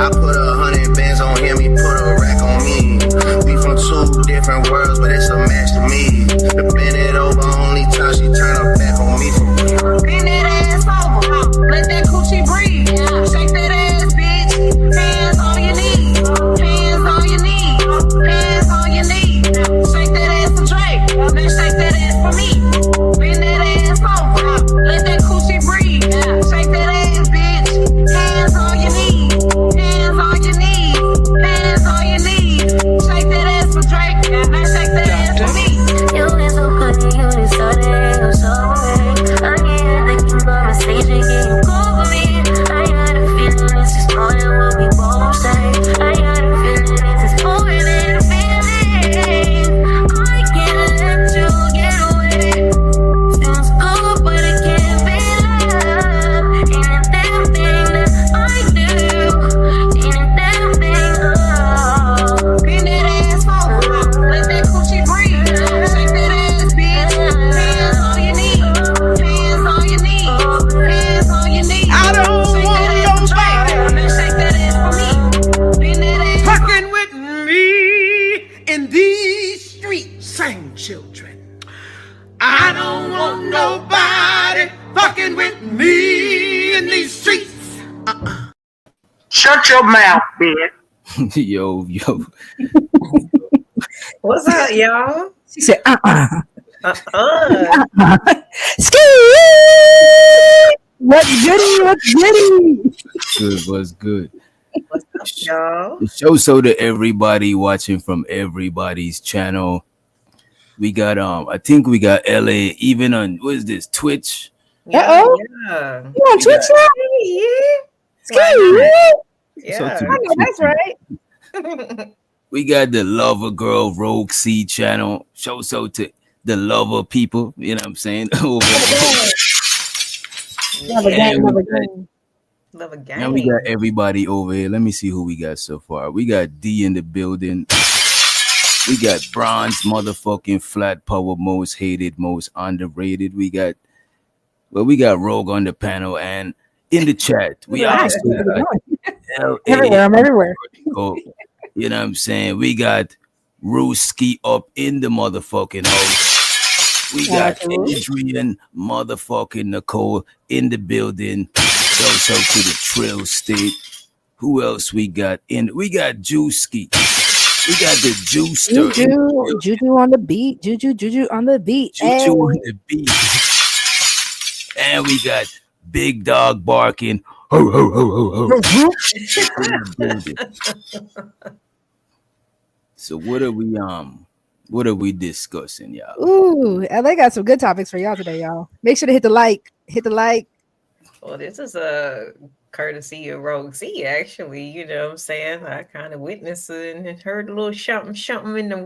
I put 100 bands on him, he put a rack on me. We from two different worlds, but it's a match to me. The bend it over, only time she turn her back on me for real. Bend that ass over, let that coochie breathe. Shake that ass, bitch. Hands on your knees, hands on your knees, hands on your knees. Shake that ass for Drake, then shake that ass for me. Bend that ass over, let that coochie breathe. Shake that ass, bitch. Hands on your knees, hands on your knees, hands on your knees. Shake that ass for Drake, then shake that ass for me. You is so pretty, you is so damn, you're so great. I can't think you on the stage and get you over me. I got a feeling this is more than what we both say. I got a feeling this is more than a feeling. I can't let you get away. Feels good, but it can't be love. Ain't a damn thing that I do. Ain't a damn thing, oh. Bend that ass over, let that coochie breathe. Shake that ass, bitch. Hands on your knees, hands on your knees, hands on your knees. I don't Shake that want ass for nobody Drake, then shake that ass for me. Bend that ass fucking with me in these streets, same children. I don't want nobody fucking with me in these streets. Shut your mouth, bitch. Yo. What's up, y'all? She said, Ski! What's goody? What's goody? What's good? What's up, y'all? The show so to everybody watching from everybody's channel. We got I think we got LA even on what is this Twitch? Uh-oh. Yeah. You on Twitch now? Yeah. So Yeah. to I know that's right. we got the Lover Girl Rogue C channel. Show so to the lover people, you know what I'm saying? Over there. Love a gang, And love we a gang. Love a Now we game. got everybody over here. Let me see who we got so far. We got D in the building. We got Bronze, motherfucking Flat Power, most hated, most underrated. We got Rogue on the panel and in the chat. We also got LA. Everywhere, I'm everywhere. You know what I'm saying? We got Rooski up in the motherfucking house. We got Adrian motherfucking Nicole in the building. Also to the Trill State. Who else we got in? We got Juicy. We got the Juicer. Juju on the beat. Juju on the beat. Juju on the beat. And we got Big Dog barking. Ho, ho, ho, ho, ho. So what are we discussing, y'all? Ooh, LA got some good topics for y'all today, y'all. Make sure to hit the like. Well, this is a courtesy of Rogue C, actually. You know what I'm saying? I kind of witnessed it and heard a little something in the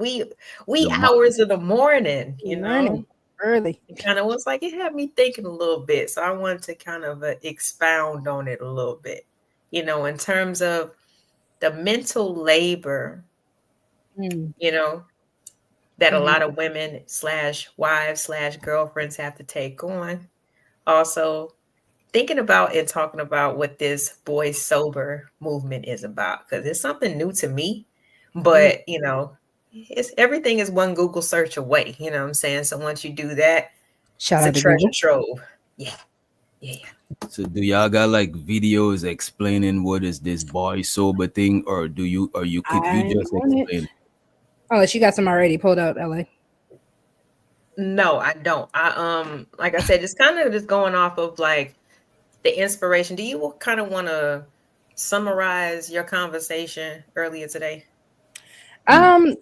wee hours of the morning, you know? Early. It kind of was like, it had me thinking a little bit. So I wanted to kind of expound on it a little bit, you know, in terms of the mental labor, you know, that a lot of women / wives / girlfriends have to take on. Also, thinking about and talking about what this Boysober movement is about, because it's something new to me, but you know, everything is one Google search away. You know what I'm saying? So once you do that, Shout out it's a to treasure Google. trove. Yeah. So do y'all got like videos explaining what is this Boysober thing, or could you just explain? Oh, she got some already pulled out, LA. No, I don't. I like I said, it's kind of just going off of like the inspiration. Do you kind of want to summarize your conversation earlier today?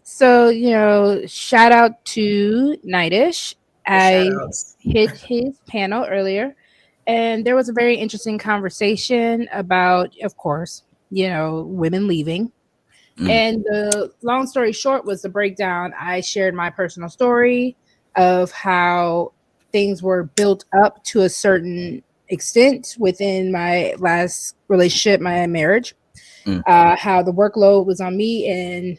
So you know, shout out to Nightish. I hit his panel earlier, and there was a very interesting conversation about, of course, you know, women leaving. And the long story short was the breakdown. I shared my personal story of how things were built up to a certain extent within my last relationship, my marriage, how the workload was on me and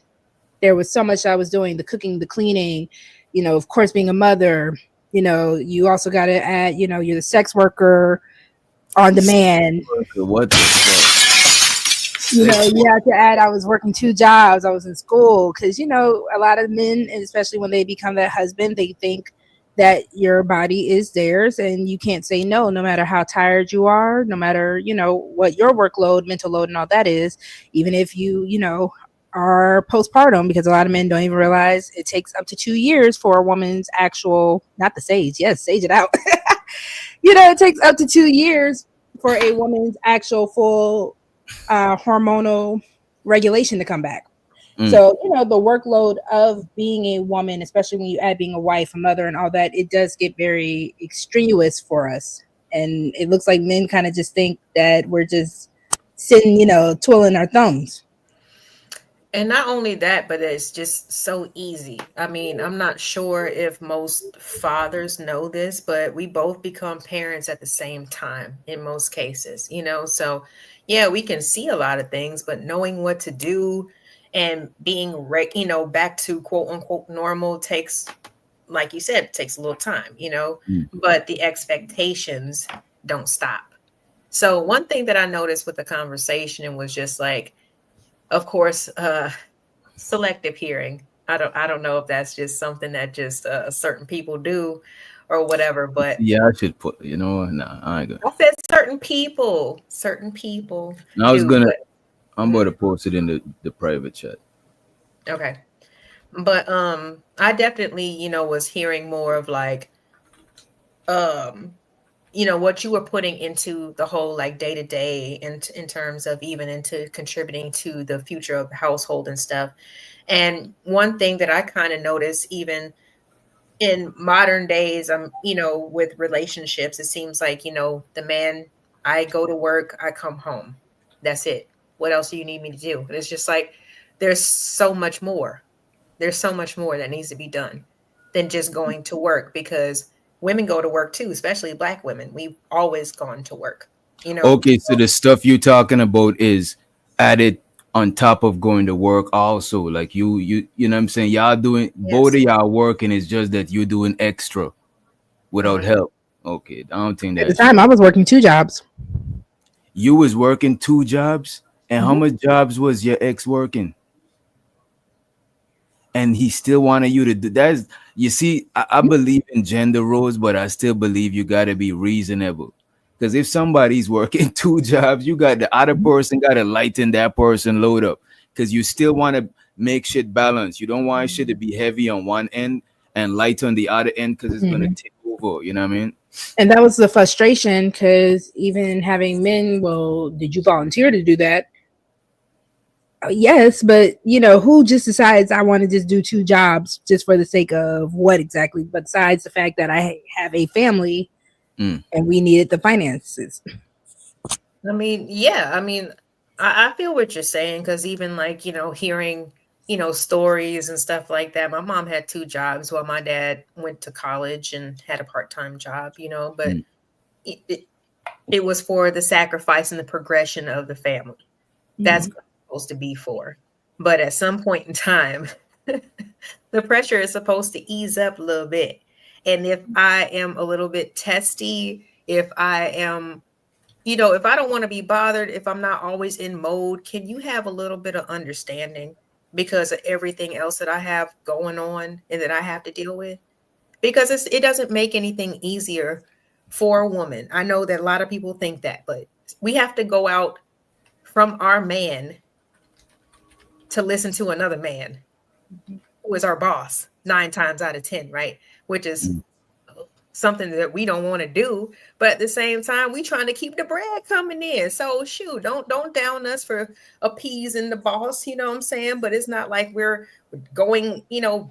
there was so much I was doing, the cooking, the cleaning, you know, of course, being a mother, you know, you also got to add, you know, you're the sex worker on demand. What the fuck? You have to add, I was working 2 jobs, I was in school. Because, a lot of men, and especially when they become that husband, they think that your body is theirs and you can't say no, no matter how tired you are, no matter, what your workload, mental load, and all that is, even if you are postpartum, because a lot of men don't even realize it takes up to 2 years for a woman's actual, not the sage, yes, sage it out. It takes up to 2 years for a woman's actual full hormonal regulation to come back. So, the workload of being a woman, especially when you add being a wife, a mother, and all that, it does get very extraneous for us. And it looks like men kind of just think that we're just sitting, twiddling our thumbs. And not only that, but it's just so easy. I mean, I'm not sure if most fathers know this, but we both become parents at the same time in most cases, So, yeah, we can see a lot of things, but knowing what to do and being, back to quote unquote normal takes, like you said, it takes a little time, but the expectations don't stop. So one thing that I noticed with the conversation was just like, of course, selective hearing. I don't know if that's just something that just certain people do or whatever, but yeah, I should put, nah, I ain't gonna. I said certain people No, I was do, gonna, but I'm going to post it in the private chat. okay. But I definitely, was hearing more of like what you were putting into the whole like day to day in terms of even into contributing to the future of the household and stuff. And one thing that I kind of noticed even in modern days, with relationships, it seems like, the man, I go to work, I come home. That's it. What else do you need me to do? And it's just like, there's so much more. There's so much more that needs to be done than just going to work, because women go to work too, especially Black women. We've always gone to work, Okay, so the stuff you're talking about is added on top of going to work also. Like you know what I'm saying? Y'all doing, both of y'all working, it's just that you're doing extra without help. Okay, I don't think At the that's time, I was working 2 jobs. You was working 2 jobs, and how much jobs was your ex working? And he still wanted you to do that. You see, I believe in gender roles, but I still believe you got to be reasonable. Because if somebody's working 2 jobs, you got the other person got to lighten that person load up. Because you still want to make shit balance. You don't want shit to be heavy on one end and light on the other end, because it's going to take over. You know what I mean? And that was the frustration, because even having men, well, did you volunteer to do that? Yes, but who just decides I want to just do 2 jobs just for the sake of what exactly? Besides the fact that I have a family and we needed the finances. I mean, yeah, I mean, I feel what you're saying, because even like, hearing, stories and stuff like that. My mom had 2 jobs while my dad went to college and had a part-time job, but it was for the sacrifice and the progression of the family. That's what it's supposed to be for. But at some point in time, the pressure is supposed to ease up a little bit. And if I am a little bit testy, if I am, if I don't want to be bothered, if I'm not always in mode, can you have a little bit of understanding because of everything else that I have going on and that I have to deal with? Because it doesn't make anything easier for a woman. I know that a lot of people think that, but we have to go out from our man to listen to another man who is our boss 9 times out of 10, right? Which is something that we don't want to do, but at the same time, we trying to keep the bread coming in. So shoot, don't down us for appeasing the boss, you know what I'm saying? But it's not like we're going,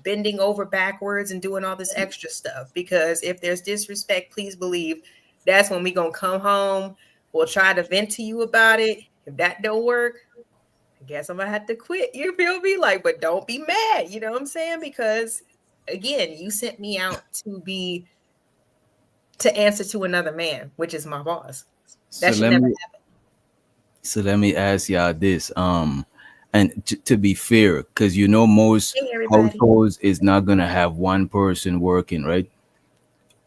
bending over backwards and doing all this extra stuff, because if there's disrespect, please believe that's when we gonna come home. We'll try to vent to you about it. If that don't work, I guess I'm gonna have to quit. You feel me? Like, but don't be mad, you know what I'm saying? Because again, you sent me out to answer to another man, which is my boss. That should never happen. So let me ask y'all this. And to be fair, because most households is not gonna have one person working, right?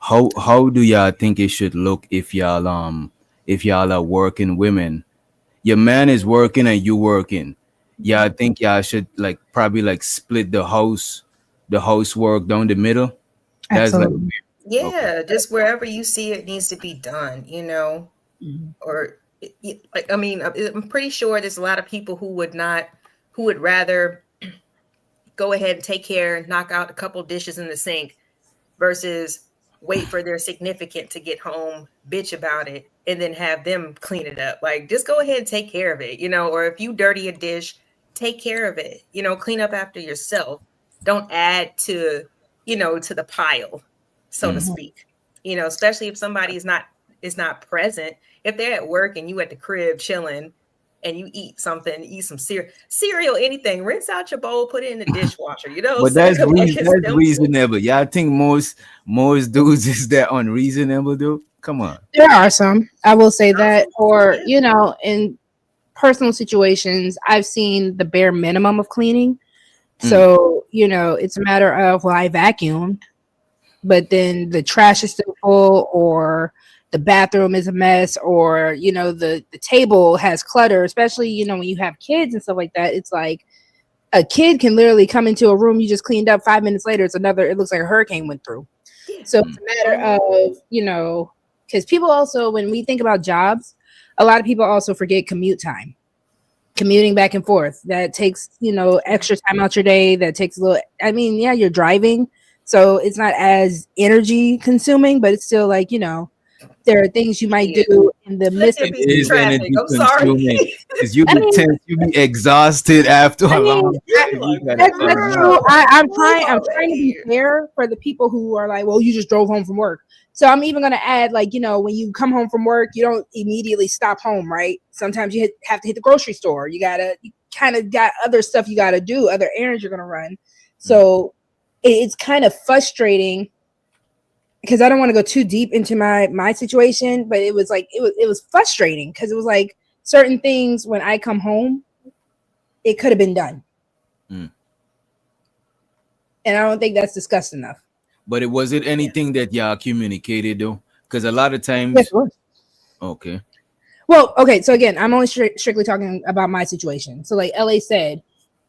How do y'all think it should look if y'all are working women your man is working and you working. Yeah, I think y'all should like probably like split the housework down the middle. That's like Absolutely. okay. Yeah, just wherever you see it needs to be done, or like, I mean, I'm pretty sure there's a lot of people who would rather go ahead and take care, knock out a couple dishes in the sink versus wait for their significant to get home, bitch about it, and then have them clean it up. Like, just go ahead and take care of it, or if you dirty a dish, take care of it, clean up after yourself. Don't add to the pile, so to speak, especially if somebody is not present. If they're at work and you at the crib chilling and you eat some cereal, anything, rinse out your bowl, put it in the dishwasher, But that's reasonable. Yeah, I think most dudes is that unreasonable, dude. Come on. There are some, I will say that, or in personal situations, I've seen the bare minimum of cleaning. So, it's a matter of, well, I vacuumed, but then the trash is still full, or the bathroom is a mess, or, the table has clutter, especially, when you have kids and stuff like that. It's like a kid can literally come into a room you just cleaned up 5 minutes later. It looks like a hurricane went through. So it's a matter of, because people also, when we think about jobs, a lot of people also forget commute time. Commuting back and forth, that takes extra time out your day. That takes you're driving, so it's not as energy consuming, but it's still like there are things you might do in the midst of traffic. I'm sorry, because you be exhausted after a long time. That's true. I'm trying to be fair for the people who are like, well, you just drove home from work. So I'm even going to add, when you come home from work, you don't immediately stop home, right? Sometimes you have to hit the grocery store. You kind of got other stuff you got to do, other errands you're going to run. So it's kind of frustrating, because I don't want to go too deep into my situation, but it was like, it was frustrating, because it was like certain things when I come home, it could have been done. And I don't think that's discussed enough. But was it anything that y'all communicated though? Because a lot of times. Yes, it was. Okay. Well, okay. So again, I'm only strictly talking about my situation. So like LA said,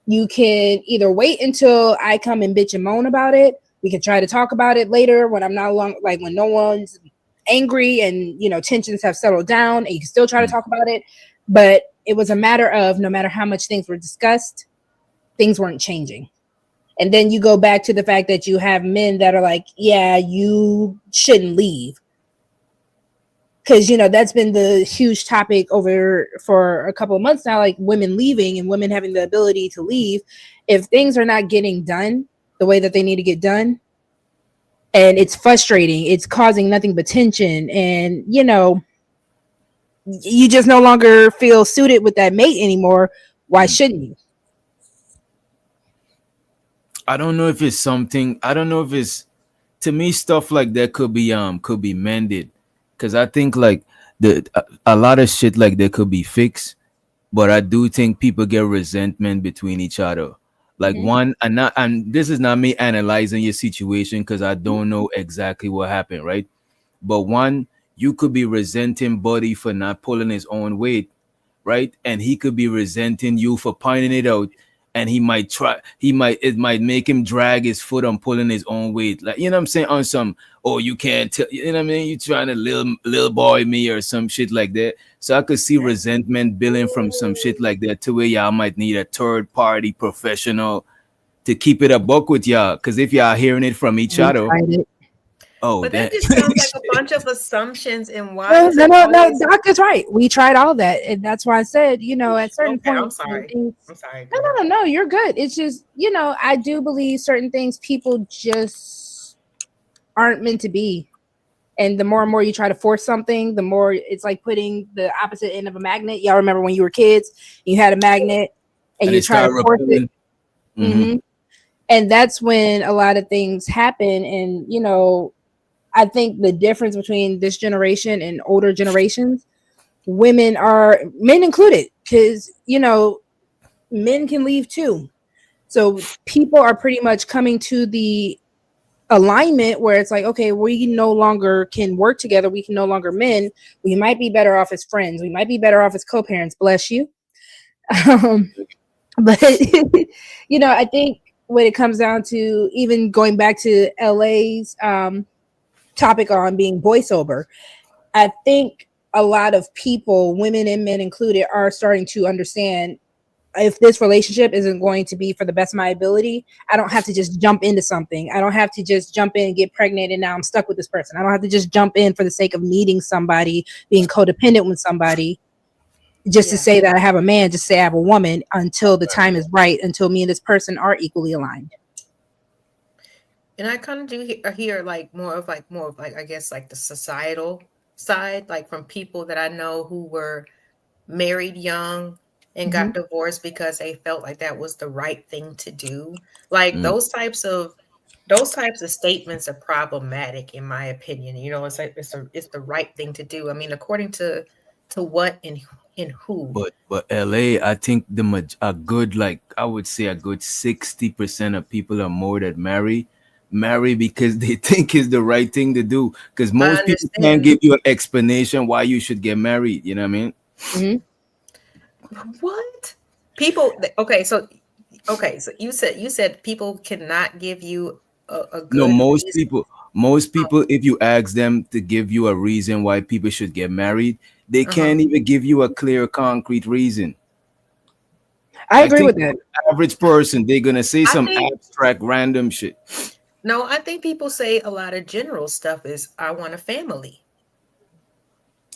you can either wait until I come and bitch and moan about it. We can try to talk about it later when I'm not when no one's angry and tensions have settled down, and you can still try to talk about it. But it was a matter of, no matter how much things were discussed, things weren't changing. And then you go back to the fact that you have men that are like, yeah, you shouldn't leave. Because, that's been the huge topic for a couple of months now, like women leaving and women having the ability to leave. If things are not getting done the way that they need to get done, and it's frustrating, it's causing nothing but tension, and, you just no longer feel suited with that mate anymore, why shouldn't you? I don't know if it's to me, stuff like that could be mended, because I think like a lot of shit like that could be fixed, but I do think people get resentment between each other. Like one, and this is not me analyzing your situation, because I don't know exactly what happened, right? But one, you could be resenting Buddy for not pulling his own weight, right? And he could be resenting you for pointing it out. And it might make him drag his foot on pulling his own weight. Like, what I'm saying? On some, you can't tell, what I mean? You trying to little boy me or some shit like that. So I could see resentment building from some shit like that, to where y'all might need a third party professional to keep it a buck with y'all. Because if y'all hearing it from each other. But that just sounds like a bunch of assumptions. And why? No, Doctor's right. We tried all that, and that's why I said, at certain points. I'm sorry. No, you're good. It's just, I do believe certain things people just aren't meant to be, and the more and more you try to force something, the more it's like putting the opposite end of a magnet. Y'all remember when you were kids, you had a magnet, and you try to force it. And that's when a lot of things happen, and I think the difference between this generation and older generations, men included, because, men can leave too. So people are pretty much coming to the alignment where it's like, okay, we no longer can work together, we can no longer men, we might be better off as friends, we might be better off as co-parents, bless you. But you know, I think when it comes down to even going back to LA's topic on being boysober, I think a lot of people, women and men included, are starting to understand, if this relationship isn't going to be for the best of my ability, I don't have to just jump into something. I don't have to just jump in and get pregnant and now I'm stuck with this person. I don't have to just jump in for the sake of meeting somebody, being codependent with somebody, just to say that I have a man, just say I have a woman, until the time is right, until me and this person are equally aligned. And I kind of do hear like more of like I guess like the societal side, like from people that I know who were married young and got divorced because they felt like that was the right thing to do. Like those types of statements are problematic in my opinion. You know, it's like it's the right thing to do. I mean, according to what and who. But LA, I think a good, like I would say a good 60% of people are more that marry because they think it's the right thing to do. Because most people can't give you an explanation why you should get married. You know what I mean? Mm-hmm. What? People? Okay, so you said people cannot give you a good. No, most people, if you ask them to give you a reason why people should get married, they can't even give you a clear, concrete reason. I agree with that. Average person, they're gonna say some abstract, random shit. No, I think people say a lot of general stuff is, I want a family.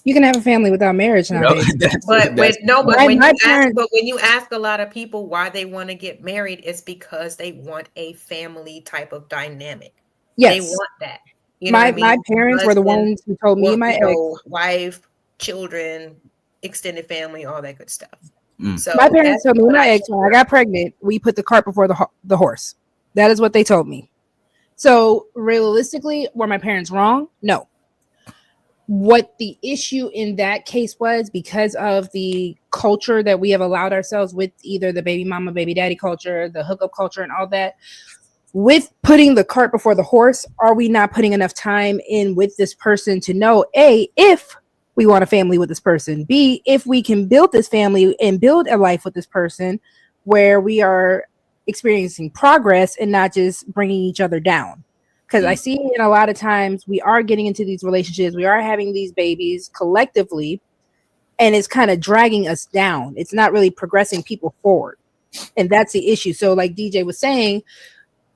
You can have a family without marriage nowadays. But when you ask a lot of people why they want to get married, it's because they want a family type of dynamic. Yes. They want that. You know my parents were the ones who told me and my ex, wife, children, extended family, all that good stuff. So my parents told me and my ex, when I got pregnant, we put the cart before the horse. That is what they told me. So realistically, were my parents wrong? No. What the issue in that case was, because of the culture that we have allowed ourselves with, either the baby mama, baby daddy culture, the hookup culture, and all that, with putting the cart before the horse, are we not putting enough time in with this person to know, A, if we want a family with this person, B, if we can build this family and build a life with this person where we are experiencing progress and not just bringing each other down. Because I see in a lot of times we are getting into these relationships, we are having these babies collectively, and it's kind of dragging us down. It's not really progressing people forward. And that's the issue. So like DJ was saying,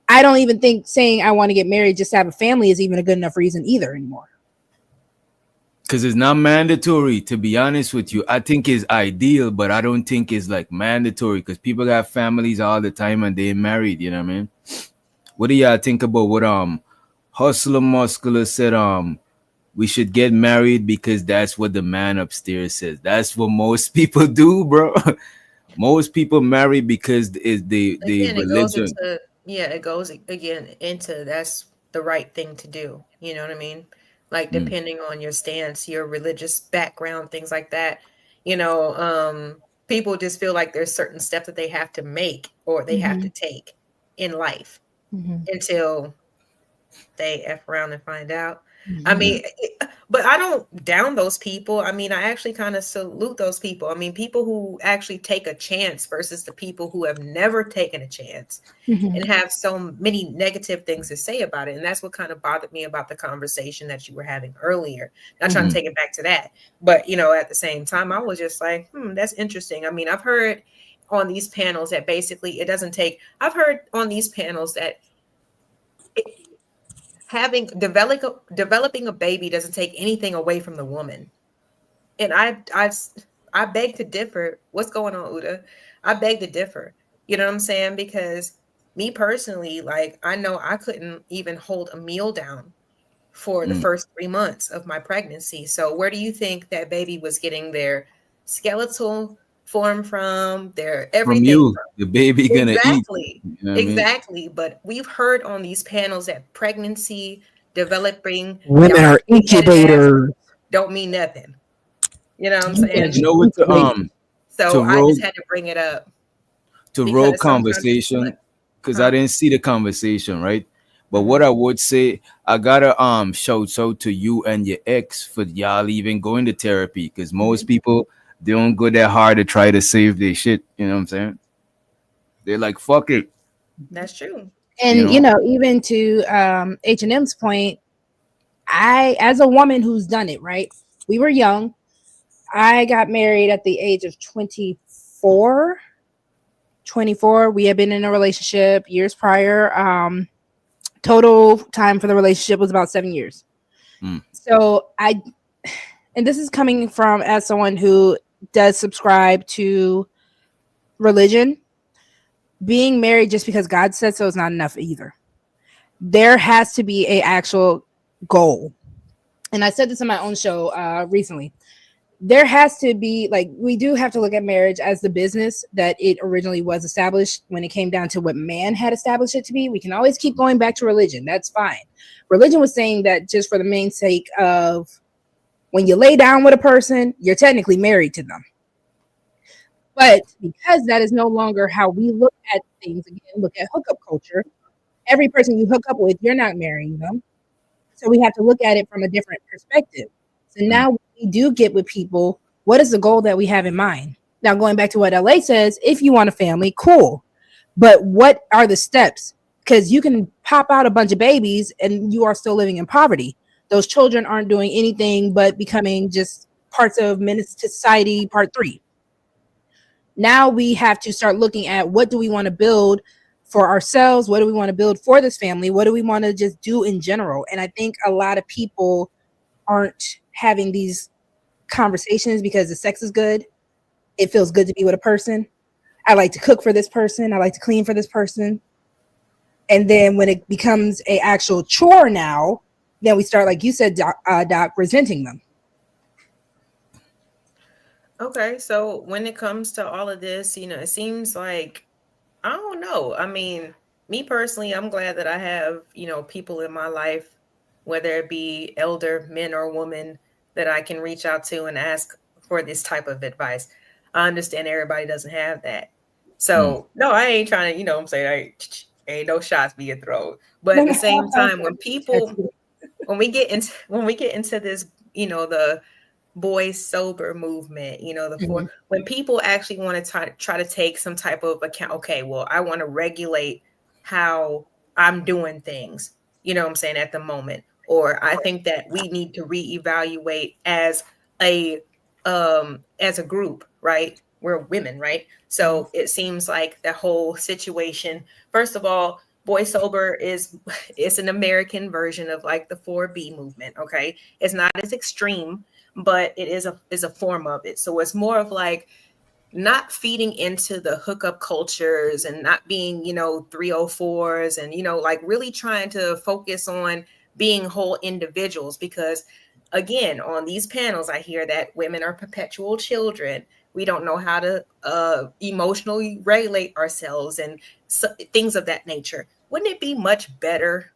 I don't even think saying I want to get married just to have a family is even a good enough reason either anymore. Because it's not mandatory, to be honest with you. I think it's ideal, but I don't think it's like mandatory, because people have families all the time and they're married, you know what I mean? What do y'all think about what Hustler Muscular said? We should get married because that's what the man upstairs says. That's what most people do, bro. Most people marry because it's the religion. It goes again into that's the right thing to do. You know what I mean? Like depending on your stance, your religious background, things like that. You know, people just feel like there's certain steps that they have to make or they have to take in life. Until they F around and find out. I mean, but I don't down those people. I mean, I actually kind of salute those people. I mean, people who actually take a chance versus the people who have never taken a chance and have so many negative things to say about it. And that's what kind of bothered me about the conversation that you were having earlier. Not trying to take it back to that, but you know, at the same time, I was just like, that's interesting. I mean, I've heard on these panels that basically I've heard on these panels that developing a baby doesn't take anything away from the woman. And I beg to differ. What's going on, Uda? I beg to differ. You know what I'm saying? Because me personally, like, I know I couldn't even hold a meal down for the first 3 months of my pregnancy. So where do you think that baby was getting their skeletal form from, their everything? From you, the baby gonna eat. You know exactly. But we've heard on these panels that pregnancy, developing women are incubators don't mean nothing. You know what I'm saying? You know what? So I just had to bring it up to roll conversation, because I didn't see the conversation, right? But what I would say, I gotta shout out to you and your ex for y'all even going to therapy, because most people, they don't go that hard to try to save their shit. You know what I'm saying? They're like, fuck it. That's true. And even to H&M's point, I, as a woman who's done it, right? We were young. I got married at the age of 24. We had been in a relationship years prior. Total time for the relationship was about 7 years. So and this is coming from as someone who does subscribe to religion. Being married just because God said so is not enough either. There has to be a actual goal. And I said this on my own show recently. There has to be, like, we do have to look at marriage as the business that it originally was established when it came down to what man had established it to be. We can always keep going back to religion. That's fine. Religion was saying that just for the main sake of when you lay down with a person, you're technically married to them. But because that is no longer how we look at things, again, look at hookup culture. Every person you hook up with, you're not marrying them. So we have to look at it from a different perspective. So now when we do get with people, what is the goal that we have in mind? Now, going back to what LA says, if you want a family, cool. But what are the steps? Because you can pop out a bunch of babies and you are still living in poverty. Those children aren't doing anything but becoming just parts of menace to society, part 3. Now we have to start looking at what do we want to build for ourselves? What do we want to build for this family? What do we want to just do in general? And I think a lot of people aren't having these conversations because the sex is good. It feels good to be with a person. I like to cook for this person. I like to clean for this person. And then when it becomes a actual chore now, then we start, like you said, Doc, resenting them. Okay, so when it comes to all of this, it seems like, I don't know. I mean, me personally, I'm glad that I have, people in my life, whether it be elder men or women, that I can reach out to and ask for this type of advice. I understand everybody doesn't have that. So no, I ain't trying to, I'm saying ain't no shots being thrown. But at the same time, when we get into this, the Boysober movement, when people actually want to try to take some type of account, okay, well, I want to regulate how I'm doing things, at the moment. Or I think that we need to reevaluate as a group, right? We're women, right? So it seems like the whole situation, first of all, Boysober is an American version of like the 4B movement. Okay. It's not as extreme, but it is a form of it. So it's more of like not feeding into the hookup cultures and not being, 304s and, like really trying to focus on being whole individuals. Because again, on these panels, I hear that women are perpetual children. We don't know how to emotionally regulate ourselves and things of that nature. Wouldn't it be much better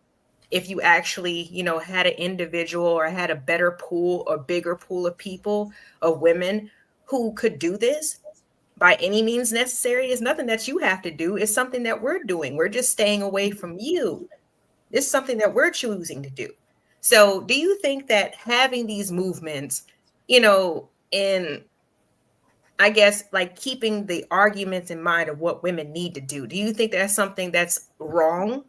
if you actually, had an individual or had a better pool or bigger pool of people, of women who could do this by any means necessary? It's nothing that you have to do. It's something that we're doing. We're just staying away from you. It's something that we're choosing to do. So do you think that having these movements, in, I guess, like keeping the arguments in mind of what women need to do you think that's something that's wrong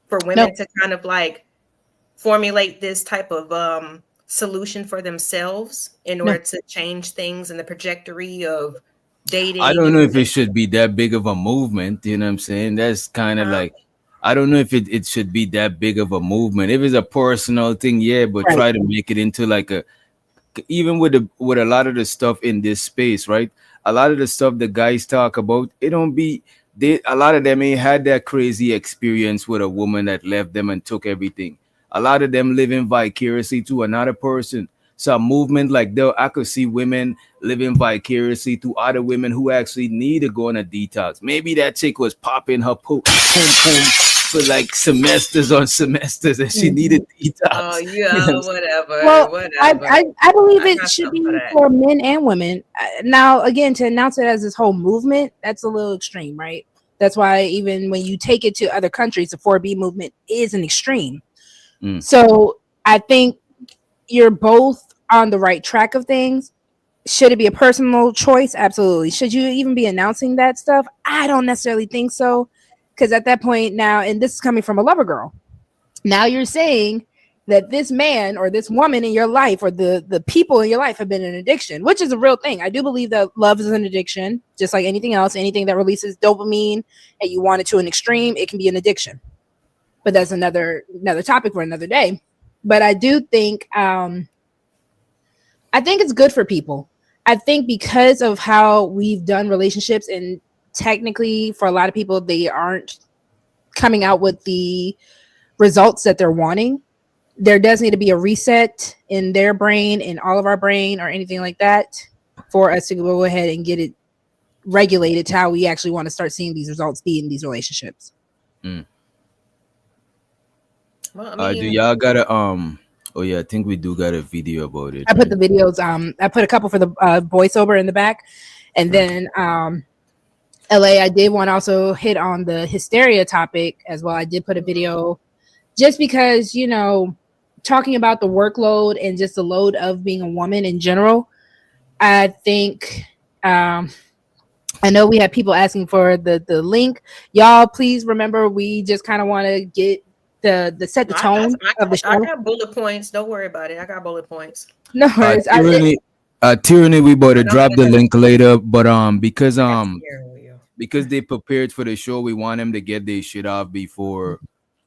for women to kind of like formulate this type of solution for themselves in order to change things in the trajectory of dating? I don't know if it should be that big of a movement. You know what I'm saying? That's kind of like, I don't know if it should be that big of a movement. If it's a personal thing, yeah, but try to make it into like even with a lot of the stuff in this space, right? A lot of the stuff the guys talk about, it don't be, a lot of them ain't had that crazy experience with a woman that left them and took everything. A lot of them living vicariously to another person. So a movement like that, I could see women living vicariously to other women who actually need to go on a detox. Maybe that chick was popping her poom for like semesters on semesters and she needed detox. Oh yeah, whatever. Well, I believe it should be for men and women. Now, again, to announce it as this whole movement, that's a little extreme, right? That's why even when you take it to other countries, the 4B movement is an extreme. So I think you're both on the right track of things. Should it be a personal choice? Absolutely. Should you even be announcing that stuff? I don't necessarily think so. Because at that point now, and this is coming from a lover girl, now you're saying that this man or this woman in your life or the people in your life have been an addiction, which is a real thing. I do believe that love is an addiction, just like anything else. Anything that releases dopamine and you want it to an extreme, it can be an addiction. But that's another topic for another day. But I do think it's good for people. I think because of how we've done relationships, and technically for a lot of people, they aren't coming out with the results that they're wanting. There does need to be a reset in their brain, in all of our brain, or anything like that, for us to go ahead and get it regulated to how we actually want to start seeing these results be in these relationships. Well, I mean, do y'all got a Oh yeah, I think we do got a video about it. I put the videos. I put a couple for the Boysober in the back, and then LA. I did want to also hit on the hysteria topic as well. I did put a video, just because talking about the workload and just the load of being a woman in general. I think I know we had people asking for the link. Y'all, please remember, we just kind of want to get the set the tone of the show. I got bullet points. Don't worry about it. I got bullet points. No worries. Tyranny, we about to drop the link later, but because they prepared for the show, we want them to get their shit off before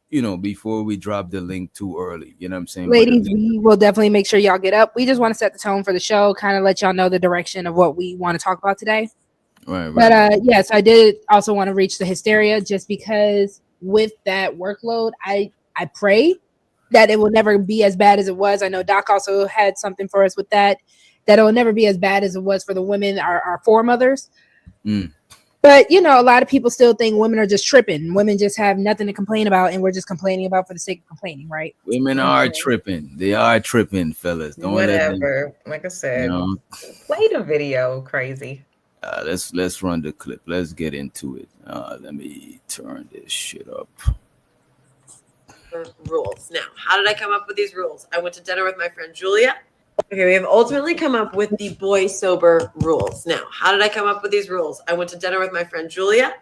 we drop the link too early. You know what I'm saying? Ladies, we will definitely make sure y'all get up. We just want to set the tone for the show, kind of let y'all know the direction of what we want to talk about today. Right. But yes, I did also want to reach the hysteria, just because with that workload, I pray that it will never be as bad as it was. I know Doc also had something for us with that it will never be as bad as it was for the women, our foremothers. But a lot of people still think women are just tripping. Women just have nothing to complain about, and we're just complaining about for the sake of complaining, right? Women are tripping. They are tripping, fellas. Don't Whatever. Like I said, play the video, crazy. Let's run the clip. Let's get into it. Let me turn this shit up. Rules. Now, how did I come up with these rules? I went to dinner with my friend Julia. Okay, we have ultimately come up with the Boysober rules. Now, how did I come up with these rules? I went to dinner with my friend Julia.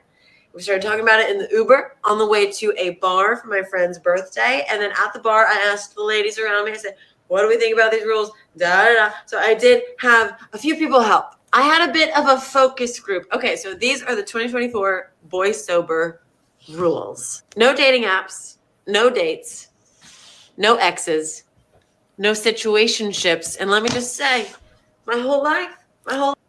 We started talking about it in the Uber on the way to a bar for my friend's birthday. And then at the bar, I asked the ladies around me, I said, what do we think about these rules? So I did have a few people help. I had a bit of a focus group. Okay, so these are the 2024 Boysober rules. No dating apps, no dates, no exes, no situationships. And let me just say, my whole life.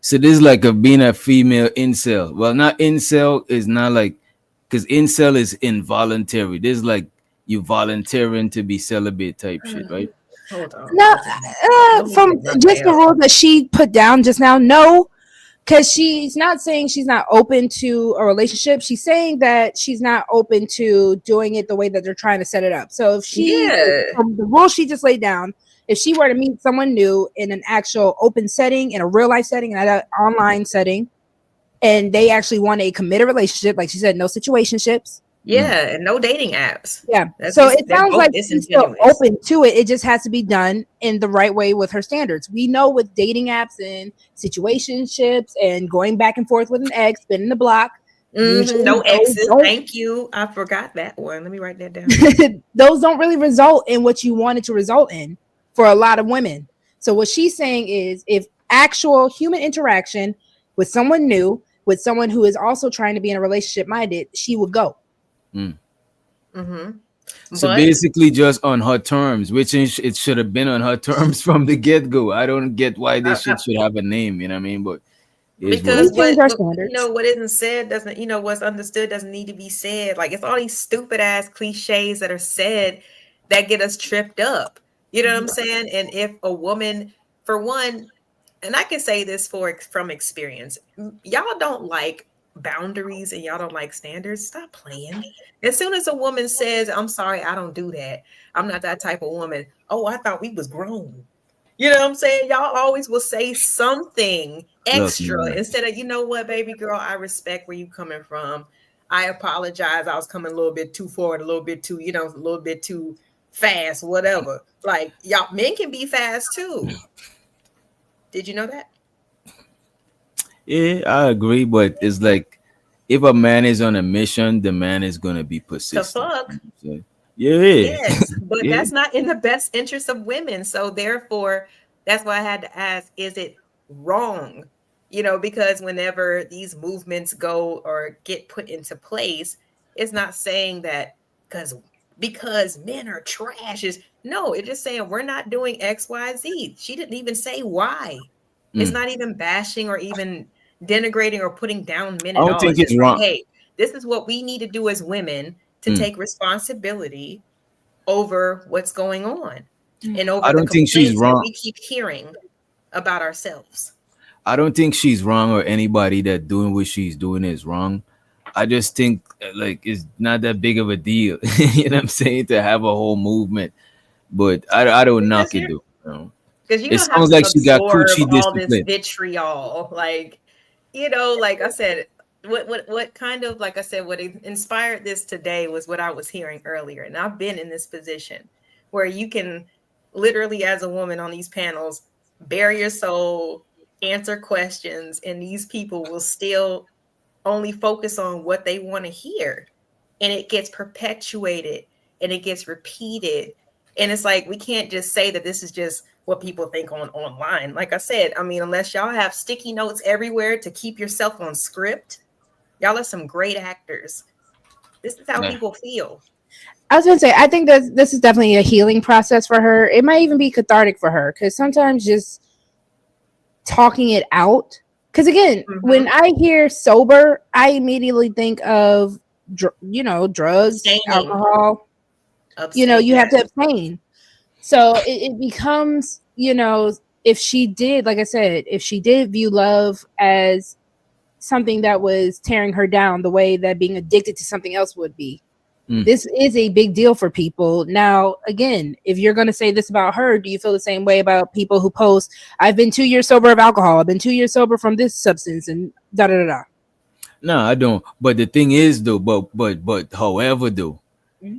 So this is like being a female incel. Well, not incel is not like, because incel is involuntary. This is like you volunteering to be celibate type shit, right? Hold on. No, from just the rules that she put down just now, no. Because she's not saying she's not open to a relationship. She's saying that she's not open to doing it the way that they're trying to set it up. So if from the rules she just laid down, if she were to meet someone new in an actual open setting, in a real life setting, and an online setting, and they actually want a committed relationship, like she said, no situationships. Yeah, and no dating apps. Yeah. So it sounds like she's still open to it. It just has to be done in the right way with her standards. We know with dating apps and situationships and going back and forth with an ex, spinning the block. No exes. Thank you. I forgot that one. Let me write that down. Those don't really result in what you wanted to result in for a lot of women. So what she's saying is, if actual human interaction with someone new, with someone who is also trying to be in a relationship minded, she would go. So basically just on her terms, which it should have been on her terms from the get-go. I don't get why this shit should have a name, you know what I mean? But because what isn't said doesn't, what's understood doesn't need to be said. Like, it's all these stupid ass cliches that are said that get us tripped up. You know what I'm saying? And if a woman, for one, and I can say this from experience, y'all don't like boundaries and y'all don't like standards. Stop playing. As soon as a woman says, I'm sorry, I don't do that, I'm not that type of woman. Oh, I thought we was grown. You know what I'm saying? Y'all always will say something extra instead of, you know what, baby girl, I respect where you coming from. I apologize. I was coming a little bit too forward, a little bit too, a little bit too fast, whatever. Like, y'all, men can be fast too. Did you know that? Yeah, I agree, but it's like if a man is on a mission, the man is gonna be persistent. fuck. Yeah. Yes, but Yeah. that's not in the best interest of women. So therefore, that's why I had to ask, is it wrong? Because whenever these movements go or get put into place, it's not saying that because men are trash. No, it's just saying we're not doing XYZ. She didn't even say why. It's not even bashing or even denigrating or putting down men at I all. don't think It's it's wrong. like, hey, this is what we need to do as women to take responsibility over what's going on and over I don't think she's complaints that wrong. we keep hearing about ourselves. I don't think she's wrong or anybody that doing what she's doing is wrong. I just think like it's not that big of a deal, you know what I'm saying, to have a whole movement. But I don't knock it though. Because you It don't have sounds to like she got absorb coochie all this discipline. vitriol. Like, like I said, what kind of, like I said, what inspired this today was what I was hearing earlier. And I've been in this position where you can literally, as a woman on these panels, bare your soul, answer questions, and these people will still only focus on what they want to hear. And it gets perpetuated and it gets repeated. And it's like, we can't just say that this is just what people think online. Like I said, I mean, unless y'all have sticky notes everywhere to keep yourself on script, y'all are some great actors. This is how people feel. I was going to say, I think that this is definitely a healing process for her. It might even be cathartic for her, because sometimes just talking it out. Because again, when I hear sober, I immediately think of, drugs, alcohol. You have to abstain. So it becomes, if she did, like I said, if she did view love as something that was tearing her down the way that being addicted to something else would be, this is a big deal for people. Now, again, if you're going to say this about her, do you feel the same way about people who post, I've been 2 years sober of alcohol, I've been 2 years sober from this substance, and da-da-da-da? No, I don't. But the thing is, though, but however, though,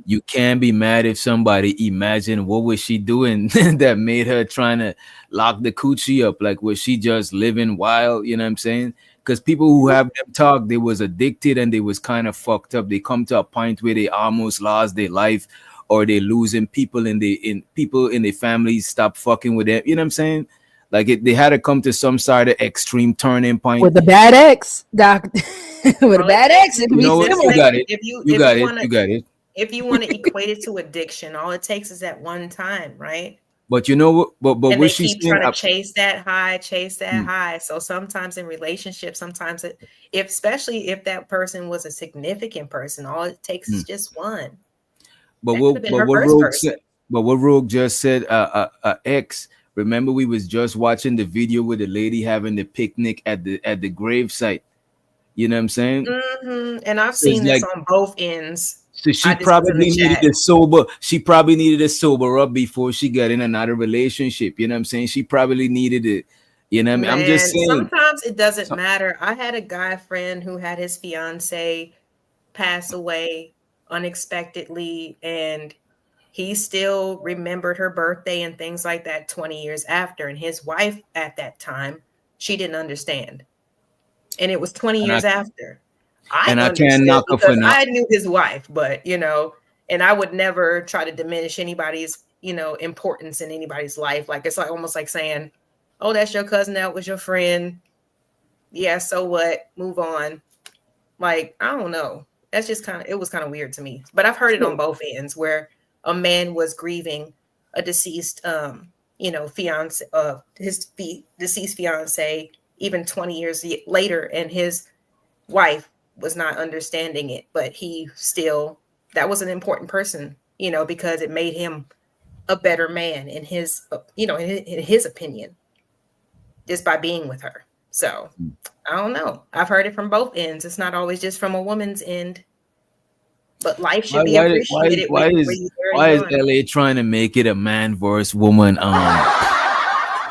you can't be mad if somebody imagine what was she doing that made her trying to lock the coochie up. Like, was she just living wild? You know what I'm saying? Because people who have them talk, they was addicted and they was kind of fucked up. They come to a point where they almost lost their life, or they losing people in their families stop fucking with them. You know what I'm saying? Like they had to come to some sort of extreme turning point. With a bad ex, doc. With a bad ex, it can be what? similar. You got it. You got it. If you want to equate it to addiction, all it takes is that one time, right? But you know what? But and what they she's keep saying, trying to chase that high. So sometimes in relationships, especially if that person was a significant person, all it takes is just one. But what Rogue just said, ex. Remember, we was just watching the video with the lady having the picnic at the grave site. You know what I'm saying? And I've seen this on both ends. So she probably needed a sober. She probably needed a sober up before she got in another relationship. You know what I'm saying? She probably needed it. You know what I mean? I'm just saying. Sometimes it doesn't matter. I had a guy friend who had his fiance pass away unexpectedly, and he still remembered her birthday and things like that 20 years after. And his wife at that time, she didn't understand. And it was 20 years after. I can't knock her for I knew his wife, but and I would never try to diminish anybody's, importance in anybody's life. Like it's like almost like saying, oh, that's your cousin, that was your friend. Yeah, so what? Move on. Like, I don't know. That's just it was kind of weird to me. But I've heard it on both ends where a man was grieving a deceased fiance his deceased fiance even 20 years later, and his wife was not understanding it, but that was an important person, because it made him a better man in his, in his opinion, just by being with her. So I don't know. I've heard it from both ends. It's not always just from a woman's end, but life should be appreciated. Why is LA trying to make it a man versus woman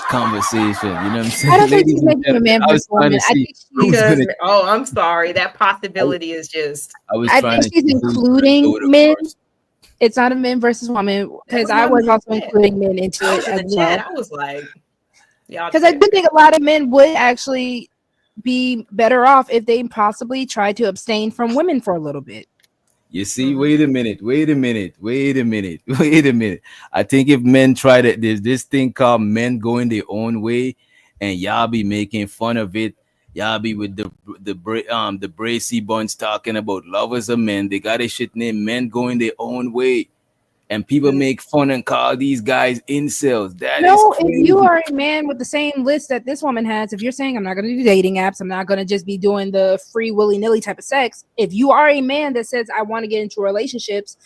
conversation. You know what I'm saying? I don't think Ladies she's and making a gentlemen, man I was versus trying woman. to I see think who's Because gonna. I'm sorry, that possibility is just. I was I trying think to she's see who's gonna do including it men. first. It's not a men versus woman That because was I my was also mindset. including men into I was it in as the chat. well. I was like, y'all. Because I do think a lot of men would actually be better off if they possibly tried to abstain from women for a little bit. You see, wait a minute. I think if men try to, there's this thing called men going their own way, and y'all be making fun of it. Y'all be with the Bracy bunch talking about lovers of men. They got a shit named men going their own way, and people make fun and call these guys incels. That is No, crazy. if you are a man with the same list that this woman has, if you're saying I'm not going to do dating apps, I'm not going to just be doing the free willy-nilly type of sex. If you are a man that says I want to get into relationships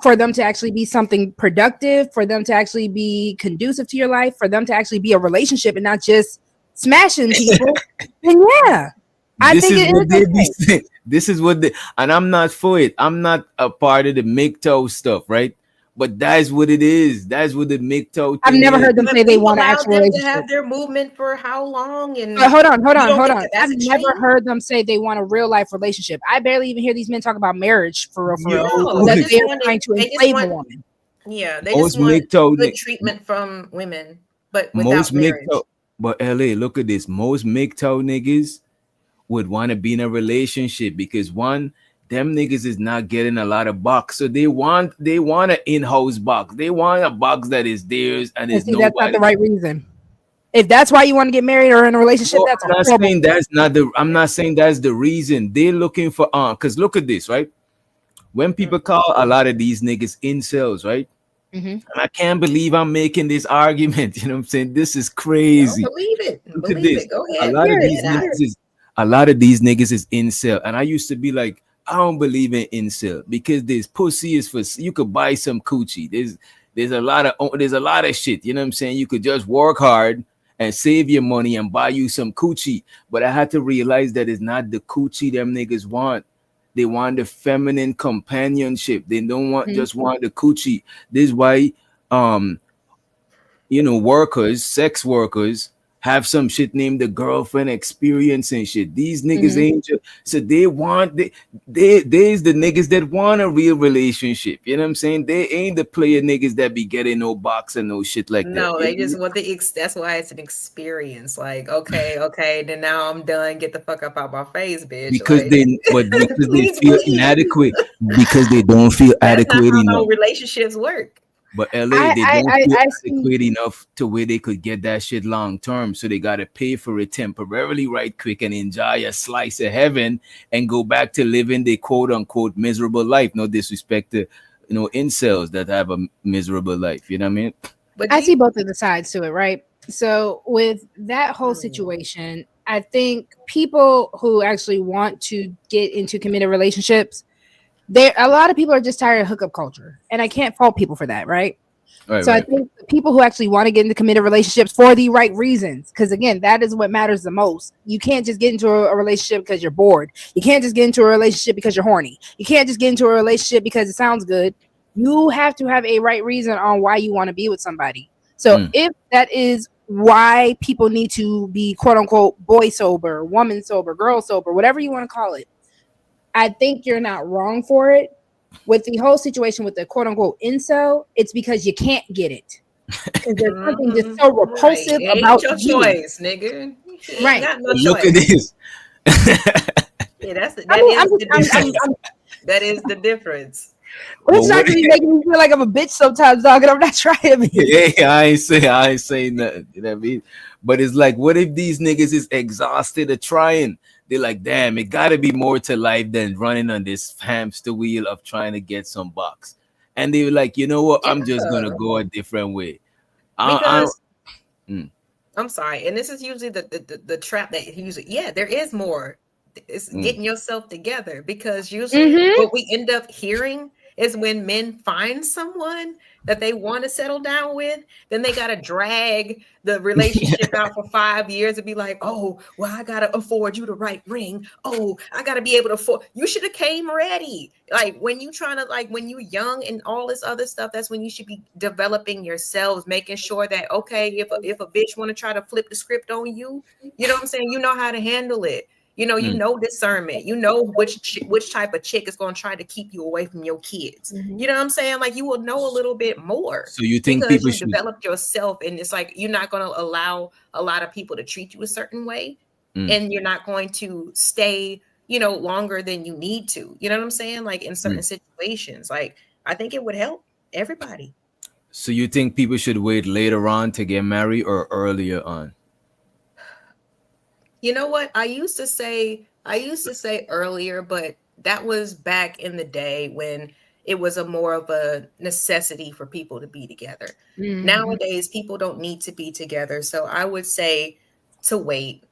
for them to actually be something productive, for them to actually be conducive to your life, for them to actually be a relationship and not just smashing people, then yeah. I This think is it what is they be okay. saying. This is what they, and I'm not for it. I'm not a part of the MGTOW stuff, right? But that's what it is. That's what the MGTOW I've thing never is. heard them But say they we've want an allowed actual them to relationship. have their movement for how long? And But hold on. you don't think I've that that's a never change? heard them say they want a real life relationship. I barely even hear these men talk about marriage for real. No, they That just they're want trying it. to They just enslave a want. woman. Yeah, they Most just want MGTOW, good treatment from women, but most without marriage. MGTOW, but LA, look at this. Most MGTOW niggas would want to be in a relationship because one, them niggas is not getting a lot of box, so they want an in-house box. They want a box that is theirs and And is see, that's not nobody. the right reason. If that's why you want to get married or in a relationship, No, that's I'm not horrible. saying that's not the. I'm not saying that's the reason they're looking for. Because look at this, right? When people call a lot of these niggas incels, right? And I can't believe I'm making this argument. You know what I'm saying? This is crazy. Believe it. Look at Believe this. it. Go A ahead. lot of Hear these it out. niggas is a lot of these niggas is incel, and I used to be like, I don't believe in incel because this pussy is for you could buy some coochie. There's a lot of shit. You know what I'm saying? You could just work hard and save your money and buy you some coochie. But I had to realize that it's not the coochie them niggas want. They want the feminine companionship. They don't want just want the coochie. This is why workers, sex workers have some shit named the girlfriend experience and shit. These niggas ain't so they want there's the niggas that want a real relationship. You know what I'm saying? They ain't the player niggas that be getting no box and no shit like that. No, they just want that's why it's an experience. Like, okay, then now I'm done. Get the fuck up out my face, bitch. Because like, because they feel inadequate because they don't feel that's not adequate how enough. no relationships work. But LA, they don't feel adequate enough to where they could get that shit long term. So they gotta pay for it temporarily, right quick, and enjoy a slice of heaven and go back to living the quote unquote miserable life. No disrespect to incels that have a miserable life. You know what I mean? But I see both of the sides to it, right? So with that whole situation, I think people who actually want to get into committed relationships, a lot of people are just tired of hookup culture, and I can't fault people for that, right? Right, so I think people who actually want to get into committed relationships for the right reasons, because again, that is what matters the most. You can't just get into a relationship because you're bored. You can't just get into a relationship because you're horny. You can't just get into a relationship because it sounds good. You have to have a right reason on why you want to be with somebody. So if that is why people need to be quote unquote boy sober, woman sober, girl sober, whatever you want to call it, I think you're not wrong for it. With the whole situation with the quote unquote incel, it's because you can't get it. Because there's something just so repulsive about your you. choice, nigga. Right. Got no Look choice. at this. Yeah, that is the difference. It's actually making me feel like I'm a bitch sometimes, dog, and I'm not trying to be. Yeah, I ain't saying nothing. You know what I mean? But it's like, what if these niggas is exhausted of trying? They're like, damn, it gotta be more to life than running on this hamster wheel of trying to get some bucks. And they were like, you know what? I'm just gonna go a different way. Because I'm sorry, and this is usually the trap that usually, there is more. It's getting yourself together, because usually what we end up hearing is when men find someone that they want to settle down with, then they got to drag the relationship out for 5 years and be like, oh, well, I got to afford you the right ring. Oh, I got to be able to afford. You should have came ready. Like when you trying to, like when you're young and all this other stuff, that's when you should be developing yourselves, making sure that, okay, if a bitch want to try to flip the script on you, you know what I'm saying? You know how to handle it. You know discernment. You know which type of chick is going to try to keep you away from your kids. You know what I'm saying? Like you will know a little bit more. So you think because people you should develop yourself, and it's like you're not going to allow a lot of people to treat you a certain way, and you're not going to stay, longer than you need to. You know what I'm saying? Like in certain situations, like I think it would help everybody. So you think people should wait later on to get married or earlier on? You know what? I used to say earlier, but that was back in the day when it was a more of a necessity for people to be together. Nowadays, people don't need to be together. So I would say to wait.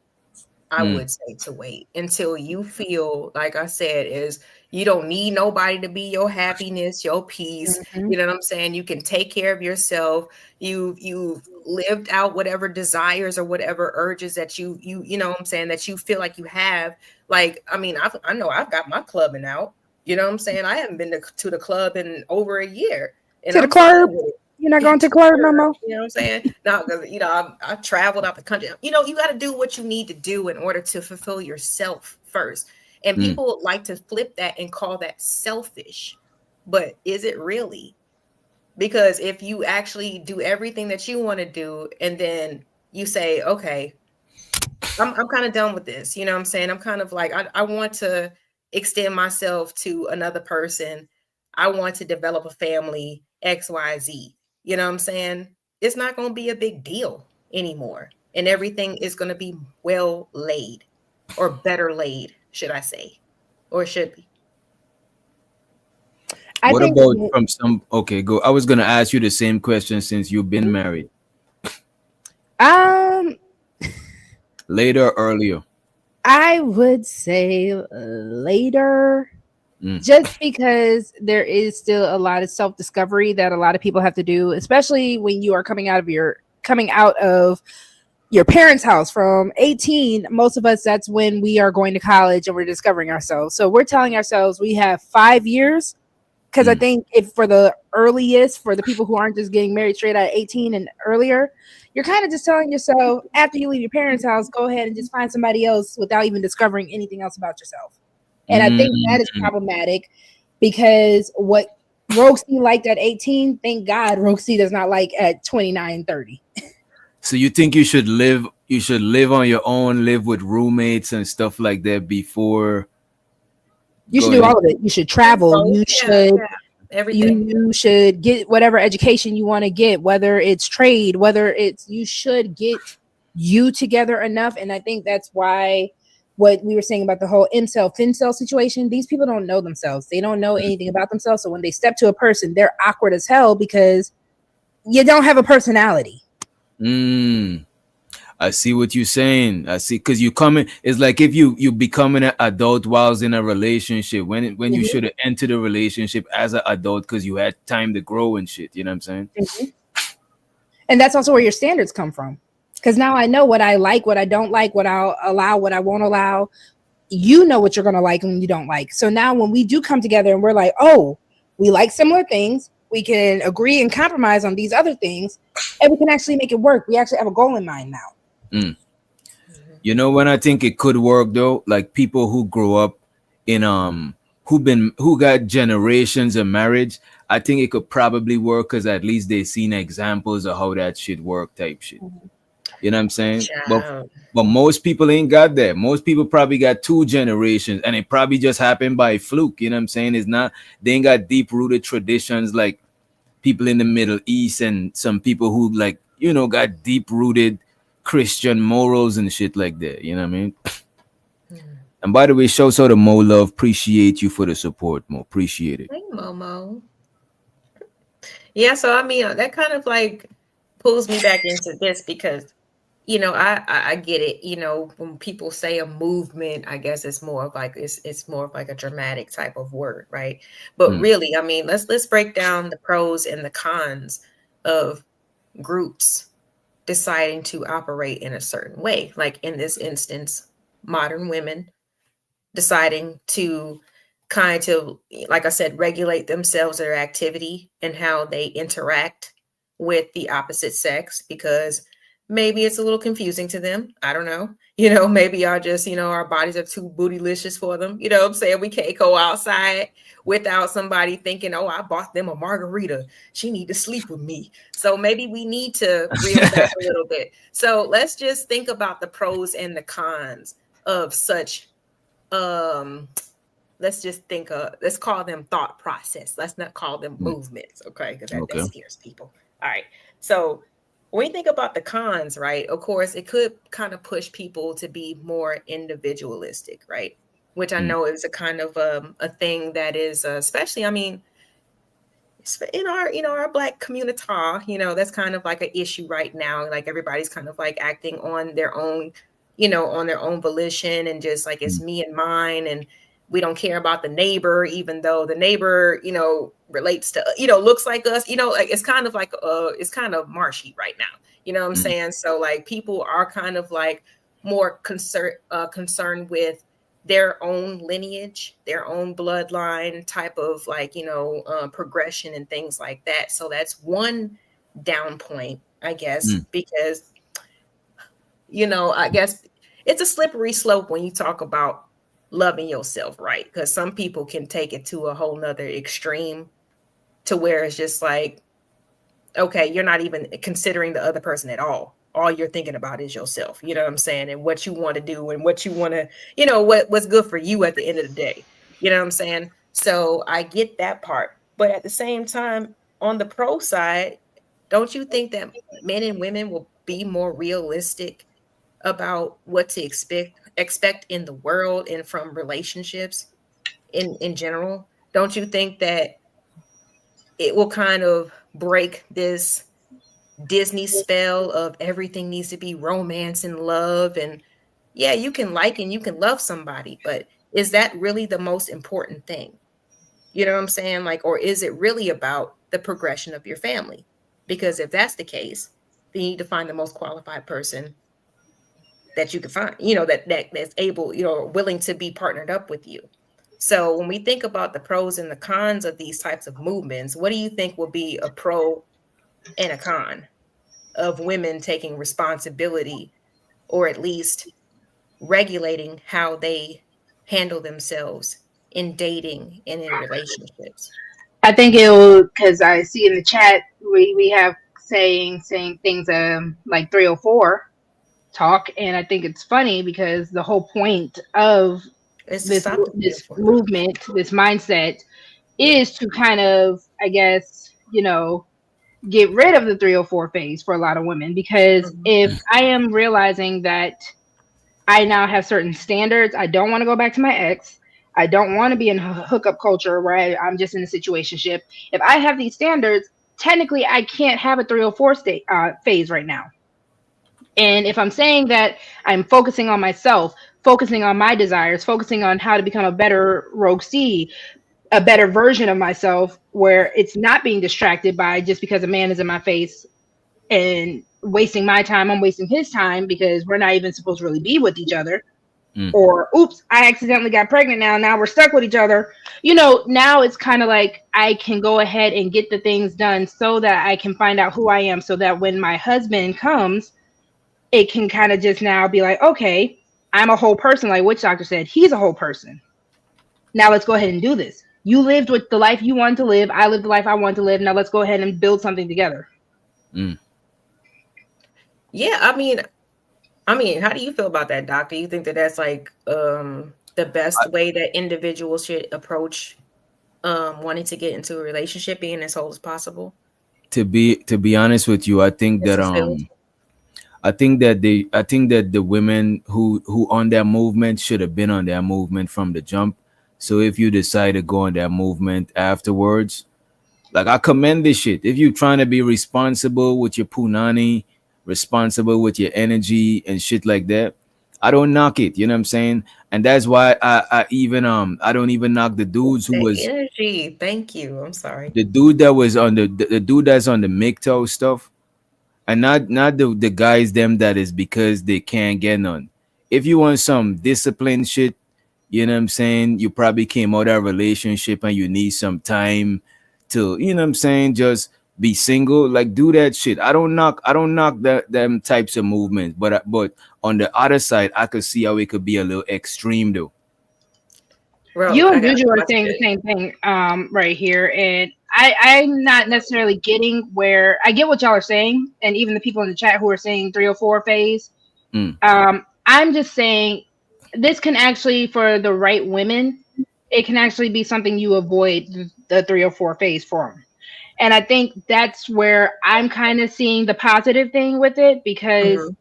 I would say to wait until you feel, like I said, is you don't need nobody to be your happiness, your peace. You know what I'm saying? You can take care of yourself. You've lived out whatever desires or whatever urges that you know what I'm saying, that you feel like you have. Like, I mean, I know I've got my clubbing out. You know what I'm saying? I haven't been to the club in over a year. And to the club? You're not going to club no more? You know what I'm saying? No, because, I traveled out the country. You got to do what you need to do in order to fulfill yourself first. And people like to flip that and call that selfish. But is it really? Because if you actually do everything that you want to do, and then you say, okay, I'm kind of done with this. You know what I'm saying? I'm kind of like, I want to extend myself to another person. I want to develop a family, XYZ. You know what I'm saying? It's not going to be a big deal anymore. And everything is going to be well laid, or better laid, should I say, or should be. What about from some, okay, go. I was going to ask you the same question since you've been married. Later or earlier? I would say later. Just because there is still a lot of self-discovery that a lot of people have to do, especially when you are coming out of your parents' house from 18. Most of us, that's when we are going to college and we're discovering ourselves. So we're telling ourselves we have 5 years, because I think if for the earliest, for the people who aren't just getting married straight at 18 and earlier, you're kind of just telling yourself after you leave your parents' house, go ahead and just find somebody else without even discovering anything else about yourself. And I think that is problematic, because what Roxy liked at 18, thank God Roxy does not like at 29, 30. So you think you should live on your own, live with roommates and stuff like that before? You should do all of it. You should travel. You should everything. You should get whatever education you want to get, whether it's trade, you should get you together enough. And I think that's why what we were saying about the whole incel, fincel situation, these people don't know themselves. They don't know anything about themselves. So when they step to a person, they're awkward as hell because you don't have a personality. I see what you're saying. I see, because you come in, it's like if you becoming an adult whilst in a relationship, when you should have entered the relationship as an adult because you had time to grow and shit. You know what I'm saying? And that's also where your standards come from. Because now I know what I like, what I don't like, what I'll allow, what I won't allow. You know what you're going to like and you don't like. So now when we do come together and we're like, oh, we like similar things, we can agree and compromise on these other things, and we can actually make it work. We actually have a goal in mind now. You know when I think it could work though? Like people who grew up in who got generations of marriage, I think it could probably work because at least they've seen examples of how that shit work type shit. You know what I'm saying? But most people ain't got that. Most people probably got 2 generations and it probably just happened by fluke. You know what I'm saying? They ain't got deep rooted traditions like people in the Middle East and some people who got deep rooted Christian morals and shit like that. You know what I mean? And by the way, show so the Mo love. Appreciate you for the support, Mo. Appreciate it. Hey, Momo. Yeah, so I mean, that kind of like pulls me back into this because, I get it. When people say a movement, I guess it's more of like it's more of like a dramatic type of word, right? But really, I mean, let's break down the pros and the cons of groups deciding to operate in a certain way. Like in this instance, modern women deciding to kind of, like I said, regulate themselves, their activity, and how they interact with the opposite sex, because maybe it's a little confusing to them. I don't know. Maybe our bodies are too bootylicious for them. You know what I'm saying? We can't go outside without somebody thinking, oh, I bought them a margarita. She need to sleep with me. So maybe we need to reel back a little bit. So let's just think about the pros and the cons of such let's call them thought process. Let's not call them movements, okay? Because that scares people. All right. So when you think about the cons, right, of course, it could kind of push people to be more individualistic, right? Which I know is a kind of a thing that is, especially, I mean, in our Black community, that's kind of like an issue right now. Like everybody's kind of like acting on their own, on their own volition, and just like it's me and mine, and we don't care about the neighbor, even though the neighbor, relates to, looks like us, like it's kind of like, it's kind of marshy right now. You know what I'm saying? So like people are kind of like more concerned with their own lineage, their own bloodline type of like, progression and things like that. So that's one down point, I guess, because, I guess it's a slippery slope when you talk about loving yourself, right? Because some people can take it to a whole nother extreme to where it's just like, okay, you're not even considering the other person at all. All you're thinking about is yourself, you know what I'm saying? And what you want to do and what you want to, what's good for you at the end of the day. You know what I'm saying? So I get that part. But at the same time, on the pro side, don't you think that men and women will be more realistic about what to expect in the world and from relationships in general? Don't you think that it will kind of break this Disney spell of everything needs to be romance and love? And yeah, you can like and you can love somebody, but is that really the most important thing? You know what I'm saying? Like, or is it really about the progression of your family? Because if that's the case, then you need to find the most qualified person that you can find, that's able, willing to be partnered up with you. So when we think about the pros and the cons of these types of movements, what do you think will be a pro and a con of women taking responsibility, or at least regulating how they handle themselves in dating and in relationships? I think it will, because I see in the chat we have saying things like 304 talk, and I think it's funny because the whole point of this movement, this mindset, is to kind of, I guess, get rid of the 304 phase for a lot of women. Because if I am realizing that I now have certain standards, I don't want to go back to my ex, I don't want to be in hookup culture where I'm just in a situationship. If I have these standards, technically I can't have a 304 phase right now. And if I'm saying that I'm focusing on myself, focusing on my desires, focusing on how to become a better Rogue C, a better version of myself, where it's not being distracted by just because a man is in my face and wasting my time, I'm wasting his time because we're not even supposed to really be with each other. Or, oops, I accidentally got pregnant now we're stuck with each other. Now it's kind of like I can go ahead and get the things done so that I can find out who I am, so that when my husband comes, it can kind of just now be like, okay, I'm a whole person. Like Witch Doctor said, he's a whole person. Now let's go ahead and do this. You lived with the life you wanted to live. I lived the life I wanted to live. Now let's go ahead and build something together. Yeah, I mean, how do you feel about that, Doctor? You think that that's like the best way that individuals should approach wanting to get into a relationship, being as whole as possible? To be honest with you, I think that the women who on that movement should have been on that movement from the jump. So if you decide to go on that movement afterwards, like, I commend this shit. If you're trying to be responsible with your punani, responsible with your energy and shit like that, I don't knock it. You know what I'm saying? And that's why I even I don't even knock the dudes who The was energy. Thank you. I'm sorry. the dude that was on the dude that's on the MGTOW stuff, and not the guys them that is because they can't get none. If you want some discipline shit, you know what I'm saying, you probably came out of a relationship and you need some time to, you know what I'm saying, just be single, like do that shit. I don't knock that them types of movements, but on the other side, I could see how it could be a little extreme though. Bro, You I and got Juju are watch saying the it. same thing right here, and I'm not necessarily getting where I get what y'all are saying, and even the people in the chat who are saying 304 phase. Mm. I'm just saying this can actually, for the right women, it can actually be something you avoid the 304 phase from. And I think that's where I'm kind of seeing the positive thing with it, because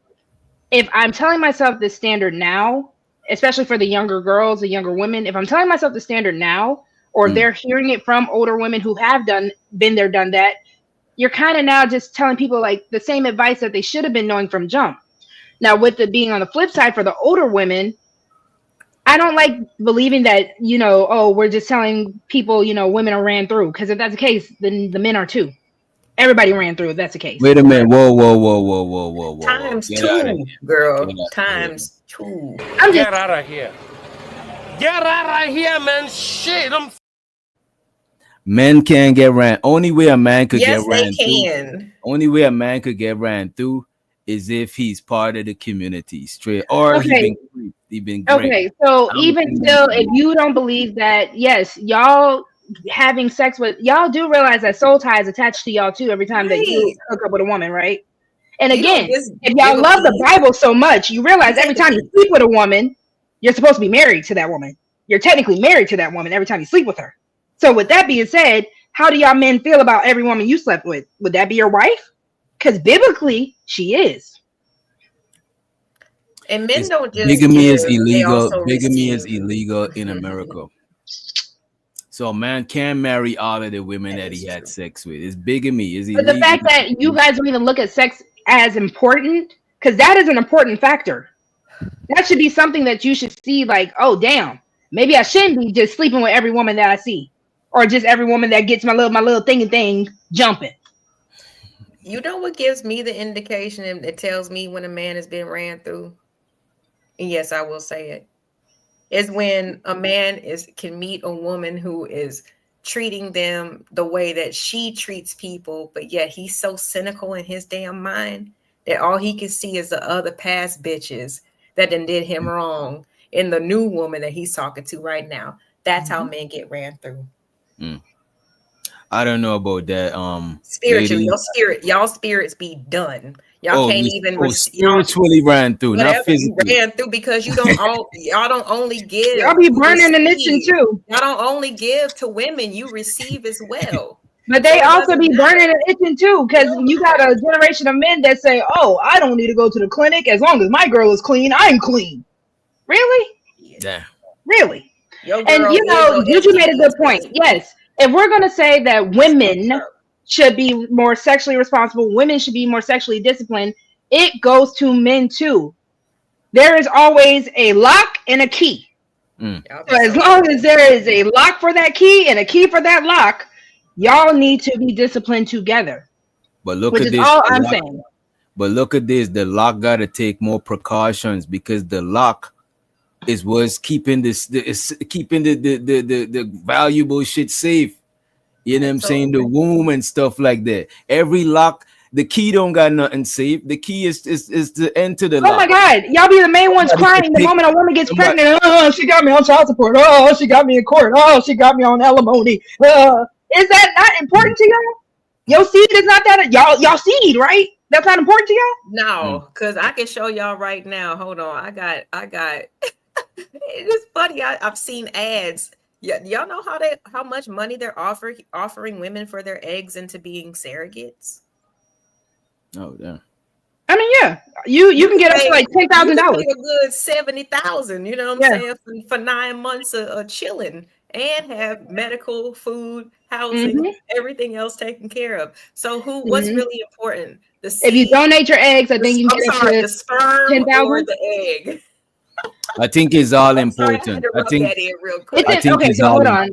if I'm telling myself the standard now, especially for the younger girls, the younger women, if I'm telling myself the standard now, or if they're hearing it from older women who have been there, done that, you're kind of now just telling people like the same advice that they should have been knowing from jump. Now, with it being on the flip side for the older women, I don't like believing that, oh, we're just telling people, women are ran through. Because if that's the case, then the men are too. Everybody ran through if that's the case. Wait a minute. Whoa. Times Get out of two, here. girl. Get out of here. Times two. I'm Get just out of here. Get out of here, man. Shit. Men can't get ran. Only way a man could Yes, get they ran through. can. Only way a man could get ran through is if he's part of the community, straight, or okay. he been great. Okay, so even still, if you don't believe that, yes, y'all having sex with, y'all do realize that soul tie is attached to y'all too every time that you Right. hook up with a woman, right? And You don't again, just if y'all give a love the piece. Bible so much, you realize You every take a time you piece. sleep with a woman, you're supposed to be married to that woman. You're technically married to that woman every time you sleep with her. So with that being said, how do y'all men feel about every woman you slept with? Would that be your wife? Because biblically, she is. And men don't just Bigamy is give, they illegal. also Bigamy is receive. illegal in America. So a man can't marry all of the women that he had sex with. It's bigamy. It's But the illegal. fact that you guys don't even look at sex as important, because that is an important factor. That should be something that you should see like, oh, damn, maybe I shouldn't be just sleeping with every woman that I see, or just every woman that gets my little thing jumping. You know what gives me the indication and it tells me when a man has been ran through? And yes, I will say it. Is when a man can meet a woman who is treating them the way that she treats people, but yet he's so cynical in his damn mind that all he can see is the other past bitches that done did him wrong in the new woman that he's talking to right now. That's how men get ran through. I don't know about that. Spiritually, lady. y'all spirits be done. Y'all can't even spiritually ran through, not whatever you physically. ran through, because y'all don't only give. Y'all be you burning and receive. itching too. Y'all don't only give to women, you receive as well. But they also be burning and itching too, because you got a generation of men that say, oh, I don't need to go to the clinic as long as my girl is clean, I'm clean. Really? Yeah. Really? Your And girl you know, is your Juju made a STD good point. test. Yes. If we're going to say that women should be more sexually responsible, women should be more sexually disciplined, it goes to men too. There is always a lock and a key. So as long as there is a lock for that key and a key for that lock, y'all need to be disciplined together. But look Which at is this. all I'm saying. But look at this. The lock got to take more precautions, because the lock is what's keeping keeping the valuable shit safe. You know what I'm saying? The womb and stuff like that. Every lock, the key don't got nothing safe. The key is to enter the lock. Oh my God, y'all be the main ones crying the moment a woman gets pregnant. Oh, she got me on child support. Oh, she got me in court. Oh, she got me on alimony. Is that not important to y'all? Your seed is not that y'all seed, right? That's not important to y'all? No, because I can show y'all right now. Hold on. I got it's funny. I've seen ads. Yeah, y'all know how much money they're offering women for their eggs into being surrogates? Oh, damn. I mean, yeah, you can get up to like $10,000. A good $70,000. You know what I'm saying, for 9 months of chilling, and have medical, food, housing, everything else taken care of. So what's really important? The seed, if you donate your eggs, I think you can get the sperm 10,000 or the egg. I think it's all important. I think so hold on.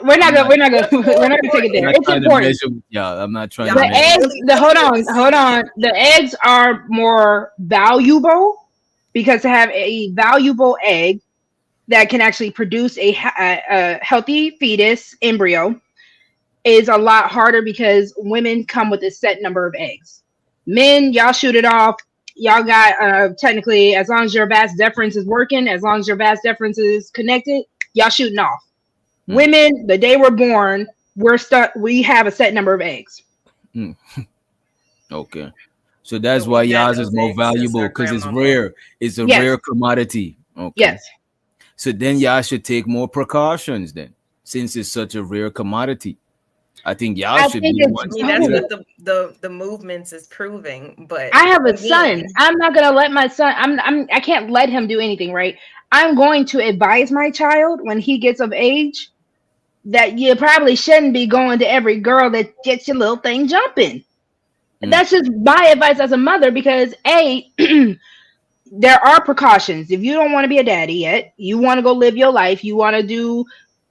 We're not gonna take it there. It's important. Yeah, I'm not trying the to eggs. Hold on. The eggs are more valuable because to have a valuable egg that can actually produce a healthy fetus embryo is a lot harder because women come with a set number of eggs. Men, y'all shoot it off. Y'all got technically, as long as your vas deferens is working, as long as your vas deferens is connected, y'all shooting off. Women, the day we're born, we're stuck. We have a set number of eggs. Okay, so that's why yours is more valuable because it's rare. It's a rare commodity. Okay. Yes. So then y'all should take more precautions then, since it's such a rare commodity. I think y'all should be the ones. That's what the movements is proving. But I have a son. I'm not gonna let my son. I can't let him do anything. Right. I'm going to advise my child when he gets of age that you probably shouldn't be going to every girl that gets your little thing jumping. That's just my advice as a mother because there are precautions. If you don't want to be a daddy yet, you want to go live your life, you want to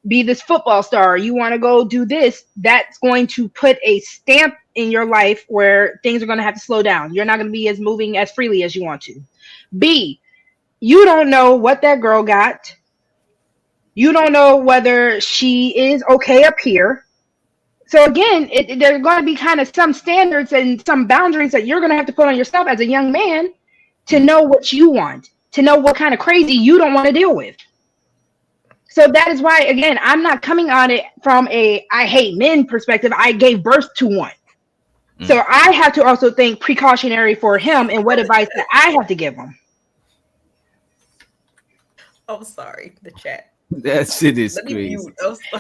be this football star, you want to go do this, that's going to put a stamp in your life where things are going to have to slow down. You're not going to be as moving as freely as you want to. B, you don't know what that girl got. You don't know whether she is okay up here. So again, there are going to be kind of some standards and some boundaries that you're going to have to put on yourself as a young man to know what you want, to know what kind of crazy you don't want to deal with. So that is why, again, I'm not coming on it from a I hate men perspective. I gave birth to one. So I have to also think precautionary for him and what advice that I have to give him. Oh, sorry, the chat. That shit is crazy.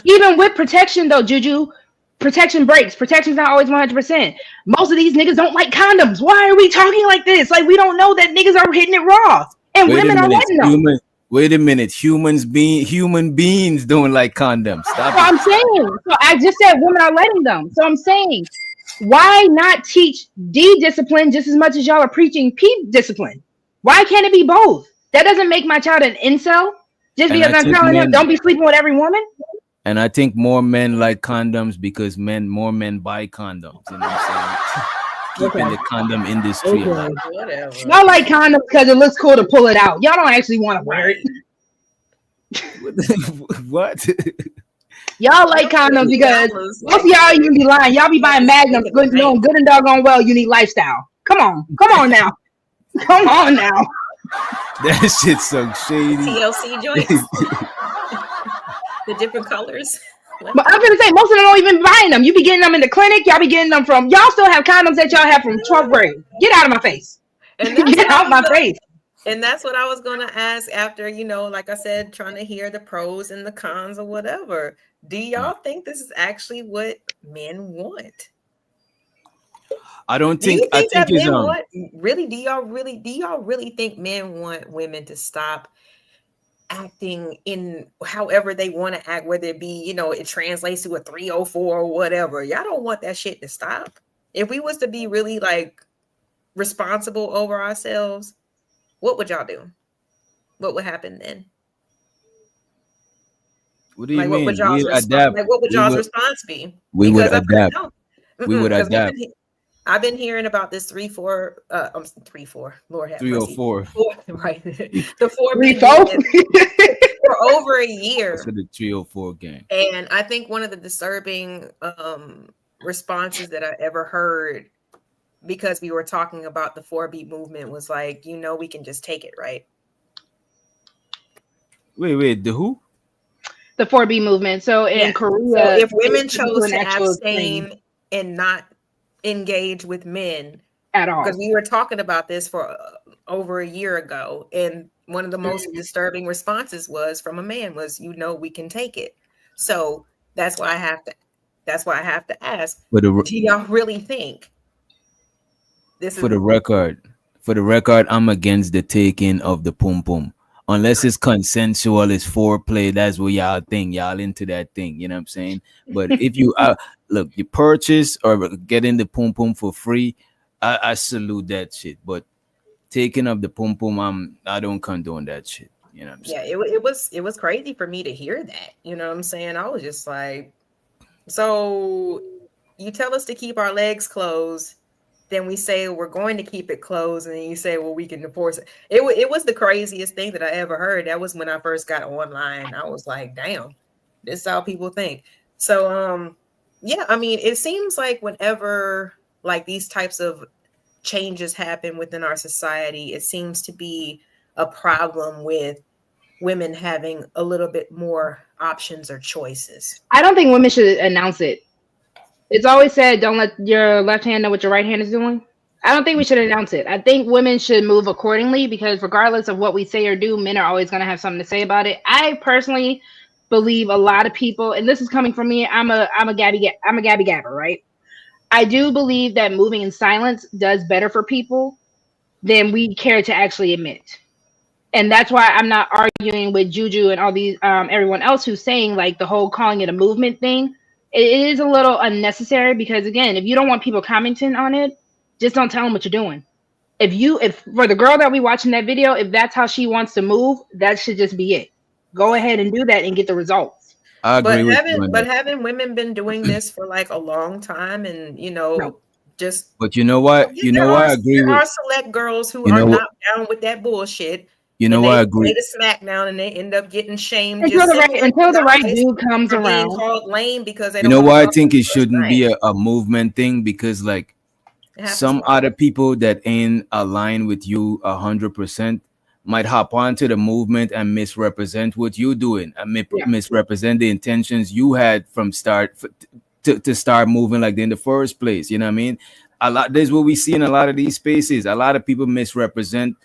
Even with protection, though, Juju, protection breaks. Protection's not always 100%. Most of these niggas don't like condoms. Why are we talking like this? Like, we don't know that niggas are hitting it raw. And women are letting them. Wait a minute. Human beings don't like condoms. Stop so I'm saying. So I just said women are letting them. So I'm saying, why not teach D discipline just as much as y'all are preaching P discipline? Why can't it be both? That doesn't make my child an incel. Just because I'm telling him don't be sleeping with every woman. And I think more men like condoms because more men buy condoms. You know what I'm saying? Keeping the condom industry alive. Y'all like condoms because it looks cool to pull it out. Y'all don't actually want to wear it. What? Y'all like condoms because most of y'all you be lying. Y'all be buying magnums, knowing good and doggone well you need lifestyle. Come on now. That shit's so shady. TLC joints. The different colors. But I'm gonna say most of them don't even buying them. You be getting them in the clinic. Y'all be getting them from. Y'all still have condoms that y'all have from 12th grade. Get out of my face. And get out my face. And that's what I was gonna ask after, like I said, trying to hear the pros and the cons or whatever. Do y'all think this is actually what men want? I don't think. I think it's really. Do y'all really think men want women to stop acting in however they want to act, whether it be, it translates to a 304 or whatever? Y'all don't want that shit to stop. If we was to be really like responsible over ourselves, what would y'all do? What would happen then? What do you mean? What would y'all's response be? We would adapt. We would adapt. I've been hearing about this 3-4. Lord have 304. Right. The 4 for over a year. So the 304 game. And I think one of the disturbing responses that I ever heard, because we were talking about the 4B movement, was like, we can just take it, right? Wait, the who? The 4B movement. So in Korea, so if women chose to abstain and not engage with men at all, because we were talking about this for over a year ago, and one of the most disturbing responses was from a man was, we can take it. So that's why I have to ask, do y'all really think this is for the record, I'm against the taking of the pum pum. unless it's consensual, it's foreplay. That's what y'all think. Y'all into that thing. You know what I'm saying? But if you look, you purchase or get in the pum pum for free, I salute that shit. But taking up the pum pum, I don't condone that shit. You know what I'm saying? Yeah, it was crazy for me to hear that. You know what I'm saying? I was just like, so you tell us to keep our legs closed, then we say we're going to keep it closed, and then you say, well, we can enforce it. It was the craziest thing that I ever heard. That was when I first got online. I was like, damn, this is how people think. So yeah, I mean, it seems like whenever like these types of changes happen within our society, it seems to be a problem with women having a little bit more options or choices. I don't think women should announce it. It's always said, don't let your left hand know what your right hand is doing. I don't think we should announce it. I think women should move accordingly, because regardless of what we say or do, men are always going to have something to say about it. I personally believe a lot of people, and this is coming from me, I'm a gabby gabber, right? I do believe that moving in silence does better for people than we care to actually admit. And that's why I'm not arguing with Juju and all these everyone else who's saying like the whole calling it a movement thing. It is a little unnecessary, because again, if you don't want people commenting on it, just don't tell them what you're doing. If for the girl that we watched in that video, if that's how she wants to move, that should just be it. Go ahead and do that and get the results. I agree but haven't women been doing this for like a long time? And just but you know what? You know what I agree with? There are select girls who are not down with that bullshit. You know what I agree? They the smackdown and they end up getting shamed until the right dude comes around. Being called lame because they you know why I think it shouldn't be a movement thing, because like some other people that ain't aligned with you 100% might hop onto the movement and misrepresent what you're doing and misrepresent the intentions you had from start to start moving like in the first place. You know what I mean? There's what we see in a lot of these spaces. A lot of people misrepresent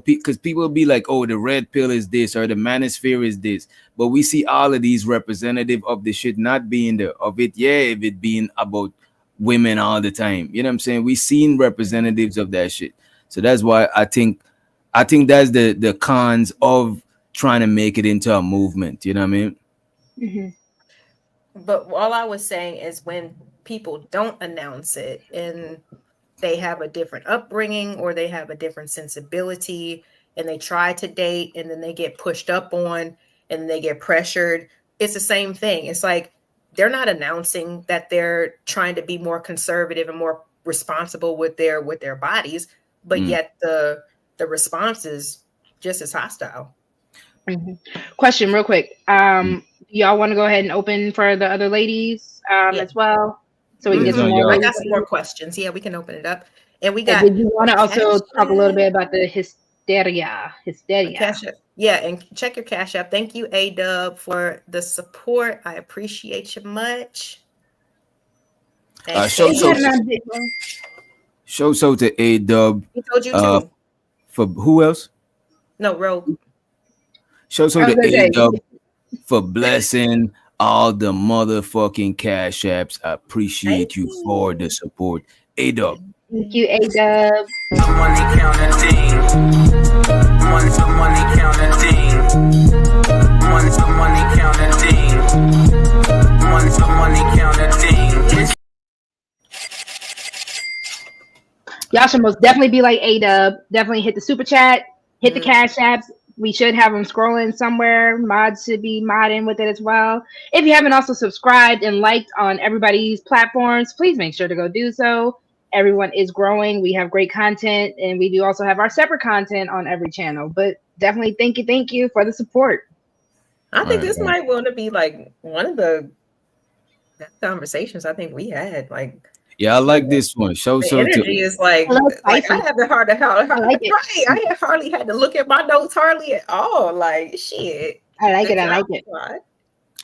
because people will be like, oh, the red pill is this or the manosphere is this, but we see all of these representative of the shit not being there of it. If it being about women all the time, you know what I'm saying? We seen representatives of that shit. So that's why I think that's the cons of trying to make it into a movement. You know what I mean? Mm-hmm. But all I was saying is when people don't announce it and they have a different upbringing or they have a different sensibility and they try to date and then they get pushed up on and they get pressured, it's the same thing. It's like they're not announcing that they're trying to be more conservative and more responsible with their bodies, but yet the response is just as hostile. Mm-hmm. Question real quick. Y'all want to go ahead and open for the other ladies as well? So we get some more. I got some more questions. Yeah, we can open it up. And we got. Did you want to also talk a little bit about the hysteria? Cash App. Yeah, and check your Cash App. Thank you, A-Dub, for the support. I appreciate you much. Show to A-Dub. He told you too. For who else? No, Rogue. Show to A-Dub for blessing all the motherfucking Cash Apps. I appreciate you for the support. A-Dub. Thank you, A-Dub. Money counting team. Money counting team. Money counting team. Money counting team. Y'all should most definitely be like A-Dub. Definitely hit the super chat, hit the Cash Apps. We should have them scrolling somewhere. Mods should be modding with it as well. If you haven't also subscribed and liked on everybody's platforms, please make sure to go do so. Everyone is growing. We have great content, and we do also have our separate content on every channel. But definitely thank you for the support. I think this might want to be like one of the conversations I think we had. Like, yeah, I like this one. The energy is like I haven't hardly I hardly had to look at my notes hardly at all. Like shit. I like it.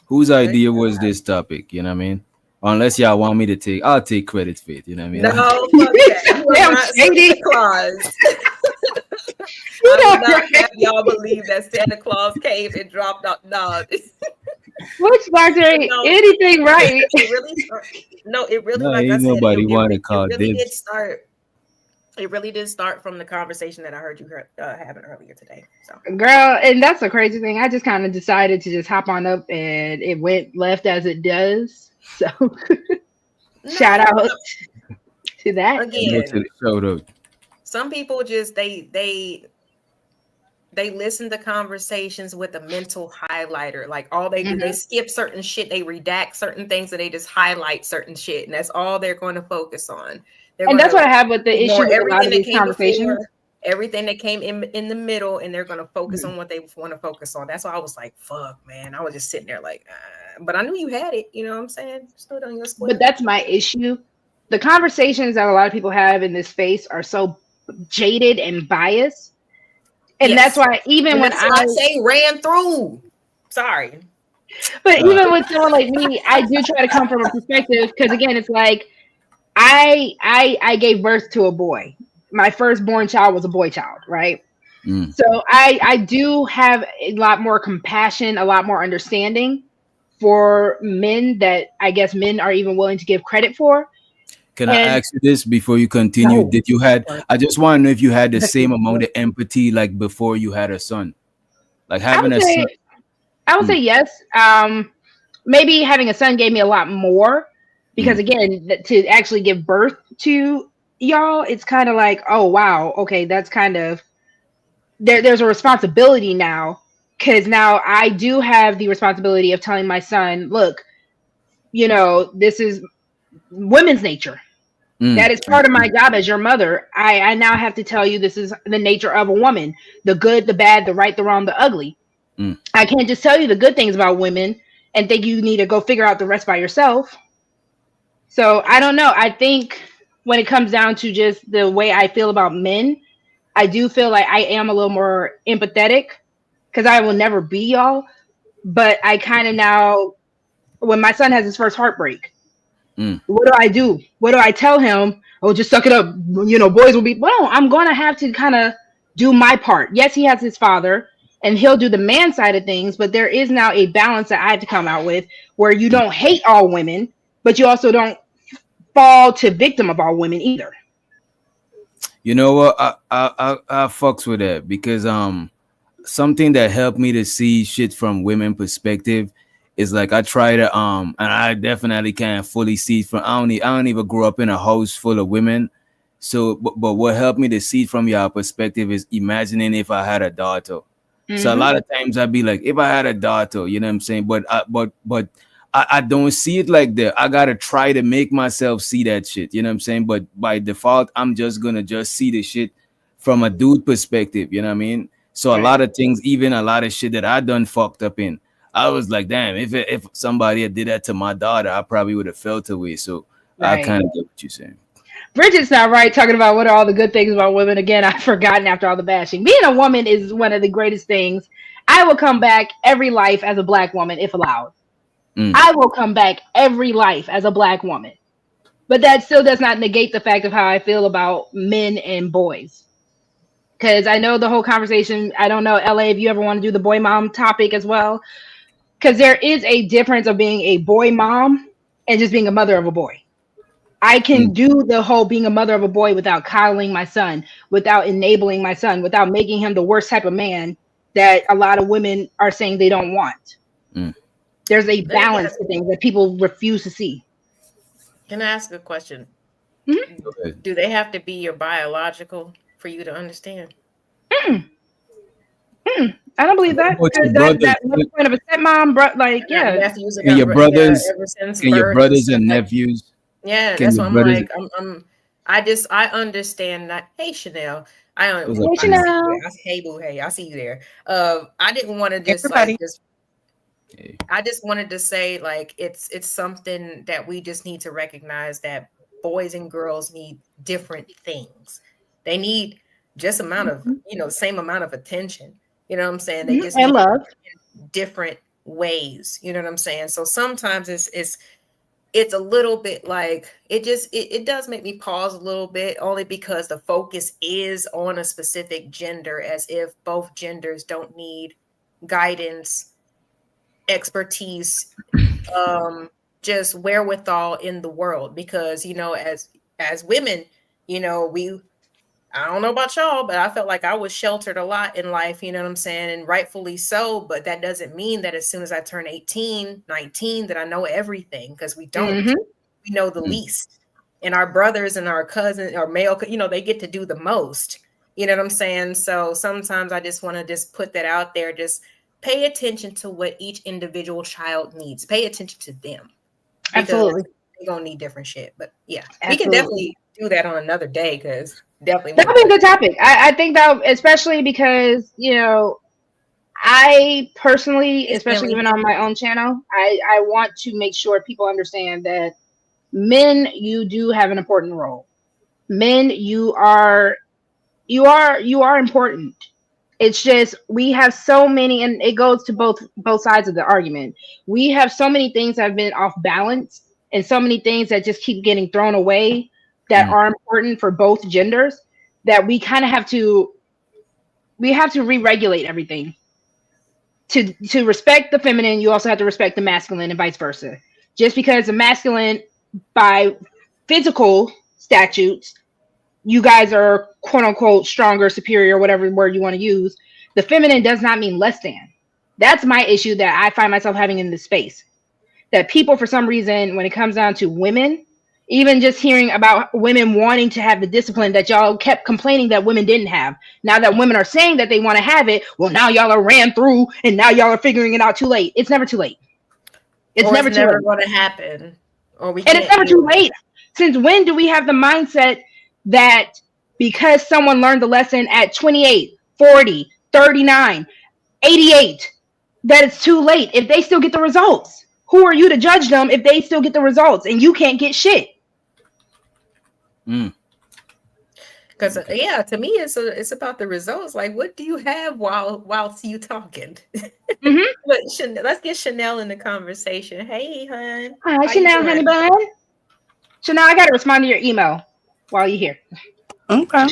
Whose idea was this topic? You know what I mean? Unless y'all want me to take, I'll take credit for it. You know what I mean? No, fuck that. Santa Claus. I do not have y'all believe that Santa Claus came and dropped out. No. Which Marjorie ain't anything right. It really, like I said, nobody want to call it really did start It really did start from the conversation that I heard you having earlier today. So, girl, and that's the crazy thing. I just kind of decided to just hop on up, and it went left as it does. So, shout out to that. Again, some people just they listen to conversations with a mental highlighter. Like all they do, they skip certain shit, they redact certain things, and they just highlight certain shit, and that's all they're going to focus on. And that's what I have with the issue with a lot of these conversations. Everything that came in the middle, and they're going to focus on what they want to focus on. That's why I was like, fuck, man. I was just sitting there like, but I knew you had it. You know what I'm saying? Stood on your square. But that's my issue. The conversations that a lot of people have in this space are so jaded and biased. And that's why even when I say ran through, sorry. But even with someone like me, I do try to come from a perspective, because again, it's like, I gave birth to a boy. My firstborn child was a boy child, right? So I do have a lot more compassion, a lot more understanding for men that I guess men are even willing to give credit for. Can I ask you this before you continue? No. Did you I just want to know if you had the same amount of empathy like before you had a son? Like having a son. I would say yes. Maybe having a son gave me a lot more. Because again, to actually give birth to y'all, it's kind of like, oh, wow. Okay, that's kind of, there's a responsibility now. Because now I do have the responsibility of telling my son, look, you know, this is women's nature. That is part of my job as your mother. I now have to tell you this is the nature of a woman. The good, the bad, the right, the wrong, the ugly. I can't just tell you the good things about women and think you need to go figure out the rest by yourself. So I don't know. I think when it comes down to just the way I feel about men, I do feel like I am a little more empathetic, because I will never be y'all. But I kind of now, when my son has his first heartbreak, what do? What do I tell him? Oh, just suck it up. You know, boys will be, well, I'm going to have to kind of do my part. Yes, he has his father and he'll do the man side of things, but there is now a balance that I have to come out with where you don't hate all women, but you also don't fall to victim of all women either. You know what? I fucks with that, because something that helped me to see shit from women perspective is like I try to and I definitely can't fully see from I don't even grow up in a house full of women. So but what helped me to see from your perspective is imagining if I had a daughter. So a lot of times I'd be like, if I had a daughter, you know what I'm saying? But I don't see it like that. I gotta try to make myself see that shit. You know what I'm saying? But by default, I'm just gonna see the shit from a dude perspective. You know what I mean? So a lot of things, even a lot of shit that I done fucked up in, I was like, damn, if somebody had did that to my daughter, I probably would have felt away. So I kind of get what you're saying. Bridget's not right talking about what are all the good things about women. Again, I've forgotten after all the bashing. Being a woman is one of the greatest things. I will come back every life as a black woman if allowed. I will come back every life as a black woman. But that still does not negate the fact of how I feel about men and boys. Because I know the whole conversation, I don't know, LA, if you ever want to do the boy mom topic as well. Because there is a difference of being a boy mom and just being a mother of a boy. I can do the whole being a mother of a boy without coddling my son, without enabling my son, without making him the worst type of man that a lot of women are saying they don't want. There's a balance to things that people refuse to see. Can I ask a question? Do they have to be your biological for you to understand? I don't believe that. That's the point of a stepmom, like, yeah. And your brothers, and your brothers and nephews. Yeah, that's what I'm like. I understand that. Hey, Chanel. Hey, boo. Hey, I see you there. I didn't want to just I just wanted to say, like, it's something that we just need to recognize that boys and girls need different things. They need just amount of, same amount of attention. You know what I'm saying? They just need love in different ways. You know what I'm saying? So sometimes it's a little bit like it does make me pause a little bit, only because the focus is on a specific gender, as if both genders don't need guidance, expertise, just wherewithal in the world. Because as women, I don't know about y'all, but I felt like I was sheltered a lot in life, you know what I'm saying? And rightfully so, but that doesn't mean that as soon as I turn 18, 19, that I know everything, because we don't. We know the least. And our brothers and our cousins or male, you know, they get to do the most. You know what I'm saying? So sometimes I just want to just put that out there. Just pay attention to what each individual child needs. Pay attention to them. Absolutely. They're going to need different shit. But yeah, we can definitely do that on another day, because definitely that'll be a good topic. I think that, especially because, you know, I personally, especially even on my own channel, I want to make sure people understand that men, you do have an important role. Men, you are important. It's just we have so many, and it goes to both sides of the argument. We have so many things that have been off balance, and so many things that just keep getting thrown away that are important for both genders, that we kind of have to re-regulate everything. To respect the feminine, you also have to respect the masculine, and vice versa. Just because the masculine, by physical statutes, you guys are quote unquote stronger, superior, whatever word you want to use, the feminine does not mean less than. That's my issue that I find myself having in this space. That people, for some reason, when it comes down to women, even just hearing about women wanting to have the discipline that y'all kept complaining that women didn't have. Now that women are saying that they want to have it, well, now y'all are ran through and now y'all are figuring it out too late. It's never too late. It's never going to happen. And it's never too late. Since when do we have the mindset that because someone learned the lesson at 28, 40, 39, 88, that it's too late if they still get the results? Who are you to judge them if they still get the results and you can't get shit? Because to me, it's about the results. Like, what do you have whilst you talking? But let's get Chanel in the conversation. Hey, hon. Hi, Chanel, honey bun. Chanel, I gotta respond to your email while you're here. Okay.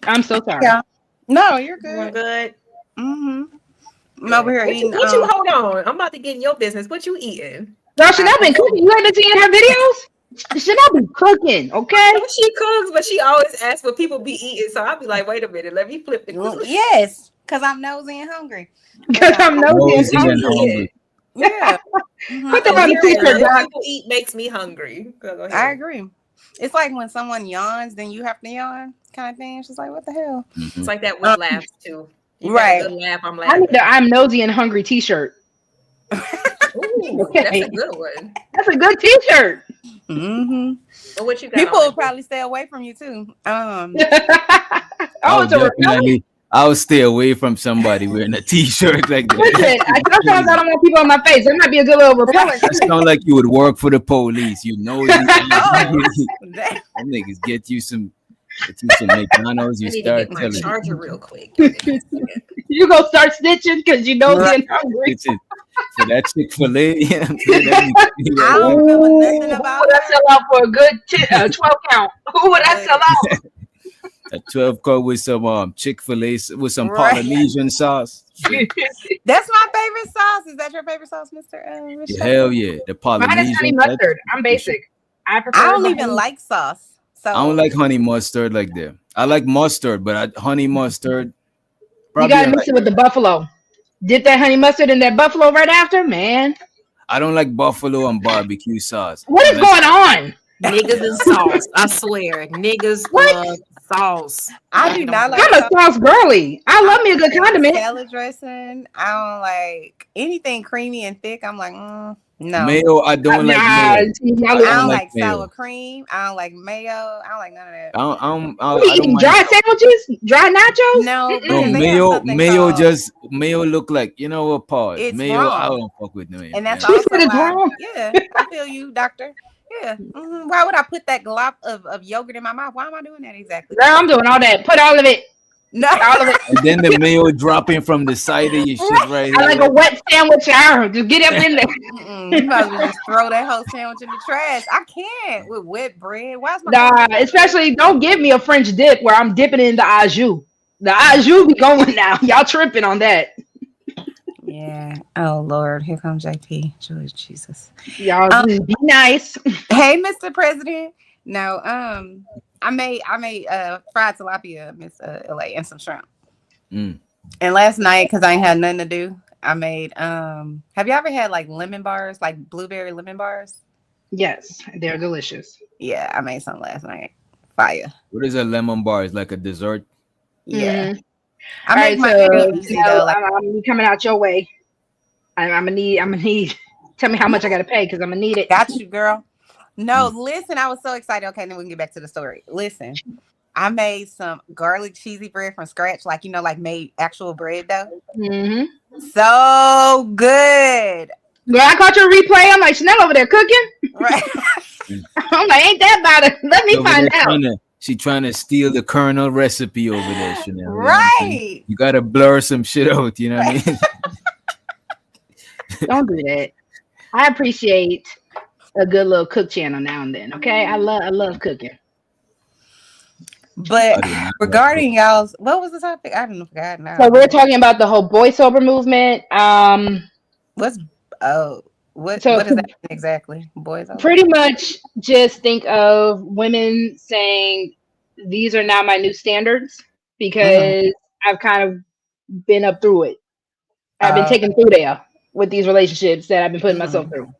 I'm so sorry. Yeah. No, you're good. You're good. I'm over here eating. Hold on. I'm about to get in your business. What you eating? Girl, Chanel been cooking. You haven't seen her videos? Chanel been cooking, okay? She cooks, but she always asks what people be eating. So I'll be like, wait a minute, let me flip the cook. Yes, because I'm nosy and hungry. Because I'm nosy and hungry. Yeah. Put that on the t-shirt, Doc. People eat makes me hungry. I agree. It's like when someone yawns, then you have to yawn, kind of thing. It's just like, what the hell? It's like that with laughs too. You right. Got a good laugh, I'm I laughing. need the I'm nosy and hungry t-shirt. Ooh, okay. That's a good one. That's a good t-shirt. Well, what you got? People will probably stay away from you too. It's a definitely. I'll stay away from somebody wearing a t-shirt like that. Listen, sometimes I don't want people on my face. There might be a good little repellent. You sound like you would work for the police. You know, them niggas get you some McDonald's. You start my telling charger real quick. You go start snitching because you know you're hungry. For that Chick-fil-A, I don't remember nothing about Who would I sell out for a good 12 count? Who would I sell out? a 12 count with some Chick-fil-A with some Polynesian sauce. That's my favorite sauce. Is that your favorite sauce, Mr. Hell yeah, the Polynesian. Mine is honey mustard. I'm basic. I don't even like sauce. So I don't like honey mustard like that. I like mustard, but honey mustard. You gotta mix it with the buffalo. Dip that honey mustard in that buffalo right after, man. I don't like buffalo and barbecue sauce. What is going on? Niggas and sauce. I swear. Niggas love sauce. I do not like I'm a sauce girly. I love me a good condiment. Salad dressing. I don't like anything creamy and thick. I'm like, no. Mayo, I don't like mayo. I don't like sour cream. I don't like mayo. I don't like none of that. I don't eating dry sandwiches? Dry nachos? No, mayo look like, you know what, pause. It's mayo, wrong. I don't fuck with mayo. And that's also why, yeah, I feel you, doctor. Yeah. Why would I put that glop of yogurt in my mouth? Why am I doing that exactly? Girl, I'm doing all that. Put all of it. No. All of it. And then the mayo dropping from the side of your shit right here. I like a wet sandwich. Just get up in there. You might as well just throw that whole sandwich in the trash. I can't with wet bread. Why is my especially don't give me a French dip where I'm dipping in the au jus. The au jus be going now. Y'all tripping on that. Yeah. Oh Lord, here comes JP. Jesus. Y'all be nice. Hey, Mr. President. No, I made fried tilapia, Miss LA, and some shrimp. Mm. And last night, because I ain't had nothing to do, I made have you ever had like lemon bars, like blueberry lemon bars? Yes, they're delicious. Yeah, I made some last night. Fire. What is a lemon bar? It's like a dessert. Yeah. All I make right, my so easy though. Like, I'm coming out your way. I'm gonna need. Tell me how much I gotta pay because I'm gonna need it. got you, girl. No, listen, I was so excited. Okay, then we can get back to the story. Listen, I made some garlic cheesy bread from scratch, like like made actual bread dough. So good. Girl, I caught your replay. I'm like, Chanel over there cooking. Right. I'm like, ain't that about it? Let me find out. She trying to steal the Colonel recipe over there, Chanel. Right. You gotta blur some shit out, you know what I mean? Don't do that. I appreciate a good little cook channel now and then. Okay, I love cooking. But regarding y'all's, what was the topic? I don't forgot now. So we're talking about the whole Boysober movement. What is that exactly? Boysober? Pretty much just think of women saying these are now my new standards because I've kind of been up through it. I've been taken through there with these relationships that I've been putting myself through.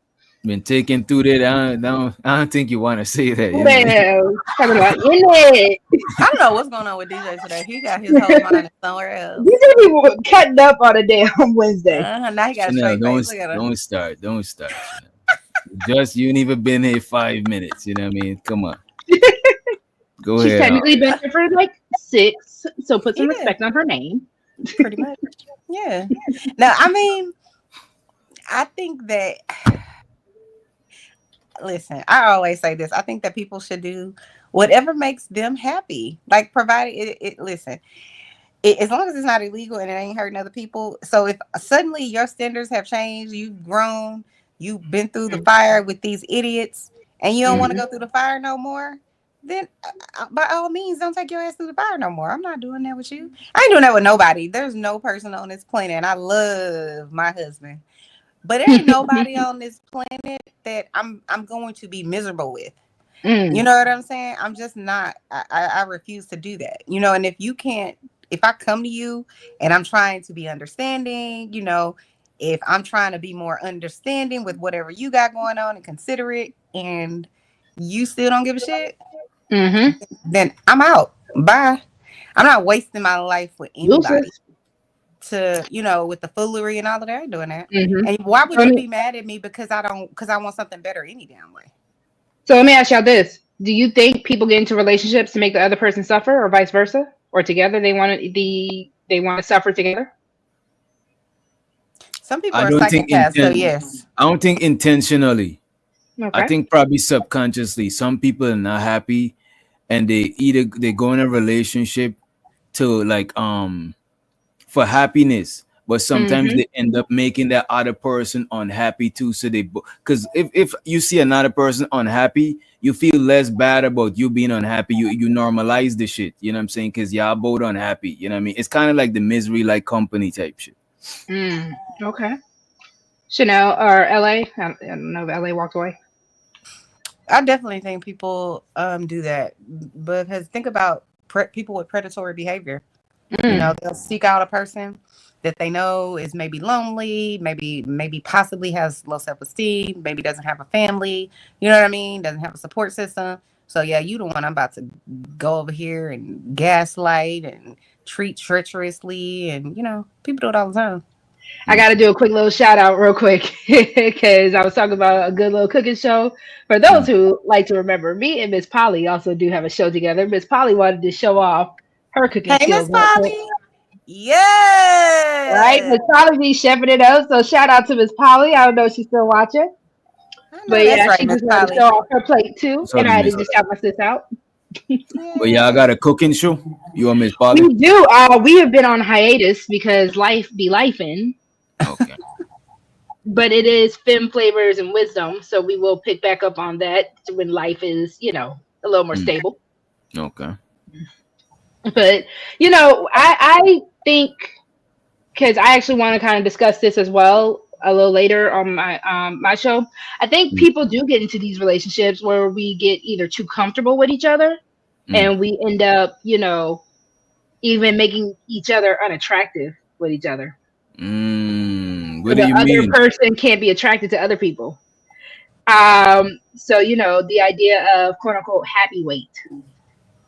Been taken through that. I don't think you want to say that. Talking about it. I don't know what's going on with DJ today. He got his whole mind somewhere else. DJ be cutting up on a day on Wednesday. Now he got a straight face. Don't start. Just you ain't even been here 5 minutes. You know what I mean? Come on. Go ahead. She's technically been here for like 6, so put some respect on her name. Pretty much. Yeah. No, I mean, I think that. Listen, I always say this. I think that people should do whatever makes them happy. Like, provided listen, as long as it's not illegal and it ain't hurting other people. So if suddenly your standards have changed, you've grown, you've been through the fire with these idiots, and you don't want to go through the fire no more, then by all means, don't take your ass through the fire no more. I'm not doing that with you. I ain't doing that with nobody. There's no person on this planet, and I love my husband. But there ain't nobody on this planet that I'm going to be miserable with. You know what I'm saying? I'm just not. I refuse to do that. And if I come to you and I'm trying to be understanding, if I'm trying to be more understanding with whatever you got going on and considerate, and you still don't give a shit, then I'm out. Bye. I'm not wasting my life with anybody. With the foolery and all of that, I ain't doing that. And why would you be mad at me because I want something better any damn way? So let me ask y'all this: do you think people get into relationships to make the other person suffer, or vice versa, or together they want to suffer together? Some people are psychopaths, so yes. I don't think intentionally. Okay. I think probably subconsciously. Some people are not happy, and they go in a relationship to for happiness, but sometimes they end up making that other person unhappy too. So because if you see another person unhappy, you feel less bad about you being unhappy. You normalize the shit. You know what I'm saying? Because y'all both unhappy. You know what I mean? It's kind of like the misery like company type shit. Okay. Chanel or LA? I don't know if LA walked away. I definitely think people do that, because think about people with predatory behavior. They'll seek out a person that they know is maybe lonely, maybe possibly has low self-esteem, maybe doesn't have a family, you know what I mean? Doesn't have a support system. So yeah, you the one I'm about to go over here and gaslight and treat treacherously, and people do it all the time. I got to do a quick little shout out real quick because I was talking about a good little cooking show. For those who like to remember, me and Miss Polly also do have a show together. Miss Polly wanted to show off her cooking skills. Miss Polly. Yes. Right? Miss Polly be chefing it up. So shout out to Miss Polly. I don't know if she's still watching. But yeah, right, she just wanted to show off her plate too. And I had to just shout my sis out. But y'all got a cooking show? You and Miss Polly? We do. We have been on hiatus because life be lifing. Okay. But it is Femme Flavors and Wisdom. So we will pick back up on that when life is, a little more stable. Okay. But I think, because I actually want to kind of discuss this as well a little later on my show. I think people do get into these relationships where we get either too comfortable with each other, and we end up, even making each other unattractive with each other. What So do you the other mean? person can't be attracted to other people. So the idea of quote unquote happy weight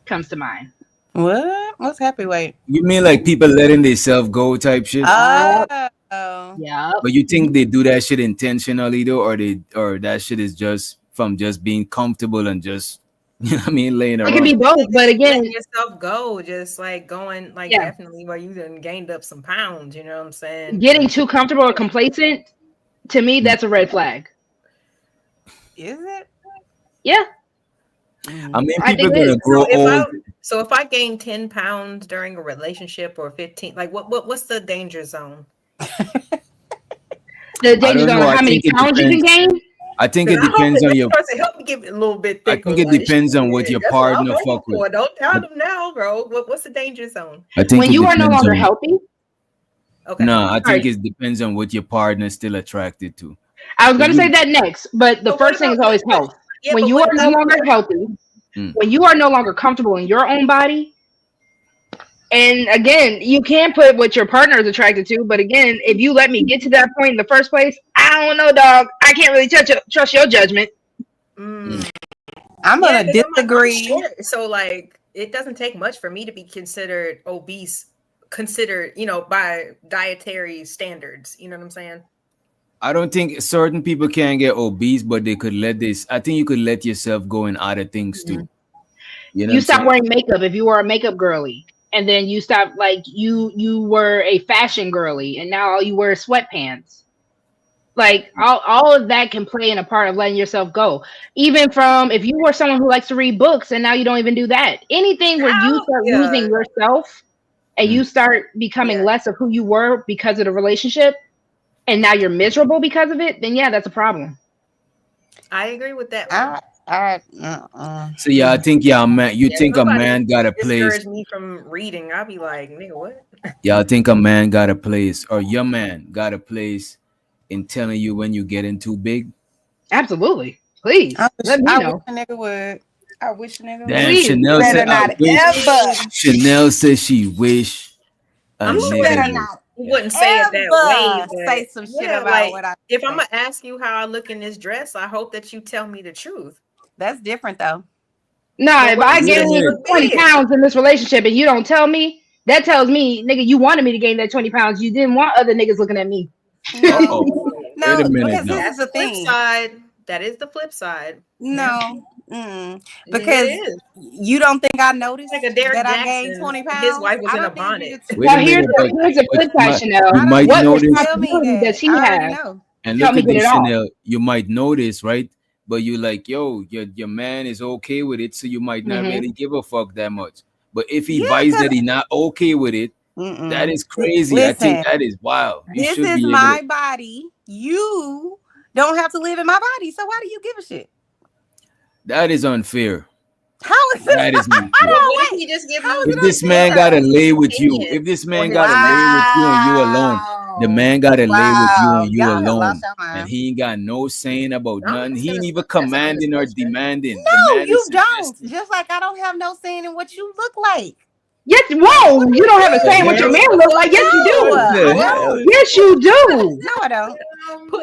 comes to mind. What? What's happy weight? You mean like people letting themselves go type shit? Oh. Yeah. But you think they do that shit intentionally though, or that shit is just from just being comfortable and just laying around? It can be both, but again, letting yourself go, just like going, like definitely where you done gained up some pounds. You know what I'm saying? Getting too comfortable or complacent, to me, that's a red flag. Is it? Yeah. I mean, people are gonna grow old. So if I gain 10 pounds during a relationship or 15, like what's the danger zone? The danger zone, how many pounds you can gain? I think it depends on your. Help me give it a little bit thicker. I think it depends on what your partner fuck with. Don't tell them now, bro. What's the danger zone? I think when you are no longer healthy. Okay. No, I think it depends on what your partner is still attracted to. I was going to say that next, but the first thing is always health. When you are no longer healthy, when you are no longer comfortable in your own body, and again, you can put what your partner is attracted to, but again, if you let me get to that point in the first place, I don't know, dog. I can't really trust your judgment. I'm going to disagree. So, like, it doesn't take much for me to be considered obese, by dietary standards. You know what I'm saying? I don't think certain people can get obese, but they could let this. I think you could let yourself go in other things too. You stop wearing makeup if you were a makeup girly, and then you stop, like, you were a fashion girly, and now all you wear is sweatpants. Like all of that can play in a part of letting yourself go. Even from if you were someone who likes to read books and now you don't even do that. Anything where you start losing yourself and you start becoming less of who you were because of the relationship, and now you're miserable because of it, then that's a problem. I agree with that. So I think man. You think a man got a place? Discourage me from reading. I'll be like, nigga, what? Yeah, I think a man got a place, or your man got a place in telling you when you getting too big. Absolutely, please. Let me know. Wish a nigga would. I wish a nigga would. Damn, Chanel said, not ever. Chanel says she wish. I'm better not. You wouldn't say it that way. Say some shit about what I. If I'm gonna ask you how I look in this dress, I hope that you tell me the truth. That's different though. No, if I gain 20 pounds in this relationship and you don't tell me, that tells me, nigga, you wanted me to gain that 20 pounds. You didn't want other niggas looking at me. No, because this is the thing. That is the flip side. No. Because you don't think I noticed like that I gained 20 pounds? His wife was in a bonnet. Now here's a flip side, Chanel. You might notice. Does he have? And look at this, Chanel. You might notice, right? But you like, yo, your man is okay with it, so you might not really give a fuck that much. But if he vibes that he's not okay with it, that is crazy. Listen, I think that is wild. This is my body. You don't have to live in my body, so why do you give a shit? That is unfair. How is it? That is unfair. If this man gotta lay with you, if this man gotta lay with you and you alone, the man gotta lay with you and you alone, and he ain't got no saying about nothing. He ain't even commanding or demanding. No, you don't. Just like I don't have no saying in what you look like. Yes, whoa, you don't have a saying what your man look like. Yes, you do. Yes, you do. No, I don't.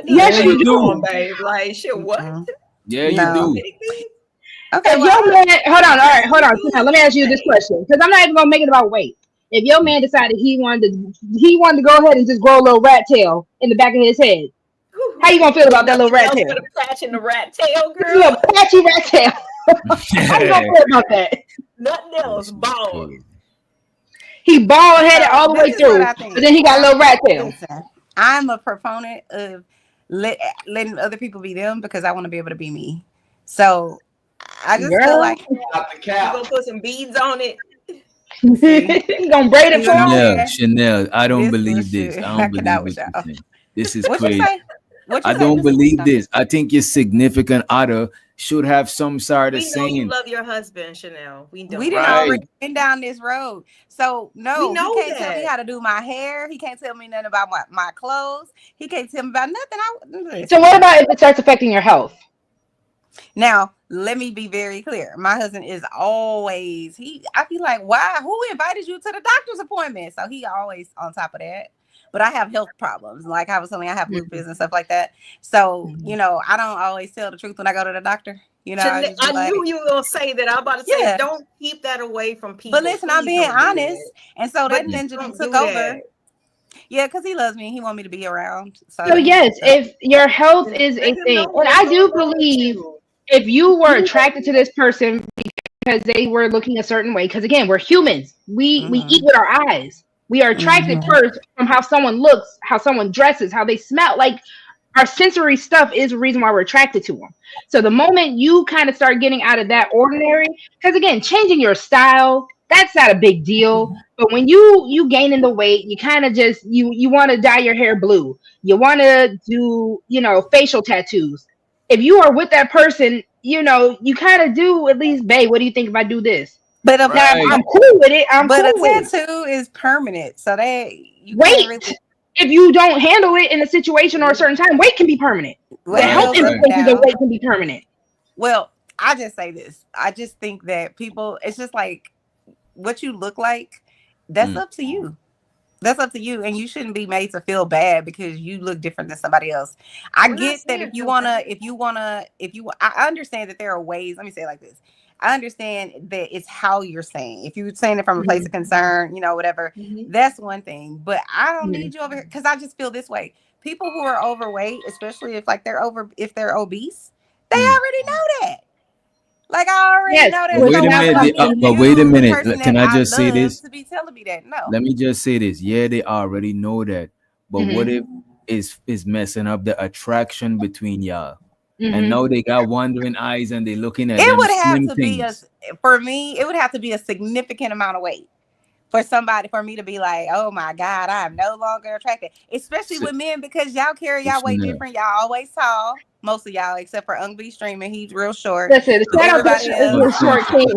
Yes, you do. Babe. Like, shit, what? Yeah, you do. Okay, your man, hold on. Now, let me ask you this question, because I'm not even gonna make it about weight. If your man decided he wanted to go ahead and just grow a little rat tail in the back of his head, how you gonna feel about that little rat tail? Patch in the rat tail, girl. Little patchy rat tail. How you gonna feel about that? Nothing else, bald. He bald headed all the way through, but then he got a little rat tail. Listen, I'm a proponent of letting other people be them because I want to be able to be me. So I just feel like you gonna put some beads on it. You gonna braid it for him? Chanel, I don't believe this. I don't believe this. This is crazy. I don't believe this. I think your significant other should have some sort of saying. You love your husband, Chanel. We didn't already been down this road. So no, he can't tell me how to do my hair. He can't tell me nothing about my clothes. He can't tell me about nothing. So what about if it starts affecting your health? Now, let me be very clear. My husband is always, I feel like, why? Who invited you to the doctor's appointment? So he always on top of that. But I have health problems. Like I was telling you, I have lupus and stuff like that. So, you know, I don't always tell the truth when I go to the doctor. You know, I knew you were going to say that. I'm about to say, don't keep that away from people. But listen, I'm being honest. And so that ninja took over. Yeah, because he loves me. He wants me to be around. So yes, if your health is a thing, and I do believe if you were attracted to this person because they were looking a certain way, because again, we're humans. We eat with our eyes. We are attracted first from how someone looks, how someone dresses, how they smell. Like our sensory stuff is the reason why we're attracted to them. So the moment you kind of start getting out of that ordinary, because again, changing your style, that's not a big deal. But when you gaining the weight, you kind of just you want to dye your hair blue. You want to do, you know, facial tattoos. If you are with that person, you know, you kind of do at least, babe, what do you think if I do this? But I'm cool with it. But cool a tattoo is permanent. So you wait. If you don't handle it in a situation or a certain time, weight can be permanent. The health implications of weight can be permanent. Well, I just say this. I just think that people, it's just like what you look like, that's up to you. That's up to you. And you shouldn't be made to feel bad because you look different than somebody else. I get that I understand that there are ways, let me say it like this. I understand that it's how you're saying. If you're saying it from a place of concern, you know, whatever, that's one thing. But I don't need you over here because I just feel this way. People who are overweight, especially if they're obese, they already know that. Like I already know that. But wait a minute. Can I just say this? To be telling me that, no. Let me just say this. Yeah, they already know that. But what if is messing up the attraction between y'all? And now they got wandering eyes and they're looking at it. Would have to be for me. It would have to be a significant amount of weight for me to be like, oh my God, I am no longer attracted. Especially with men because y'all carry y'all weight different. Y'all always tall. Most of y'all, except for Ung B Streaming, he's real short. Listen, shout out to short king.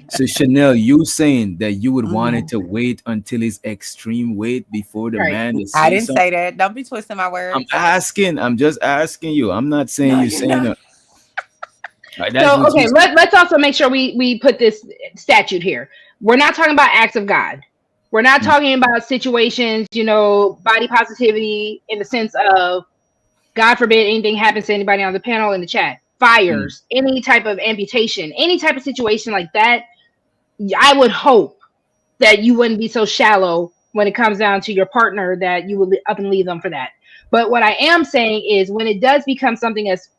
So Chanel, you saying that you would want it to wait until his extreme weight before the man is. I didn't say that. Don't be twisting my words. I'm just asking you. I'm not saying you're saying that. Right, so okay, let's also make sure we put this statute here. We're not talking about acts of God. We're not talking about situations, you know, body positivity in the sense of, God forbid anything happens to anybody on the panel in the chat, fires, any type of amputation, any type of situation like that. I would hope that you wouldn't be so shallow when it comes down to your partner that you would up and leave them for that. But what I am saying is when it does become something as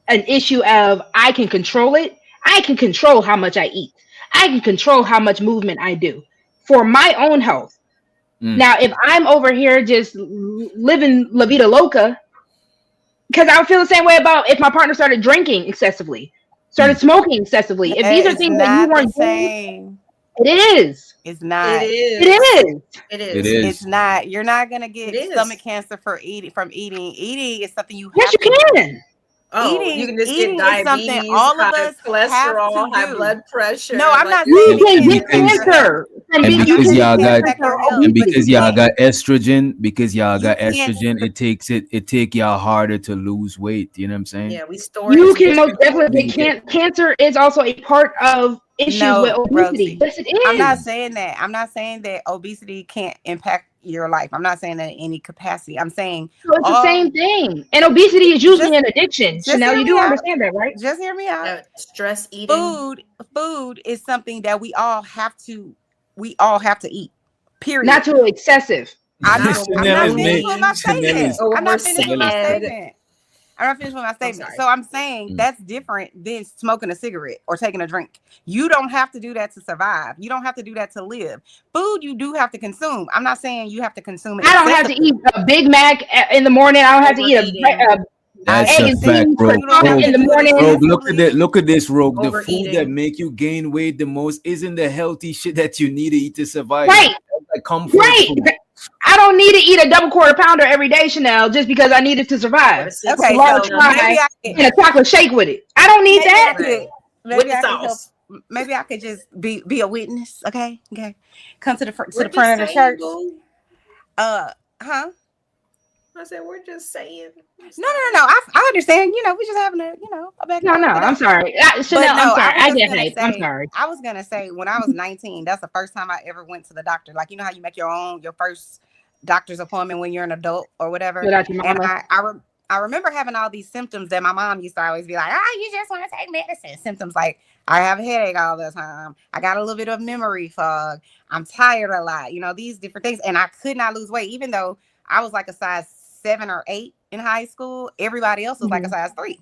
an issue of I can control it, I can control how much I eat. I can control how much movement I do for my own health. Now, if I'm over here just living La Vida Loca, because I would feel the same way about if my partner started drinking excessively, started smoking excessively. If these are things that you weren't doing, it is. It's not. It is. It's not. You're not gonna get stomach cancer from eating. Eating is something you have yes, you can. Oh, you can just get diabetes, all of us cholesterol, high blood pressure. No, I'm not saying you can get cancer. And because y'all got estrogen, it take y'all harder to lose weight. You know what I'm saying? Yeah, we store. You can most definitely get cancer. Is also a part of issues with obesity. Yes, it is. I'm not saying that. I'm not saying that obesity can't impact your life. I'm not saying that in any capacity. I'm saying it's the same thing. And obesity is usually an addiction. Chanel, you do understand that, right? Just hear me out. Stress eating. Food is something that we all have to eat. Period. Not too excessive. I'm not finished with my statement. I'm not finished with my statement. So I'm saying that's different than smoking a cigarette or taking a drink. You don't have to do that to survive. You don't have to do that to live. Food you do have to consume. I'm not saying you have to consume it. I don't have to eat a Big Mac in the morning. I don't have to eat a that's a fact, bro. In the morning. Look at this, Rogue. The food that make you gain weight the most isn't the healthy shit that you need to eat to survive. Right. Like comfort food. I don't need to eat a double quarter pounder every day, Chanel, just because I need it to survive. Okay, and a chocolate shake with it. I don't need that. With the sauce. Maybe I could just be a witness. Okay. Come to the front of the church. I said, we're just saying. No. I understand. You know, we're just having a back. No, I'm sorry. Chanel, no, I'm sorry. I was definitely, say, I'm sorry. I was gonna say when I was 19, that's the first time I ever went to the doctor. Like, you know how you make your first doctor's appointment when you're an adult or whatever. And I remember having all these symptoms that my mom used to always be like, you just want to take medicine. Symptoms like I have a headache all the time. I got a little bit of memory fog. I'm tired a lot. You know, these different things. And I could not lose weight, even though I was like a size 7 or 8 in high school. Everybody else was like a size 3.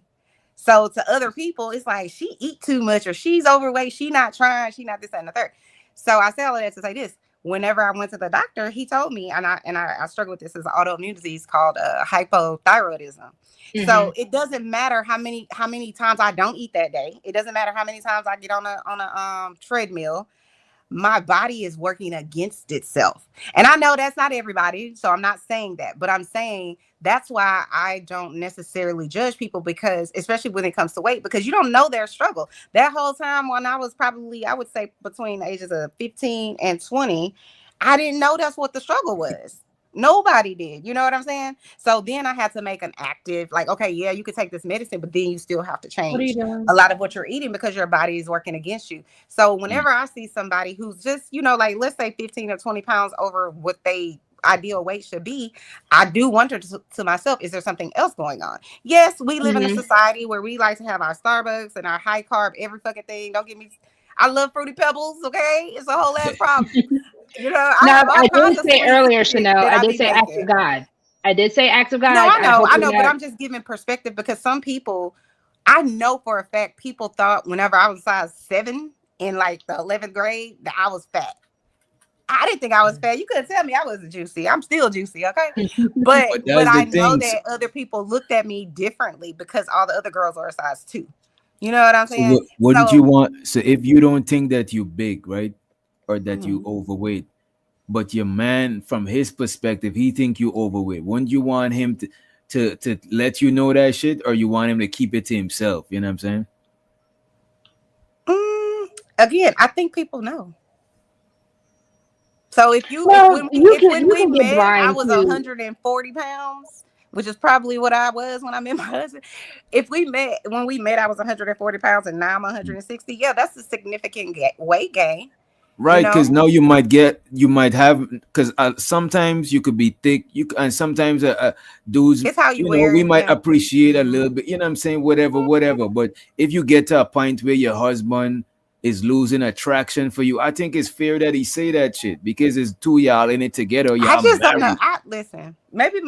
So to other people, it's like she eat too much or she's overweight. She not trying. She not this, that, and the third. So I say all of that to say this. Whenever I went to the doctor, he told me, and I struggle with this, as an autoimmune disease called hypothyroidism. So it doesn't matter how many times I don't eat that day. It doesn't matter how many times I get on a treadmill. My body is working against itself. And I know that's not everybody, so I'm not saying that, but I'm saying that's why I don't necessarily judge people, because especially when it comes to weight, because you don't know their struggle. That whole time when I was probably, I would say between the ages of 15 and 20, I didn't know that's what the struggle was. Nobody did. You know what I'm saying? So then I had to make an active, like, okay, yeah, you could take this medicine, but then you still have to change a lot of what you're eating because your body is working against you. So whenever I see somebody who's just, like, let's say 15 or 20 pounds over what they ideal weight should be, I do wonder to myself, is there something else going on? Yes, we live in a society where we like to have our Starbucks and our high carb, every fucking thing. Don't get me, I love Fruity Pebbles, okay? It's a whole ass problem. You know, I did say earlier, Chanel, I did say act of God. I did say act of God. No, I know, but I'm just giving perspective, because some people, I know for a fact, people thought whenever I was size 7 in like the 11th grade that I was fat. I didn't think I was fat. You couldn't tell me I wasn't juicy. I'm still juicy, okay? But I know that other people looked at me differently because all the other girls are a size 2. You know what I'm saying? So what did you want? So if you don't think that you're big, right? Or that you overweight, but your man, from his perspective, he think you overweight. Wouldn't you want him to let you know that shit, or you want him to keep it to himself? You know what I'm saying? Again, I think people know. So if when we met, I was 140 pounds, which is probably what I was when I met my husband. When we met, I was 140 pounds, and now I'm 160. Yeah, that's a significant weight gain. Right, because now you might have, because sometimes you could be thick, and sometimes dudes, it's how you wear we might appreciate a little bit, you know what I'm saying, whatever. But if you get to a point where your husband is losing attraction for you, I think it's fair that he say that shit, because it's two y'all in it together. I just don't know. Listen, maybe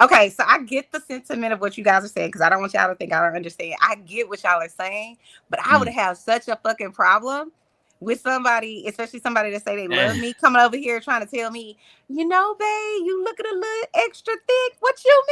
okay, so I get the sentiment of what you guys are saying, because I don't want y'all to think I don't understand. I get what y'all are saying, but I would have such a fucking problem with somebody, especially somebody that say they love me, coming over here trying to tell me, babe, you looking a little extra thick. What you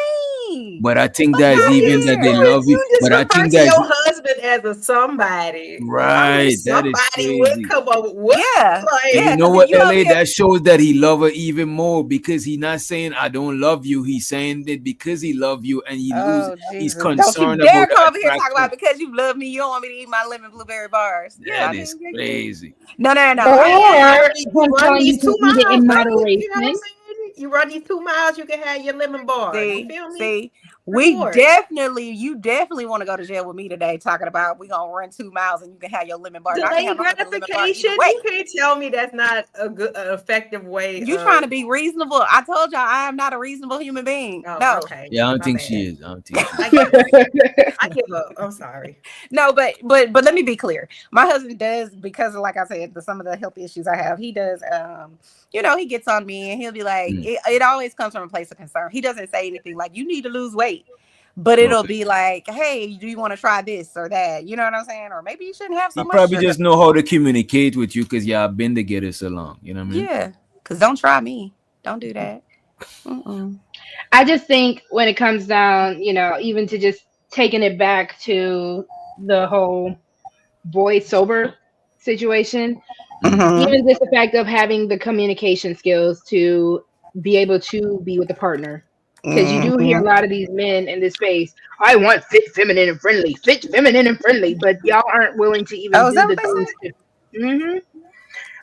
mean? But I think that's even that they love you. But I think that your husband as a somebody, right? That is crazy. Would come over. You know what, LA? That shows that he love her even more, because he's not saying I don't love you. He's saying that because he love you and he's concerned about. Don't you dare come over here and talk about because you love me. You don't want me to eat my lemon blueberry bars. That is crazy. No. Or run these 2 miles in moderation. You know what I'm saying? You run these 2 miles, you can have your lemon bar. You feel me? See, you definitely want to go to jail with me today, talking about we gonna run 2 miles and you can have your lemon bar. Delayed gratification. You can't tell me that's not a good, effective way. You trying to be reasonable? I told y'all I am not a reasonable human being. No. Okay. Yeah, I don't think she is. I give up. I'm sorry. No, but let me be clear. My husband does, because like I said, some of the health issues I have, he does. He gets on me and he'll be like, it always comes from a place of concern. He doesn't say anything like you need to lose weight, but it'll be like, hey, do you want to try this or that? You know what I'm saying? Or maybe you shouldn't have so much. Probably just know how to communicate with you, because y'all been together so long. You know what I mean? Yeah, because don't try me. Don't do that. I just think when it comes down, even to just taking it back to the whole Boysober situation, even just the fact of having the communication skills to be able to be with a partner, because you do hear a lot of these men in this space, I want fit, feminine, and friendly, but y'all aren't willing to even do the things.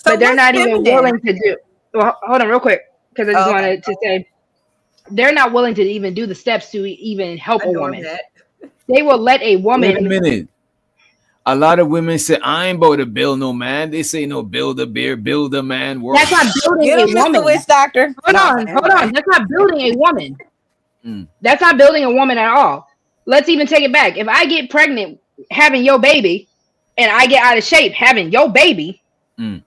But they're not even willing to do. Well, hold on real quick, because I just wanted to say, they're not willing to even do the steps to even help a woman. That. They will let a woman. Wait a minute. A lot of women say, I ain't about to build no man. They say, no, build a bear, build a man. Work. That's not building Get a him, Mr. woman. Witch Doctor. Hold on. That's not building a woman. That's not building a woman at all. Let's even take it back. If I get pregnant having your baby and I get out of shape having your baby, because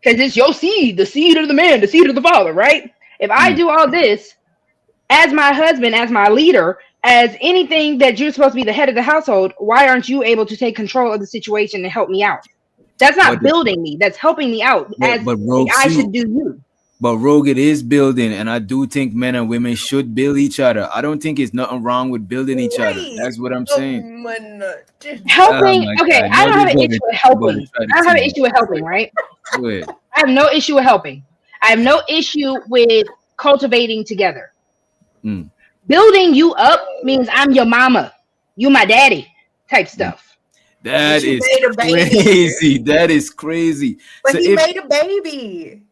it's your seed, the seed of the man, the seed of the father, right? If I do all this as my husband, as my leader, as anything that you're supposed to be the head of the household, why aren't you able to take control of the situation and help me out? That's not building me. That's helping me out. But Rogue, I should do you. But Rogue, it is building, and I do think men and women should build each other. I don't think there's nothing wrong with building each other. That's what I'm saying. Helping. Okay, I don't have an issue with helping. I don't have an issue with helping, right? I have no issue with helping. I have no issue with cultivating together. Building you up means I'm your mama, you my daddy type stuff. That is crazy. That is crazy. But so he made a baby.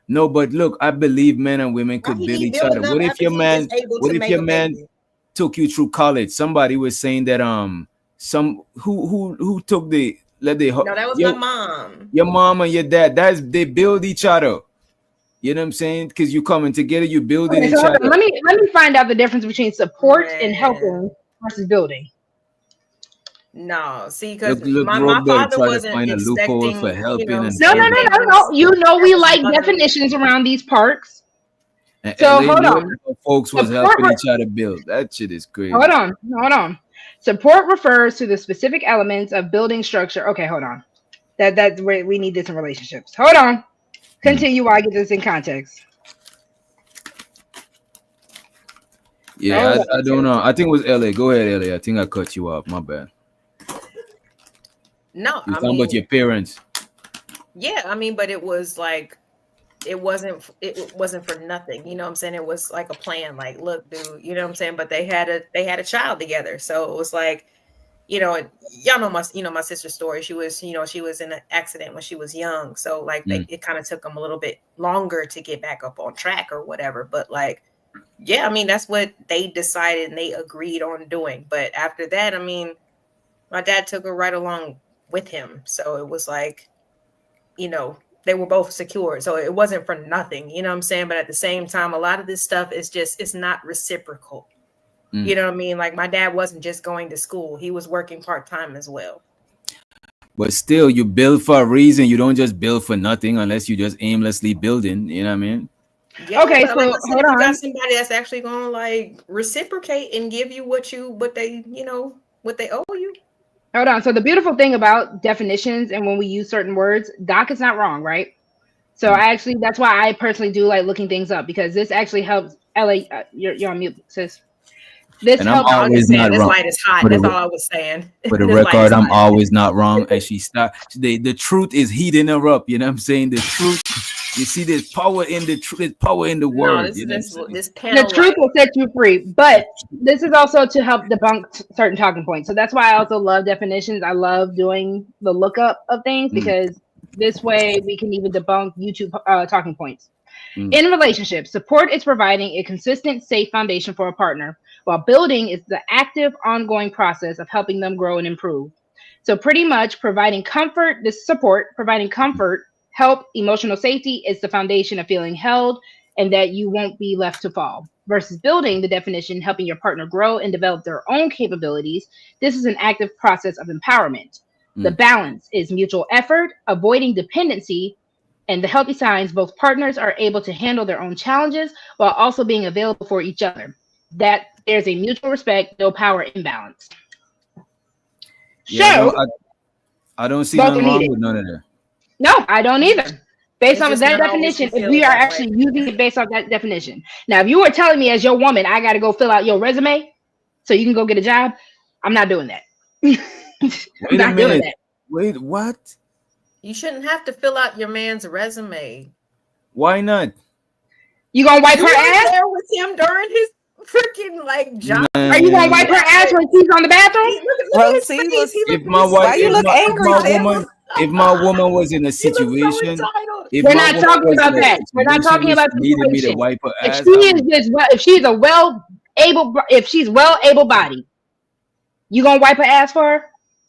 No, but look, I believe men and women could build each other. What if your man? What if your man took you through college? Somebody was saying that some who took the no, that was my mom. Your mom and your dad. They build each other. You know what I'm saying? Because you coming together, you building each other. Let me find out the difference between support and helping versus building. No, see, because my father wasn't expecting for helping. No. You know we like definitions around these parks. And so hold on. Folks was helping each other build. That shit is crazy. Hold on. Support refers to the specific elements of building structure. Okay, hold on. That's where we need this in relationships. Hold on. Continue while I get this in context. Yeah, I don't know. I think it was LA. Go ahead, LA. I think I cut you off. My bad. No, you're talking about your parents. Yeah, I mean, but it was like it wasn't for nothing. You know what I'm saying? It was like a plan. Like, look, dude, you know what I'm saying? But they had a child together, so it was like, you know, y'all know my sister's story. She was in an accident when she was young. So like it kind of took them a little bit longer to get back up on track or whatever. But like, yeah, I mean, that's what they decided and they agreed on doing. But after that, I mean, my dad took her right along with him. So it was like, you know, they were both secured. So it wasn't for nothing, you know what I'm saying? But at the same time, a lot of this stuff is it's not reciprocal. You know what I mean? Like my dad wasn't just going to school. He was working part-time as well. But still, you build for a reason. You don't just build for nothing unless you just aimlessly building. You know what I mean? Yeah, okay, so like hold on. You got somebody that's actually going to like reciprocate and give you what they owe you. Hold on. So the beautiful thing about definitions and when we use certain words, Doc is not wrong, right? So that's why I personally do like looking things up because this actually helps. LA, you're on mute, sis. This and I'm always not wrong. Light is hot. That's all I was saying. For the record, I'm always not wrong. And she stopped. The truth is heating her up. You know what I'm saying? The truth. You see, there's power in the truth. There's power in the word. The truth will set you free. But this is also to help debunk certain talking points. So that's why I also love definitions. I love doing the lookup of things because this way we can even debunk YouTube talking points. In relationships, support is providing a consistent, safe foundation for a partner, while building is the active, ongoing process of helping them grow and improve. So pretty much providing comfort, help, emotional safety is the foundation of feeling held and that you won't be left to fall. Versus building, the definition, helping your partner grow and develop their own capabilities. This is an active process of empowerment. The balance is mutual effort, avoiding dependency, and the healthy signs, both partners are able to handle their own challenges while also being available for each other. That there's a mutual respect, no power imbalance. Yeah, so, I don't see nothing wrong with none of that. No, I don't either. Based on that definition, if we are actually using it based on that definition. Now, if you were telling me as your woman, I got to go fill out your resume so you can go get a job, I'm not doing that. Wait a minute. Wait, what? You shouldn't have to fill out your man's resume. Why not? You gonna wipe her ass? There with him during his freaking like job. Are you gonna wipe her ass when she's on the bathroom? Well, see, if my wife, why you look angry, if my woman was in a situation, if We're my not woman talking was about in a that. We're not situation talking about which needed me to situation. wipe her If ass, she is just well, if she's well able bodied, you gonna wipe her ass for her?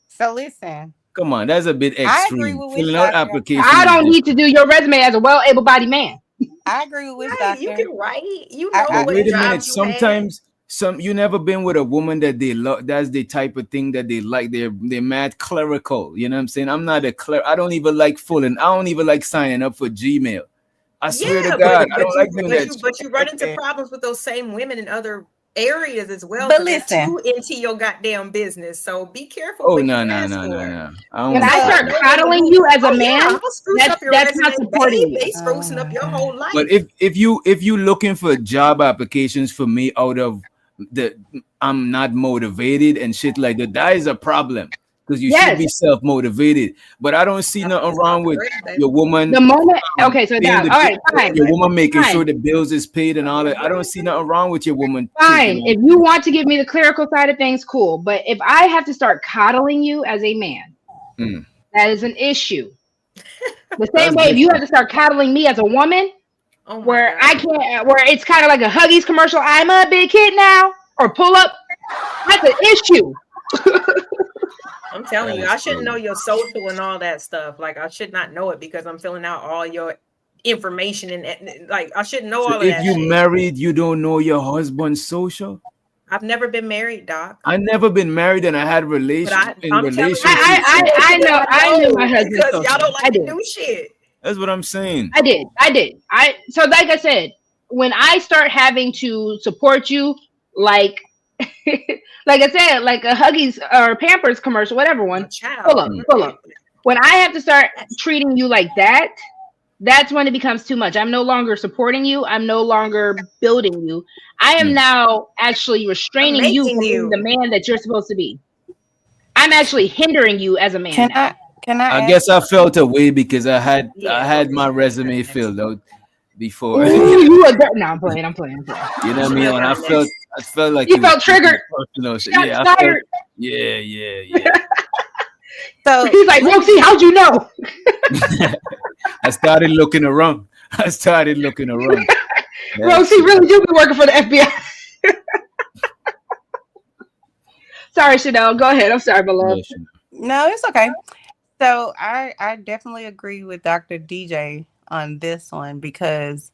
So listen, come on, that's a bit I agree extreme. with Wish Filling out Doctor. application I is don't need different. to do your resume as a well able bodied man. I agree with Wish Right, you Doctor. can write. You I- know But what wait a minute. jobs you had. Sometimes you never been with a woman that they love. That's the type of thing that they like. They're mad clerical. You know what I'm saying? I'm not a I don't even like fooling. I don't even like signing up for Gmail. I swear to Yeah, God, I don't like doing that. but you run into Listen. problems with those same women in other areas as well. But 'cause they're listen. too into your goddamn business. So be careful Oh what no you no ask no no for. no! I don't When want I to. start coddling you as a man, I'm gonna spruce up your that's not resume, supporting babe. you. They sprucing up your whole life. But if you looking for job applications for me out of the I'm not motivated and shit like that, that is a problem because you should be Yes. self-motivated. But I don't see nothing wrong with your woman. The moment, okay, so paying Doc, the all right, bill- fine. your woman making Fine. sure the bills is paid and all that. I don't see nothing wrong with your woman. Fine. taking- If you want to give me the clerical side of things, cool. But if I have to start coddling you as a man, Mm. that is an issue. The That's same way if you different. have to start coddling me as a woman, Oh my where God. I can't, where it's kind of like a Huggies commercial, I'm a big kid now, or pull up, that's an issue. I'm telling you, That I is shouldn't know crazy. your social and all that stuff. Like I should not know it because I'm filling out all your information and like I shouldn't know So all of if that you shit. married, you don't know your husband's social. I've never been married, Doc. I never been married and I had But I'm telling you, relationships. I knew my husband's because social. y'all don't I like to did. do shit. That's what I'm saying. I did. So like I said, when I start having to support you, like like I said, like a Huggies or Pampers commercial, whatever one, pull up. When I have to start treating you like that, that's when it becomes too much. I'm no longer supporting you. I'm no longer building you. I am now actually restraining you from being the man that you're supposed to be. I'm actually hindering you as a man now. I guess I felt away because I had my resume filled out before. Ooh, you a dirt. No, I'm playing. You know what I mean? And I felt like You it was felt triggered. personal shit. Shots Yeah, I felt, fired. yeah. So he's like, Roxy, how'd you know? I started looking around. Roxy That's really do be working for the FBI. Sorry, Chanel. Go ahead. I'm sorry, my love. No, it's okay. So I definitely agree with Dr. DJ on this one because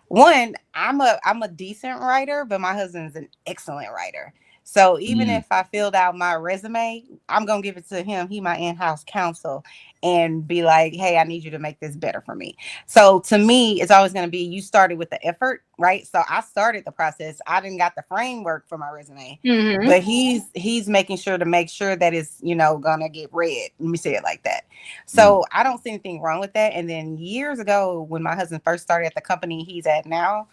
one, I'm a decent writer, but my husband's an excellent writer. So even if I filled out my resume, I'm gonna give it to him. He my in-house counsel, and be like, "Hey, I need you to make this better for me." So to me, it's always gonna be you started with the effort, right? So I started the process. I didn't got the framework for my resume, but he's making sure to make sure that it's gonna get read. Let me say it like that. So I don't see anything wrong with that. And then years ago, when my husband first started at the company he's at now,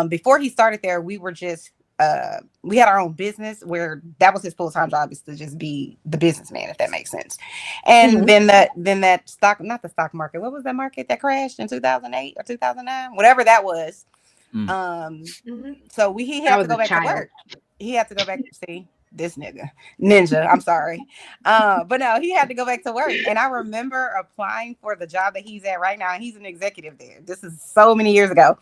before he started there, we were just we had our own business where that was his full-time job, is to just be the businessman, if that makes sense. And then that stock, not the stock market, what was that market that crashed in 2008 or 2009, whatever that was. So he had to go back to work. He had to go back. See, this ninja, I'm sorry. But no, he had to go back to work. And I remember applying for the job that he's at right now. He's an executive there. This is so many years ago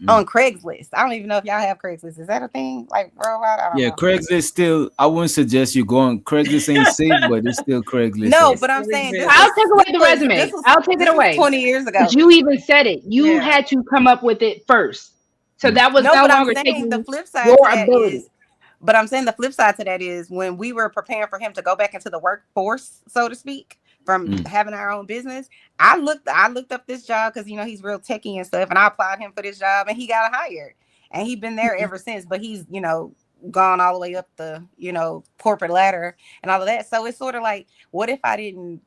on Craigslist. I don't even know if y'all have Craigslist. Is that a thing like worldwide? I don't know. Craigslist still, I wouldn't suggest you go on Craigslist. Ain't safe, but it's still Craigslist. No, but I'm saying I'll take away the resume. I'll take it away. 20 years ago. You even said it. You had to come up with it first. So that was no longer taking the flip side your to that ability. is, but I'm saying the flip side to that is when we were preparing for him to go back into the workforce, so to speak, from having our own business, I looked up this job because he's real techie and stuff, and I applied him for this job, and he got hired, and he's been there ever since. But he's gone all the way up the corporate ladder and all of that. So it's sort of like, what if I didn't?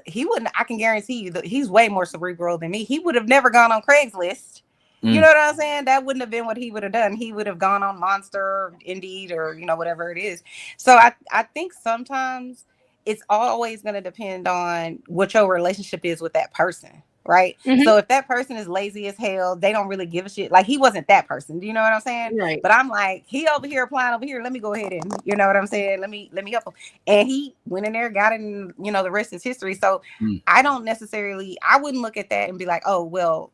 He wouldn't. I can guarantee you that he's way more cerebral than me. He would have never gone on Craigslist. You know what I'm saying? That wouldn't have been what he would have done. He would have gone on Monster, or Indeed, or whatever it is. So I think sometimes it's always going to depend on what your relationship is with that person. right? So if that person is lazy as hell, they don't really give a shit. Like he wasn't that person. Do you know what I'm saying? Right. But I'm like, he over here applying over here. Let me go ahead and, you know what I'm saying? Let me help him. And he went in there, got it, and you know, the rest is history. So I wouldn't look at that and be like, oh, well,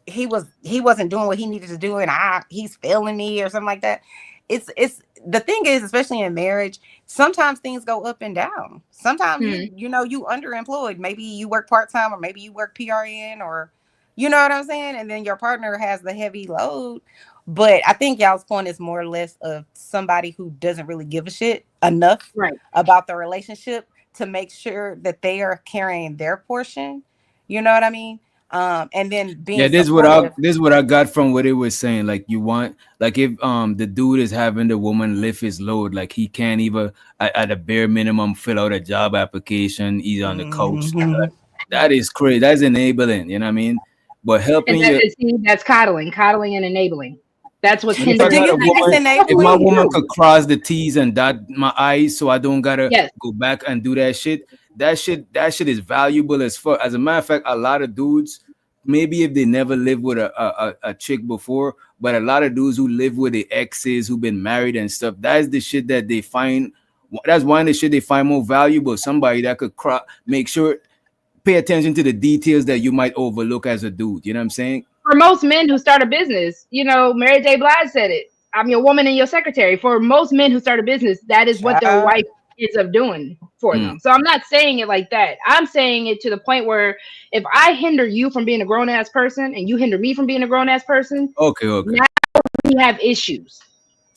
he wasn't doing what he needed to do and he's failing me or something like that. It's the thing is, especially in marriage, sometimes things go up and down. Sometimes you underemployed. Maybe you work part-time, or maybe you work PRN, or you know what I'm saying? And then your partner has the heavy load. But I think y'all's point is more or less of somebody who doesn't really give a shit enough about the relationship to make sure that they are carrying their portion. You know what I mean? And then being this is what I got from what it was saying. Like you want, like if the dude is having the woman lift his load, like he can't even at a bare minimum fill out a job application. He's on the couch. That is crazy. That's enabling. You know what I mean? But helping that's coddling and enabling. That's what's hindering. If my woman could cross the T's and dot my I's, so I don't gotta go back and do that shit. That shit is valuable as fuck. As a matter of fact, a lot of dudes, maybe if they never lived with a chick before, but a lot of dudes who live with their exes, who've been married and stuff, that's the shit that they find. That's one of the shit they find more valuable. Somebody that could make sure, pay attention to the details that you might overlook as a dude. You know what I'm saying? For most men who start a business, you know, Mary J. Blige said it. I'm your woman and your secretary. For most men who start a business, that is what their wife ends up doing for them. So I'm not saying it like that. I'm saying it to the point where if I hinder you from being a grown-ass person and you hinder me from being a grown-ass person, okay, now we have issues.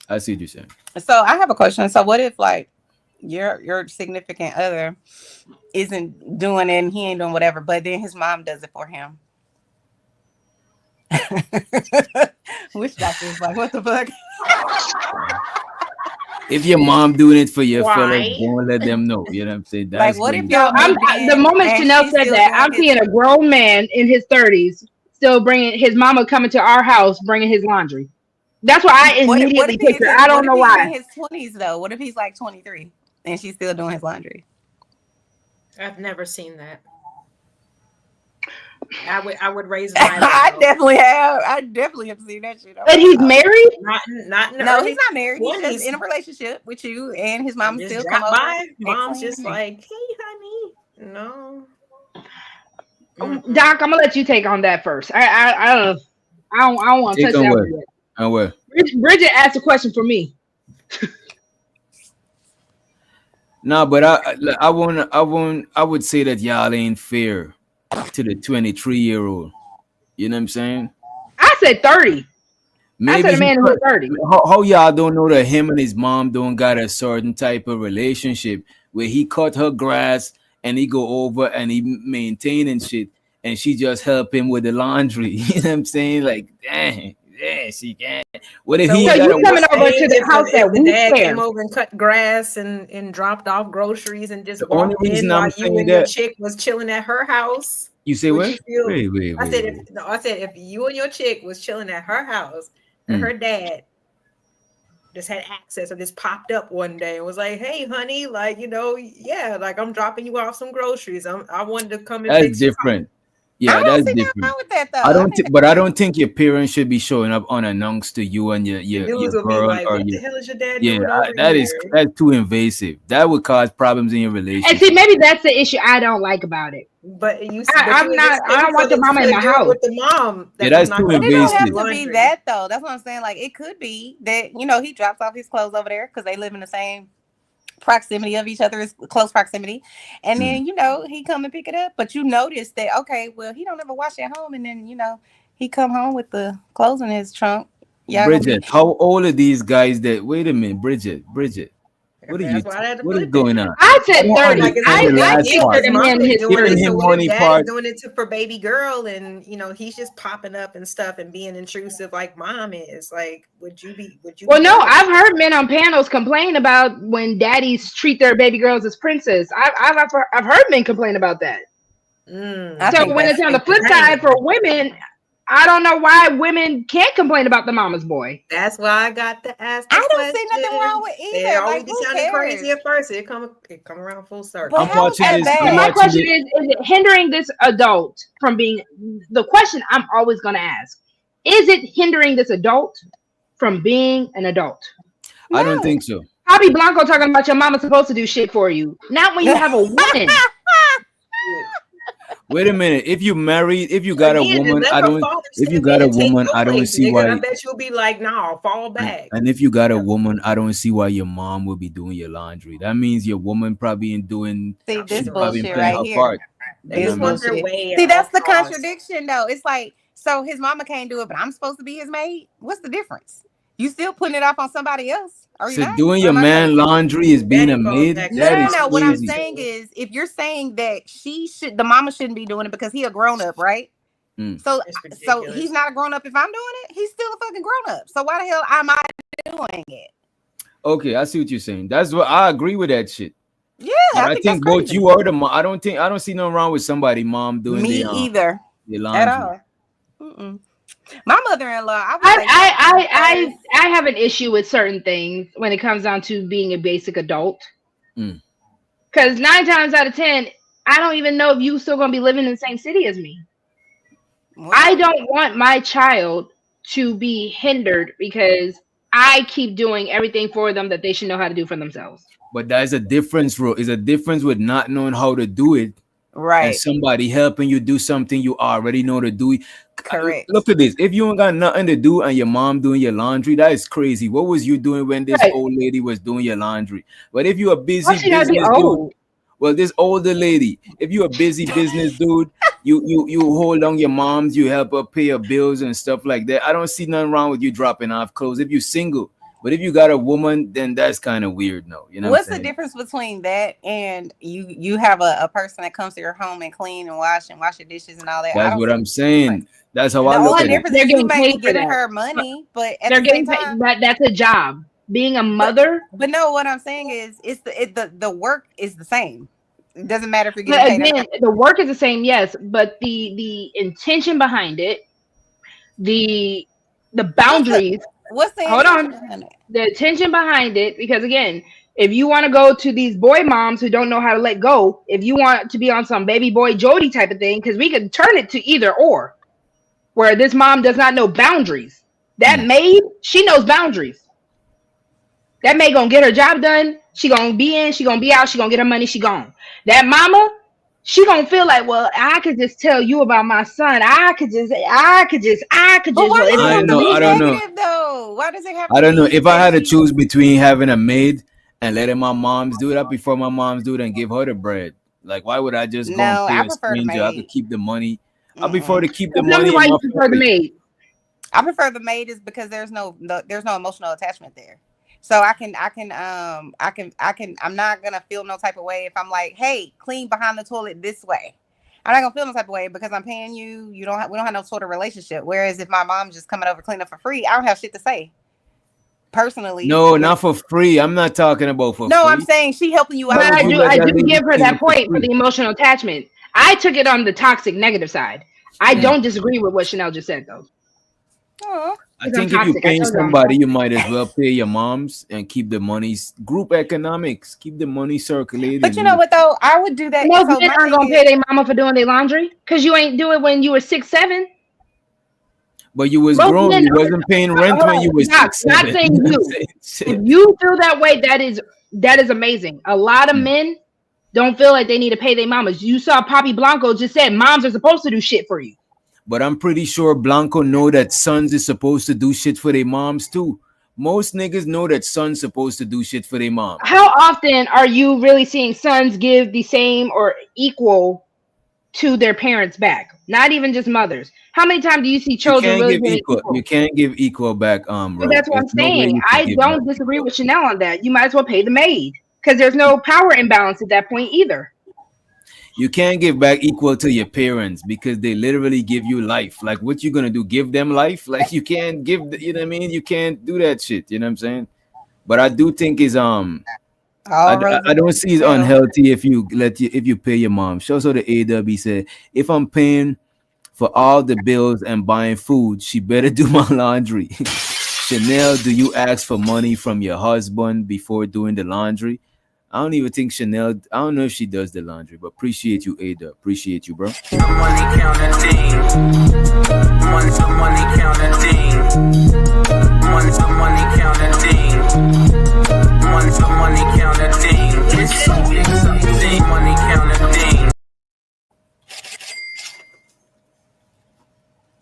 I see what you're saying. So I have a question. So what if like your significant other isn't doing it and he ain't doing whatever, but then his mom does it for him? Which doctor is like, what the fuck? If your mom doing it for your fellas, don't let them know. You know what I'm saying? That's like, what if the moment Chanel said that, I'm seeing a grown man in his 30s still bringing his mama coming to our house, bringing his laundry. That's what I immediately picture. I don't know why. In his 20s though, what if he's like 23 and she's still doing his laundry? I've never seen that. I would raise my I definitely have seen that shit. But he's married? No, he's not married. He's just in a relationship with you, and his mom still come over. Mom's just like, hey, honey. No. Doc, I'm gonna let you take on that first. I don't want to touch that. I will. Bridget asked a question for me. No, but I would say that y'all ain't fair to the 23-year-old. You know what I'm saying? I said 30. Maybe I said a man who's 30. How y'all don't know that him and his mom don't got a certain type of relationship where he cut her grass and he go over and he maintaining shit and she just help him with the laundry. You know what I'm saying? Like, dang. Yeah, she can. What if you coming over to the house that the dad came over and cut grass and dropped off groceries and just walked in while you and your chick was chilling at her house? You say what? Wait. I said if you and your chick was chilling at her house and her dad just had access or just popped up one day and was like, "Hey, honey, like like I'm dropping you off some groceries. I wanted to come and." That's different. Yeah, that's different. With that, though. I don't think your parents should be showing up unannounced to you and your girl. Like, what the hell is your dad doing that's too invasive. That would cause problems in your relationship. And see, maybe that's the issue I don't like about it. But I don't want the mama in my house with the mom. That's too invasive. It don't have to be that though. That's what I'm saying. Like it could be that he drops off his clothes over there because they live in the same proximity of each other, is close proximity, and then he come and pick it up, but you notice that he don't ever wash at home, and then he come home with the clothes in his trunk. Bridget, how old are these guys that wait a minute, Bridget, what is going on? I said 30. I gifted him in his doing it for baby girl, and he's just popping up and stuff and being intrusive like mom is. Like, would you? Well, no, I've heard men on panels complain about when daddies treat their baby girls as princess. I've heard men complain about that. So when it's on the flip side for women, I don't know why women can't complain about the mama's boy. That's why I got to ask. I don't see nothing wrong with either. It always Like, be who sounding cares? crazy at first. It come around full circle. But how is that bad? And my question is it hindering this adult from being the question I'm always going to ask? Is it hindering this adult from being an adult? I don't think so. Bobby Blanco talking about your mama's supposed to do shit for you. Not when you have a woman. Wait a minute. If you married, if you got a woman, I don't. If you got a woman, I don't see why. I bet you'll be like, "No, fall back." And if you got a woman, I don't see why your mom would be doing your laundry. That means your woman probably ain't doing. See, this she's probably bullshit playing right her here. part. This bullshit. See, that's the contradiction, though. It's like, so his mama can't do it, but I'm supposed to be his maid. What's the difference? You still putting it off on somebody else? Are you So not? doing your man laundry is being a maid? No. What I'm saying is, if you're saying that the mama shouldn't be doing it because he a grown up, right? So he's not a grown up if I'm doing it. He's still a fucking grown up. So why the hell am I doing it? Okay, I see what you're saying. That's what I agree with that shit. Yeah, I think both you are the mom. I don't see nothing wrong with somebody mom doing me either the laundry. at all. Mm-mm. My mother-in-law, I have an issue with certain things when it comes down to being a basic adult. Because 9 times out of 10, I don't even know if you still gonna be living in the same city as me. What? I don't want my child to be hindered because I keep doing everything for them that they should know how to do for themselves. But there's a difference, bro. It's a difference with not knowing how to do it. Right. And somebody helping you do something you already know to do. Correct. Look at this. If you ain't got nothing to do and your mom doing your laundry, that is crazy. What was you doing when this old lady was doing your laundry? But if you're a busy business dude, well, this older lady, if you're a busy business dude, you hold on your moms, you help her pay her bills and stuff like that. I don't see nothing wrong with you dropping off clothes if you're single. But if you got a woman, then that's kind of weird, no? You know what's the difference between that and you have a person that comes to your home and clean and wash your dishes and all that? That's what I'm saying. That's how I look at it. They're getting paid for her money, but at they're the getting same paid. time, That's a job. Being a mother, but no, what I'm saying is, it's the work is the same. It doesn't matter if you're getting paid. Again, the work is the same, yes, but the intention behind it, the boundaries. What's the hold on? The intention behind it, because again, if you want to go to these boy moms who don't know how to let go, if you want to be on some baby boy Jody type of thing, because we could turn it to either or, where this mom does not know boundaries. That maid, she knows boundaries. That maid gonna get her job done. She gonna be in. She gonna be out. She gonna get her money. She gone. That mama, she gonna feel like, well, I could just tell you about my son. I could just. I don't know. Though? Why does it have? I don't know. If I had to choose between having a maid and letting my moms do it, I prefer my moms do it and give her the bread. Like, why would I just go and pay a stranger? I could keep the money. I prefer to keep the money. Why you prefer the maid? I prefer the maid is because there's no emotional attachment there. So I'm not gonna feel no type of way if I'm like, hey, clean behind the toilet this way. I'm not gonna feel no type of way because I'm paying you. We don't have no sort of relationship. Whereas if my mom's just coming over clean up for free, I don't have shit to say. Personally, no, not for free. I'm not talking about for free. No, I'm saying she helping you out. But I do give her that point for the emotional attachment. I took it on the toxic negative side. I don't disagree with what Chanel just said though. I think if you're paying somebody, you might as well pay your moms and keep the money. Group economics, keep the money circulating. But you know what though? I would do that. Most men aren't gonna pay their mama for doing their laundry because you ain't do it when you were 6, 7. But you was grown. You wasn't paying rent when you was 6, 7. Not saying you. If you feel that way, that is amazing. A lot of men don't feel like they need to pay their mamas. You saw Poppy Blanco just said moms are supposed to do shit for you. But I'm pretty sure Blanco know that sons is supposed to do shit for their moms too. Most niggas know that sons supposed to do shit for their mom. How often are you really seeing sons give the same or equal to their parents back? Not even just mothers. How many times do you see children really give equal? You can't give equal back. Well, that's what I'm saying. I don't disagree with Chanel on that. You might as well pay the maid because there's no power imbalance at that point either. You can't give back equal to your parents because they literally give you life. Like, what you gonna do? Give them life? Like, you can't give. You know what I mean? You can't do that shit. You know what I'm saying? But I do think is I don't see it's unhealthy if you pay your mom. Shows how the AW said if I'm paying for all the bills and buying food. She better do my laundry. Chanel, do you ask for money from your husband before doing the laundry? I don't even think Chanel, I don't know if she does the laundry, but appreciate you, Ada. Appreciate you, bro. Money counting thing. Money counting thing. Money counting thing. Money counting thing. It's something. Money counting thing.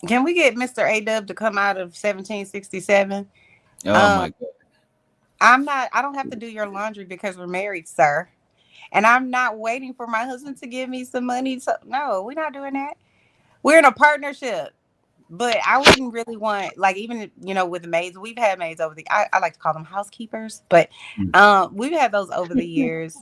Can we get Mr. A-Dub to come out of 1767? Oh my God. I don't have to do your laundry because we're married, sir. And I'm not waiting for my husband to give me some money. So no, we're not doing that. We're in a partnership. But I wouldn't really want, like, even, with maids, we've had maids over I like to call them housekeepers, but we've had those over the years.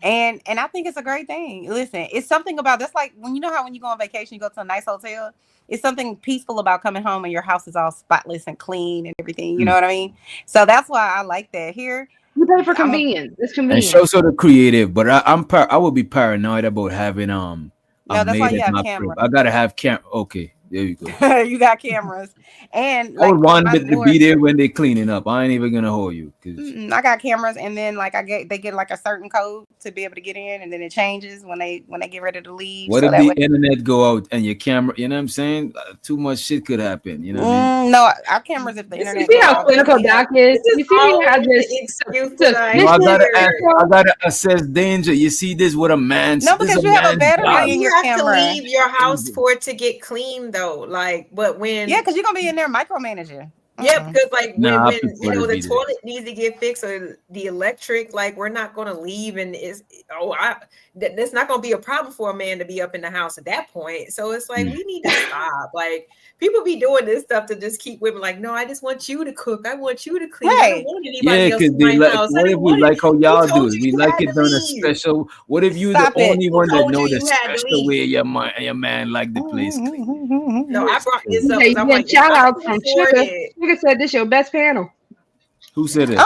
And I think it's a great thing. Listen, it's something about, that's like when you go on vacation, you go to a nice hotel. It's something peaceful about coming home and your house is all spotless and clean and everything. You know what I mean? So that's why I like that. Here, you pay for convenience. It's convenient. And show sort of creative, but I would be paranoid about having no, that's why you have cameras. I gotta have camera. Okay, there you go. You got cameras, and I would want to be there when they're cleaning up. I ain't even gonna hold you. I got cameras, and then they get like a certain code to be able to get in, and then it changes when they get ready to leave. What if the internet go out and your camera? You know what I'm saying? Too much shit could happen. You know what I mean? No, our cameras, if the internet. You see how clinical Doc is? You see how I gotta assess danger. You see this with a man? No, because you have a battery in your camera. You have to leave your house for it to get clean, though. But when because you're gonna be in there micromanaging. Yeah, because when the toilet needs to get fixed or the electric, like we're not gonna leave, and that's not gonna be a problem for a man to be up in the house at that point. So it's like we need to stop. Like people be doing this stuff to just keep women like, no, I just want you to cook. I want you to clean. I don't want anybody else in my house. What if we like how y'all do it? We like it done a special. What if you the only one that know the special way your man like the place clean? No, I brought this up. I'm like, shout out from Sugar. Sugar said this your best panel. Who said it?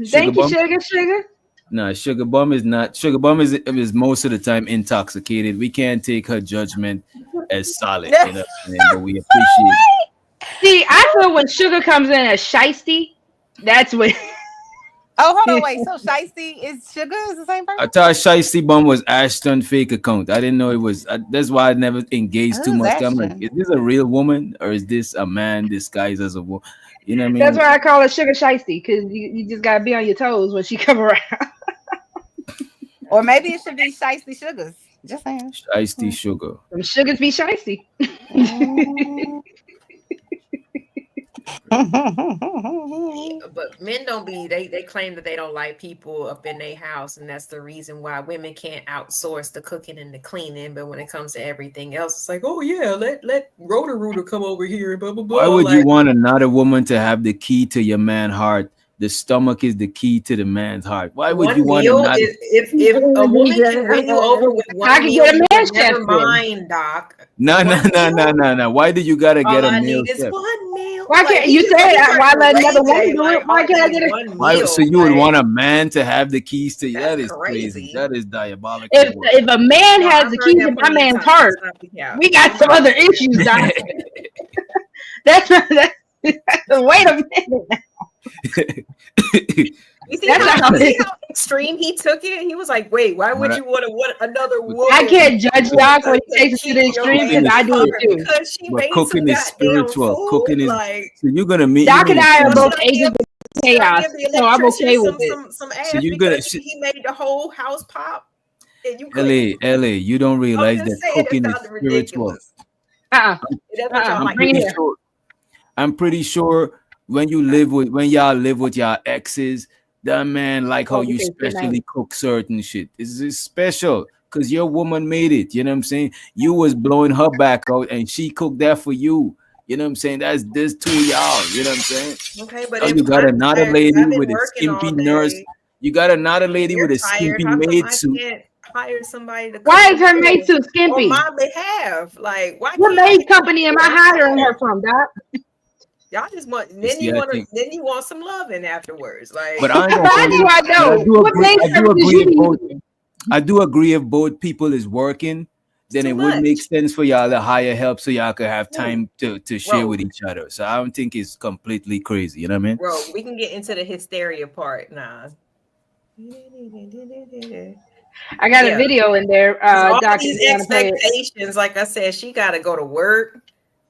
Thank you, Sugar. No, Sugar Bum is not. Sugar Bum is most of the time intoxicated. We can't take her judgment as solid. You know, but we appreciate it. See, I feel when Sugar comes in as shiesty, that's when. Oh, hold on, wait. So Shiesty is Sugar is the same person? I thought Shiesty Bum was Ashton fake account. I didn't know it was. That's why I never engaged too much. I'm like, is this a real woman or is this a man disguised as a woman? You know what I mean? That's why I call her Sugar Shiesty, because you just gotta be on your toes when she come around. Or maybe it should be Shiesty Sugars. Just saying. Shiesty Sugar. Some sugars be shiesty. But men don't be they claim that they don't like people up in their house, and that's the reason why women can't outsource the cooking and the cleaning. But when it comes to everything else, it's like, oh yeah, let Roto-Rooter come over here and blah blah blah. Why would you want another woman to have the key to your man's heart? The stomach is the key to the man's heart. Why would you want another? If a woman can win you over with one meal, never mind, Doc. No. Why do you gotta get a meal? One meal. Why can't you say that? Why let another woman do it? Why can't I get one meal? So you would want a man to have the keys to? That is crazy. That is diabolical. If a man has the keys to my man's heart, we got some other issues, Doc. Wait a minute. You see how extreme he took it? He was like, wait, why would you want another woman? I can't judge Doc when he takes it to the extreme because I do it too. Because she made cooking is spiritual. Cooking is like, so you're gonna meet Doc and I are both agents of chaos, so I'm okay with it. Some ass, so you're gonna he made the whole house pop. And you LA, you don't realize that cooking is spiritual. I'm pretty sure when y'all live with your exes, that man like how you specially cook certain shit. It's special because your woman made it. You know what I'm saying? You was blowing her back out and she cooked that for you. You know what I'm saying? There's two of y'all. You know what I'm saying? Okay, but you got another lady with a skimpy nurse. You got another lady with a skimpy maid suit. Hire somebody to. Why is her maid suit skimpy? On my behalf, like why? What maid company am I hiring her from, Doc? Y'all just want then you want some loving afterwards, like. But I do agree if both people is working, then it would make sense for y'all to hire help so y'all could have time to share with each other. So I don't think it's completely crazy. You know what I mean? Bro, we can get into the hysteria part now. I got a video in there. All Dr. these expectations, like I said, she got to go to work.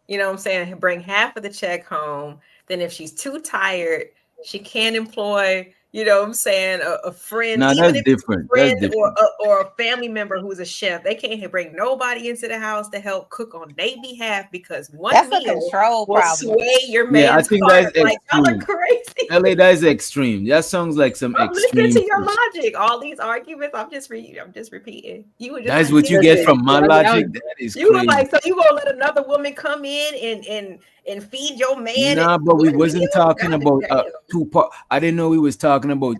You know what I'm saying? Bring half of the check home. Then if she's too tired, she can't employ, you know what I'm saying, a friend. No, that's different. That's different. Or a family member who's a chef. They can't bring nobody into the house to help cook on their behalf because that's a control problem. Sway your man's I think heart. that's Like, y'all are crazy. LA, that's extreme. That sounds like some extreme. Listen to your logic. All these arguments, I'm just repeating. You were just that's what you get from my logic. That is you crazy. were like, so you gonna let another woman come in and feed your man? Nah, but we wasn't talking about two part. I didn't know we was talking about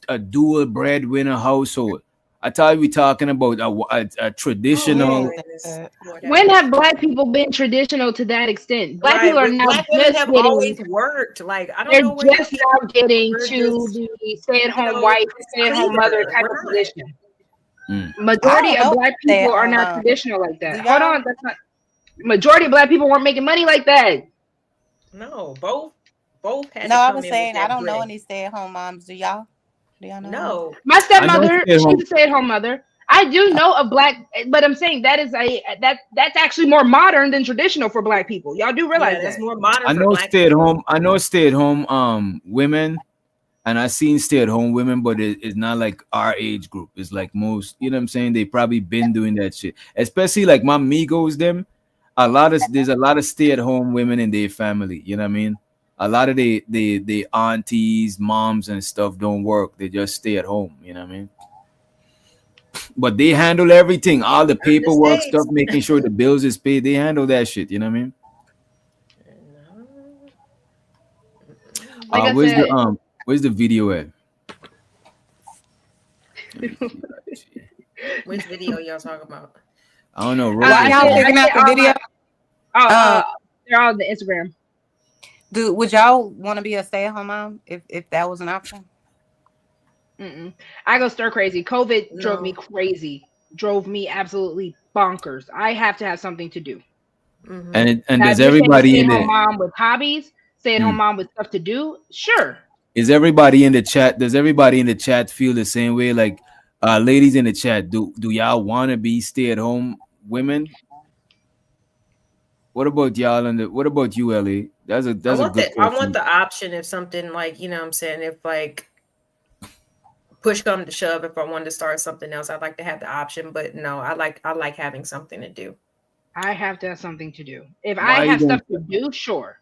a dual breadwinner household. I thought we were talking about a traditional. When have Black people been traditional to that extent? Black people are now Black women have always worked. Like I don't know. They're just now getting to the stay-at-home wife, stay-at-home mother type of position. Majority of Black people are not traditional like that. Hold on, that's not. Majority of Black people weren't making money like that. No, both had. No, I was saying I don't know any stay-at-home moms. Do y'all know? No, my stepmother, she's a stay-at-home mother. I do know a Black, but I'm saying that is that's actually more modern than traditional for Black people. Y'all do realize that's that. more modern. I know stay-at-home. I know stay-at-home women, and I've seen stay-at-home women, but it's not like our age group. It's like most. You know what I'm saying? They probably been doing that shit, especially like my Migos them. There's a lot of stay-at-home women in their family. You know what I mean? A lot of the aunties, moms, and stuff don't work. They just stay at home. You know what I mean? But they handle everything, all the paperwork stuff, making sure the bills is paid. They handle that shit. You know what I mean? Where's the video at? Which video y'all talking about? I don't know. Y'all figuring out the video? They're all on the Instagram. Dude, would y'all want to be a stay-at-home mom if that was an option? I go stir crazy. COVID drove me crazy. Drove me absolutely bonkers. I have to have something to do. And does everybody in there? Mom with hobbies, stay-at-home mom with stuff to do? Sure. Is everybody in the chat? Does everybody in the chat feel the same way? Like, ladies in the chat, do y'all want to be stay-at-home women? What about y'all? What about you, Ellie? That's a good question. I want the option if something like, you know what I'm saying, if like push come to shove, if I wanted to start something else, I'd like to have the option. But no, I like having something to do. I have to have something to do. If I have stuff to do, sure.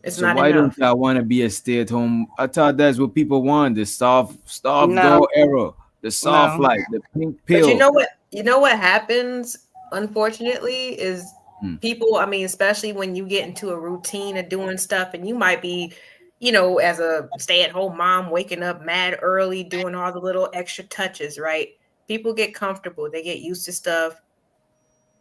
It's so not why enough. don't I want to be a stay-at-home? I thought that's what people want. The soft door era, the soft life, the pink pill. But you know what happens, unfortunately, is people, I mean, especially when you get into a routine of doing stuff and you might be, you know, as a stay-at-home mom, waking up mad early, doing all the little extra touches, right? People get comfortable. They get used to stuff.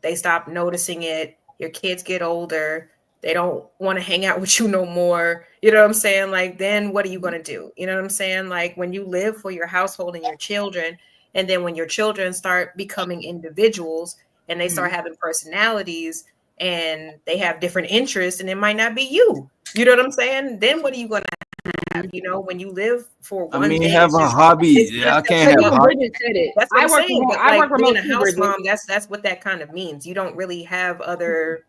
They stop noticing it. Your kids get older. They don't want to hang out with you no more. You know what I'm saying? Like, then what are you going to do? You know what I'm saying? Like, when you live for your household and your children, and then when your children start becoming individuals and they start having personalities and they have different interests and it might not be you. You know what I'm saying? Then what are you going to have? You know, when you live for one day, have a hobby. I can't have a hobby. That's what I'm saying. I work remote. Being a house mom, that's what that kind of means. You don't really have other.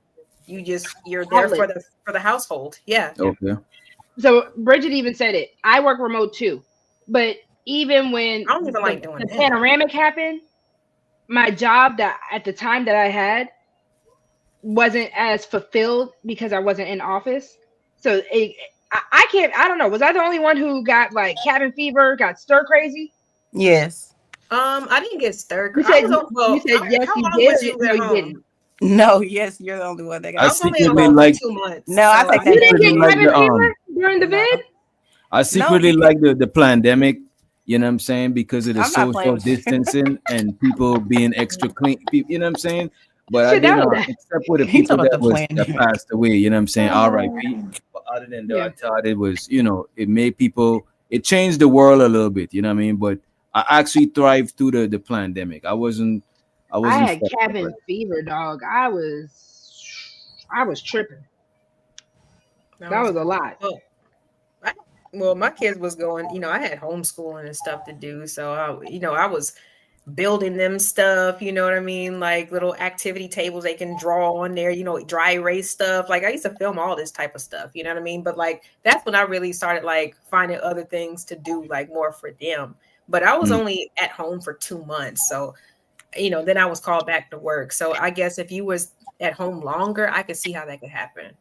You're there for the household. Yeah. Okay. So Bridget even said it. I work remote too, but even when I don't even like doing the panoramic happened, my job that at the time that I had wasn't as fulfilled because I wasn't in office. So I can't. I don't know. Was I the only one who got like cabin fever? Got stir crazy? Yes. I didn't get stir crazy. You said yes, you did. No, you didn't. No, yes, you're the only one that got. I secretly like 2 months. No, I think you didn't get cabin fever during the vid. I secretly like the pandemic. You know what I'm saying? Because of the social distancing and people being extra clean. You know what I'm saying? But I didn't except for the people that passed away. You know what I'm saying? R.I.P. But other than that, I thought it was, you know, it made people. It changed the world a little bit. You know what I mean? But I actually thrived through the pandemic. I wasn't I had cabin fever, dog. I was tripping. That was a lot. Well, my kids was going, I had homeschooling and stuff to do. So, I was building them stuff, you know what I mean? Like little activity tables they can draw on there, dry erase stuff. Like I used to film all this type of stuff, you know what I mean? But like, that's when I really started like finding other things to do, like more for them. But I was only at home for 2 months. So, then I was called back to work. So I guess if you was at home longer, I could see how that could happen.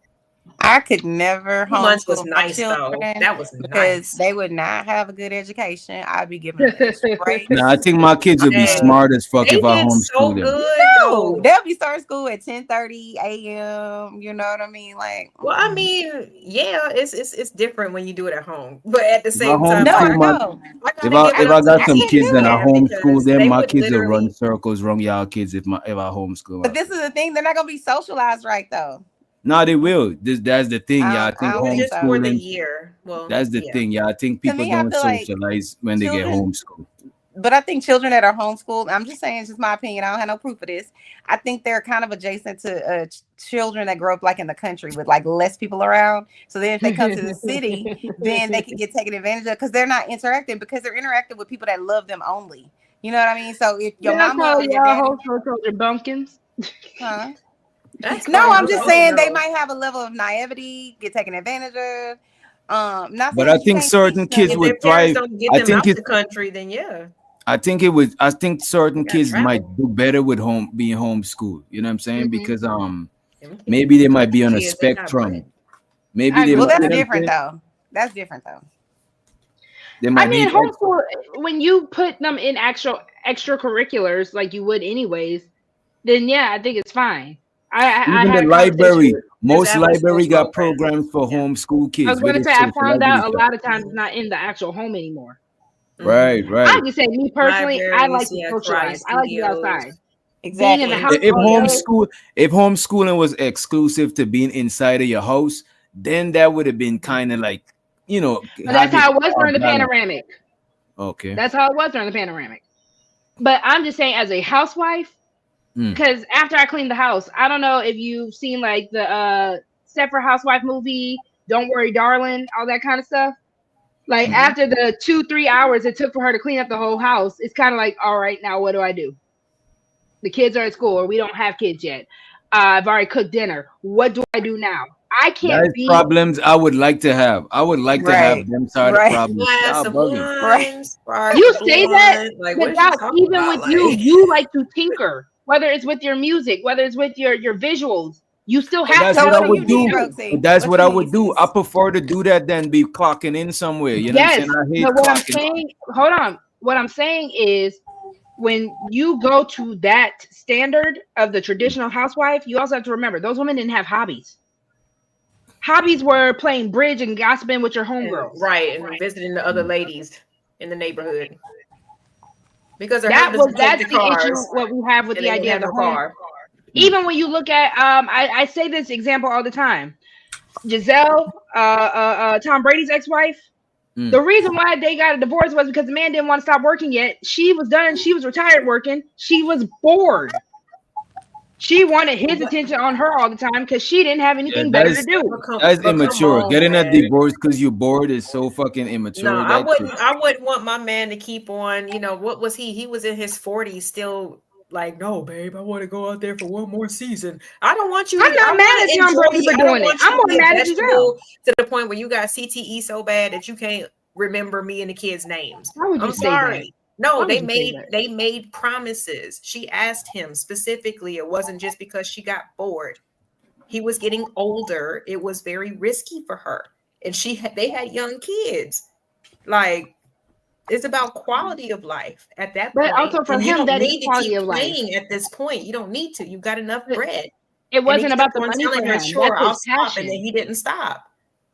I could never homeschool was nice children though. That was because they would not have a good education. I'd be giving them extra breaks. No, I think my kids would be smart as fuck if I homeschool them. No, they'll be starting school at 10:30 a.m. You know what I mean? Like, well, I mean, yeah, it's different when you do it at home, but at the same time, if I got some kids and I homeschool them, my kids will run circles around y'all kids if I homeschool. But this is the thing; they're not gonna be socialized right though. No, they will. That's the thing, y'all. I think homeschooling for the year. Well, that's the thing, y'all. I think people don't socialize when they get homeschooled. But I think children that are homeschooled, I'm just saying, it's just my opinion. I don't have no proof of this. I think they're kind of adjacent to children that grow up like in the country with like less people around. So then if they come to the city, then they can get taken advantage of because they're not interacting because they're interacting with people that love them only. You know what I mean? So if your mama or your daddy, bumpkins, huh? No, I'm just saying they might have a level of naivety, get taken advantage of. But I think certain kids would thrive. I think it's the country, then yeah. I think certain kids might do better with being homeschooled. You know what I'm saying? Because maybe they might be on a spectrum. Maybe that's different though. That's different though. Homeschool, when you put them in actual extracurriculars like you would anyways, then yeah, I think it's fine. Even the library, most library got programs for homeschool kids. I was going to say, I found out a lot of times it's not in the actual home anymore. Right. I just say, me personally, I like to socialize. I like to be outside. Exactly. In the house if homeschooling was exclusive to being inside of your house, then that would have been kind of like, But that's how it was during the panoramic. Okay. That's how it was during the panoramic. But I'm just saying, as a housewife, because after I cleaned the house, I don't know if you've seen like the Stepford Housewife movie, Don't Worry Darling, all that kind of stuff. Like after the 2-3 hours it took for her to clean up the whole house, it's kind of like, all right, now what do I do? The kids are at school, or we don't have kids yet. I've already cooked dinner. What do I do now? I can't be problems I would like to have. I would like to have them sort of problems. You say that, but even with you like to tinker. Whether it's with your music, whether it's with your visuals, you still have to. That's what I would do. That's what I would do. I prefer to do that than be clocking in somewhere. You know what I'm saying? I hate what I'm saying, hold on. What I'm saying is when you go to that standard of the traditional housewife, you also have to remember those women didn't have hobbies. Hobbies were playing bridge and gossiping with your homegirls. Right, and visiting the other ladies in the neighborhood. Because that's the issue what we have with the idea of the car. Even when you look at I say this example all the time. Giselle, Tom Brady's ex-wife. The reason why they got a divorce was because the man didn't want to stop working yet. She was done, she was retired working, she was bored. She wanted his attention on her all the time because she didn't have anything better to do. That's immature. Getting a divorce because you're bored is so fucking immature. No, I wouldn't want my man to keep on. What was he? He was in his 40s, still like, no, babe, I want to go out there for one more season. I don't want you. I'm not mad at Tom Brady for doing it. I'm more mad at Giselle. To the point where you got CTE so bad that you can't remember me and the kids' names. I'm sorry. No, they made promises. She asked him specifically. It wasn't just because she got bored. He was getting older. It was very risky for her. And they had young kids. Like, it's about quality of life at that point. But also for him, that is quality of life. At this point, you don't need to. You've got enough bread. It wasn't about the money for him. Sure, I'll stop, and then he didn't stop.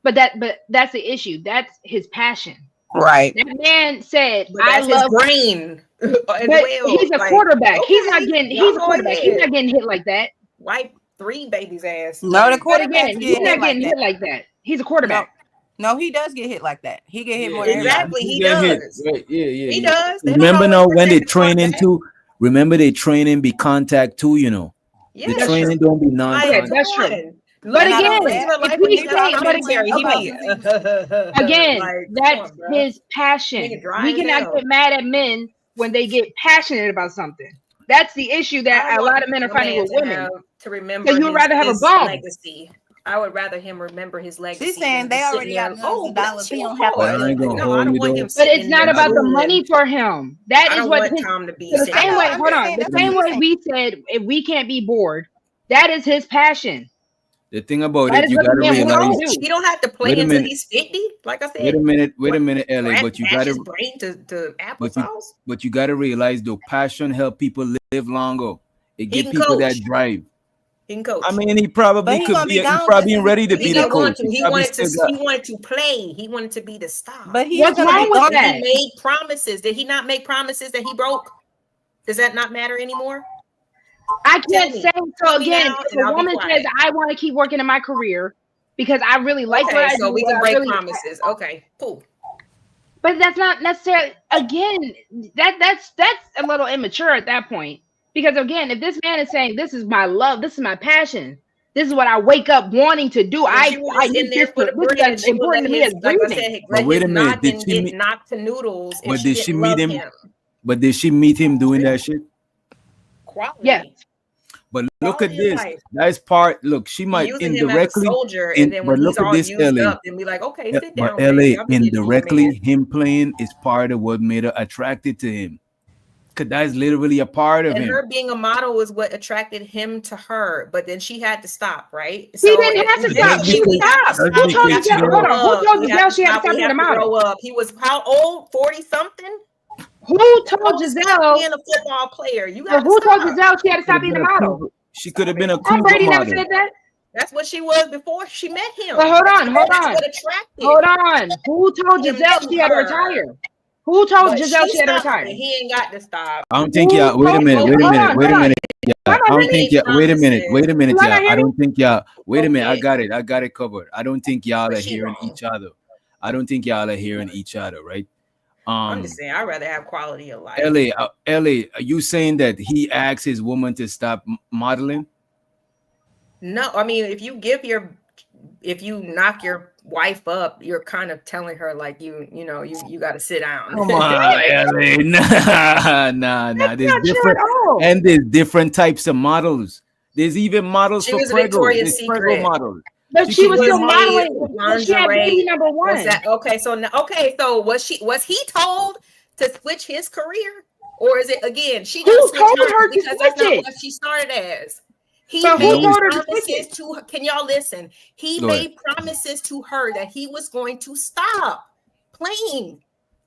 But that's the issue. That's his passion. Right. That man said, "I love brain." He's a quarterback. Okay, he's not getting. He's a quarterback. He's not getting hit like that. Wipe 3 babies' ass. No, the quarterback. He's not getting hit like that. He's a quarterback. No, he does get hit like that. He get hit more. Exactly, he does. Yeah. He does. Remember now when they train into Remember, they training be contact too. You know, Yeah, the that's training true. don't be Like, non-contact. that's true. come on. But Look, again, like if when he he say, got but military, he again, be again, like, come that's on, bro. his passion. Nigga dry We as cannot hell. get mad at men when they get passionate about something. That's the issue that I a want lot of men are a finding man with to women. have to remember So you would rather have a his bone. legacy. I would rather him remember his legacy. She's saying than they just sitting already there, got millions of dollars. bless He your don't have to But heart. I ain't gonna No, I hold don't you want though. him But sitting it's in not there about the drooling. money for him. That I is don't what want his, Tom to be the sitting same know, way. I'm Hold just on, saying, the that's what same he's way saying. we said if we can't be bored, that is his passion. The thing about That it, is you what gotta the man realize. wants to do. He don't have to play Wait a until minute. he's 50. Like I said, Wait a minute, what, LA. But you mash gotta, his brain to but you, applesauce. but you gotta realize though, passion help people live longer. It He give can people that coach. drive. He can coach. I mean, he But probably he could gonna be. be He gone probably just ain't as ready to He be the didn't want coach. to. He He probably wanted to. still got. He wanted to play. He wanted to be the star. But he's What's gonna wrong be with gone. that? He made promises. Did he not make promises that he broke? Does that not matter anymore? I Tell can't me. say so. Tell me Again, now, if and a I'll be woman quiet. says I want to keep working in my career because I really like what Okay, I so do, we can I break really, promises. Okay, cool. but that's not necessarily. Again, that's a little immature at that point. Because again, if this man is saying this is my love, this is my passion, this is what I wake up wanting to do. If she I was in use there this for to, the this is bread, as she would important let to me as his, like I breathing. said, But let wait his a minute, did noggin she get meet? knocked to noodles if But she did didn't she meet love him? him. But did she meet him doing that shit? Quality. Yes. But look at Quality of this. life. That's part. Look, she Be might using him as a indirectly. soldier, and then But when he's look at all this, used LA. up, then be like, okay, sit But down, baby. LA I'm beginning to be a indirectly, man. him playing is part of what made her attracted to him. Cause that's literally a part of And him. her being a model is what attracted him to her, but then she had to stop, right? He So didn't have to stop. She eventually we have to stopped. stop. Who We told have you? to you Hold grow on. Who up. told We Giselle have to she had to stop. stop We being a have to model? grow up. He was how old? 40 something. Who told Giselle? Being a football player, you Or got to who told stop. Giselle she had to stop being a model? She could have been a Tom cougar Brady never model. said that. That's what she was before she met him. But hold on. That's what attracted Hold on. Who told him Giselle to she had to her. retire? Who told But Giselle she she had to stopped, retire? and he ain't got to stop. I don't think Who y'all. Wait a told- minute. Wait a hold minute. on, Wait a hold on. minute. Yeah, I don't think y'all. Wait a minute. Wait a minute. Why Yeah, not hear I me? don't think y'all. Wait a minute. I Okay. got it. I got it covered. I don't think y'all But are she hearing wrong. each other. I don't think y'all are hearing each other, right? I'm just saying, I'd rather have quality of life. LA, are you saying that he asked his woman to stop modeling? No, I mean, if you knock your wife up, you're kind of telling her like you got to sit down. Come on, LA. Nah. There's different, and there's different types of models. There's even models She for was Prego. Victoria's There's Prego Secret. models. But she was could still be modeling. She had baby number one. Was that okay? So was he told to switch his career, or is it again she Who just told switched her to because that's switch not it? what she started as. He So who made told her to switch promises it? to her. Can y'all listen? He Go made ahead. promises to her that he was going to stop playing,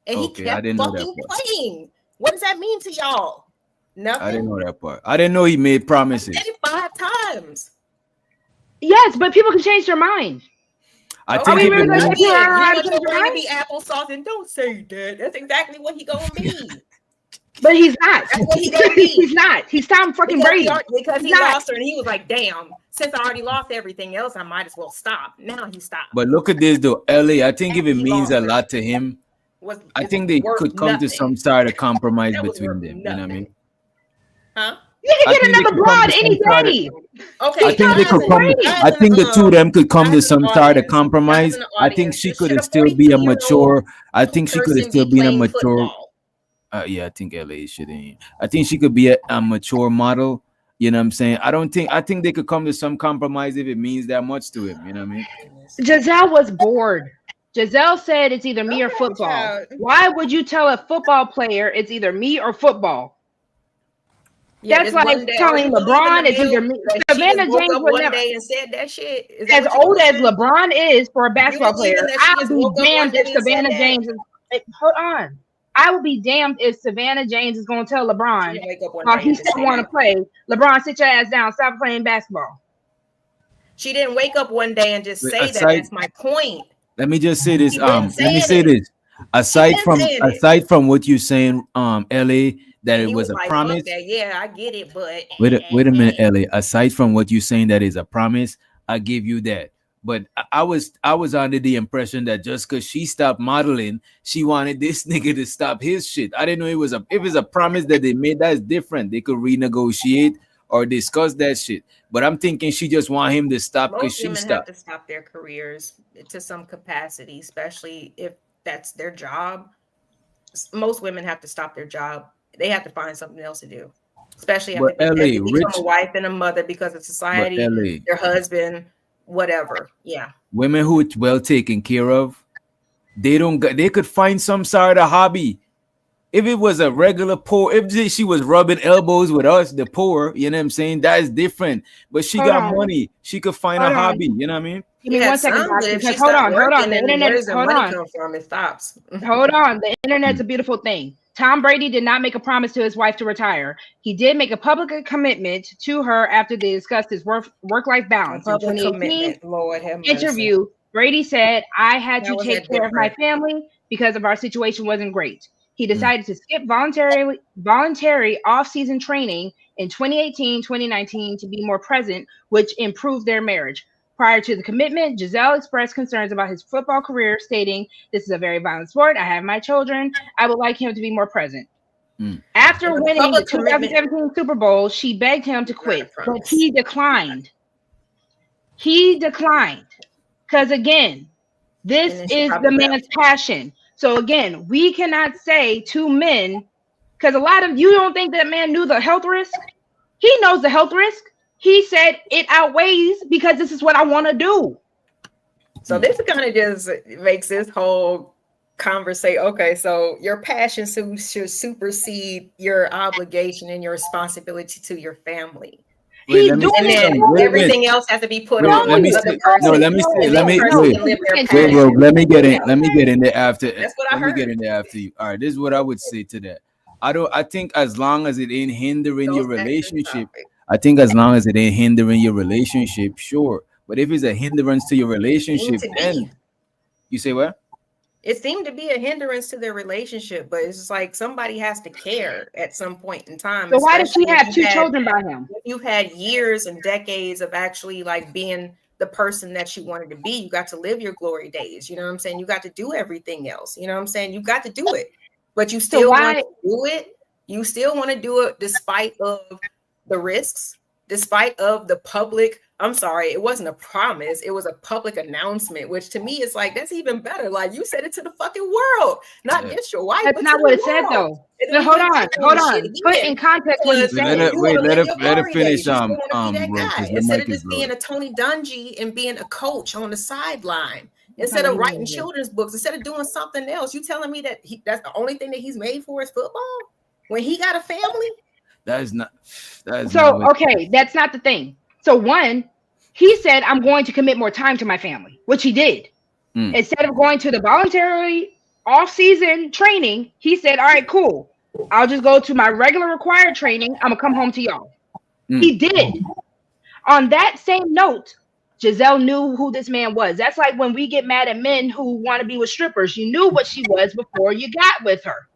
and he Okay, I kept didn't know that fucking part. playing. What does that mean to y'all? Nothing. I didn't know that part. I didn't know he made promises. I said it 5 times. Yes, but people can change their mind. I Are think we if really it gonna was, say people are You allowed to want change your their brain to mind? be applesauce, and don't say that. That's exactly what he gonna be. But he's not. That's what he gonna be. He's not. He's Tom fucking Brady. Because he He's not. lost her, and he was like, "Damn! Since I already lost everything else, I might as well stop." Now he stopped. but look at this though, LA. I think if it He means a lost her. lot to him, I It's think they worth could come to nothing. some sort of compromise That was between worth them. You know what I mean? Huh? You I can get think they another could come broad to any some sort of- day. Okay, I think they could come. I think the two of them could come to some sort of compromise. I think she could still be a mature. I think she could still be a mature. Yeah, I think LA shouldn't. I think she could be a mature model. You know what I'm saying? I think they could come to some compromise if it means that much to him. You know what I mean? Giselle was bored. Giselle said it's either me or football. child. Why would you tell a football player it's either me or football? Yeah, That's this like one day, telling are you believing LeBron the it's either bill me. that she Savannah just woke James up would one never. day and said that shit? Is that As what you old as believing? LeBron is for a basketball believing player, that she I'll just be woke up one damned day if and said Savannah that? James is. Hold on. I will be damned if Savannah James is going to tell She LeBron didn't wake up one while day he and just still say want to that. play. LeBron, sit your ass down. Stop playing basketball. She didn't wake up one day and just But say that. aside- That's my point. Let me just say this. He been Let me saying say it. this. Aside been from saying it. aside from what you're saying, LA, that it He was a like, promise. "Fuck that. Yeah, I get it, but Wait a minute, LA. Aside from what you're saying, that is a promise. I give you that. But I was under the impression that just because she stopped modeling, she wanted this nigga to stop his shit. I didn't know it was a promise that they made. That's different. They could renegotiate or discuss that shit. But I'm thinking she just want him to stop because Most she women stopped. have to stop their careers to some capacity, especially if that's their job. Most women have to stop their job. They have to find something else to do, especially after they become a wife and a mother because of society, their husband, whatever. Yeah. Women who are well taken care of, they could find some sort of hobby. If it was a regular poor, if she was rubbing elbows with us, the poor, you know what I'm saying? That is different. But she got money. She could find a hobby. You know what I mean? Give me 1 second, Doc, because hold on. The internet, hold on. Come from? It stops. Hold on. The internet's a beautiful thing. Tom Brady did not make a promise to his wife to retire. He did make a public commitment to her after they discussed his work-life balance. In 2018 interview, Brady said, I had to take care of my family because of our situation wasn't great. He decided to skip voluntary off-season training in 2018, 2019 to be more present, which improved their marriage. Prior to the commitment, Giselle expressed concerns about his football career, stating, "This is a very violent sport. I have my children. I would like him to be more present." After winning the 2017 Super Bowl, she begged him to quit, but he declined. Because again, this is the man's passion. So again, we cannot say to men, because a lot of you don't think that man knew the health risk. He knows the health risk. He said it outweighs because this is what I want to do. So this kind of just makes this whole conversation. Okay, so your passion should supersede your obligation and your responsibility to your family. He's doing it. Everything else has to be put on the other person. No, let me get in there after. That's what I heard. Let me get in there after you. All right, this is what I would say to that. I think as long as it ain't hindering your relationship. I think as long as it ain't hindering your relationship, sure. But if it's a hindrance to your relationship, then you say what? It seemed to be a hindrance to their relationship, but it's just like somebody has to care at some point in time. So why does she have two children by him? If you've had years and decades of actually like being the person that you wanted to be, you got to live your glory days. You know what I'm saying? You got to do everything else. You know what I'm saying? You got to do it, but you still want to do it. You still want to do it despite of the risks, despite of the public. I'm sorry, it wasn't a promise. It was a public announcement, which to me is like, that's even better. Like you said it to the fucking world, not just your wife. That's not what it said though. But hold on. Put it in context what he said. Let her finish. Instead of just being a Tony Dungy and being a coach on the sideline, instead of writing children's books, instead of doing something else, you telling me that that's the only thing that he's made for is football when he got a family? That's not that's not the thing. So one, he said, I'm going to commit more time to my family, which he did. Instead of going to the voluntary off-season training, he said, all right, cool. I'll just go to my regular required training. I'm going to come home to y'all. He did. On that same note, Giselle knew who this man was. That's like when we get mad at men who want to be with strippers. You knew what she was before you got with her.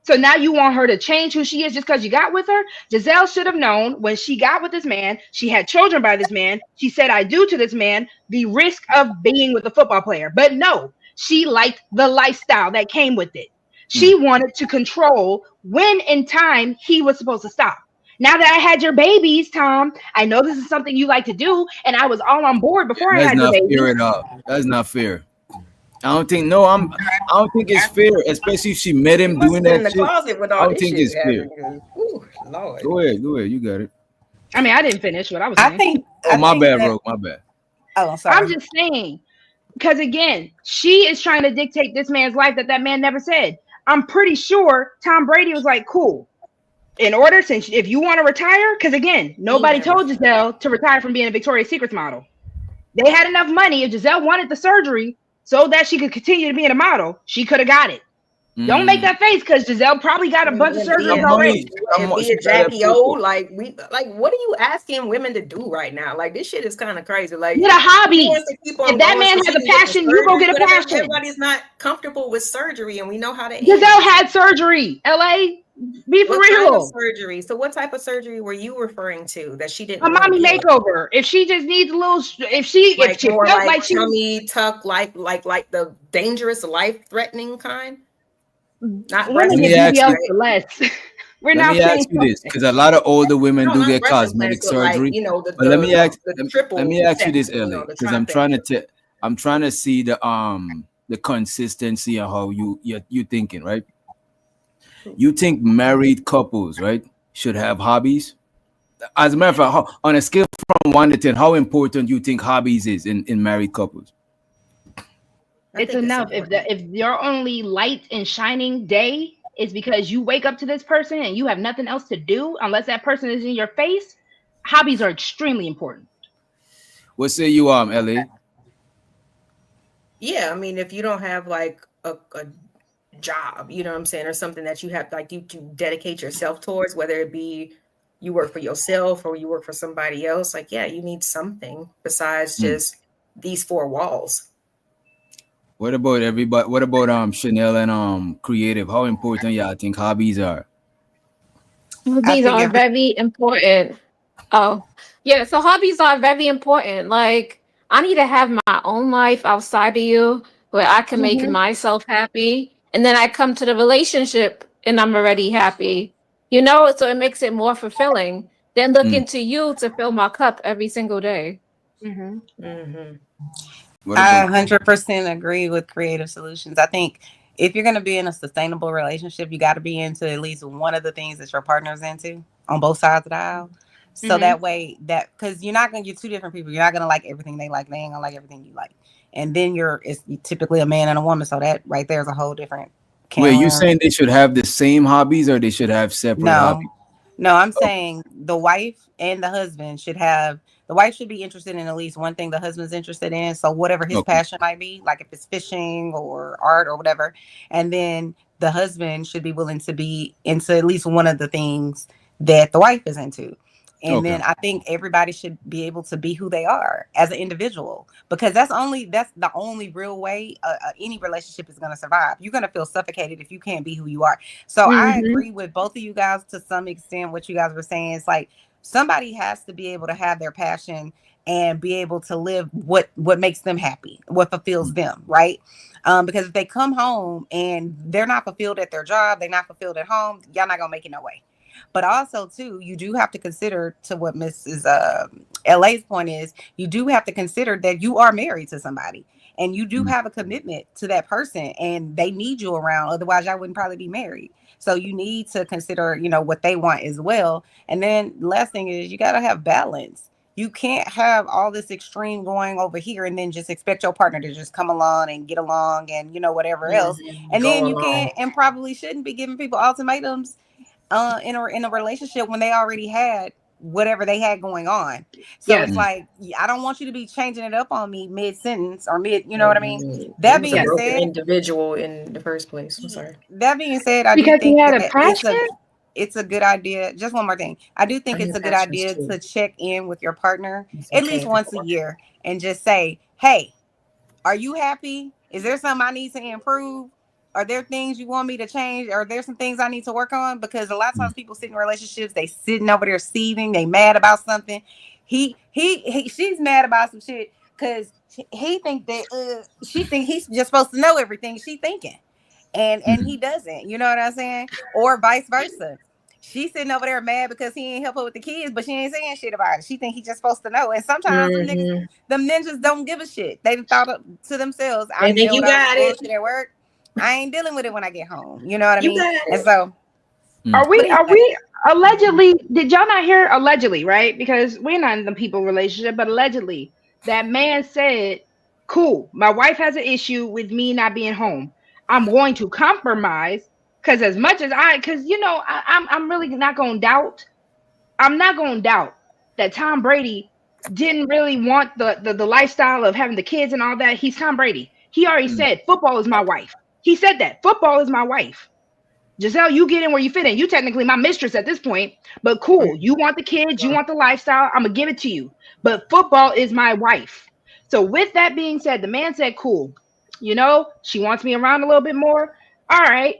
So now you want her to change who she is just because you got with her? Giselle should have known when she got with this man, she had children by this man. She said, I do to this man, the risk of being with a football player. But no, she liked the lifestyle that came with it. She wanted to control when in time he was supposed to stop. Now that I had your babies, Tom, I know this is something you like to do, and I was all on board before I had your babies. That's not fair at all. That's not fair. I don't think it's fair, especially if she met him doing that shit. I don't think it's fair. Ooh, Lord. Go ahead, you got it. I mean, I didn't finish what I was saying. My bad, Rogue. My bad. Oh, sorry. I'm just saying, because again, she is trying to dictate this man's life that man never said. I'm pretty sure Tom Brady was like, cool. In order, since if you want to retire, because again, nobody told Giselle to retire from being a Victoria's Secret model. They had enough money. If Giselle wanted the surgery so that she could continue to be a model, she could have got it. Don't make that face, because Giselle probably got a bunch of surgeries already. And be a Jackie O, like what are you asking women to do right now? Like this shit is kind of crazy. Like get a hobby. If that man has a passion, you go get a passion. Everybody's not comfortable with surgery, and we know how to. Giselle had surgery. LA, Be for What kind of real. surgery? So what type of surgery were you referring to that she didn't A want to mommy get? makeover. If she just needs a little, if she More felt like like she tummy tuck, like the dangerous, life-threatening kind. Not breast women Let me get ask BBLs you. implants, for less. We're Let not me ask saying you this, because a lot of older women no, do not get breast implants, cosmetic but like surgery. the But let me ask the triple. let me ask you this, section, Ellie, the because trifecta. I'm trying to see the consistency of how you thinking, right? You think married couples, right, should have hobbies? As a matter of fact, on a scale from 1 to 10, how important you think hobbies is in married couples? it's enough. If your only light and shining day is because you wake up to this person and you have nothing else to do unless that person is in your face, hobbies are extremely important. What say you, Ellie? Yeah, I mean, if you don't have like a job, you know what I'm saying, or something that you have like you to dedicate yourself towards, whether it be you work for yourself or you work for somebody else, like yeah, you need something besides just these four walls. What about everybody? What about Chanel and creative? How important y'all think hobbies are? I Hobbies think are every very important. Oh, yeah. So hobbies are very important. Like, I need to have my own life outside of you where I can make Mm-hmm. myself happy. And then I come to the relationship and I'm already happy. You know, so it makes it more fulfilling than looking to you to fill my cup every single day. Mm-hmm. What I about 100% agree with creative solutions. I think if you're going to be in a sustainable relationship, you got to be into at least one of the things that your partner's into on both sides of the aisle. So Mm-hmm. that way, that because you're not going to get two different people, you're not going to like everything they like. They ain't gonna like everything you like. And then it's typically a man and a woman. So that right there is a whole different can Wait, of you worms. saying they should have the same hobbies or they should have separate No, hobbies? no, I'm Oh, saying the wife and the husband should have, the wife should be interested in at least one thing the husband's interested in. So whatever his okay. passion might be, like if it's fishing or art or whatever, and then the husband should be willing to be into at least one of the things that the wife is into. And Okay. then I think everybody should be able to be who they are as an individual, because that's the only real way any relationship is going to survive. You're going to feel suffocated if you can't be who you are. So I Mm-hmm. agree with both of you guys to some extent. What you guys were saying, it's like somebody has to be able to have their passion and be able to live what makes them happy, what fulfills them, right? Because if they come home and they're not fulfilled at their job, they're not fulfilled at home, y'all not gonna make it no way. But also too, you do have to consider, to what Mrs. LA's point is, you do have to consider that you are married to somebody and you do Mm. have a commitment to that person and they need you around. Otherwise, y'all wouldn't probably be married. So you need to consider, what they want as well. And then last thing is you got to have balance. You can't have all this extreme going over here and then just expect your partner to just come along and get along and whatever else. Mm-hmm. And Go then you along. can't and probably shouldn't be giving people ultimatums in a relationship when they already had whatever they had going on. So it's Yes. Mm. like, I don't want you to be changing it up on me mid sentence or mid, you know what I mean? Mhm. You That was a being Yes. broken said, individual in the first place. I'm sorry. that being said, I do Because he think had a that passion. it's a good idea. Just one more thing. I do think I it's have a good passions idea too. to check in with your partner It's at least okay. once a year and just say, "Hey, are you happy? Is there something I need to improve? Are there things you want me to change? Are there some things I need to work on?" Because a lot of times people sit in relationships, they sitting over there seething, they mad about something. She's mad about some shit because he think that she think he's just supposed to know everything she thinking, and Mm. he doesn't. You know what I'm saying? Or vice versa. She's sitting over there mad because he ain't help her with the kids, but she ain't saying shit about it. She think he just supposed to know. And sometimes Mm-hmm. them ninjas don't give a shit. They thought to themselves, I They can think deal you with all this got it. bullshit at work. I ain't dealing with it when I get home. You know what I You mean? got And it. so, Mm. Are we? but Are anyway, we? Allegedly, did y'all not hear? Allegedly, right? Because we're not in the people relationship, but allegedly, that man said, "Cool, my wife has an issue with me not being home. I'm going to compromise because as much as because I'm really not going to doubt. I'm not going to doubt that Tom Brady didn't really want the lifestyle of having the kids and all that. He's Tom Brady. He already Mm. said football is my wife. He said that football is my wife. Giselle, you get in where you fit in. You technically my mistress at this point, but cool. You want the kids, you want the lifestyle. I'm gonna give it to you. But football is my wife. So with that being said, the man said, "Cool. She wants me around a little bit more. All right.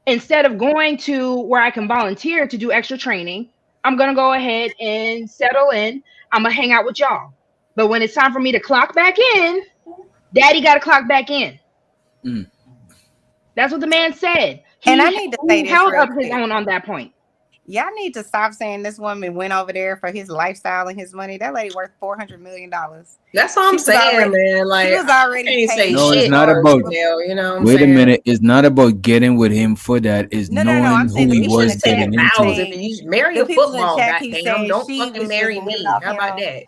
instead of going to where I can volunteer to do extra training, I'm gonna go ahead and settle in. I'm gonna hang out with y'all. But when it's time for me to clock back in, daddy got to clock back in. That's what the man said. And I need to say this held real up his quick. own on that point. Y'all need to stop saying this woman went over there for his lifestyle and his money. That lady worth $400 million. That's what I'm saying, man. Like, she was already paid. No, it's shit not for about. Chanel, you know what I'm Wait a saying? minute. It's not about getting with him for that. It's No, knowing I'm who saying the he people in was the chat getting keep into. Vows. saying- If you marry the a people in the football, chat keep goddamn, saying don't she fucking was marry just me. living off How about him that?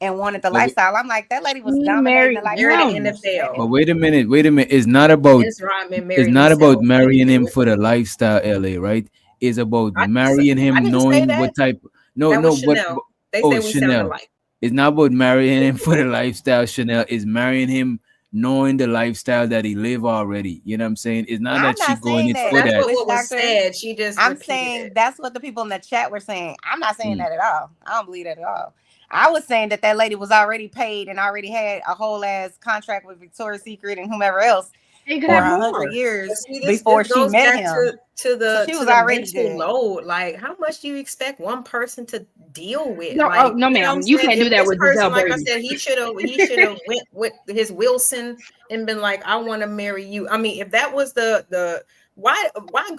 and wanted the But- lifestyle. I'm like, that lady was He dominating the married lifestyle. Married the NFL. But wait a minute. It's not about. Dennis Rodman It's married not himself. about marrying him for the lifestyle, LA, right? It's about I didn't marrying say him, that. knowing what type. That was Chanel. They say we sound Chanel. alike. It's not about marrying him for the lifestyle, Chanel. It's marrying him knowing the lifestyle that he live already. You know what I'm saying? It's not I'm that she not going saying in that. for That's that. what was Doctor, said. She just I'm repeated saying it. that's what the people in the chat were saying. I'm not saying that at all. I don't believe that at all. I was saying that lady was already paid and already had a whole ass contract with Victoria's Secret and whomever else He could for have 100 more. years See, before this she goes met back him. to the So she to was the already mental good. load. Like, how much do you expect one person to deal with? No, like, no, you know ma'am. what I'm You saying? can't do If that this with person, Giselle like I Brady. said, he should have went with his Wilson and been like, I want to marry you. I mean, if that was the why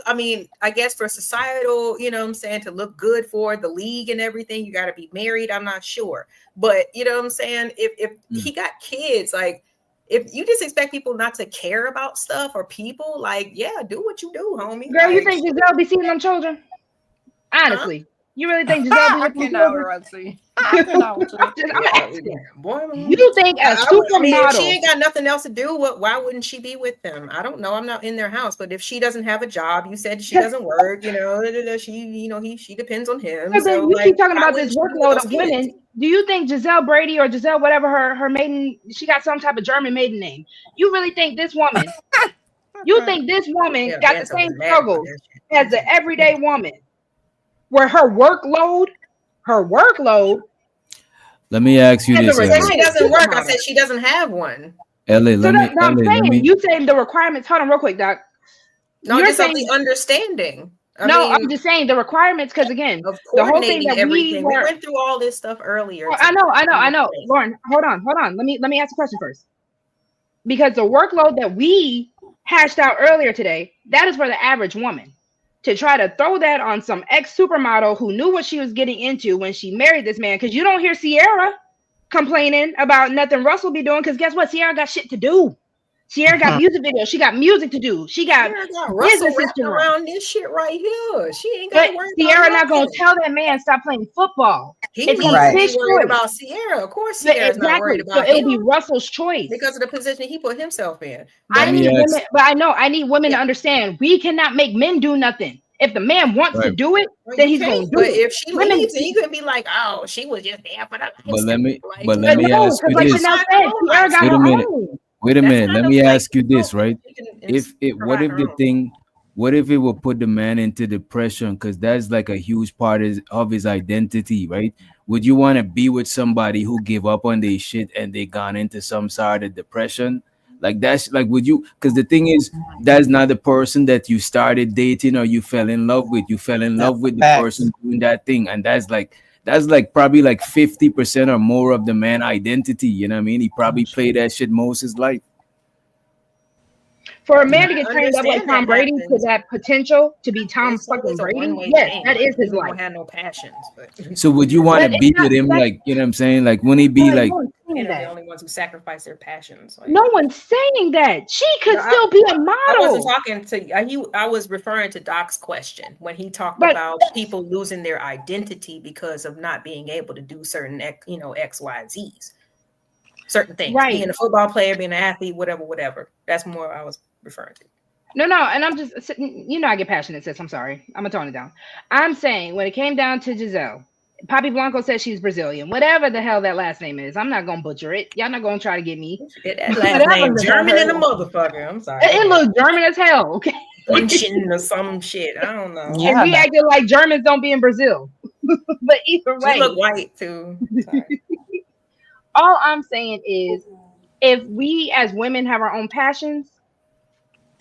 I mean, I guess for societal, you know what I'm saying, to look good for the league and everything, you got to be married. I'm not sure, but you know what I'm saying, if he got kids, like, if you just expect people not to care about stuff or people, like, yeah, do what you do, homie. Girl, you Like, think Giselle be seeing them children? Honestly, you really think Giselle be I with them cannot children? Roxy. I cannot with you. I'm asking. boy, You think a I mean, if she supermodel? ain't got nothing else to do, why wouldn't she be with them? I don't know. I'm not in their house, but if she doesn't have a job, you said she doesn't work, you know, she depends on him. So then So, you like, keep talking why about wouldn't this she be with workload those of kids? women. Do you think Giselle Brady or Giselle, whatever her maiden, she got some type of German maiden name? You really think this woman? You think this woman Yeah, got man, the so same mad about struggles that shit. as the everyday woman, where her workload Let me ask you And the this, She said LA. she doesn't work. I supermodel. said she doesn't have one. LA, So that's what I'm saying. You saying the requirements? Hold on, real quick, Doc. No, You're just of saying the understanding. I'm just saying the requirements because again, of the whole thing coordinating that everything. We were. went through all this stuff earlier. Well, I know. Lauren, hold on. Let me ask a question first. Because the workload that we hashed out earlier today, that is for the average woman. To try to throw that on some ex-supermodel who knew what she was getting into when she married this man, because you don't hear Sierra complaining about nothing Russell be doing, because guess what? Sierra got shit to do. Sierra got music videos. She got music to do. She got Russell businesses wrapped to run. around this shit right here. She ain't got But to worry Sierra about not gonna nothing. tell that man stop playing football. He It's needs gonna to be be his worried choice. about Sierra. Of course, But Sierra's not worried exactly. So about it'll be him Russell's choice. because of the position he put himself in. I need women, but I need women to understand we cannot make men do nothing. If the man wants to do it, then he's gonna do But it. if she Women, leaves, then you could be like, "Oh, she was just there for the But let me but no, ask because you like this. Chanel said, Sierra got Wait a her minute. own. Wait a minute. Let me ask you this, right? What if it will put the man into depression? Because that's like a huge part of his identity, right? Would you want to be with somebody who give up on their shit and they gone into some sort of depression? Like that's like, would you? Because the thing is, that's not the person that you started dating or you fell in love with. You fell in love with the person doing that thing, and that's like probably like 50% or more of the man identity. You know what I mean? He probably played that shit most of his life. For a man to get trained up like understand Tom that Brady to happens. that potential to be Tom It's fucking always a Brady, one-way yes, thing. that is his People life. don't have no passions, but So would you want to But be it's with not him, that- like, you know what I'm saying? Like, when he be like, you know, that. the only ones who sacrifice their passions. Like, No one's saying that. She could No, still be a model. I wasn't talking to I was referring to Doc's question when he talked about people losing their identity because of not being able to do certain, X, Y, Z's, certain things. Right. Being a football player, being an athlete, whatever. That's more I was referring to. No, and I'm just, I get passionate, sis. I'm sorry. I'm going to tone it down. I'm saying when it came down to Giselle, Papi Blanco says she's Brazilian. Whatever the hell that last name is, I'm not going to butcher it. Y'all not going to try to get me. That last name German in a motherfucker. I'm sorry. It looks German as hell, okay? Bunchen or some shit. I don't know. And we acted like Germans don't be in Brazil. But either way. She look white, too. Sorry. All I'm saying is if we as women have our own passions,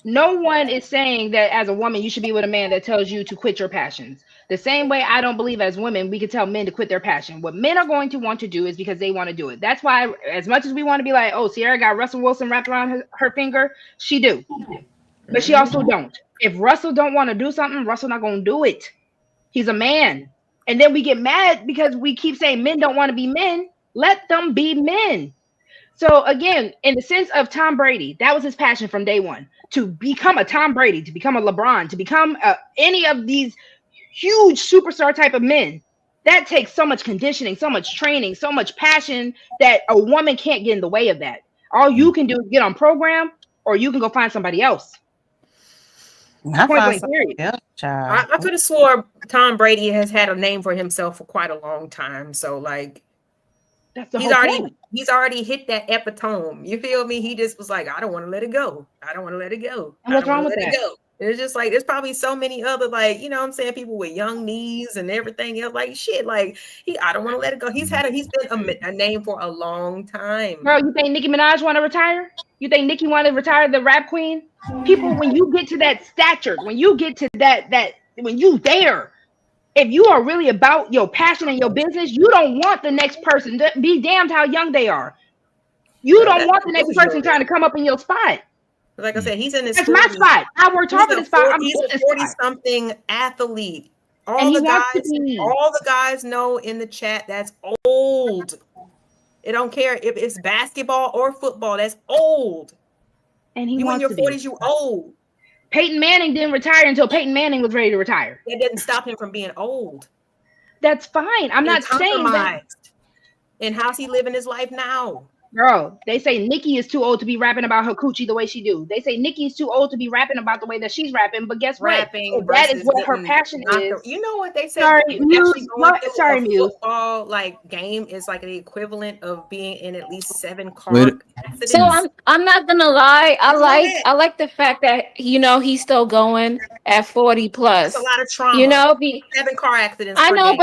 No one is saying that as a woman you should be with a man that tells you to quit your passions. The same way I don't believe as women we can tell men to quit their passion. What men are going to want to do is because they want to do it. That's why, as much as we want to be like, oh, Sierra got Russell Wilson wrapped around her finger, she do, but she also don't. If Russell don't want to do something, Russell not going to do it. He's a man. And then we get mad because we keep saying men don't want to be men. Let them be men. So again, in the sense of Tom Brady, that was his passion from day one. To become a Tom Brady, to become a LeBron, to become any of these huge superstar type of men, that takes so much conditioning, so much training, so much passion that a woman can't get in the way of that. All you can do is get on program, or you can go find somebody else. I could have swore Tom Brady has had a name for himself for quite a long time. So like, he's already hit that epitome. You feel me? He just was like, I don't want to let it go. I don't want to let it go. And what's wrong with that? It's just like, there's probably so many other, like, you know what I'm saying, people with young knees and everything else, like shit, like I don't want to let it go. He's been a name for a long time. Bro, you think Nicki Minaj want to retire? You think Nicki want to retire, the rap queen? People, when you get to that stature, when you get to that when you there, if you are really about your passion and your business, you don't want the next person to be damned how young they are. You don't want the next person trying to come up in your spot. Like I said, he's in his. That's 40s. My spot. I worked hard for this spot. He's a 40-something athlete. All the guys know in the chat that's old. It don't care if it's basketball or football. That's old. And he you wants in your 40s, you old. Peyton Manning didn't retire until Peyton Manning was ready to retire. That didn't stop him from being old. That's fine. I'm not saying that. And how's he living his life now? Girl, they say Nicki is too old to be rapping about her coochie the way she do. They say Nicki is too old to be rapping about the way that she's rapping. But guess what? That is what her passion is. You know what they say? Sorry, Muse. Football like game is like the equivalent of being in at least 7 car accidents. So I'm not gonna lie. I like the fact that he's still going at 40 plus. It's a lot of trauma. 7 car accidents. I know,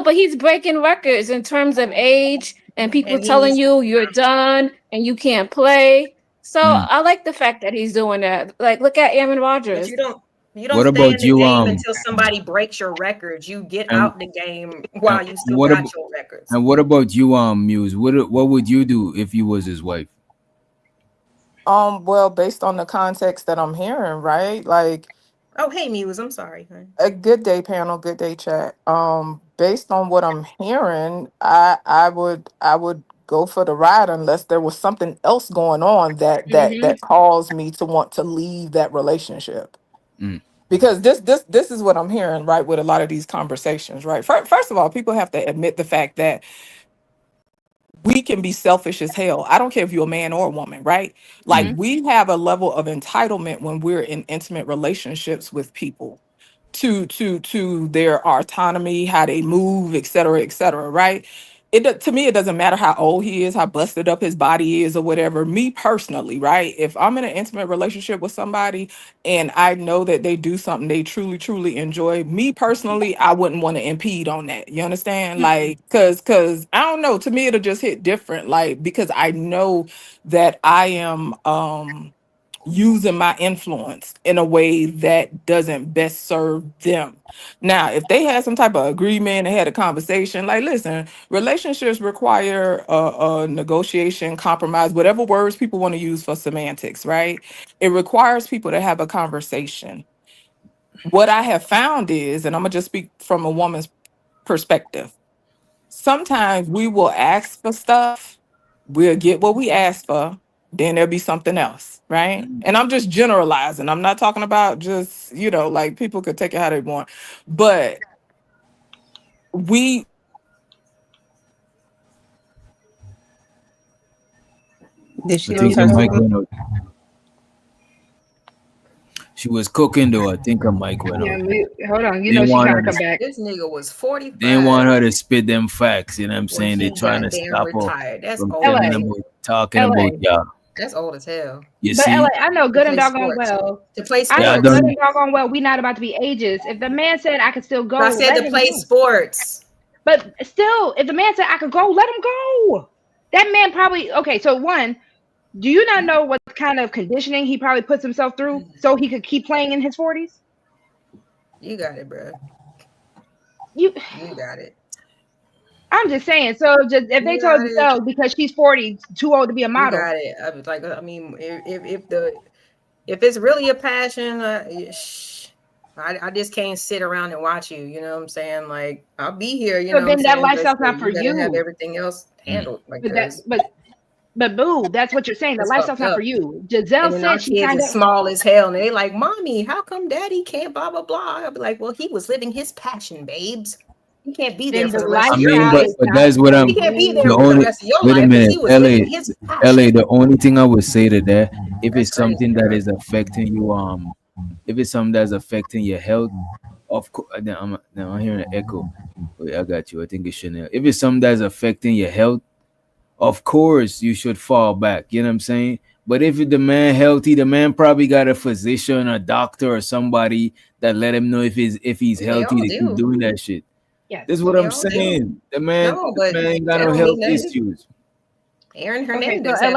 but he's breaking records in terms of age. And people telling you you're done and you can't play. So I like the fact that he's doing that. Like, look at Aaron Rodgers. But you don't stay in the game until somebody breaks your records. You get out the game while you still got your records. And what about you, Muse? What would you do if you was his wife? Well, based on the context that I'm hearing, right? Like, oh, hey, Muse, I'm sorry. A good day, panel. Good day, chat. Based on what I'm hearing, I would go for the ride unless there was something else going on that caused me to want to leave that relationship. Because this is what I'm hearing, right, with a lot of these conversations, right? First of all, people have to admit the fact that we can be selfish as hell. I don't care if you're a man or a woman, right? Like we have a level of entitlement when we're in intimate relationships with people to their autonomy, how they move, et cetera, right? To me, it doesn't matter how old he is, how busted up his body is or whatever. Me personally, right? If I'm in an intimate relationship with somebody and I know that they do something they truly, truly enjoy, me personally, I wouldn't want to impede on that. You understand? Like, cause I don't know, to me, it'll just hit different. Like, because I know that I am, using my influence in a way that doesn't best serve them. Now, if they had some type of agreement, they had a conversation, like, listen, relationships require a negotiation, compromise, whatever words people want to use for semantics, right? It requires people to have a conversation. What I have found is, and I'm gonna just speak from a woman's perspective, sometimes we will ask for stuff, we'll get what we ask for, then there'll be something else, right? And I'm just generalizing. I'm not talking about just, like people could take it how they want. But Did she lose her mic? She was cooking though. I think her mic went off. Hold on. She's trying to come back. This nigga was 45. They didn't want her to spit them facts. You know what I'm saying? They're trying to stop her from talking about y'all. That's old as hell. But LA, I know good and doggone well. To play sports. I know good and doggone well. We not about to be ages. If the man said I could still go, I said to play sports. But still, if the man said I could go, let him go. That man probably so one. Do you not know what kind of conditioning he probably puts himself through so he could keep playing in his 40s? You got it, bro. You got it. I'm just saying. So just if they told Giselle because she's 40, too old to be a model. You got it. I was like, I mean, if it's really a passion, I just can't sit around and watch you. You know what I'm saying? Like, I'll be here. You So know, then what that I'm saying? lifestyle's not for you. Have everything else handled. Like, but boo, that's what you're saying. The lifestyle's not for you. Giselle said she signed up. Small as hell, and they like, mommy, how come daddy can't blah blah blah? I'll be like, well, he was living his passion, babes. He can't be there for the rest of your life. But that's what I'm. He can't be there The for the only rest of your wait a life. minute, He was living his passion. LA. The only thing I would say to that, if it's something that is affecting you, if it's something that's affecting your health, of course. Now I'm hearing an echo. Wait, I got you. I think it's Chanel. If it's something that's affecting your health, of course you should fall back. You know what I'm saying? But if the man healthy, the man probably got a physician, a doctor, or somebody that let him know if he's healthy to keep doing that shit. Yes. This is what I'm saying. The man ain't got no health issues. Aaron Hernandez. A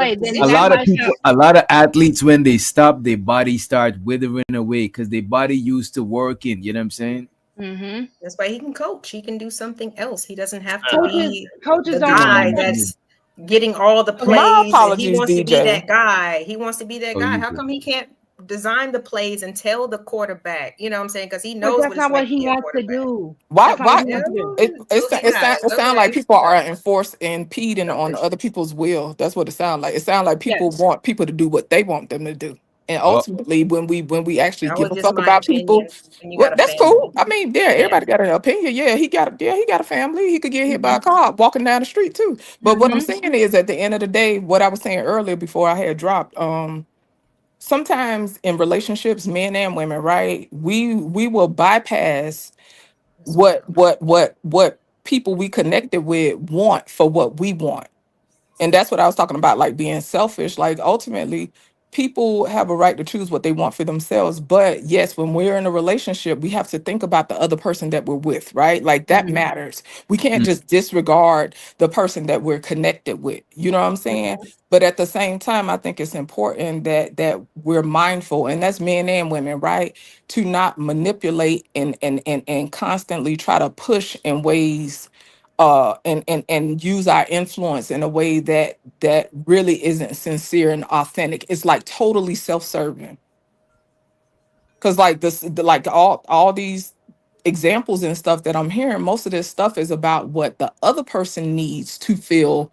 lot of people, a lot of athletes, when they stop, their body starts withering away because their body used to working. You know what I'm saying? Mm-hmm. That's why he can coach. He can do something else. He doesn't have to be coaches the guy that's getting all the plays. My apologies, he wants DJ. to be that guy. He wants to be that guy. How come he can't design the plays and tell the quarterback? You know what I'm saying? Because he knows that's not what he wants to do. Why? It sounds like people are enforced and impeding on other people's will. That's what it sounds like. It sounds like people want people to do what they want them to do. And ultimately, when we actually give a fuck about people, well, that's cool. I mean, everybody got an opinion. Yeah, he got a family. He could get hit by a car walking down the street too. But what I'm saying is, at the end of the day, what I was saying earlier before I had dropped, sometimes in relationships, men and women, right? We will bypass what people we connected with want for what we want. And that's what I was talking about, like being selfish. Like ultimately, people have a right to choose what they want for themselves. But yes, when we're in a relationship, we have to think about the other person that we're with, right? Like that matters. We can't just disregard the person that we're connected with. You know what I'm saying? But at the same time, I think it's important that we're mindful, and that's men and women, right? To not manipulate and constantly try to push in ways and use our influence in a way that really isn't sincere and authentic. It's like totally self-serving. Because like like all these examples and stuff that I'm hearing, most of this stuff is about what the other person needs to feel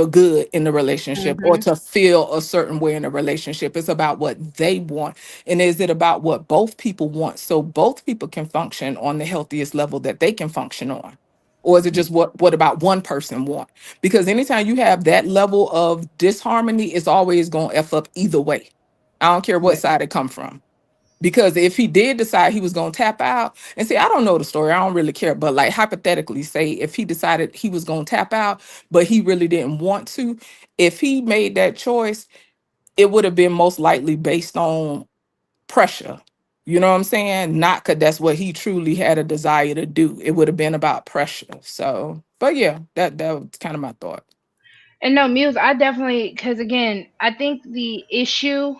good in the relationship or to feel a certain way in a relationship. It's about what they want. And is it about what both people want so both people can function on the healthiest level that they can function on? Or is it just what about one person want? Because anytime you have that level of disharmony, it's always going to F up either way. I don't care what side it come from. Because if he did decide he was going to tap out, and see, I don't know the story, I don't really care, but like hypothetically, say if he decided he was going to tap out, but he really didn't want to, if he made that choice, it would have been most likely based on pressure. You know what I'm saying? Not because that's what he truly had a desire to do. It would have been about pressure. So, but yeah, that was kind of my thought. And no, Muse, I definitely, because again, I think the issue,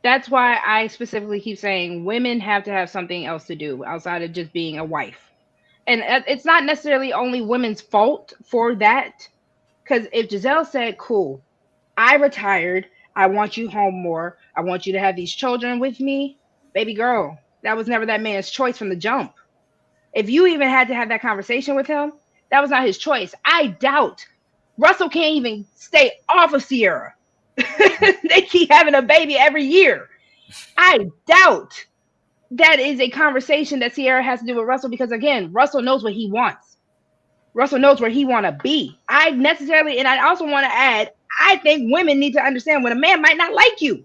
that's why I specifically keep saying women have to have something else to do outside of just being a wife. And it's not necessarily only women's fault for that. Because if Giselle said, cool, I retired, I want you home more, I want you to have these children with me, baby girl, that was never that man's choice from the jump. If you even had to have that conversation with him, that was not his choice. I doubt Russell can't even stay off of Sierra. They keep having a baby every year. I doubt that is a conversation that Sierra has to do with Russell because, again, Russell knows what he wants. Russell knows where he want to be. And I also want to add, I think women need to understand when a man might not like you.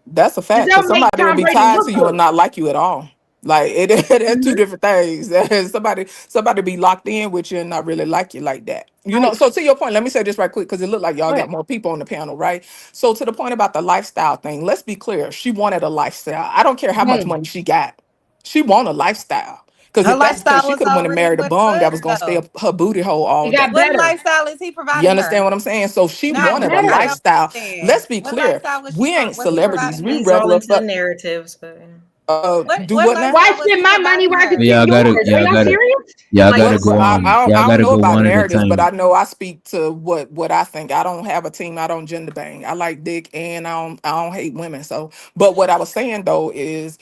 That's a fact. Somebody will be tied to you and not like you at all. Like that's two different things. Somebody be locked in with you and not really like you like that. You know, so to your point, let me say this right quick because it looked like y'all got more people on the panel, right? So to the point about the lifestyle thing, let's be clear. She wanted a lifestyle. I don't care how much money she got. She want a lifestyle. Because Her if that's the case, lifestyle she was could have went and already married a what it bum that was, was gonna stay though. up her booty hole all It got day. What better. lifestyle is he You providing understand her? what I'm saying? So she Not wanted what a Better. lifestyle lifestyle. was saying. Let's be What clear. lifestyle We ain't was he celebrities. providing We her? He's all regular, into the but narratives, but do What what now? Why lifestyle was spend he my money where I can providing her? Y'all spend gotta, yours? Are y'all y'all gotta, serious? y'all like gotta Well, go but on. I Y'all don't gotta know go about the one at a narratives, but time. I know I speak to what I think. I don't have a team. I don't gender bang. I like dick, and I don't hate women. So, but what I was saying though is,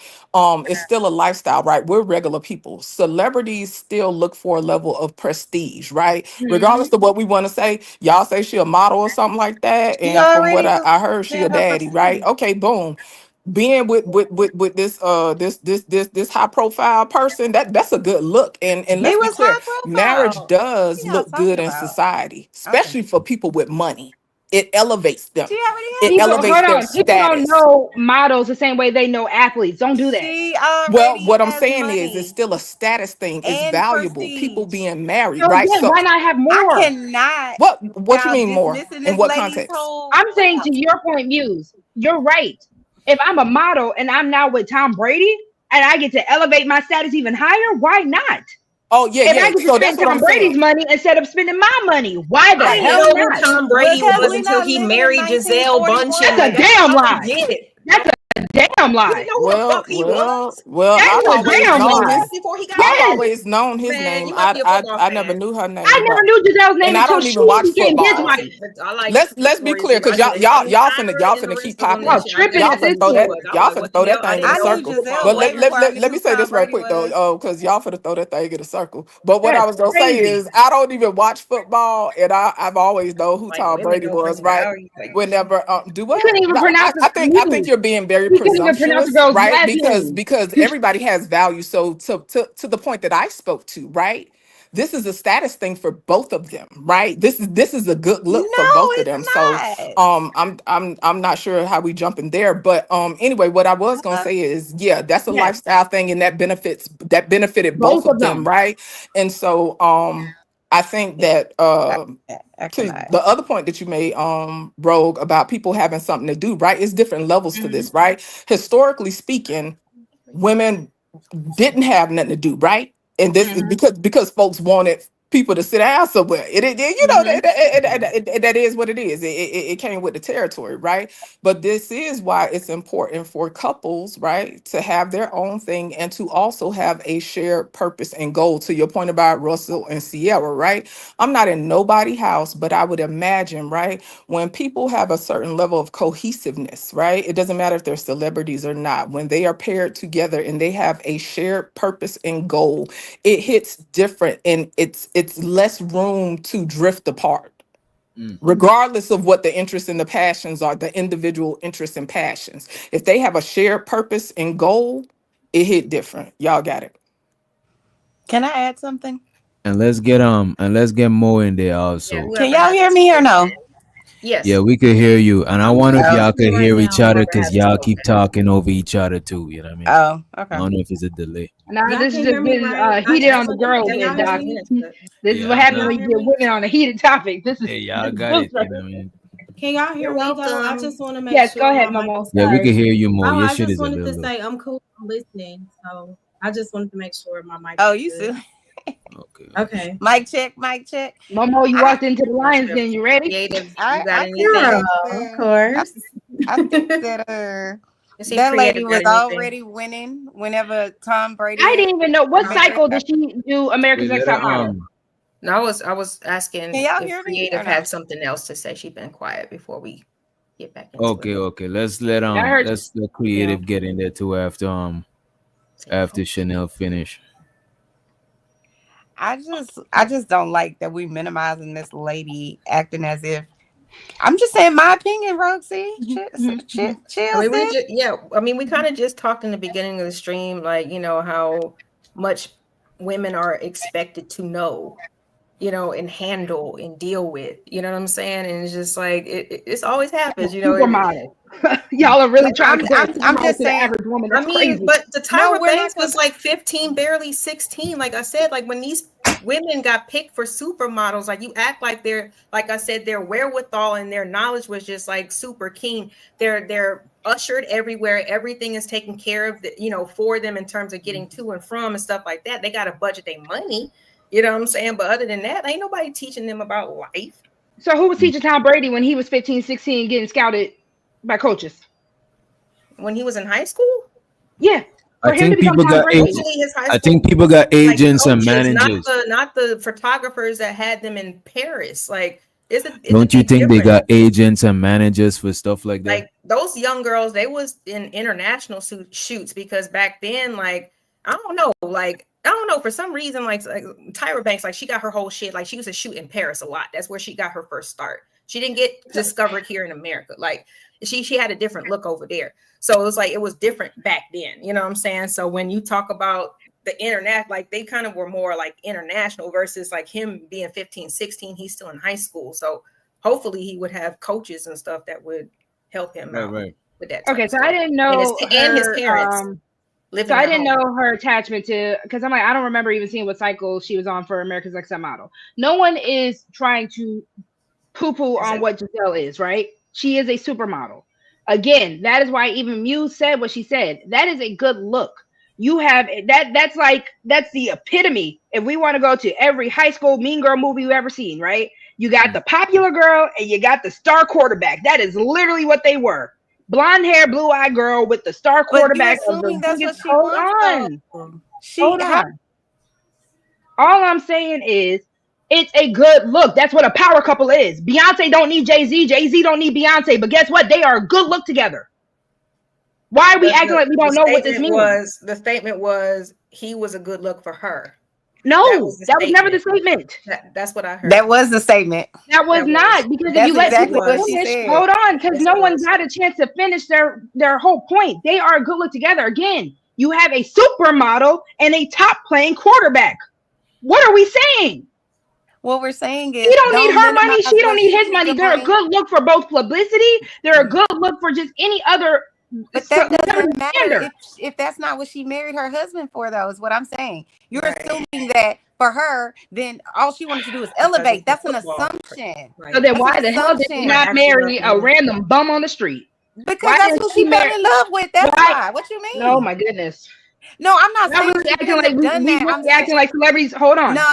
it's still a lifestyle, right? We're regular people. Celebrities still look for a level of prestige, right? Regardless of what we want to say. Y'all say she a model or something like that, She and from what already I heard, she a had her daddy, right? prestige. Okay, boom. Being with this high profile person, that's a good look. And He let's be was clear, high marriage profile. What does y'all look talking good in about? society, Okay. especially for people with money. It elevates them. She already It had People, money. elevates hold their on. People don't status. know models the same way they know athletes. Don't do that. She Well, already what I'm has saying is it's money still a status thing. It's and valuable. People prestige. being married, So right? again, So why not have I more? cannot what you y'all mean more? dismissing In this what lady's context? whole. I'm What are saying y'all? to your point, Muse, you're right. If I'm a model and I'm now with Tom Brady and I get to elevate my status even higher, why not? Oh, yeah, If I yeah. get to So that's spend what I'm Tom Brady's saying. money instead of spending my money, why the I didn't hell know who not? Tom Brady Because was we until not he living in married Giselle Bundchen. That's a Like 1944. I damn don't lie. get it. That's a damn You didn't lie. know who the Well, fuck he well, was? well, That I've is a always damn known lie. his. Before he got I've Yes. always known his man, name. you must be a football I never fan. knew her I name, never but knew Giselle's name and I until don't she even watch became his football. wife. But I like Let's be Victoria's clear, Secret. because I get it. y'all Her finna y'all and the finna rest keep of them popping. that Oh, shit. I tripping didn't Y'all at know this finna who throw she that. point. was. I was Y'all like, finna what the throw that hell? I thing in didn't a I know knew circle. football Giselle But was. way let, let, before I let, let knew me who say Tom this real Brady quick though. was. Oh, because y'all finna throw that thing in a circle. But what I That's was gonna say crazy. is I don't even watch football, and I've always known who Like Tom women Brady don't was, bring right? value. Like Whenever do He what? couldn't even No, pronounce his I think news. you're being very He couldn't even pronounce the presumptuous, girl's right? last Because name. everybody has value. So to the point that I spoke to, right? This is a status thing for both of them, right? This is a good look for No, both of it's them. So not. I'm not sure how we jump in there, but anyway, what I was gonna Uh, say is, yeah, that's a Yes, lifestyle thing, and that benefited both both of of them, them. right? And so I think yeah, that I to cannot. the other point that you made, Rogue, about people having something to do, right? It's different levels to this, right? Historically speaking, women didn't have nothing to do, right? And this is Hmm. because folks wanted people to sit down somewhere. You know Hmm. that is what it is. It came with the territory, right? But this is why it's important for couples, right, to have their own thing and to also have a shared purpose and goal. To your point about Russell and Sierra, right? I'm not in nobody's house, but I would imagine, right, when people have a certain level of cohesiveness, right? It doesn't matter if they're celebrities or not. When they are paired together and they have a shared purpose and goal, it hits different, and it's less room to drift apart. Regardless of what the interests and the passions are, the individual interests and passions. If they have a shared purpose and goal, it hit different. Y'all got it. Can I add something? And let's get more in there yeah, also. Can whoever y'all has hear it me or spoken. no? Yeah, Yes. we could hear you. And I I'm wonder if Oh, y'all listening could right hear each now. other Whoever because has it y'all keep spoken. talking over each other too. You know what I mean? oh, I okay. don't know if it's a delay. Now Y'all this is can just hear me, getting right? I heated on just the wanted girls to Can here, y'all hear Doc. say, me? This is Yeah, what I can happens got y'all when it. you hear get me? women on a heated topic. This is Hey, y'all this got goes it. right. You know what I mean? Can y'all hear You're me though? I welcome. just want to make Yes, go sure ahead, my mic Momo. was Yeah, we could Sorry. hear you more. Oh, Your I shit just is a wanted to little low. say I'm cool. I'm listening. So I just wanted to make sure my mic Oh, was you good. silly. Okay. Okay. Mic check, mic check. Momo, you I walked into the What's lion's your den. You ready? creative? You I got I think Girl, anything? of that course. I think that Let's see if that creative lady got was anything. already winning whenever Tom Brady I had didn't even know what married cycle her. did she do America's Wait, Next let Top her Model? No, I was Can asking y'all if hear me or creative no? had something else to say. She's been quiet before we get back into it. Okay. I heard Let's let Yeah. creative get in there too after Chanel finish. I just don't like that we minimizing this lady acting as if I'm just saying my opinion, Roxy. I Chill, mean, sis. we kind of just talked in the beginning of the stream, like, how much women are expected to know, and handle and deal with, you know what I'm saying? And it's just like, it's always happens, supermodel. Y'all are really trying to compare I'm supermodels just to the saying. average woman. I That's mean, crazy. but the No, Tyra we're not Banks gonna. was like 15, barely 16. Like I said, like when these women got picked for supermodels. Like you act like they're, like I said, their wherewithal and their knowledge was just like super keen. They're ushered everywhere. Everything is taken care of, for them in terms of getting to and from and stuff like that. They got to budget their money. You know what I'm saying? But other than that, ain't nobody teaching them about life. So who was teaching Tom Brady when he was 15, 16, getting scouted by coaches? When he was in high school? Yeah. I think people got agents and managers. Not the photographers that had them in Paris. Like, don't you think they got agents and managers for stuff like that? Like those young girls, they was in international shoots because back then, like, I don't know, for some reason, like Tyra Banks, like she got her whole shit. Like she used to shoot in Paris a lot. That's where she got her first start. She didn't get discovered here in America. Like she had a different look over there. So it was like, it was different back then. You know what I'm saying? So when you talk about the internet, like they kind of were more like international versus like him being 15, 16, he's still in high school. So hopefully he would have coaches and stuff that would help him out with that. Okay. So I didn't know. And his parents. So I didn't know her attachment to, because I'm like, I don't remember even seeing what cycle she was on for America's Next Top Model. No one is trying to poo-poo on what Giselle is, right? She is a supermodel. Again, that is why even Muse said what she said. That is a good look. You have that's the epitome. If we want to go to every high school mean girl movie you've ever seen, right? You got the popular girl and you got the star quarterback. That is literally what they were. Blonde hair, blue-eyed girl with the star quarterback. Hold on. All I'm saying is it's a good look. That's what a power couple is. Beyonce don't need Jay-Z. Jay-Z don't need Beyonce. But guess what? They are a good look together. Why are we acting like we don't know what this means? The statement was he was a good look for her. No, that was never the statement. That's what I heard. That was the statement. That was not, because if you let people finish, hold on, because no one's had a chance to finish their whole point. They are a good look together. Again, you have a supermodel and a top playing quarterback. What are we saying? What we're saying is he don't need her money. She don't need his money. They're a good look for both publicity. They're a good look for just any other. But that doesn't matter if that's not what she married her husband for, though, is what I'm saying. You're assuming that for her, then all she wanted to do is elevate. That's an assumption. So then why the hell did she not marry a random bum on the street? Because that's who she fell in love with. That's why. What you mean? Oh my goodness. No, I'm not saying really acting like we really acting like celebrities. Hold on. No.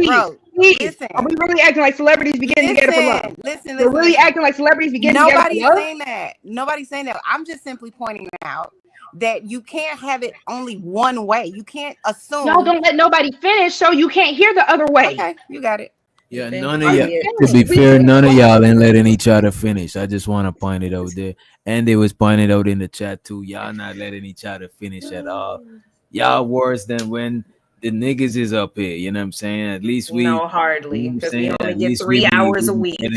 Bro, listen. Are we really acting like celebrities begin together for love? Listen. We're really acting like celebrities begin together for love? Nobody's saying that. Nobody's saying that. I'm just simply pointing out that you can't have it only one way. You can't assume. No, don't let nobody finish, so you can't hear the other way. Okay, you got it. Yeah, none of y'all. To be fair, none of y'all ain't letting each other finish. I just want to point it out there, and it was pointed out in the chat too. Y'all not letting each other finish at all. Y'all worse than when the niggas is up here. You know what I'm saying? At least we hardly, because we only get 3 hours a week. So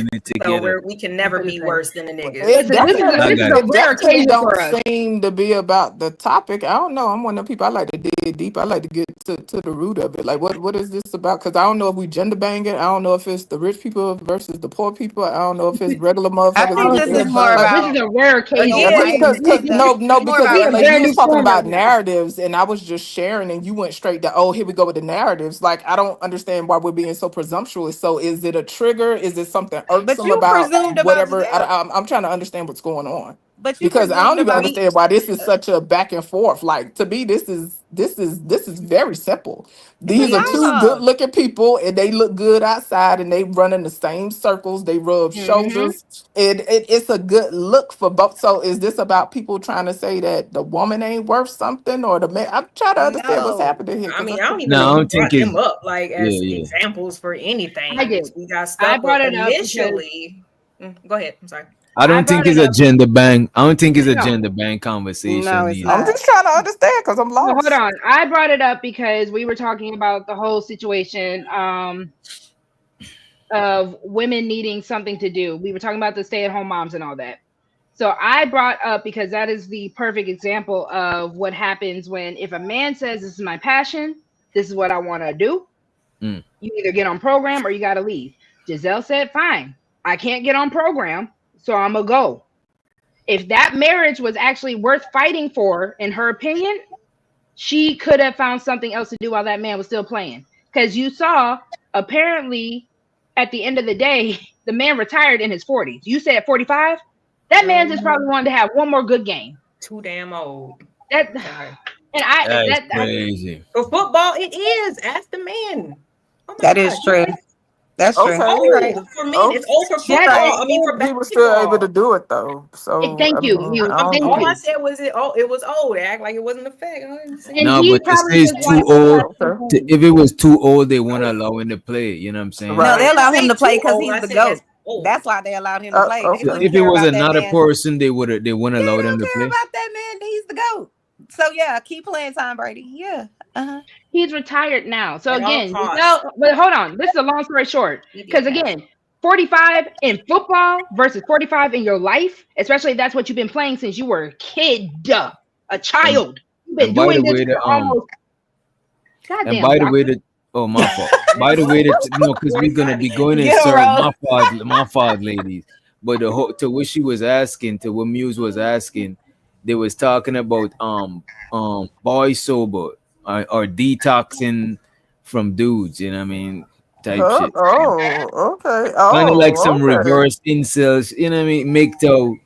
we can never be worse than the niggas. It definitely don't seem to be about the topic. I don't know. I'm one of the people, I like to dig deep. I like to get to the root of it. Like, what is this about? Because I don't know if we gender banging. I don't know if it's the rich people versus the poor people. I don't know if it's regular motherfuckers. I think this is more about. This is a rare case. Because you was talking about narratives, and I was just sharing, and you went straight to, oh, here we go with the narratives. Like, I don't understand why we're being so presumptuous. So is it a trigger? Is it something irksome about whatever? I'm trying to understand what's going on. Because I don't even understand why this is such a back and forth. Like, to me, this is very simple. These are two good looking people, and they look good outside, and they run in the same circles. They rub shoulders. It's a good look for both. So is this about people trying to say that the woman ain't worth something, or the man? I'm trying to understand what's happening here. I mean, I don't even brought them up like as examples for anything. I did. We got stuff. I brought it initially. Go ahead. I'm sorry. I don't think it's a gender bang. I don't think it's a gender bang conversation. No, I'm just trying to understand because I'm lost. So hold on. I brought it up because we were talking about the whole situation of women needing something to do. We were talking about the stay-at-home moms and all that. So I brought up because that is the perfect example of what happens when if a man says, this is my passion, this is what I want to do. You either get on program or you got to leave. Giselle said, fine, I can't get on program. So I'm going to go. If that marriage was actually worth fighting for, in her opinion, she could have found something else to do while that man was still playing. because you saw apparently at the end of the day, the man retired in his 40s. You said 45. That man just probably wanted to have one more good game. Too damn old. That and That's crazy. For football, it is. Ask the men. Oh that is true. That's true. Okay. For men, it's old for football. I mean, for he was still able to do it though. So thank you. All I said was it was old. Act like it wasn't a fact. No, but to say it's too old. If it was too old, they won't allow him to play. You know what I'm saying? No, they allow him to play because he's the GOAT. That's why they allowed him to play. If it was another person, they wouldn't allow them to play. About that man, he's the GOAT. So yeah, keep playing, Tom Brady. Yeah. He's retired now. So again, but hold on. This is a long story short. Because again, 45 in football versus 45 in your life, especially if that's what you've been playing since you were a kid, a child. You've been doing this for almost. And by the way, oh my fault. By the way, because we're gonna be going in my fault, ladies. But to what she was asking, to what Muse was asking, they was talking about Boysober or detoxing from dudes. You know what I mean? Type shit. Oh, okay. Kind of like some reverse incels. You know what I mean? Make toe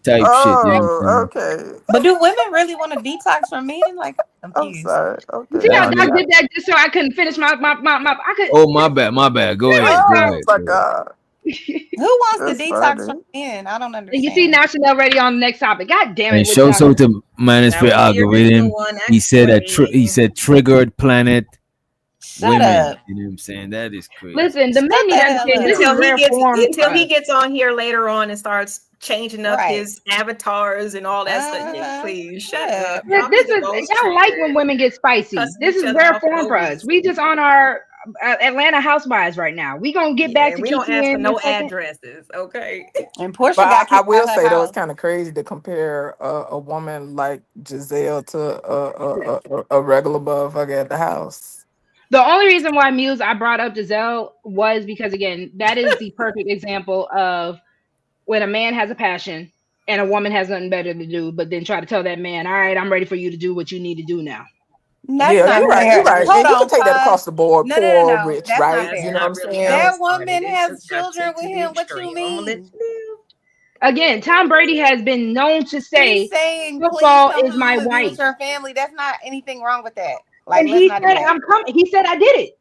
type shit. You know okay. But do women really want to detox from men? Like, I'm sorry. Okay. See how Doc did that just so I couldn't finish my I could. Oh, my bad. Go ahead. Oh my God. Who wants to detox from men? I don't understand. You see National ready on the next topic. God damn it. And show so to minus for algorithm. He said triggered planet. Women. Up. You know what I'm saying? That is crazy. Listen, the men need to understand this is rare form. Until he gets on here later on and starts changing up his avatars and all that stuff. Yeah, please shut up. This is y'all like when women get spicy. This is rare form for us. We just on our Atlanta Housewives right now. We gonna get back to we don't ask for no addresses, okay? And Portia got I will say though, it's kind of crazy to compare a woman like Giselle to a regular motherfucker at the house. The only reason why Muse I brought up Giselle was because again, that is the perfect example of when a man has a passion and a woman has nothing better to do, but then try to tell that man, all right, I'm ready for you to do what you need to do now. That's you're right. Hold and on, you can take that across the board, poor, rich, that's right? You know what I'm saying? That woman has children with him. What you mean? Again, Tom Brady has been known to say, he's saying, football is my wife. Her family. That's not anything wrong with that. Like, and he said, I'm coming. He said, I did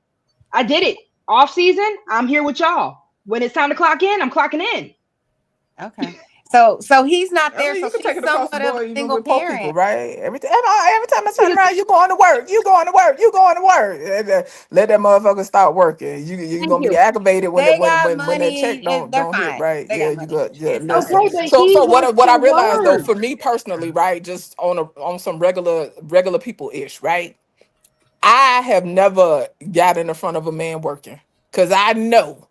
it. Off season, I'm here with y'all. When it's time to clock in, I'm clocking in. Okay. So he's not there. You so can take it across the board even with poor people, right? Every time I turn around, you going to work. You going to work. Let that motherfucker start working. You're gonna be aggravated when that check don't hit, right? Yeah, you got Okay, so what I realized though, for me personally, right, just on some regular people ish, right? I have never got in the front of a man working because I know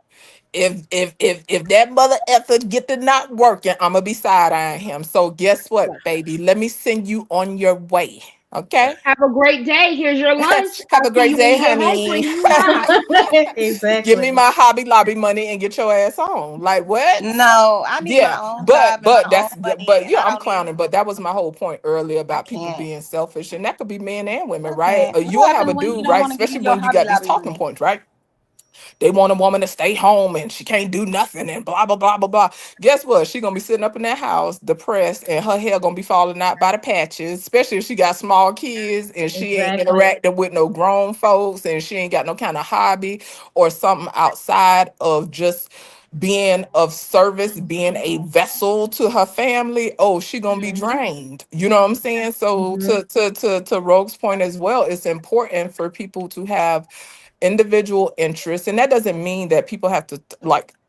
if that mother effer get to not working, I'm gonna be side-eyeing him. So guess what, baby? Let me send you on your way. Okay. Have a great day. Here's your lunch. Have a great day, honey. Exactly. Give me my Hobby Lobby money and get your ass on. Like what? No, I need my own. I'm clowning. But that was my whole point earlier about people being selfish, and that could be men and women, right? You'll have a dude, right? Especially when you got these talking points, right? They want a woman to stay home and she can't do nothing and blah, blah, blah, blah, blah. Guess what? She going to be sitting up in that house depressed and her hair going to be falling out by the patches, especially if she got small kids and she ain't interacting with no grown folks and she ain't got no kind of hobby or something outside of just being of service, being a vessel to her family. Oh, she gonna be drained. You know what I'm saying? So to Rogue's point as well, it's important for people to have individual interests, and that doesn't mean that people have to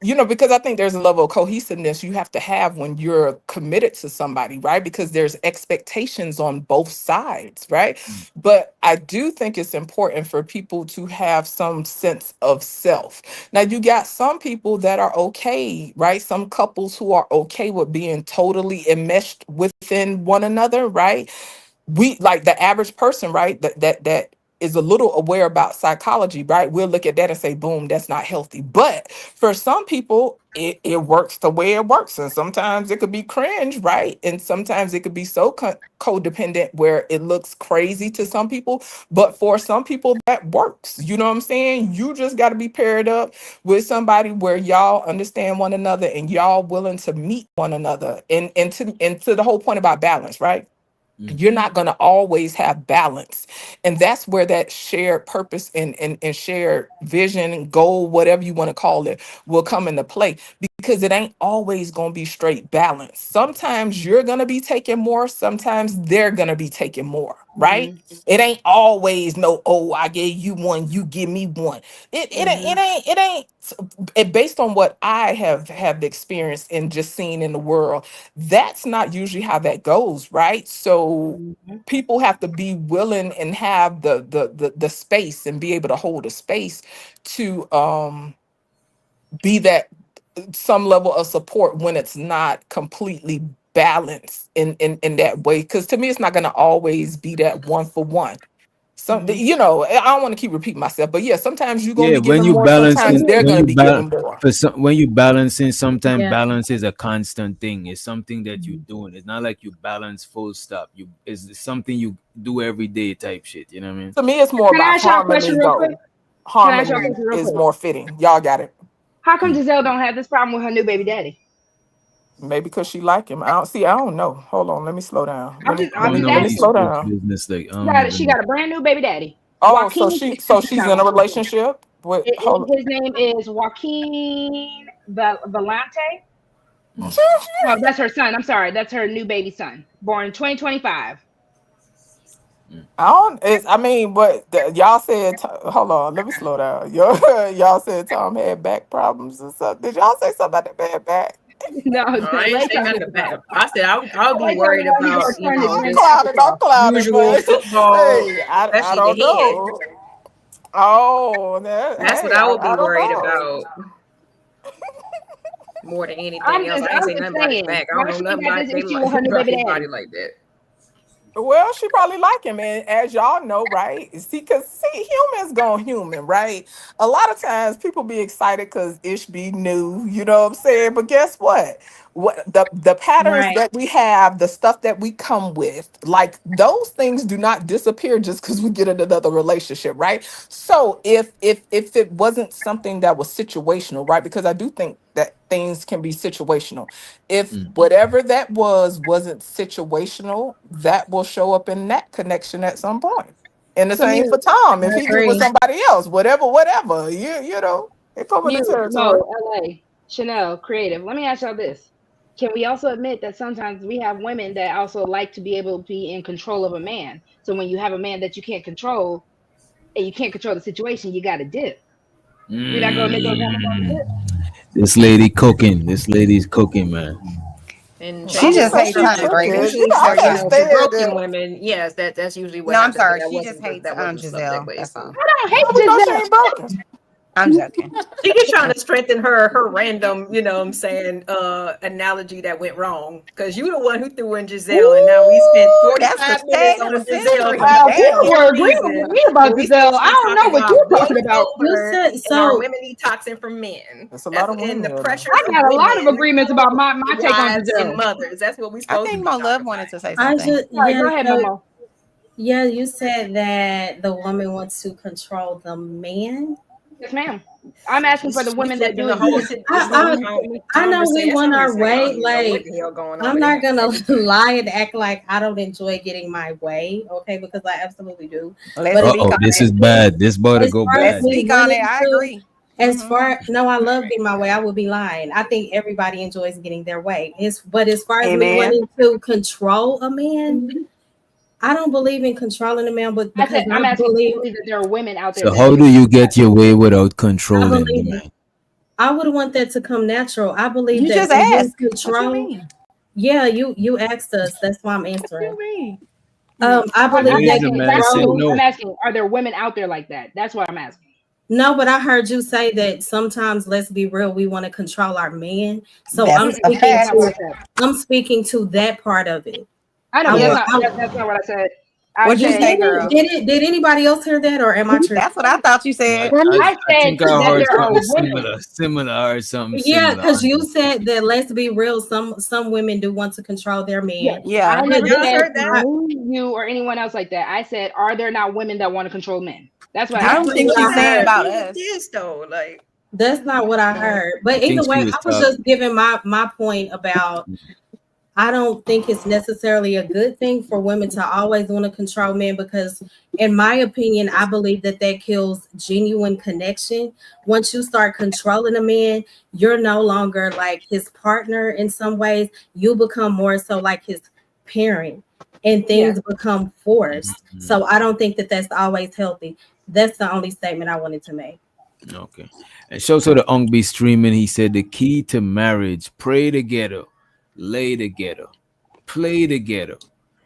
because I think there's a level of cohesiveness you have to have when you're committed to somebody, right? Because there's expectations on both sides, right? But I do think it's important for people to have some sense of self. Now you got some people that are okay, right? Some couples who are okay with being totally enmeshed within one another, right? We like the average person, right? That is a little aware about psychology, right, we'll look at that and say, boom, that's not healthy. But for some people, it works the way it works. And sometimes it could be cringe, right? And sometimes it could be so codependent where it looks crazy to some people. But for some people, that works. You know what I'm saying? You just got to be paired up with somebody where y'all understand one another and y'all willing to meet one another. And to the whole point about balance, right? You're not going to always have balance. And that's where that shared purpose and shared vision and goal, whatever you want to call it, will come into play, because it ain't always going to be straight balance. Sometimes you're going to be taking more. Sometimes they're going to be taking more, right? It ain't always no, oh, I gave you one, you give me one. It ain't based on what I have experienced and just seen in the world. That's not usually how that goes, right? So people have to be willing and have the space and be able to hold a space to be that some level of support when it's not completely balanced in that way. Because to me, it's not going to always be that one for one. Some, you know, I don't want to keep repeating myself, but yeah, sometimes you're gonna be when giving you more, balancing, sometimes they're when gonna you be giving more. when you balancing, sometimes Yeah. balance is a constant thing. It's something that you're doing. It's not like you balance full stop. It's something you do every day type shit. You know what I mean? To me, it's more Can I about ask y'all a question harmony real quick? though. Can I ask y'all a Harmony question real is quick? more fitting. Y'all got it. How come Giselle don't have this problem with her new baby daddy? Maybe because she like him. I don't know. Hold on, let me slow down. I'm just I don't know Let me these slow asking. folks' down. business. Like I She don't got, even she know. got a brand new baby daddy. Oh, so Joaquin, she's in a relationship with his name is Joaquin Valente. No, that's her son. I'm sorry. That's her new baby son, born in 2025. Y'all said, hold on, let me slow down. Y'all said Tom had back problems and stuff. Did y'all say something about that bad back? No, No, I ain't saying nothing about. I said I'll be Lay worried talking about about he gonna turn his I'm clouded, usual but football, hey, I especially the don't head. know. Oh, That's what hey, I would be I don't worried know. about more than anything I'm else. I ain't saying just nothing about his saying. back. I Why don't she know nothing got this issue with her new about baby his body daddy? like that. Well, she probably like him, and as y'all know, right? Because humans gone human, right? A lot of times people be excited because ish be new, you know what I'm saying? But guess what? What the patterns Right. that we have, the stuff that we come with, like those things do not disappear just because we get in another relationship, right? So if it wasn't something that was situational, right? Because I do think that things can be situational. If whatever that wasn't situational, that will show up in that connection at some point. And the same for Tom. If I he get with agree. somebody else, whatever, you know, it come with the territory. LA, Chanel, creative. Let me ask y'all this. Can we also admit that sometimes we have women that also like to be able to be in control of a man? So when you have a man that you can't control and you can't control the situation, you got to dip. We're not going to admit those women going to dip. This lady cooking. This lady's cooking, man. And She changing just hates Tom relationships Brady. usually You know, I for can't for stand broken it. women. Yes, that's usually what No, I'm happens. But sorry. She just hates that wasn't that Giselle. way. That's So all. I don't hate How we know she Giselle. ain't broken? I'm joking. she just trying to strengthen her random, you know what I'm saying, analogy that went wrong. Because you the one who threw in Giselle, and now we spent Ooh, that's the 45 minutes shade of on the Giselle century. for no Damn. People were damn agreeing with reason. me about When we supposed Giselle. to I be don't know talking what about you're talking about. voiceover and our women detoxing from men. There's a lot That's of in women the here though. pressures I of got a lot of women, agreements about my take on wives, and Giselle. mothers. That's what we I supposed to think be Mo talking Love about. wanted to say I something. just Sorry, go ahead, Momo. you said that the woman wants to control the man. Yes, ma'am. I'm asking for the We women that flipping do the it. whole I know we want our way. I don't know what Like, the hell going on I'm with not him. gonna lie and act like I don't enjoy getting my way, okay? Because I absolutely do. Let's But as speak Uh-oh, on this it. is bad. This about to as go far as Let's bad. me speak on it. wanting I to, agree. no, I love getting my way. I would be lying. I think everybody enjoys getting their way. But as far as me Amen. wanting to control a man, I don't believe in controlling a man, but because I'm I asking if you believe believe that there are women out there So that how do do it. you get your way without I controlling the believe man? I would want that to come natural. I believe You that just when you asked. What you control, mean? yeah, you asked us. That's why I'm What answering. you mean? I I'm believe that asking. The man said control. no. I'm asking. Are there women out there like that? That's what I'm asking. No, but I heard you say that sometimes, let's be real, we want to control our man. So That's a That's not what fact. I said. I'm speaking to that part of it. I know, I but Yeah. want, that's not what I said. What'd you say, girl? Did anybody else hear that, or am I tripping? That's what I thought you said. I said think I that heard there are something women. similar. I heard something Yeah, similar. because you said that. Let's be real. Some women do want to control their man. I never Y'all said heard that? you or anyone else like that. I said, are there not women that want to control men? That's what I I don't said. think she's saying about It us. is though, like That's not what I heard. But I think either she way, was I was talking. just giving my point about. I don't think it's necessarily a good thing for women to always want to control men because, in my opinion, I believe that kills genuine connection. Once you start controlling a man, you're no longer like his partner in some ways. You become more so like his parent, and things become forced. So I don't think that that's always healthy. That's the only statement I wanted to make. Okay. And show so the Ong be streaming. He said the key to marriage: pray together, lay together, play together.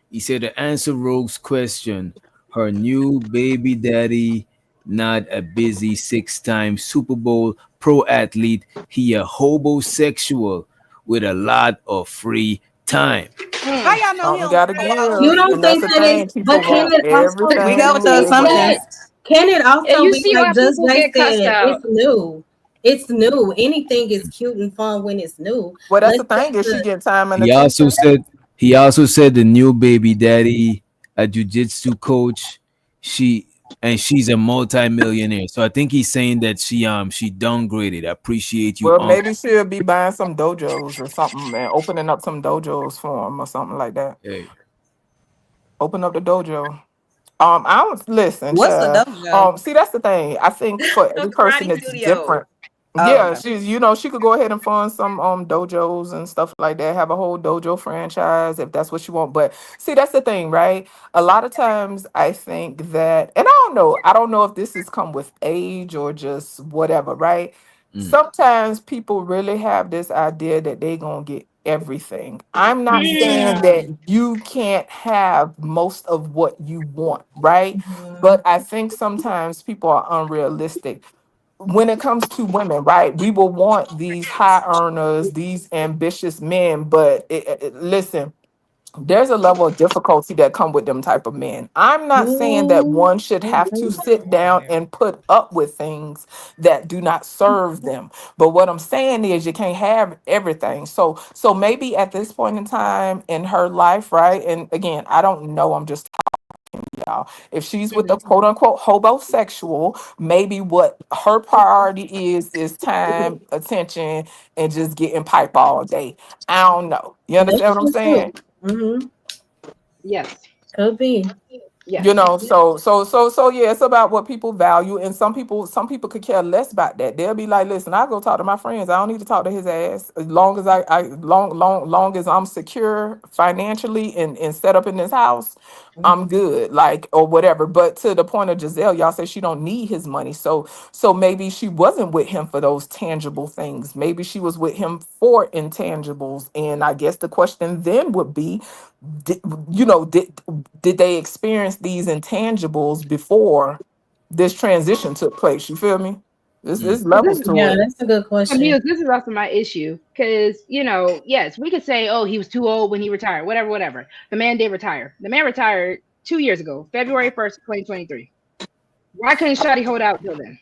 He said to answer Rogue's question, her new baby daddy, not a busy 6-time Super Bowl pro athlete. He a homosexual with a lot of free time. How y'all know Something gotta give, You don't and that's think the that thing. it, but People can want it also We go everything to legal. assumptions. can it And also you be see like why just people they get cussed said out. it's new. It's new. Anything is cute and fun when it's new. Well, that's the Let's thing. take Is she the getting time and He also attention? said the new baby daddy, a jujitsu coach, she's a multi-millionaire. So I think he's saying that she downgraded. I appreciate you, Well, Unc. maybe she'll be buying some dojos or something and opening up some dojos for him or something like that. Hey. Open up the dojo. I don't listen, What's the child. dojo? See, that's the thing. I think for a every person, karate it's studio. different. Oh, Yeah, okay. she's she could go ahead and fund some dojos and stuff like that. Have a whole dojo franchise if that's what you want. But see, that's the thing, right? A lot of times, I think that, and I don't know. I don't know if this has come with age or just whatever, right? Sometimes people really have this idea that they gonna get everything. I'm not saying that you can't have most of what you want, right? But I think sometimes people are unrealistic when it comes to women, right? We will want these high earners, these ambitious men, but listen, there's a level of difficulty that come with them type of men. I'm not saying that one should have to sit down and put up with things that do not serve them. But what I'm saying is you can't have everything. So maybe at this point in time in her life, right? And again, I don't know. I'm just y'all. If she's with a quote unquote hobosexual, maybe what her priority is time, attention, and just getting pipe all day. I don't know. You understand what I'm saying? Mm-hmm. Yes. Could be. Yes. So yeah, it's about what people value, and some people could care less about that. They'll be like, listen, I'll go talk to my friends. I don't need to talk to his ass as long as long as I'm secure financially and set up in this house. I'm good, like, or whatever. But to the point of Giselle, y'all say she don't need his money. So maybe she wasn't with him for those tangible things. Maybe she was with him for intangibles. And I guess the question then would be, did, did they experience these intangibles before this transition took place? You feel me? This levels to Yeah, it. that's a good question. This is also my issue because yes, we could say, oh, he was too old when he retired, whatever. The man did retire. The man retired 2 years ago, February 1st, 2023. Why couldn't Shotty hold out till then?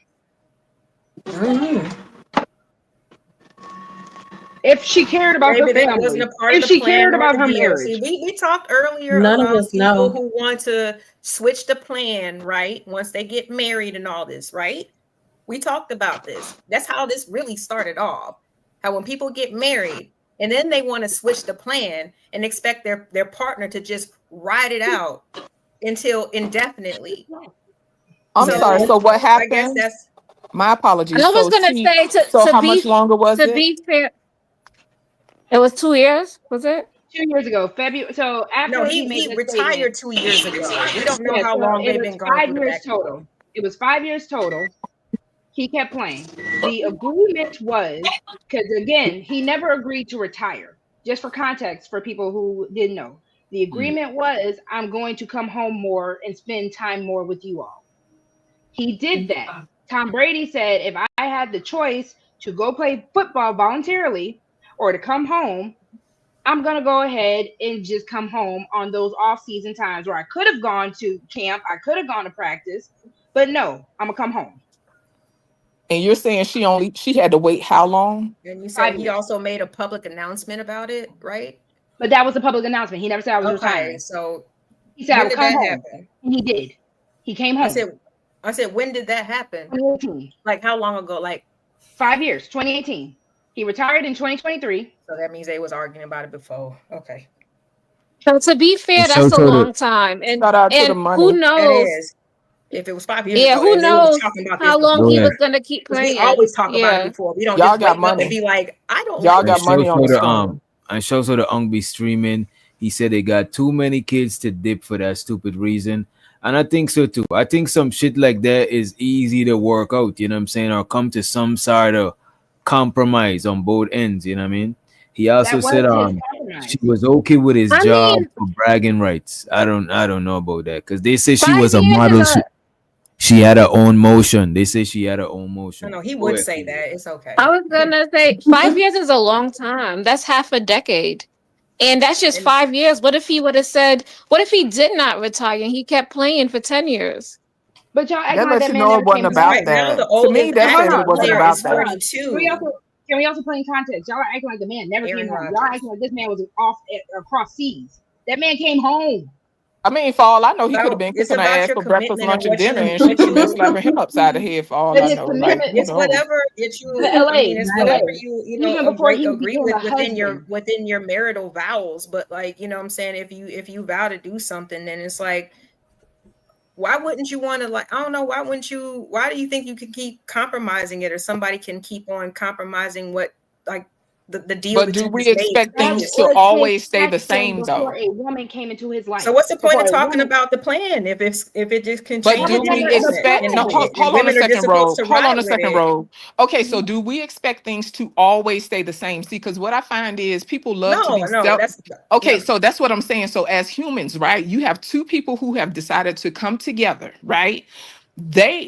If she cared about Maybe her that family, wasn't a part if of the she plan cared or about the her deal. marriage, See, we talked earlier None of about us people know. who want to switch the plan, right? Once they get married and all this, right? We talked about this. That's how this really started off. How when people get married and then they want to switch the plan and expect their partner to just ride it out until indefinitely. I'm sorry. So what I guess happened? that's My apologies. I was gonna say So how much longer was to it? be fair, it was 2 years, was it? 2 years ago, February. So no, after he made he that retired statement, 2 years ago. We don't know yeah, how so long it they've was been going 5 through the years back and forth. total. It was 5 years total. He kept playing. The agreement was, because again, he never agreed to retire. Just for context, for people who didn't know, the agreement was, I'm going to come home more and spend time more with you all. He did that. Tom Brady said, if I had the choice to go play football voluntarily or to come home, I'm gonna go ahead and just come home on those off-season times where I could have gone to camp, I could have gone to practice, but no, I'm gonna come home. And you're saying she had to wait how long? And you said 5 he years. also made a public announcement about it, right? But that was a public announcement. He never said I was Okay, retiring. so He said I when would did come that home, happen? and he did. He came home. I said, when did that happen? 2018. Like how long ago? Like 5 years. 2018. He retired in 2023. So that means they was arguing about it before. Okay. So to be fair, that's a long time. And Shout out to the and money. who That knows? is. If it was 5 years Yeah, ago, who and they were knows talking about how this long before. he was gonna keep Because we playing. always talk about it Yeah. before. We don't Y'all just got wake up money. and be like, I don't Y'all like got this. money on the stone. And shows so the be streaming. He said they got too many kids to dip for that stupid reason. And I think so too. I think some shit like that is easy to work out, you know what I'm saying? Or come to some sort of compromise on both ends, you know what I mean? He also That was said his compromise. she was okay with his I job mean, for bragging rights. I don't know about that. Because they say she 5 was a years model. is a She had her own motion. They say she had her own motion. No, he Go would ahead, say Keely. that. It's okay. I was gonna say 5 years is a long time. That's half a decade. And that's just 5 years. What if he would have said, what if he did not retire and he kept playing for 10 years? But y'all acting That like lets that you man know never it wasn't came about home. Now the that. To me, oldest that says active it wasn't player about is that. 42. Can we also play in context? Y'all are acting like the man never Aaron came home. Rodgers. Y'all acting like this man was across seas. That man came home. I mean, for all I know, he could have Well, been it's cooking her about ass your for breakfast, commitment and lunch, and what dinner, you and she what could have been you. slapping him upside the head for all But I his know. Like, commitment, who It's knows? whatever that you. but I LA, mean, it's whatever you even before he agree became with a husband. within your marital vows. But like what I'm saying, if you vow to do something, then it's like, why wouldn't you want to, like, I don't know, why do you think you can keep compromising it, or somebody can keep on compromising what, like, the deal But that do you we just made expect That things to previously? was always his stay the passion same, before though? a woman came into his life. So what's the point Before of a talking woman, about the plan if it just can But that change was do at we any never the moment, expect? No, plan. hold on a women are just second, supposed Rogue. to Hold on ride a with second, it? Rogue. Okay, so do we expect things to always stay the same? See, because what I find is people love to be No, self. that's Okay, no. so that's what I'm saying. So as humans, right? You have two people who have decided to come together, right? Their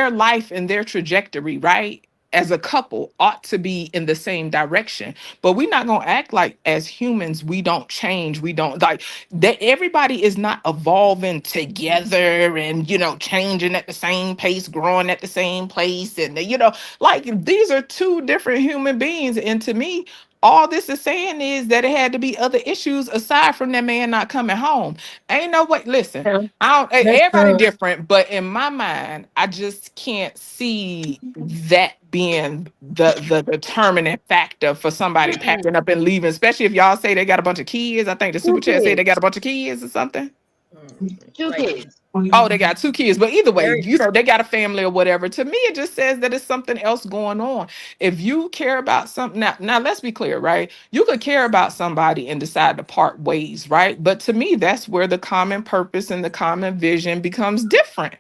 life and their trajectory, right? As a couple ought to be in the same direction, but we're not going to act like as humans we don't change, we don't like that. Everybody is not evolving together and changing at the same pace, growing at the same place, and like these are two different human beings. And to me, all this is saying is that it had to be other issues aside from that man not coming home. Ain't no way. Listen, Yeah. I don't. That's Everybody true. different, but in my mind, I just can't see that being the determinant factor for somebody packing up and leaving. Especially if y'all say they got a bunch of kids. I think the super 2 chat said they kids, got a bunch of kids or something. 2 Like, kids. Oh, they got two kids, but either way, very they got a family or whatever. To me, it just says that it's something else going on. If you care about something, now let's be clear, right? You could care about somebody and decide to part ways, right? But to me, that's where the common purpose and the common vision becomes different.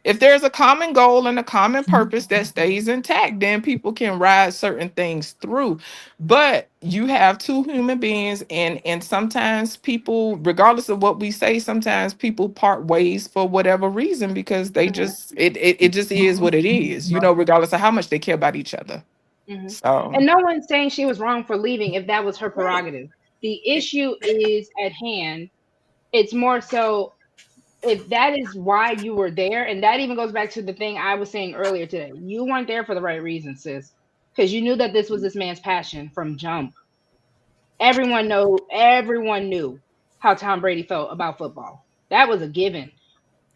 If there's a common goal and a common purpose that stays intact, then people can ride certain things through. But you have two human beings, and sometimes people, regardless of what we say, sometimes people part ways for whatever reason because they just it just is what it is, regardless of how much they care about each other. Mhm. So And no one's saying she was wrong for leaving if that was her right. prerogative. The issue is at hand. It's more so if that is why you were there, and that even goes back to the thing I was saying earlier today. You weren't there for the right reason, sis, because you knew that this was this man's passion from jump. Everyone knew how Tom Brady felt about football. That was a given.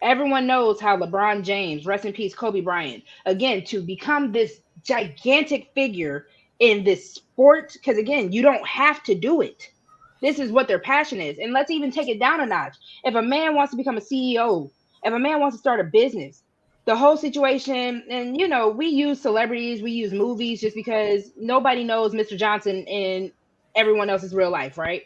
Everyone knows how LeBron James, rest in peace, Kobe Bryant, again, to become this gigantic figure in this sport, because again, you don't have to do it. This is what their passion is. And let's even take it down a notch. If a man wants to become a CEO, if a man wants to start a business, the whole situation, and we use celebrities, we use movies just because nobody knows Mr. Johnson in everyone else's real life, right?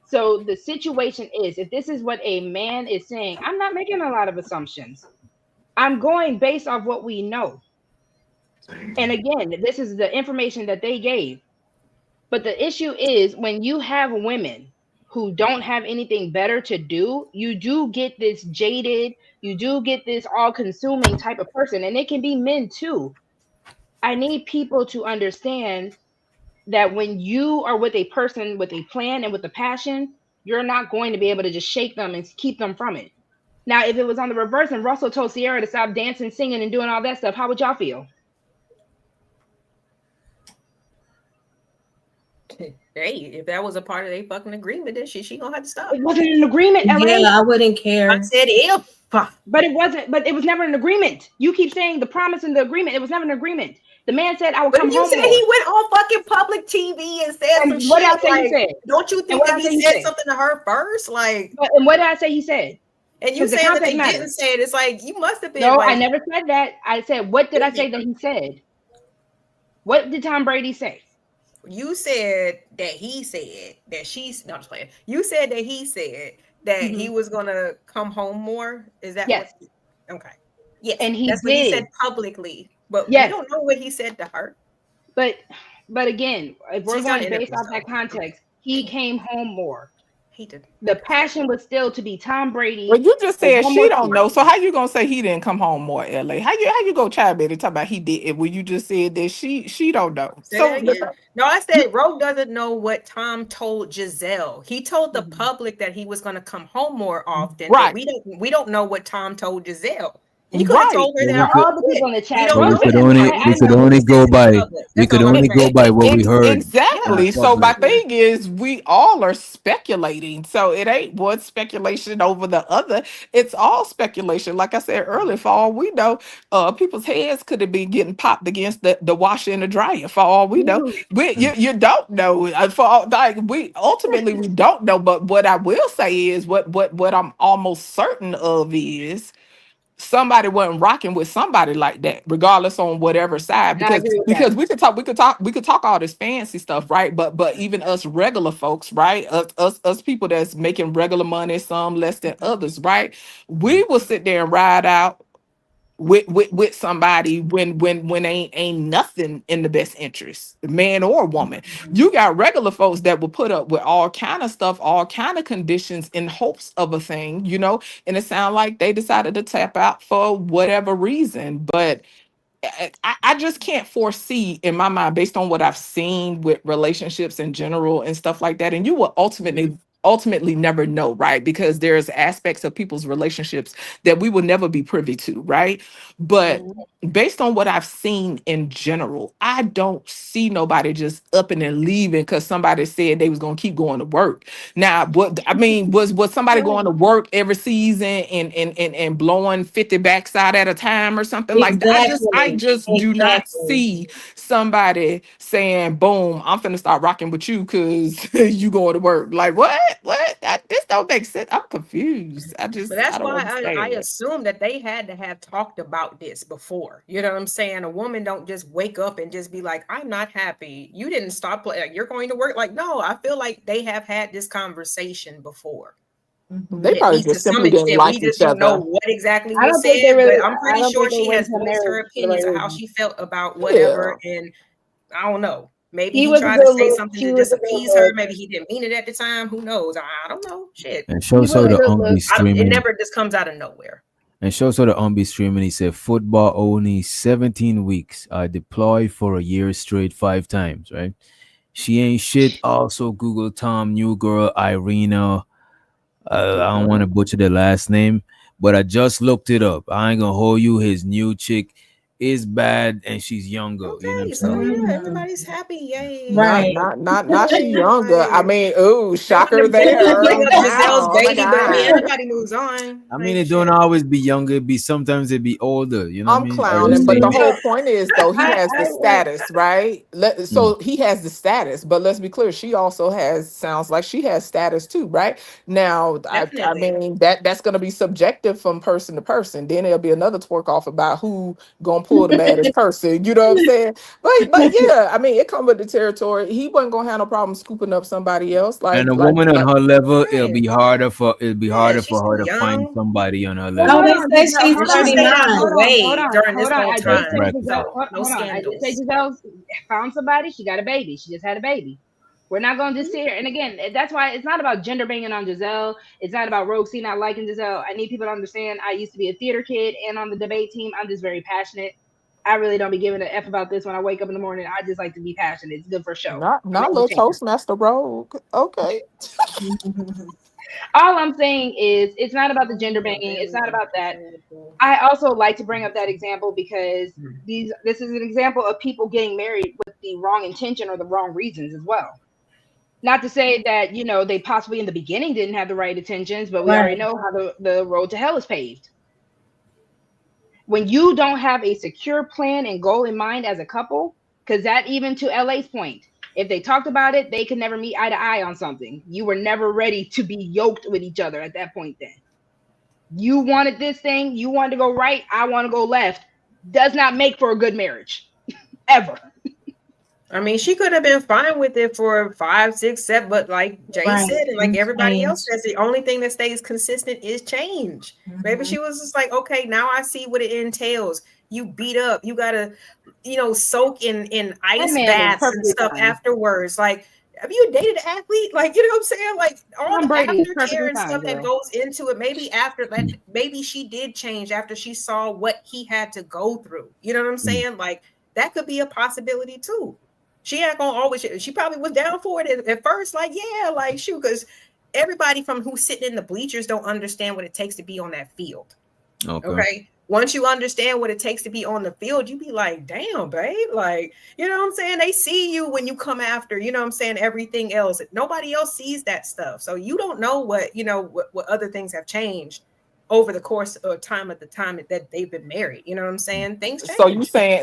So the situation is, if this is what a man is saying, I'm not making a lot of assumptions. I'm going based off what we know. And again, this is the information that they gave. But the issue is when you have women who don't have anything better to do, you do get this jaded, you do get this all consuming type of person. And it can be men too. I need people to understand that when you are with a person with a plan and with a passion, you're not going to be able to just shake them and keep them from it. Now, if it was on the reverse and Russell told Sierra to stop dancing, singing, and doing all that stuff, how would y'all feel? Hey, if that was a part of their fucking agreement, then she gonna have to stop. It wasn't an agreement, LA. Yeah, I wouldn't care. I said if. But it wasn't. But it was never an agreement. You keep saying the promise and the agreement. It was never an agreement. The man said, "I will come home." You said he went on fucking public TV and said some shit. What did I say he said? Don't you think that he said something to her first? Like, and what did I say he said? And you said that he didn't say it. It's like you must have been. No, like, I never said that. I said, what did I say that he said? What did Tom Brady say? You said that he said that she's not just playing. You said that he said that he was gonna come home more. Is that yes? Okay. Yes, and that's what he said publicly, but we don't know what he said to her. But again, if we're going based off that context, he came home more. He did. The passion was still to be Tom Brady. Well, you just said she don't know. So how you gonna say he didn't come home more, LA? How you go child baby talk about he did? Well, you just said that she don't know. No, I said Roe doesn't know what Tom told Giselle. He told the public that he was gonna come home more often. Right. We don't know what Tom told Giselle. He could have told her that all the people in the chat. We could only go by what we heard. Exactly. So my thing is, we all are speculating. So it ain't one speculation over the other. It's all speculation. Like I said earlier, for all we know, people's heads could have been getting popped against the washer and the dryer. For all we know, you don't know. For all, like we don't know. But what I will say is, what I'm almost certain of is, somebody wasn't rocking with somebody like that, regardless on whatever side. Because we could talk all this fancy stuff, right? But even us regular folks, right? Us people that's making regular money, some less than others, right? We will sit there and ride out with somebody when ain't nothing in the best interest, man or woman. You got regular folks that will put up with all kind of stuff, all kind of conditions in hopes of a thing, and it sounds like they decided to tap out for whatever reason. But I just can't foresee in my mind, based on what I've seen with relationships in general and stuff like that. And you will ultimately never know, right? Because there's aspects of people's relationships that we will never be privy to, right? But based on what I've seen in general, I don't see nobody just upping and leaving because somebody said they was going to keep going to work. Now, what I mean was somebody going to work every season and blowing 50 backside at a time or something like that? I just do not see somebody saying, boom, I'm finna start rocking with you because you going to work. Like, what? This don't make sense. I'm confused. But that's why I assume that they had to have talked about this before. You know what I'm saying? A woman don't just wake up and just be like, I'm not happy. You didn't stop playing. Like, you're going to work. Like, no, I feel like they have had this conversation before. They probably just simply didn't like each other. We just don't know what exactly was said, but I'm pretty sure she has voiced her opinions of how she felt about whatever. And I don't know. Maybe he tried to say something to just appease her. Maybe he didn't mean it at the time. Who knows? I don't know. Shit. And show so the streaming. It never just comes out of nowhere. And show so the streaming. He said football only 17 weeks. I deployed for a year straight 5 times. Right? She ain't shit. Also Google Tom New Girl Irina. I don't want to butcher the last name, but I just looked it up. I ain't gonna hold you. His new chick is bad and she's younger. Okay, you know what I'm so saying? yeah, everybody's happy. Yay. Right. Not she younger. I mean, ooh, shocker there. Giselle's baby, but I mean, everybody moves on. I mean, it don't always be younger. Sometimes it be older. You know I'm what I mean? clowning, but the whole point is, though, he has the status, right? So he has the status, but let's be clear, she also sounds like she has status too, right? Now, I mean, that's going to be subjective from person to person. Then there'll be another twerk off about who gonna pull the baddest person, you know what I'm saying? But yeah, I mean, it come with the territory. He wasn't gonna have no problem scooping up somebody else. And a woman on her level, it'll be harder for her to find somebody on her level. No, they say she's 39. During this whole time. I did say Giselle found somebody. She got a baby. She just had a baby. We're not going to just sit here. And again, that's why it's not about gender banging on Giselle. It's not about Rogue C not liking Giselle. I need people to understand I used to be a theater kid and on the debate team. I'm just very passionate. I really don't be giving a F about this when I wake up in the morning. I just like to be passionate. It's good for show. Not little Toastmaster Rogue. Okay. All I'm saying is it's not about the gender banging. It's not about that. I also like to bring up that example because this is an example of people getting married with the wrong intention or the wrong reasons as well. Not to say that, you know, they possibly in the beginning didn't have the right intentions, but we already know how the road to hell is paved. When you don't have a secure plan and goal in mind as a couple, because that, even to LA's point, if they talked about it, they could never meet eye to eye on something. You were never ready to be yoked with each other at that point then. You wanted this thing, you wanted to go right, I want to go left. Does not make for a good marriage. Ever. I mean, she could have been fine with it for 5, 6, 7, but like Jay said, and like everybody else says, the only thing that stays consistent is change. Maybe she was just like, okay, now I see what it entails. You beat up, you gotta, you know, soak in ice baths and stuff afterwards. Like, have you dated an athlete? Like, you know what I'm saying? Like all the aftercare and stuff that goes into it. Maybe after that, maybe she did change after she saw what he had to go through. You know what I'm saying? Like that could be a possibility too. She ain't gonna always. She probably was down for it at first. Like, yeah, like shoot, because everybody from who's sitting in the bleachers don't understand what it takes to be on that field. Okay. Once you understand what it takes to be on the field, you be like, damn, babe. Like, you know what I'm saying? They see you when you come after, you know what I'm saying, everything else. Nobody else sees that stuff. So you don't know what, you know, what other things have changed over the course of time at the time that they've been married. You know what I'm saying? Things change.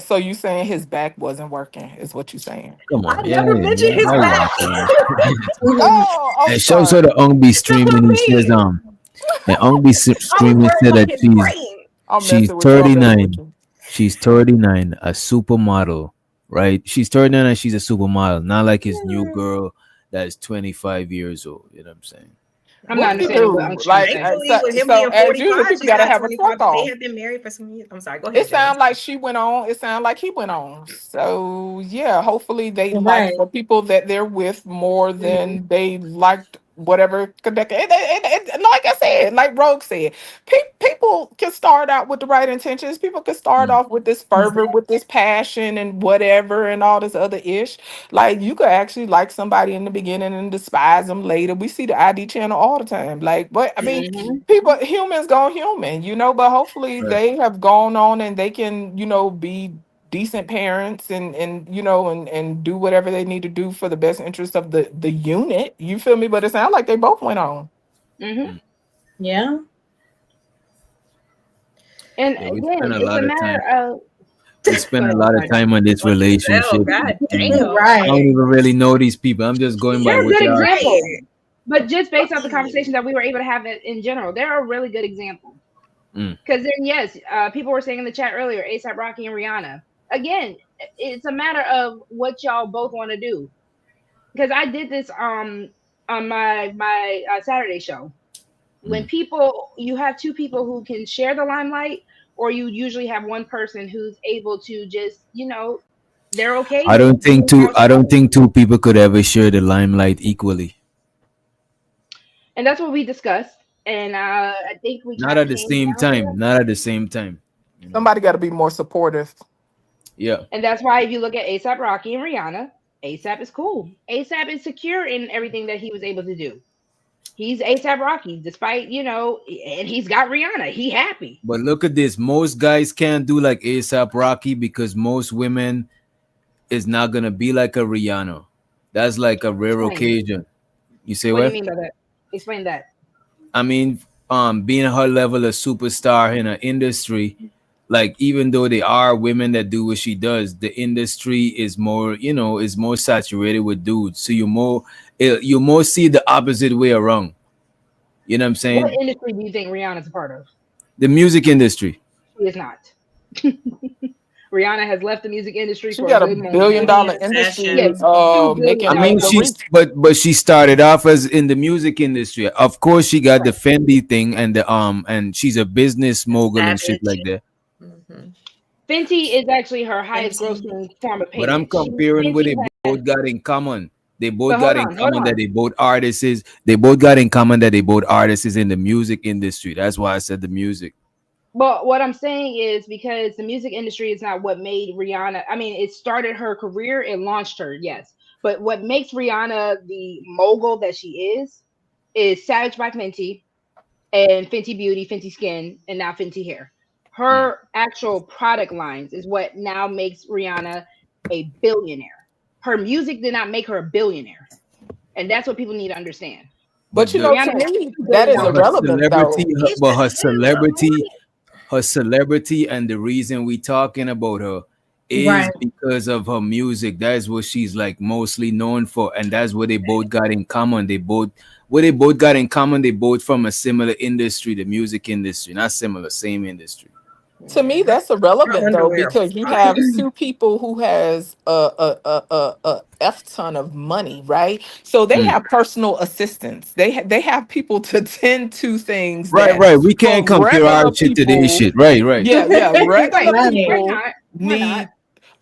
So you saying his back wasn't working is what you saying. Come on. I never mentioned his back. And shows her the Ongbi streaming and says and Ongbi streaming said that she's 39. She's 39, a supermodel, right? She's 39 and she's a supermodel, not like his new girl that is 25 years old. You know what I'm saying? I'm not understanding what I'm with him being 45, she's got have a truck off. They have been married for some years. I'm sorry, go ahead. It sounds like she went on. It sounds like he went on. So yeah, hopefully they like the people that they're with more than they liked whatever. And like I said, like Rogue said, people can start out with the right intentions. People can start off with this fervor, with this passion and whatever and all this other ish. Like you could actually like somebody in the beginning and despise them later. We see the ID channel all the time. Like, but I mean, humans go human, you know, but hopefully they have gone on and they can, you know, be decent parents and you know and do whatever they need to do for the best interest of the unit. You feel me? But it sounds like they both went on. Yeah. And again, it's a matter of we spend a lot of time on this relationship. God damn. I don't even really know these people. I'm just going by what good y'all example. But just based off the conversation that we were able to have in general, they're a really good example. Because then, yes, people were saying in the chat earlier, A$AP Rocky and Rihanna. Again, it's a matter of what y'all both want to do. Because I did this on my Saturday show. When you have two people who can share the limelight, or you usually have one person who's able to just, you know, they're okay. I don't think two people could ever share the limelight equally. And that's what we discussed. And I think we not at the same time. Not at the same time. You know? Somebody got to be more supportive. Yeah. And that's why if you look at A$AP Rocky and Rihanna, A$AP is cool. A$AP is secure in everything that he was able to do. He's A$AP Rocky, despite, you know, and he's got Rihanna. He happy. But look at this. Most guys can't do like A$AP Rocky because most women is not gonna be like a Rihanna. That's like a rare occasion. You say what? What do you mean by that? Explain that. I mean, being her level of superstar in an industry, like even though they are women that do what she does, the industry is more, you know, is more saturated with dudes. So you more see the opposite way around. You know what I'm saying? What industry do you think Rihanna's a part of? The music industry. She is not. Rihanna has left the music industry. She got a $1 billion industry. Yes, I mean, but she started off as in the music industry. Of course, she got the Fendi thing and the and she's a business mogul and shit like that. Fenty is actually her highest grossing form of payment. But I'm comparing what they both got in common. They both got in common that they both artists. They both got in common that they both artists in the music industry. That's why I said the music. But what I'm saying is because the music industry is not what made Rihanna. I mean, it started her career, it launched her, yes. But what makes Rihanna the mogul that she is Savage by Fenty and Fenty Beauty, Fenty Skin, and now Fenty Hair. Her actual product lines is what now makes Rihanna a billionaire. Her music did not make her a billionaire. And that's what people need to understand. But you know, to Rihanna me, that is irrelevant, though. Her celebrity, and the reason we talking about her is Right. because of her music. That's what she's like mostly known for, and that's what they both got in common. They both got in common. They both from a similar industry, the music industry, not similar, same industry. To me, that's irrelevant though, because you have two people who has a f ton of money, right? So they have personal assistants. They have people to tend to things. Right. We can't for compare our regular shit to their people- shit. Right. Yeah. Regular Right. people We're need.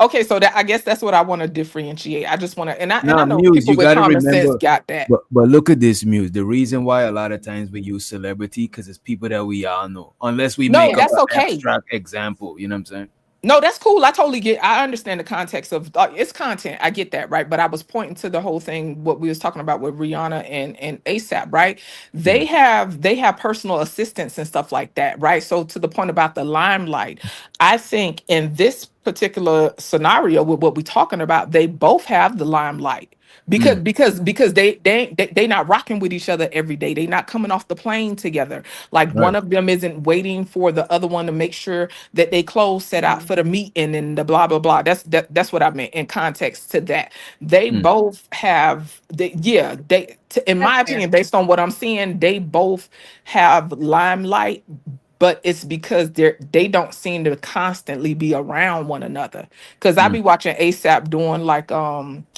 Okay, so that I guess that's what I want to differentiate. I just want to, and I know Muse, people you with gotta common sense remember. got that. But look at this, Muse. The reason why a lot of times we use celebrity because it's people that we all know, unless we make up that's an okay. abstract example. You know what I'm saying? No, that's cool. I understand the context of it's content. I get that, right? But I was pointing to the whole thing, what we was talking about with Rihanna and ASAP, right? They have personal assistants and stuff like that, right? So to the point about the limelight, I think in this particular scenario with what we're talking about, they both have the limelight. Because they not rocking with each other every day. They not coming off the plane together. Like one of them isn't waiting for the other one to make sure that they clothes set out for the meeting and the blah blah blah. That's what I meant in context to that. They both have in my opinion, based on what I'm seeing, they both have limelight. But it's because they don't seem to constantly be around one another. Because I be watching ASAP doing like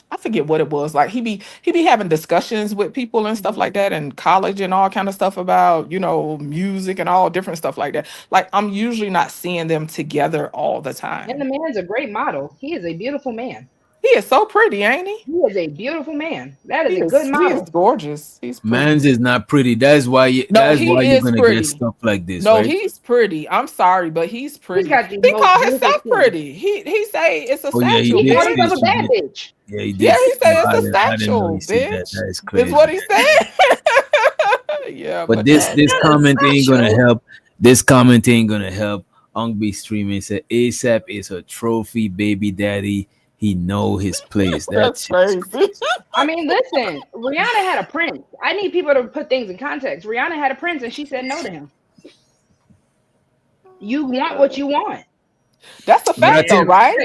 I forget what it was. Like he be having discussions with people and stuff like that in college and all kind of stuff about, music and all different stuff like that. Like I'm usually not seeing them together all the time. And the man's a great model. He is a beautiful man. He is so pretty, ain't he? He is a beautiful man. That is a good model. He is gorgeous. He's pretty. Man's is not pretty. That's why you're gonna get stuff like this. No, right? He's pretty. I'm sorry, but he's pretty. He called himself pretty. He say it's a sexual. He called himself a bad bitch. Yeah, he did. Yeah, he said it's a I didn't sexual know he said that. bitch. That is crazy. Is what he said. Yeah, but this comment ain't gonna help. This comment ain't gonna help. Ongbe streaming said ASAP is a trophy baby daddy. He know his place. That's crazy. I mean, listen, Rihanna had a prince. I need people to put things in context. Rihanna had a prince and she said no to him. You want what you want. That's a fact, though, right?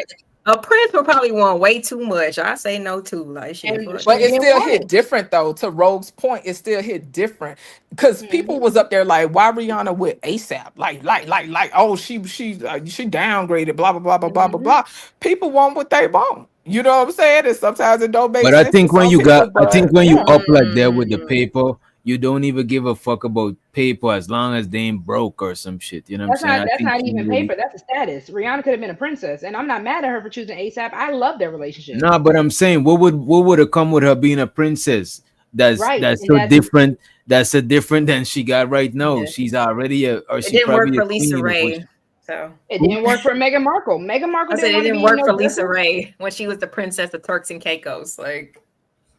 A prince will probably want way too much. I say no too. Like shit. But it still hit different though. To Rogue's point, it still hit different because people was up there like, why Rihanna with ASAP? Like, oh, she downgraded, blah blah blah blah blah blah blah. People want what they want. You know what I'm saying? And sometimes it don't make sense. But I think when you up like that with the paper, you don't even give a fuck about paper as long as they ain't broke or some shit. You know what I'm saying? That's not even paper. That's a status. Rihanna could have been a princess, and I'm not mad at her for choosing ASAP. I love their relationship. No, but I'm saying, what would have come with her being a princess? That's so different. That's so different than she got right now. Yeah. She's already it didn't work for Lisa Ray. So it didn't work for Meghan Markle. Meghan Markle. I said it didn't work for Lisa Ray when she was the princess of Turks and Caicos. Like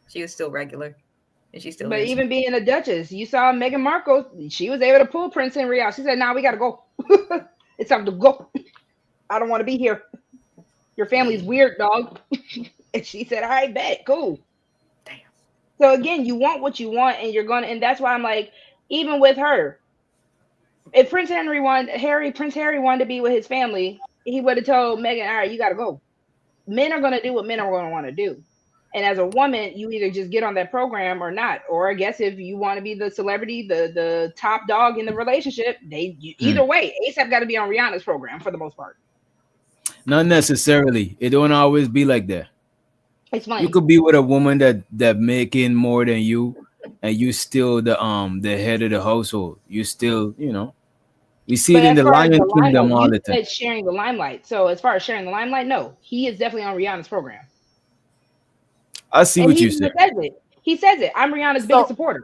she was still regular. And she still is. Even being a duchess, you saw Meghan Markle, she was able to pull Prince Henry out. She said, "Nah, we gotta go. It's time to go. I don't want to be here. Your family's weird, dog." And she said, "All right, bet, cool." Damn. So again, you want what you want, and you're gonna, and that's why I'm like, even with her, if Prince Harry wanted to be with his family, he would have told Meghan, "All right, you gotta go." Men are gonna do what men are gonna want to do. And as a woman, you either just get on that program or not. Or I guess if you want to be the celebrity, the top dog in the relationship, either way, ASAP got to be on Rihanna's program for the most part. Not necessarily. It don't always be like that. Explain. You could be with a woman that making more than you, and you still the head of the household. You still, we see it in the Lion Kingdom all the time. Sharing the limelight. So as far as sharing the limelight, no, he is definitely on Rihanna's program. I see what you said. He says it. I'm Rihanna's biggest supporter.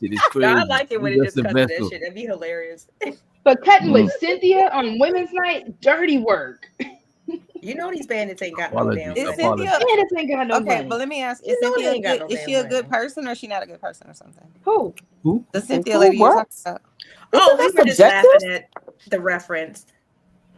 shit is No, crazy. I like it when He's it just just a cuts that vessel. shit. That'd be hilarious. But cutting with Cynthia on women's night, dirty work. You know these bandits ain't got no Apologies. damn Is money. Cynthia Bandits ain't got no okay? money. But let me ask: You Is know they Cynthia ain't got no is she damn a good money. person or is she not a good person or something? Who? The Cynthia Who, lady you're what? talking about. Oh, we Isn't were that just subjective? laughing at the reference.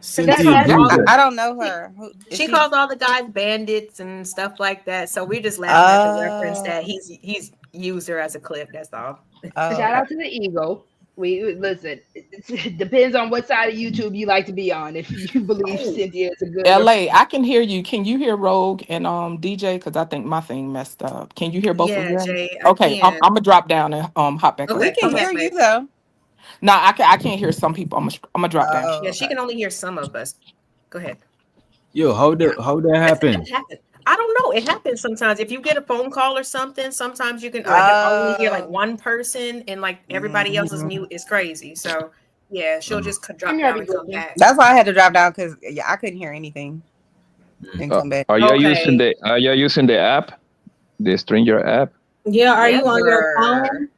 Cynthia That's all- Bruiser. I don't know her. Who is She calls all the guys bandits and stuff like that. So we're just laughing at the reference that he's used her as a clip. That's all. Oh, Shout out to the ego. We listen. It depends on what side of YouTube you like to be on. If you believe Cynthia is a good LA, I can hear you. Can you hear Rogue and DJ? Because I think my thing messed up. Can you hear both of Yeah, them? Jay, I Okay, I'm can. gonna drop down and hop back Okay, we up. can come back, hear you babe. though. No, I can't hear some people. I'm gonna drop down. Oh, Yeah, she okay. can only hear some of us. Go ahead. Yo, how that happen? That happened. I don't know. It happens sometimes. If you get a phone call or something, sometimes you can only hear like one person and like everybody else's mute is crazy. So yeah, she'll just drop down and come back. That's why I had to drop down because I couldn't hear anything and come back. Are you using the app, the Stranger app? Yeah, are you on your Never. phone?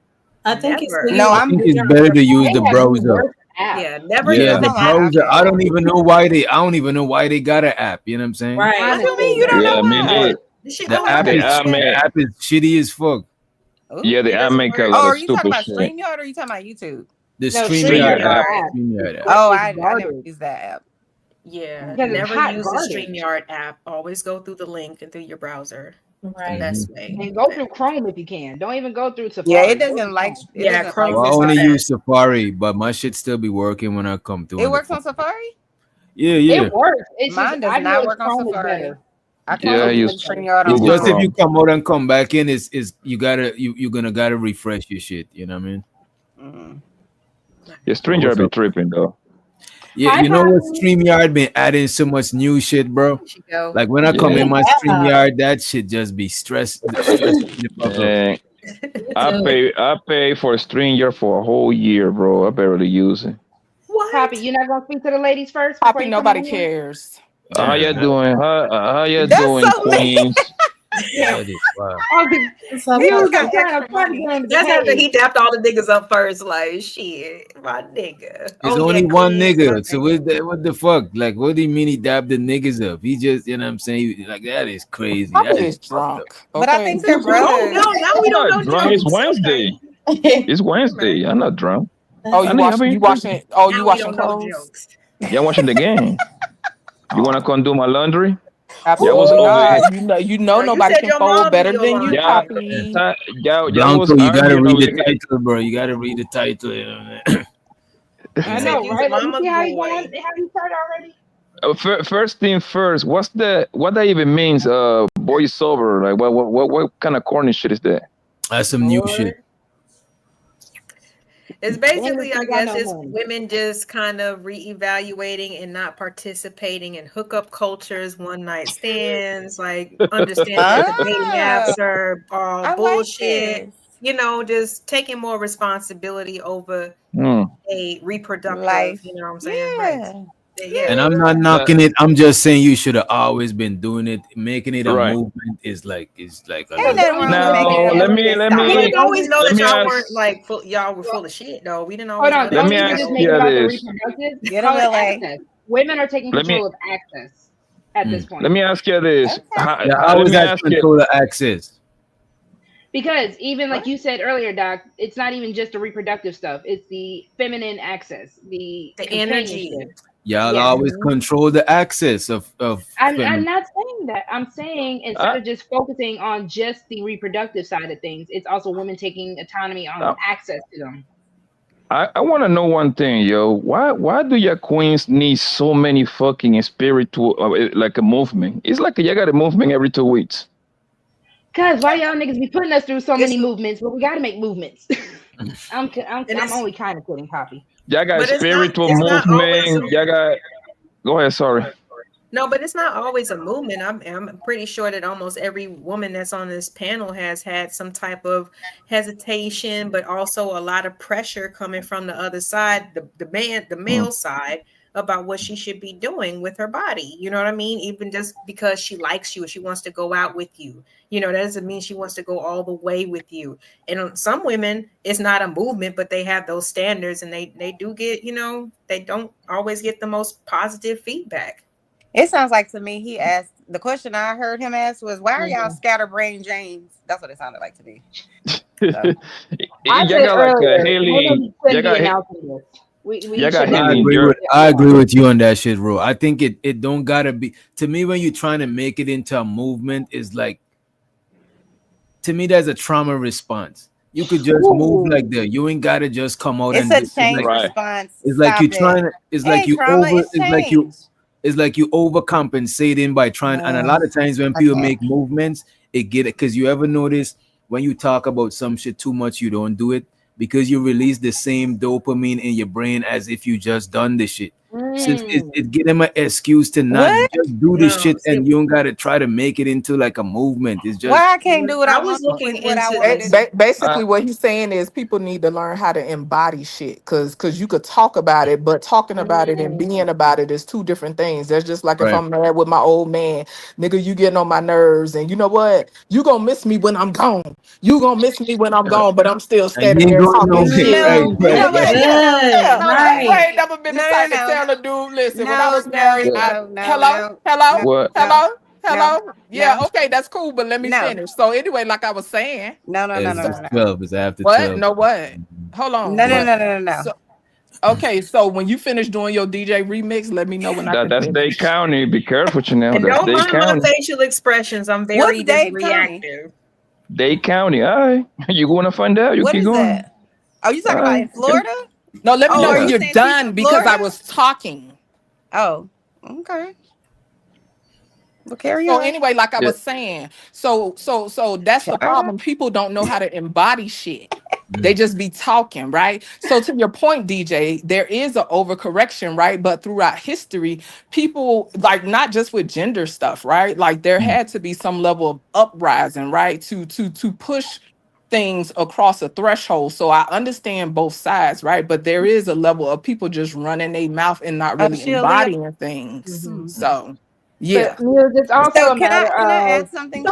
I think it's Never. No, I think it's better to use the browser. Yeah, never Yeah, use the the app. browser. I don't even know why they got an app. You know what I'm saying? Right. What do you mean you don't know Yeah, me why? neither. The app is shitty as fuck. Yeah, the app make a Oh, lot are of you talking stupid about shit. StreamYard or are you talking about YouTube? The No, StreamYard StreamYard app. app. StreamYard app. Oh, I never used that app. Yeah, Because it's never hot use garbage. the StreamYard app. Always go through the link and through your browser. Right. The best way. And go through Chrome if you can. Don't even go through Safari. Yeah, it Go doesn't through like. Chrome. It Yeah, doesn't Chrome Well, I like. only use Safari, but my shit still be working when I come through. It works on Safari. Yeah. It works. It's Mine just does I not noticed work on Chrome is Safari. better. I can Yeah, I only use use StreamYard It's on just if Chrome. you come out and come back in, is you're gonna refresh your shit. You know what I mean? The Stranger be tripping though. Yeah, Hi, you know what? Poppy. StreamYard been adding so much new shit, bro. go. Like when I come Yeah. in my StreamYard, that shit just be stressed me the fuck up. Man, I pay for Stranger for a whole year, bro. I barely use it. What? Poppy, you not gonna speak to the ladies first before Poppy, you come nobody on in? cares. How you doing? How you That's doing, so mean. Queens? That is wild. Oh, He you was got got trying extra to money. money. That's after he tapped all the niggas up first. Like shit, my nigga. There's only one nigga. So what the fuck? Like, what do you mean he dabbed the niggas up? He just, you know what I'm saying? Like, that is crazy. That Poppy is is drunk. But I think they're Oh brothers. no, now we I'm don't not know drunk. It's jokes. Wednesday. It's Wednesday. I'm not drunk. Oh, I need- you watching? Oh, Now you we watching don't know clothes? jokes. Y'all watching the game? You wanna come do my laundry? Absolutely was over not. here. You know No, you nobody said can your fold mom better do your than you, laundry. Poppy. Y'all was Blanco, you gotta arguing read over the here. title, bro. You gotta read the title. You know what I mean? I know, You's right? Like, you mama's see how you boy. going? Have you started already? First thing first, what that even means? Boysober. Like what kind of corny shit is that? That's some new shit. It's basically, I Women think I guess, know it's money. women just kind of reevaluating and not participating in hookup cultures, one night stands, like understanding that the dating apps are all I like bullshit. this. You know, just taking more responsibility over a reproductive. Life. You know what I'm saying? Yeah. Right. Yeah. And I'm not knocking it. I'm just saying you should have always been doing it. Making it a Right. movement is like a Ain't little. nothing wrong Now, with making it let me- everything let stop. We me- didn't always know let that me y'all ask- weren't like y'all were full of shit though. We didn't Hold always know on, that. Let don't me even ask just you make it about the this. reproductive. Get Call him, it LA. access. Women are taking Let me- control of access at this point. Let me ask you this. Okay. Yeah, I Let always me had ask you. control of access. Because even like you said earlier, Doc, it's not even just the reproductive stuff. It's the feminine access, the energy. companionship. Y'all Yeah. always control the access of I'm not saying that. I'm saying instead of just focusing on just the reproductive side of things, it's also women taking autonomy on access to them. I want to know one thing, yo. Why do your queens need so many fucking spiritual like a movement? It's like you got a movement every 2 weeks. Cause why y'all niggas be putting us through so many movements, but we got to make movements. I'm only kind of kidding, Poppy. Y'all got But it's spiritual not always movement. Y'all got. Go ahead. Sorry. No, but it's not always a movement. I'm pretty sure that almost every woman that's on this panel has had some type of hesitation, but also a lot of pressure coming from the other side, the male side, about what she should be doing with her body. You know what I mean? Even just because she likes you, she wants to go out with you. You know, that doesn't mean she wants to go all the way with you. And some women, it's not a movement, but they have those standards, and they do get, you know, they don't always get the most positive feedback. It sounds like to me he asked, the question I heard him ask was, why are y'all scatterbrained James? That's what it sounded like to me. So. I said earlier, Haley, we I agree with you on that shit, bro. I think it don't gotta be, to me, when you're trying to make it into a movement, is like, to me, there's a trauma response. You could just move like that. You ain't gotta just come out it's and a change response. It's like you trying to, it's like you over, it's like you overcompensating by trying. And a lot of times when people make movements, it get it, because you ever notice when you talk about some shit too much, you don't do it because you release the same dopamine in your brain as if you just done the shit. So it give them an excuse to not just do the shit, and you don't gotta try to make it into like a movement. It's just why I can't do what I was looking into. Basically, what he's saying is people need to learn how to embody shit, because you could talk about it, but talking about it and being about it is two different things. That's just like if I'm mad with my old man, nigga, you getting on my nerves, and you know what? You gonna miss me when I'm gone. You gonna miss me when I'm gone, but I'm still standing there talking shit. Wait, never been the type to tell a dude, listen, when I was married, hello. Yeah, okay, that's cool, but let me finish. So anyway, like I was saying, no. It's after 12. What? No, what? Hold on. No. So, okay, so when you finish doing your DJ remix, let me know when that's Dade County. Be careful, Chanel. And that's don't Dade mind County. my facial expressions. I'm very reactive. Dade County. All right, you going to find out? You what keep is going. That? Are you talking about in Florida? No, let me know when you're done, because I was talking. Oh, okay. Well, carry on. So anyway, like I was saying, so that's the problem. People don't know how to embody shit. They just be talking, right? So to your point, DJ, there is an overcorrection, right? But throughout history, people, like, not just with gender stuff, right? Like there had to be some level of uprising, right? To push things across a threshold. So I understand both sides, right? But there is a level of people just running their mouth and not really embodying things. So yeah. But Muse, it's also a matter can I add of something?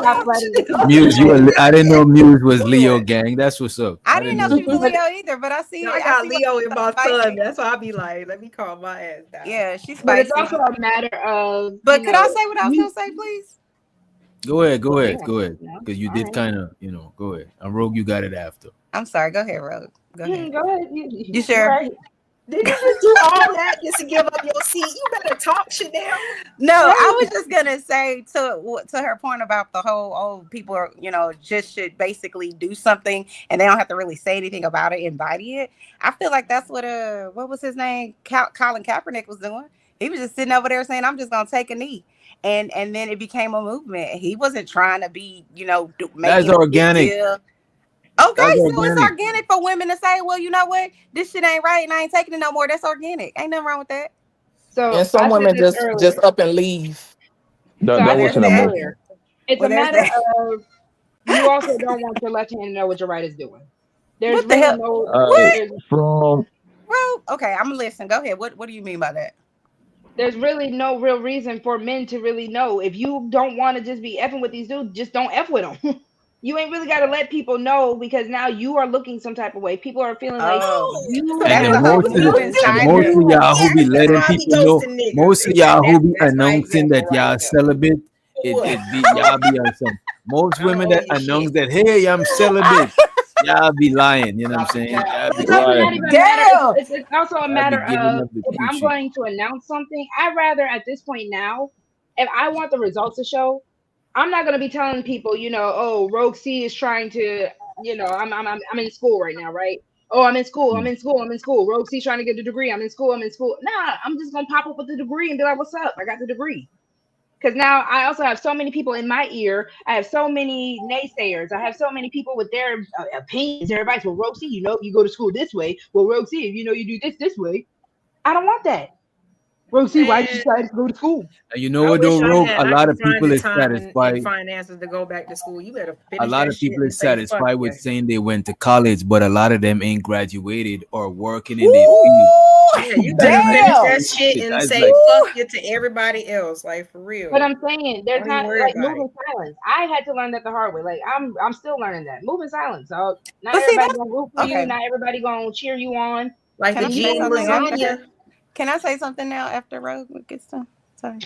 Muse, I didn't know Muse was Leo gang. That's what's up. I didn't know she was Leo either, but I see. I got Leo in my son. That's why I be like, let me calm my ass down. Yeah, she's spicy. But it's also a matter of. But could I say what I was gonna say, please? Go ahead. Because you did kind of, go ahead. And Rogue, you got it after. I'm sorry. Go ahead, Rogue. Go ahead. Go ahead. You sure? Right. Did you just do all that just to give up your seat? You better talk, Chanel. No, I was just gonna say to her point about the whole people are, just should basically do something and they don't have to really say anything about it, embody it. I feel like that's what was his name? Colin Kaepernick was doing. He was just sitting over there saying, "I'm just gonna take a knee," and then it became a movement. He wasn't trying to be, that's organic. Okay, so it's organic for women to say, well, you know what, this shit ain't right and I ain't taking it no more. That's organic. Ain't nothing wrong with that. So and some women just up and leave. That wasn't a movement. It's a matter of you also don't want your left hand to know what your right is doing. There's what the really hell? Well, okay, I'm listening. Go ahead. What do you mean by that? There's really no real reason for men to really know. If you don't want to just be effing with these dudes, just don't F with them. You ain't really got to let people know, because now you are looking some type of way. People are feeling like you. And most of y'all who be letting people know, most of y'all who be announcing that y'all celibate, it be y'all be on some. Most women that announce that, hey, I'm celibate, y'all be lying. You know what I'm saying? It's also a matter of if I'm going to announce something, I'd rather at this point now, if I want the results to show, I'm not gonna be telling people, Rogue C is trying to, I'm in school right now, right? Oh, I'm in school. Rogue C's trying to get a degree. I'm in school. Nah, I'm just gonna pop up with the degree and be like, "What's up? I got the degree." Because now I also have so many people in my ear. I have so many naysayers. I have so many people with their opinions, their advice. Well, Rogue C, you go to school this way. Well, Rogue C, you do this way. I don't want that. Rogue C, why did you decide to go to school? You know what though, Rogue? A lot of people is satisfied. Finances to go back to school. You better finish. A lot of people is satisfied with saying they went to college, but a lot of them ain't graduated or working in their field. Yeah, you better finish that shit and Guys, say like, fuck you to everybody else, like for real. But I'm saying there's Don't not even worry like about moving silence. I had to learn that the hard way. Like I'm still learning that moving silence. So not But see, everybody that's gonna root for you. okay. Not everybody gonna cheer you on. Like Can the I Then you say G gonna something learn after? lasagna. Can I say something now after Rogue gets done? Sorry.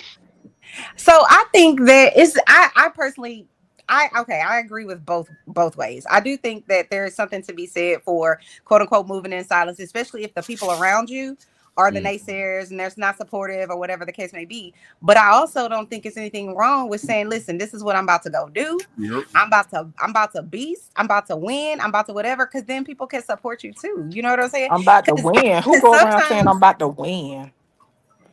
So I think that I personally I agree with both ways. I do think that there is something to be said for quote unquote moving in silence, especially if the people around you are the naysayers and they're not supportive or whatever the case may be. But I also don't think it's anything wrong with saying, listen, this is what I'm about to go do. Yep. I'm about to beast, I'm about to win, I'm about to whatever, because then people can support you too. You know what I'm saying? I'm about to win. Who go around saying I'm about to win?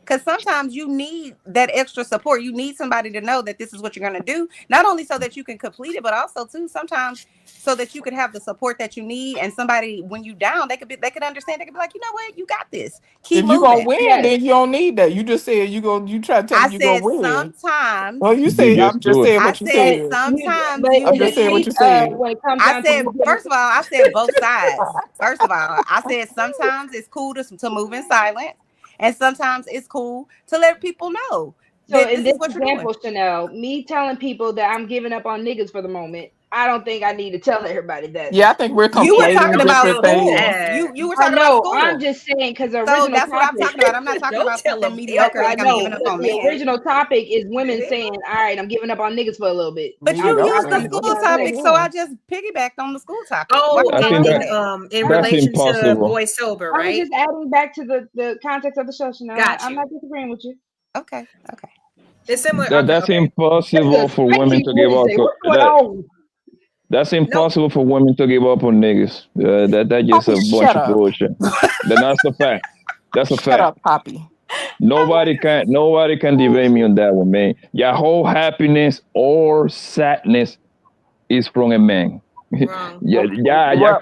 Because sometimes you need that extra support. You need somebody to know that this is what you're going to do. Not only so that you can complete it, but also too sometimes so that you could have the support that you need. And somebody, when you down, they could understand. They could be like, you know what, you got this. Keep If you gonna moving. win, then you don't need that. You just said you try to tell I me you gonna said win. sometimes. Well, you You say I'm just just do it. saying I what you said said. sometimes but you I'm in the just saying what need. you case of said. when it comes I down said, to first of all, I said both sides. First of all, I said sometimes it's cool to move in silence, and sometimes it's cool to let people know so that in this is this what you're doing. example, Chanel, me telling people that I'm giving up on niggas for the moment, I don't think I need to tell everybody that. Yeah, I think we're You were Yeah, conflating talking don't about different tell them school. things. that. You were I talking about know. I'm school. just saying because the So original that's what I'm topic. talking about. I'm not talking Don't about tell something them mediocre I like I'm know, giving up but on the men. original topic is women Yeah. saying, "All right, I'm giving up on niggas for a little bit." But you used the Mediocre. I'm What school does that topic, so I mean? just piggybacked on the school topic. Why Oh, would I I think do that that? in that's relation to impossible. Boysober, I was right? just adding back to the context of the show. Chanel. Got I'm you. not disagreeing with you. Okay. It's similar. That Okay, that's okay. This impossible is a for women spicy to give up. Wednesday. What's going That on? that's Nope. impossible for women to give up on niggas. That just Poppy, a bunch shut of up. bullshit. That's a fact. That's a Shut fact. up, Poppy. Nobody can debate me on that one, man. Your whole happiness or sadness is from a man. Wrong. Yeah,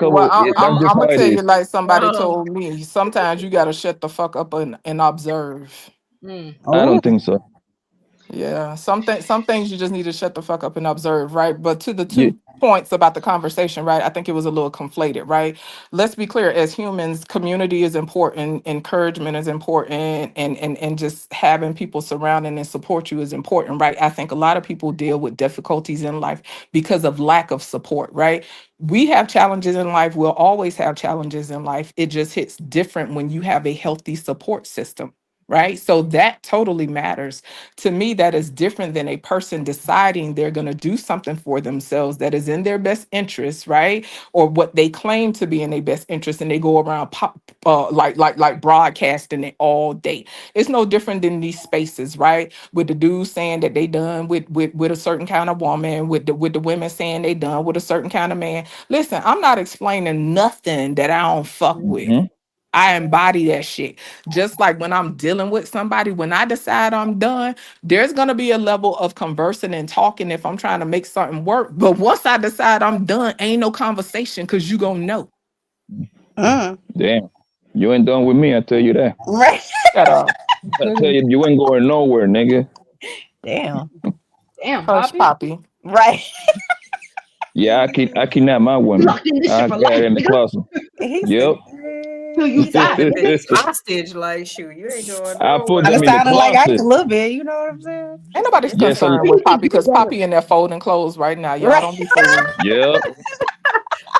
Well, cover. Yeah, that's I'm just Wrong. gonna how it tell you is. like somebody Wrong. told me. Sometimes you gotta shut the fuck up and observe. I Oh, don't think so. Yeah, some things you just need to shut the fuck up and observe, right? But to the Yeah, 2 points about the conversation, right? I think it was a little conflated, right? Let's be clear. As humans, community is important, encouragement is important, and just having people surrounding and support you is important, right? I think a lot of people deal with difficulties in life because of lack of support, right? We have challenges in life. We'll always have challenges in life. It just hits different when you have a healthy support system. Right. So that totally matters to me. That is different than a person deciding they're going to do something for themselves that is in their best interest, right? Or what they claim to be in their best interest, and they go around like broadcasting it all day. It's no different than these spaces, right? With the dudes saying that they done with a certain kind of woman, with the women saying they done with a certain kind of man. Listen, I'm not explaining nothing that I don't fuck with. mhm. I embody that shit. Just like when I'm dealing with somebody, when I decide I'm done, there's going to be a level of conversing and talking if I'm trying to make something work. But once I decide I'm done, ain't no conversation because you going to know. Damn, you ain't done with me. I tell you that. right. Shut up. I tell you, you ain't going nowhere, nigga. Damn. Damn, Hush, Poppy. Poppy. Right. Yeah, I kidnap my women. Locked in this I shit for got life, her in the nigga. closet. He Yep. Till you He got die, the nigga. bitch hostage, like shoot. You ain't going I put Kind nowhere. of them in the sounding like I closet. a little bit. You know what I'm saying? Ain't nobody's Yeah, so concerned with Poppy because Poppy in there folding clothes right now. Y'all Right. don't be fooled. yeah.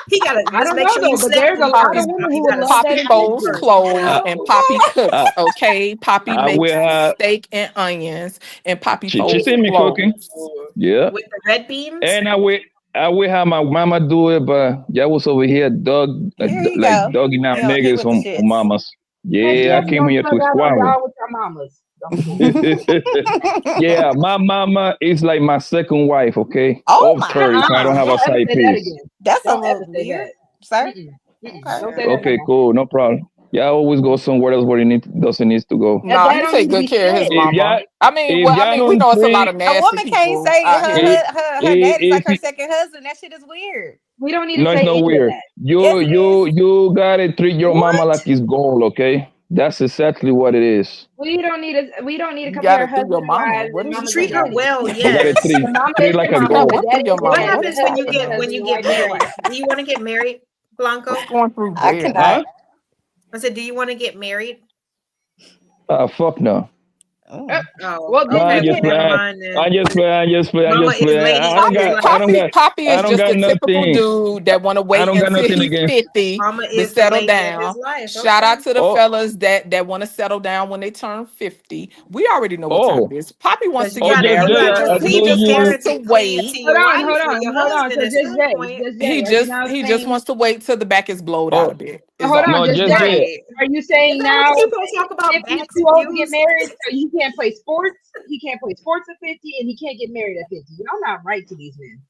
He gotta I just don't make know sure you though, but slept there's a with lot of Poppy, Poppy. women You who would gotta love Poppy that sleep with him folds engagement. first, you clothes know? and Poppy I, cooks. Okay, Poppy I makes will have. steak and onions, and Poppy She folds see me cooking. clothes. Yeah. With the red beams. And I will have my mama do it, but y'all was over here Here you like go. dogging out He niggas with the on shits. mamas. Heck Yeah, yeah, I we came don't here suck to out no squabble. dog with your mamas. I'm cool. Yeah, my mama is like my second wife, okay? Oh Of my 30, so I don't have God. a Don't ever side say that piece. again. That's a Don't little ever say weird, that. sir. Mm-mm. Mm-mm. Okay. Don't say that no Okay, more. cool, no problem. Y'all always go somewhere else where it doesn't need to go. Nah, That he don't take need to good be care of his said. If y'all mama. I mean, if y'all we don't know it's a lot think of A nasty woman can't people say out if, here. her daddy's like if her second husband. That shit is weird. We don't need to no, it's say not any of weird. that. Yes, You it is. you you gotta treat your mama What? like it's gold, okay? That's exactly what it is. We don't need to You compare got it through husband your and mama. wives What and is You you mamas and treat her saying? daddies. well, You gotta yes. The mama treat is like the a You got mama, the gold. what through daddy your is the What mama? What daddy, is happens the when you husband is get happening? husband, when you the get wife is the married? wife. Do you want to get married, What's Blanco? going through I there? cannot. Huh? I said, do you want to get married? Fuck no. Oh. Well, No, I then you just can't. never play. mind then. I just play. I just play. I Mama just is play. Lady I don't got. I don't got. Poppy I is don't just got the typical nothing. dude that want to I wait don't got until nothing he's against. 50 Mama to is the settle lady of his down. life. Shout out Okay. to the Oh, fellas that want to settle down when they turn 50. We already know what time oh, it is. Poppy wants Because to you get gotta just you married Jay. gotta young. I just He do leave just the wants you. to parenting to wait. your Hold on, wife hold or on, your hold on. husband So at just some Jay, point. just Jay, are you now He just saying? wants to wait till the back is blowed out a Oh, bit. Is Hold on, all. no, just just Jay. Jay. Right. Are you Is saying that what now you supposed to talk about? 50 is Backs too old to get abused? married, so you can't play sports? He can't play sports at 50, and he can't get married at 50. Y'all not right to these men.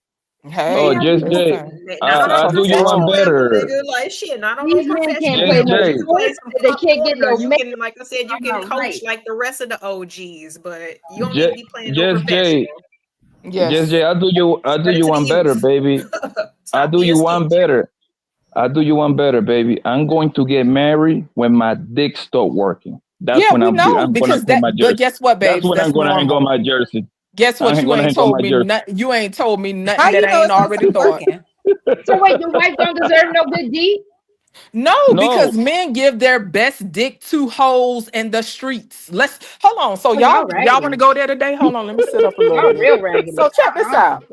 Oh, Hey, just Jay. listen. Not on Such a I a do you one professional fact. level, better. nigga. Like shit, not on no These men can't professional play Just no level. You Jay. can play sports. some They pop can't get corner. no You married. can, like I said, you Y'all can not coach right. like the rest of the OGs, but you don't need to Just, be playing no just Jay. professional. Just Jay. Yes. I do you. I do Spread it you to the one better, youth. baby. I Stop do being you one stingy. better. I do you one better, baby. I'm going to get married when my dick stop working. That's Yeah, when we know I'm gonna because put my that. But jersey. guess what, That's babes? when I'm That's gonna hang on normal. my jersey. Guess what? I'm You gonna ain't hang on told my me. jersey. You ain't told me How nothing you that I know ain't it's gonna already stop thought. working? So wait, the wife don't deserve no good deed? No, No, because men give their best dick to hoes in the streets. Let's hold on. So Oh, y'all y'all want to raggedy. go there today? Hold on, let me sit up a little Y'all bit. real So raggedy. check this out.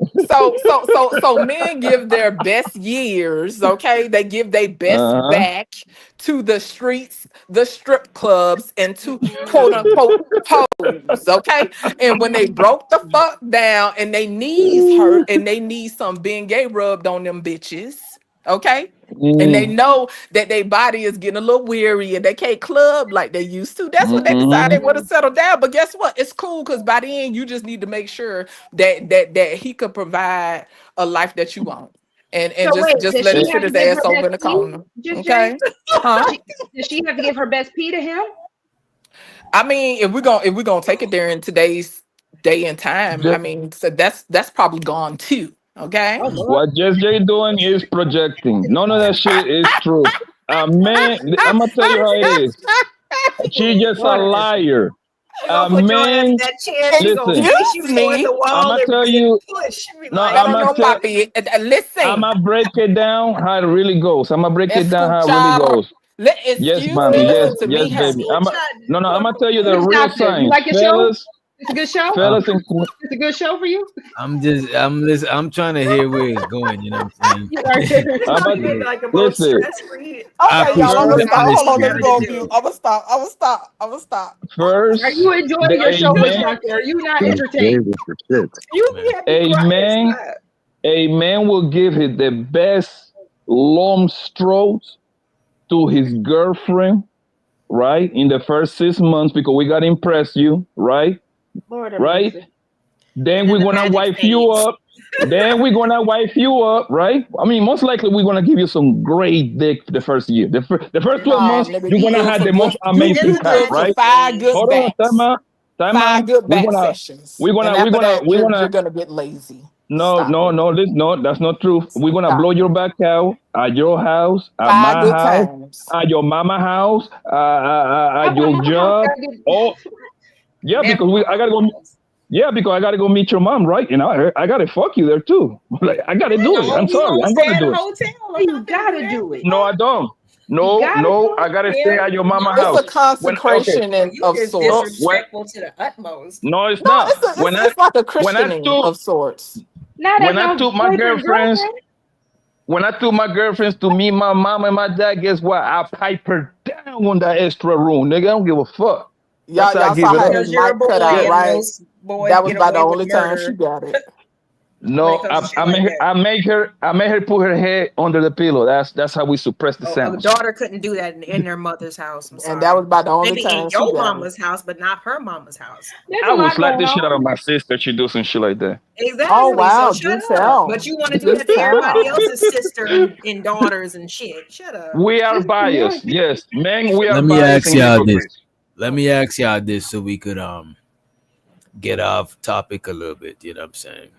So men give their best years, okay? They give their best uh-huh. back to the streets, the strip clubs, and to quote unquote hoes, okay? And when they broke the fuck down and they knees hurt and they need some being gay rubbed on them bitches, okay? And they Mm, know that their body is getting a little weary and they can't club like they used to. That's when they decide they mm-hmm. want to settle down. But guess what? It's cool because by the end, you just need to make sure that he could provide a life that you want. So And wait, just does let she him Eh, have sit to his give ass her over best in the pee? corner. Just Jay? Okay. Huh? Does she have to give her best pee to him? I mean, if we're gonna take it there in today's day and time, I just, mean, so that's probably gone too. Okay. Oh Lord. what Just Jay doing is projecting. None of that shit is true. Man, I'm gonna tell you how it is. She's just a Lord. liar. She gonna A put your ass in man, that chair. She gonna listen. face you Excuse towards the me. I'm wall gonna tell and you. push. She be No, like, I I'm don't gonna know, tell. Poppy. I'm Listen. gonna break it down how it really goes. I'm gonna break it down how it really Escuchar. goes. Yes, Excuse me. mommy. Yes, Listen to yes, me, baby. honey. No, no. I'm gonna tell you the Miss real Doctor, you signs, like your show? fellas, It's a good show? fellas, and It's a good show for you? I'm trying to hear where it's going. You know what I'm You are saying? this I'm probably about been to like the most listen. stress-free Okay, y'all. I'm show gonna that First, stop. I've Hold listen. on. Let me had go to on do. mute. I'm gonna stop. I'm gonna stop. I'm gonna stop. Are First, you enjoying your show, Miss amen. Doctor? Are you not Just Jay entertained? with the shit. You Man. had me crying. Amen. Stop. A man will give it the best long strokes to his girlfriend, right? In the first 6 months because we gotta impress you, right? Lord have Right? mercy. Then And then we're the gonna magic wife you fades. up. Then we're gonna wife you up, right? I mean, most likely we're gonna give you some great dick for the first year. The first And 12 Nah, months, nigga, you're you gonna good have for the good. most then amazing You the cock, good for magic right? 5 good fades. Hold on, time backs. out, time 5 out. good We're back gonna, sessions, we're and gonna, we're after gonna, that, we're you're gonna. gonna get lazy. No, Stop no, it. no, no, that's not true. We're gonna blow Stop your it. back out at your house, at 5 my good house, times. at your mama house, I at want your my house job. gotta get Oh, yeah, Never because I gotta mind. go. Yeah, because I gotta go meet your mom, right? And I gotta fuck you there too. Like I gotta do it. No, I'm we sorry. gonna I'm stay gonna at a do it. hotel. I'm you not gonna do gotta that. do The it. No, I fuck? don't. You No, gotta no, do I it. gotta stay Hell at your mama It's no. a house. Okay, consecration Oh, and you of is no, sorts. disrespectful to the utmost. no, it's No, not. it's like a When I christening took of sorts. Not as when I no took my boyfriend, girlfriends girlfriend. when I took my girlfriends to meet my mom and my dad, guess what? I pipe her down on that extra room, nigga. I don't give a fuck. That's how I Y'all give saw it how up. his Because you're a mic cut boy out, Yeah. and right? most boys That was get about the away with only time she murder got it. when it No, comes to shit like that. I made her put her head under the pillow. That's how we suppress the Oh, a sounds. daughter couldn't do that in their mother's house. I'm And that sorry. was about the only Maybe in time she your got it. mama's house, but not her mama's house. There's I a will lot slap going the shit out of on. my sister if she do some shit like that. Oh Exactly. So wow, shut do up. But tell. you want to do Do that to everybody tell. else's sister and daughters and shit. Shut up. We are Just yeah. biased. Yes, men, we are Let me biased ask and y'all this. hypocrites. Let me ask y'all this so we could get off topic a little bit. You know what I'm saying?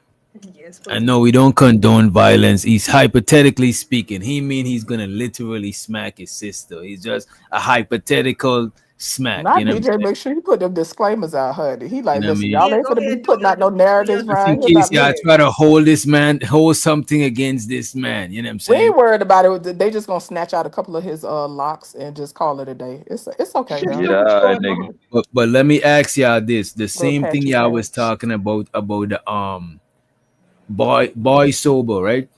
Yes, I please. know we don't condone violence. He's hypothetically speaking. He mean he's gonna literally smack his sister. He's just a hypothetical smack. Not You know what I'm DJ. saying? Make sure you put them disclaimers out, honey. He You like, know what I listen, mean? y'all Yeah, ain't go gonna be ahead, do putting out it. no narratives Yeah, Just in around here case about y'all me. try to hold this man, hold something against this man. You know what I'm We saying? ain't worried about it. They just gonna snatch out a couple of his locks and just call it a day. It's okay though. Yeah, nigga. But let me ask y'all this: the Little same thing patchy y'all was patch. talking about the boy sober, right?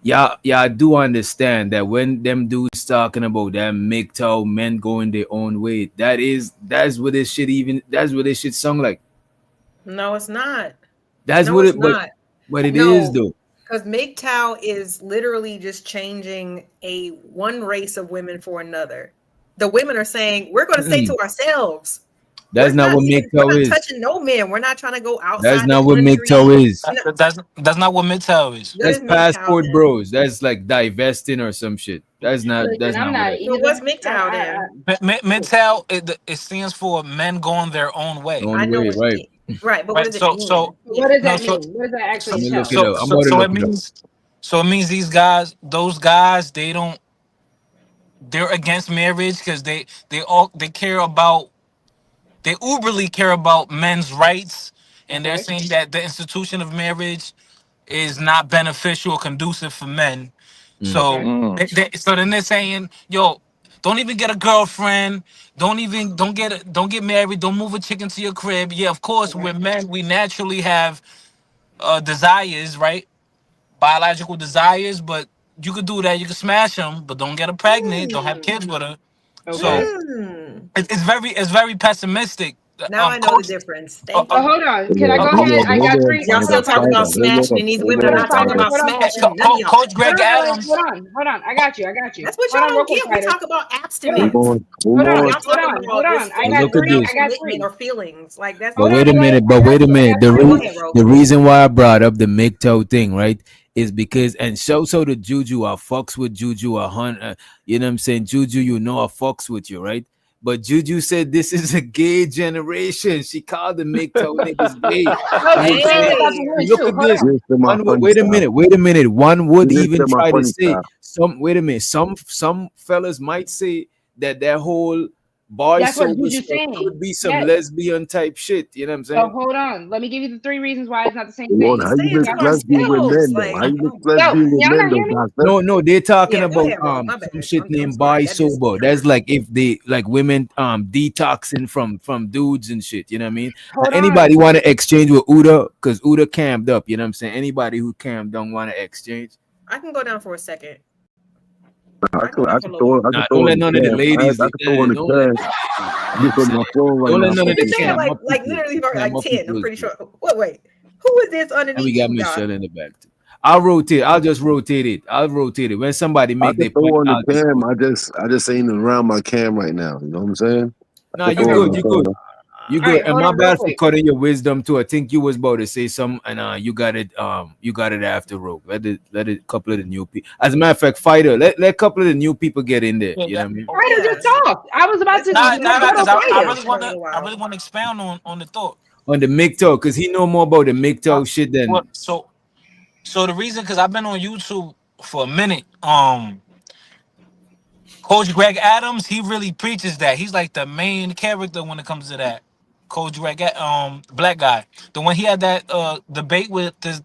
Y'all do understand that when them dudes talking about that MGTOW men going their own way, that's what this shit even that's what this shit sound like. No, it's not. That's No, what it's it not. what it is No, though. because MGTOW is literally just changing one race of women for another. The women are saying we're going to stay to ourselves. That's not what We're MGTOW not is. touching no men. We're not trying to go That's outside the not what country. MGTOW is. No, That's not what MGTOW is. what That's is MGTOW passport then? bros. That's like divesting or some shit. That's Listen, I'm not what not it is. So what's either. MGTOW then? MGTOW it stands for men going their own way. I Own know way, what right. right, but what Right. does it mean? What does No that so mean? What does that actually Let me look entail? it up. I'm about to so it look it up. means it means these guys, those guys, they're against marriage because they care about they uberly care about men's rights, and they're Okay. saying that the institution of marriage is not beneficial or conducive for men. So Okay. so then they're saying, yo, don't even get a girlfriend. Don't get married. Don't move a chick into your crib. Yeah, of course, Okay. we're men. We naturally have desires, right? Biological desires, but you could do that. You could smash them, but don't get her pregnant. Don't have kids with her. So Okay. it's very pessimistic. Now I know the Coach, difference. uh, Thank uh, But you. hold on. Can I Hold go on, ahead? hold I got on, three. Y'all Hold still on, talking Fido. about smashing, and these women are Hold on, not talking Fido. about Hold on, smashing. Fido. None of y'all. Coach No, Greg no, no, wait. Adams. Hold on. I got you. That's what Hold y'all on, real don't quick, get. We Fido. talk about Hold abstinence. on. hold Y'all talking Hold about on. I But got look at three. internal this. I got commitment three. or feelings. Like that's But Hold wait on, a wait. minute. I But got wait a three. I minute. got three. go ahead, Ro. The Go ahead. reason why I brought up the MGTOW thing, right, is because and so the Juju, I fucks with Juju a hundred. You know what I'm saying? Juju, you know I fucks with you, right? But Juju said this is a gay generation. She called the MGTOW niggas gay. No, You know what I'm she's saying saying? it about the Hey, men And look too. at Hold this. on. This is my One funny wait a style. minute, wait a minute. One would This is even my try to funny say style. some. Wait a minute. Some fellas might say that whole boy That's what sober Juju's stuff saying. could be some Yes. lesbian type shit. You know what I'm So saying? hold on. Let me give you the three reasons why it's not the same Lord, thing. we how you staying mix Y'all to heard me? lesbian with ourselves. men though? Like, How you mix Yo, lesbian with y'all men not though, hear me? doctor? No, they're talking yeah, go about ahead, Ro. My some bad. shit I'm named sorry. boy That is sober. That's like if they like women detoxing from dudes and shit. You know what I mean? Now, Hold on. anybody want to exchange with Uda? Because Uda cammed up. You know what I'm saying? Anybody who cammed don't want to exchange. I can go down for a second. I I can go could, down I for a could little throw, while. I could Nah, throw don't in let the none of the cab. ladies. I could throw in the Don't let. cab. You I'm know what just I'm on my saying? phone right Don't let now. none I'm of the just Fucking saying, cam up like people. literally, for like Cam up 10. I'm people. pretty sure. Wait. Who is this And we underneath got you, Doc? Michelle in the back too. I'll rotate. I'll just rotate it. I'll rotate it. When somebody I make their could throw point, on the I'll just cam. rotate. I just ain't around my cam right now. You know what I'm saying? I Nah, could you throw Okay. on good. the You good. cam. You All good. right. And Hold my on, real bad for quick. cutting your wisdom too. I think you was about to say something, and you got it. You got it after Rogue. Let it. Couple of the new people. As a matter of fact, fighter. Let a couple of the new people get in there. Yeah, You know what I mean? Fido Yeah. just talked. I was about Let's to go. nah, Let's nah, go nah, to because go I to Fido really Fido. for want a to little I while. really want to expound on the thought. On the MGTOW, because he know more about the Uh, MGTOW shit than. what so the reason, because I've been on YouTube for a minute. Coach Greg Adams, he really preaches that. He's like the main character when it comes to that. Coach Greg, black guy, the one he had that debate with the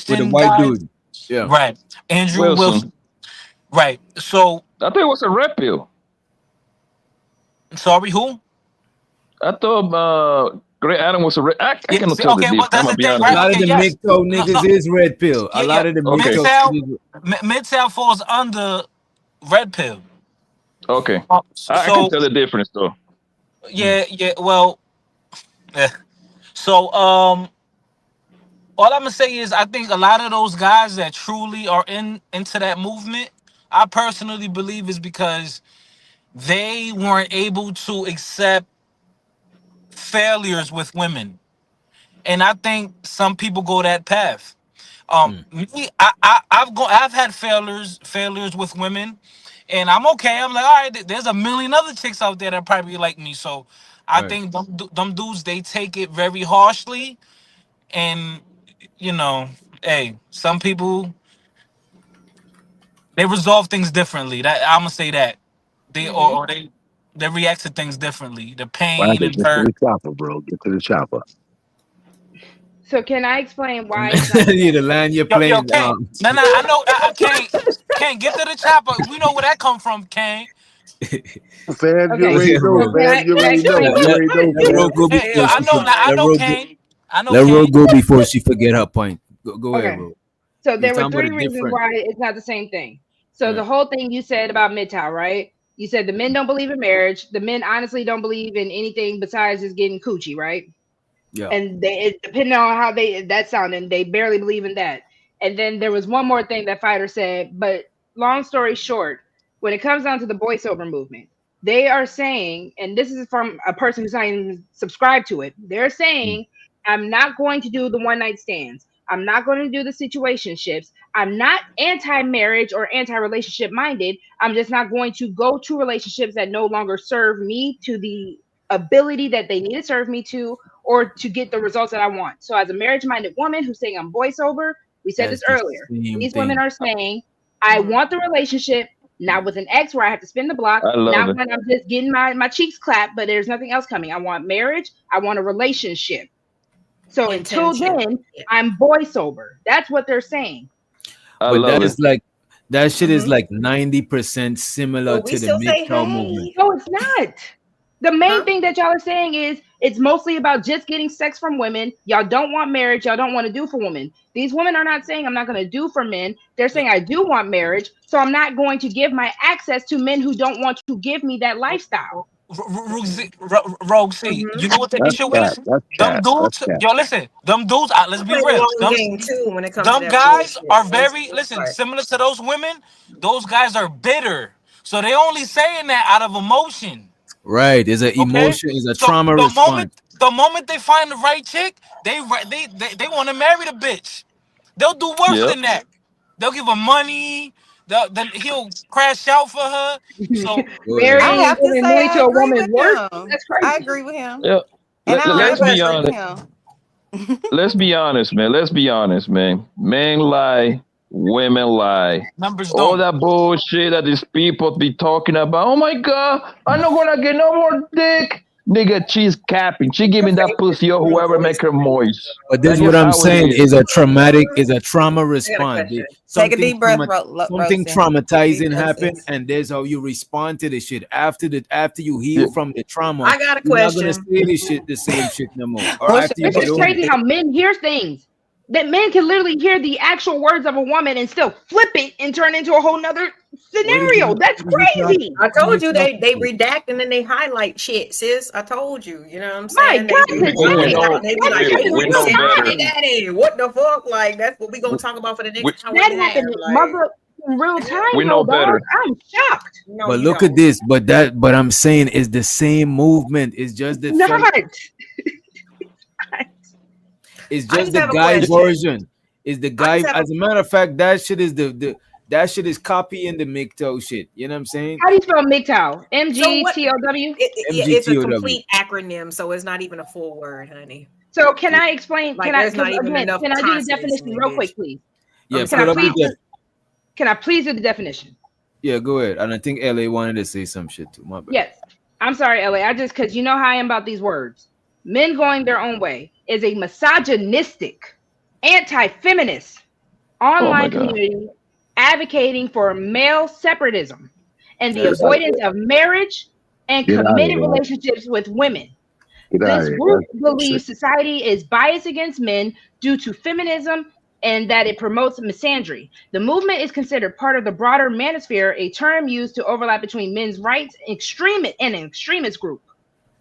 With the Christian white guy, dude. Yeah. right? Andrew Wilson, Wilson. right? So I think it was a red pill. sorry, who? I thought Grey Adam was a red. I Yeah, cannot see, tell the okay, but difference. I'm that's gonna the be thing, A honest right? with lot you. of Okay, the yes, MGTOW no, no, niggas is red pill. A yeah, lot yeah. of the Okay, MGTOW Midtown, shit is- Midtown falls under red pill. okay. I can So tell the difference though. Mm, yeah. Well, yeah. So all I'm gonna say is I think a lot of those guys that truly are into that movement, I personally believe is because they weren't able to accept failures with women. And I think some people go that path. mm, Me, I've had failures with women, and I'm okay. I'm like, all right, there's a million other chicks out there that probably like me. So I right. think them dudes, they take it very harshly, and you know, hey, some people, they resolve things differently. That I'm gonna say that they Mm-hmm. or they. They react to things differently. The Well, I pain said, and get to hurt. the chopper, bro. Get to the chopper. So can I explain why it's not? Yeah, the line you're Yo, playing. Kane. No, I know. I can't get to the chopper. We know where that come from, Kane. Fam, you Okay, already Yeah, know, bro. fam. You can I already know. explain? You already know, Let Ro fam. go Hey, before I she know. forget. I know, Kane. I know, Let Ro Kane. go before she forget her point. Go ahead, Okay. Ro. So there You're were talking about three a reasons different. why it's not the same thing. So the Right. whole thing you said about MGTOW, right? You said the men don't believe in marriage. The men honestly don't believe in anything besides just getting coochie, right? Yeah. And depending on how that sounded, they barely believe in that. And then there was one more thing that Fighter said, but long story short, when it comes down to the Boysober movement, they are saying, and this is from a person who's not even subscribed to it, they're saying, I'm not going to do the one night stands. I'm not going to do the situationships. I'm not anti-marriage or anti-relationship minded. I'm just not going to go to relationships that no longer serve me to the ability that they need to serve me to, or to get the results that I want. So as a marriage-minded woman who's saying I'm boy sober, we said this That's the earlier. same These women thing. are saying, I want the relationship, not with an ex where I have to spin the block, I love not it. when I'm just getting my cheeks clapped, but there's nothing else coming. I want marriage, I want a relationship. So until Intention. then, I'm boy sober. That's what they're saying. I But love that it. is like that shit is like 90% similar But we to the still say, MGTOW hey. movement. No, it's not. The main Huh? thing that y'all are saying is it's mostly about just getting sex from women. Y'all don't want marriage. Y'all don't want to do for women. These women are not saying I'm not going to do for men. They're saying I do want marriage, so I'm not going to give my access to men who don't want to give me that lifestyle. Rogue C. You know what the That's issue cat. is? That's Them cat. That's dudes. cat. Yo, listen. Them dudes. Let's I be play the real. long game too when it comes to Them that guys bullshit. are That's very. the Listen, part. similar to those women. Those guys are bitter. So they only saying that out of emotion. Right. It's an Okay. emotion, it's a So trauma the moment response. the moment they find the right chick, they want to marry the bitch. They'll do worse Yep. than that. They'll give her money. Then he'll crash out for her. So Go ahead, I Ro. Marrying and have to giving say money I to a agree woman with worse? him. That's I crazy. agree with him. Yep. And I Let's be agree with honest. him. Let's be honest, man. Let's be honest, man. Men lie, women lie. numbers All don't. that bullshit that these people be talking about. Oh my god, I'm not gonna get no more dick. Nigga, she's capping. She giving that pussy or whoever make her moist. But this That's is what just I'm how it saying is. is a trauma I got a response. question. Take a deep breath, Something Rosen. traumatizing happened, Blessings. and there's how you respond to the shit. After you Yeah. heal from the trauma, I got a you're not gonna question. say this shit the same shit no more. Or What's after you It's get just over crazy it. how men hear things. That men can literally hear the actual words of a woman and still flip it and turn into a whole nother scenario. That's crazy. I told you they redact and then they highlight shit, sis. I told you. You know what I'm My saying? God, They to be we die. know they be That like, happened hey, in we you real know said better. time. daddy. What the fuck? Like that's what we gonna talk about for the We, next hour That and a half. happened Like, in real time, we know though, dog. better. I'm shocked. no, But you look at don't. this. But I'm saying it's the same movement. It's just the Not. it's I just just the have a guy question. version. Is the I guy just have as a matter of fact, that shit is that shit is copying the MGTOW shit. You know what I'm saying? How do you spell MGTOW? so what? MGTOW? It's a MGTOW. complete acronym, so it's not even a full word, honey. So can I explain? Like Can I? there's Because not even again, enough can I do the consonants definition in it, real bitch. quick, please? Yeah, Can I pull up please? the Can I please do the definition? yeah, go ahead. And I think LA wanted to say some shit too. My bad. Yes. I'm sorry, LA. Because you know how I am about these words. Men going their own way is a misogynistic, anti-feminist oh my online god. community advocating for male separatism and the Get out of avoidance of marriage and here. Get out of committed here. relationships with women. Get out of This here. group That's bullshit. believes society is biased against men due to feminism and that it promotes misandry. The movement is considered part of the broader manosphere, a term used to overlap between men's rights and an extremist group.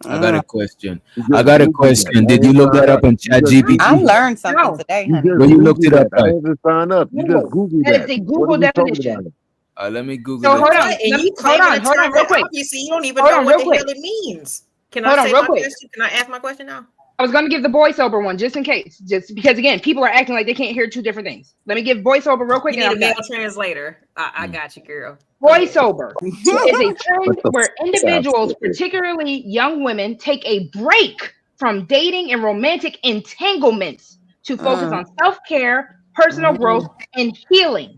I got a question. You I just got a Googled that. question. I Did you ain't look that signed up up. on You Chat just I GPT? learned something No, today, you honey. just Where you looked Googled it up that. I at? ain't even signed up. You just Google. Googled That is that. a What Google are we talking definition. about? Let me Google So it. hold on. What? And you Hold claiming on. a Hold on, term real that quick. obviously you don't even Hold know on, what real the quick. hell it means. Can Hold I on, say real my quick. question? Can I ask my question now? I was going to give the voiceover one just in case, just because again, people are acting like they can't hear two different things. Let me give voiceover real quick, You and need a I'm male done. translator. I got you, girl. Go ahead. Voiceover is a trend What the where f- sounds individuals, stupid. particularly young women, take a break from dating and romantic entanglements to focus on self-care, personal growth, and healing.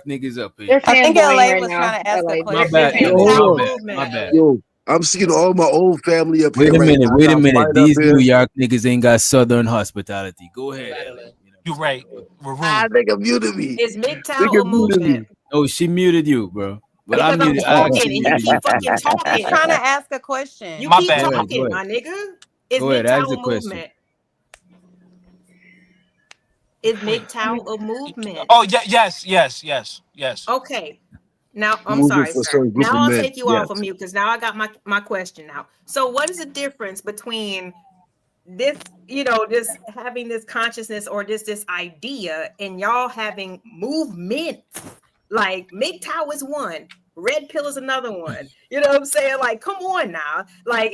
York niggas up here. They're I think fanboying LA right was now. trying to ask a LA. My question. bad, Yo, LA. hold My on. bad. My bad. Yo, I'm seeing all my old family up here Wait a right minute. now. I Wait a got minute. Fight up These here. New York niggas ain't got Southern hospitality. Go ahead, LA. You're right. We're Ah, ruined. nigga muted me. Is MGTOW Nigga a muted movement? me. Oh, she muted you, bro. But I Because I'm muted. I talking actually and you muted keep you. fucking He's talking. trying to ask a question. You My keep bad. Go ahead. Go talking, ahead. my nigga. Is Go ahead. Ask MGTOW the a question. movement? Is MGTOW a movement? Oh yeah, yes. Okay. Now I'm Moving sorry, for a sir. certain group Now of I'll men. take you Yes. off of mute because now I got my question now. So what is the difference between this, this having this consciousness or this idea and y'all having movements? Like MGTOW is one, Red pill is another one. You know what I'm saying? Like, come on now. Like,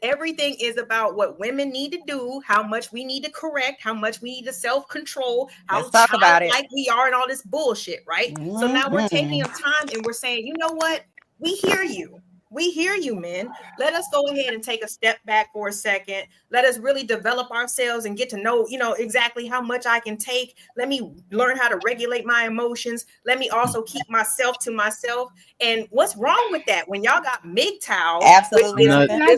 everything is about what women need to do, how much we need to correct, how much we need to self-control, how Let's talk about it. like we are and all this bullshit, right? So now we're taking a time and we're saying, you know what? We hear you. We hear you, men. Let us go ahead and take a step back for a second. Let us really develop ourselves and get to know, exactly how much I can take. Let me learn how to regulate my emotions. Let me also keep myself to myself. And what's wrong with that? When y'all got MGTOW, absolutely,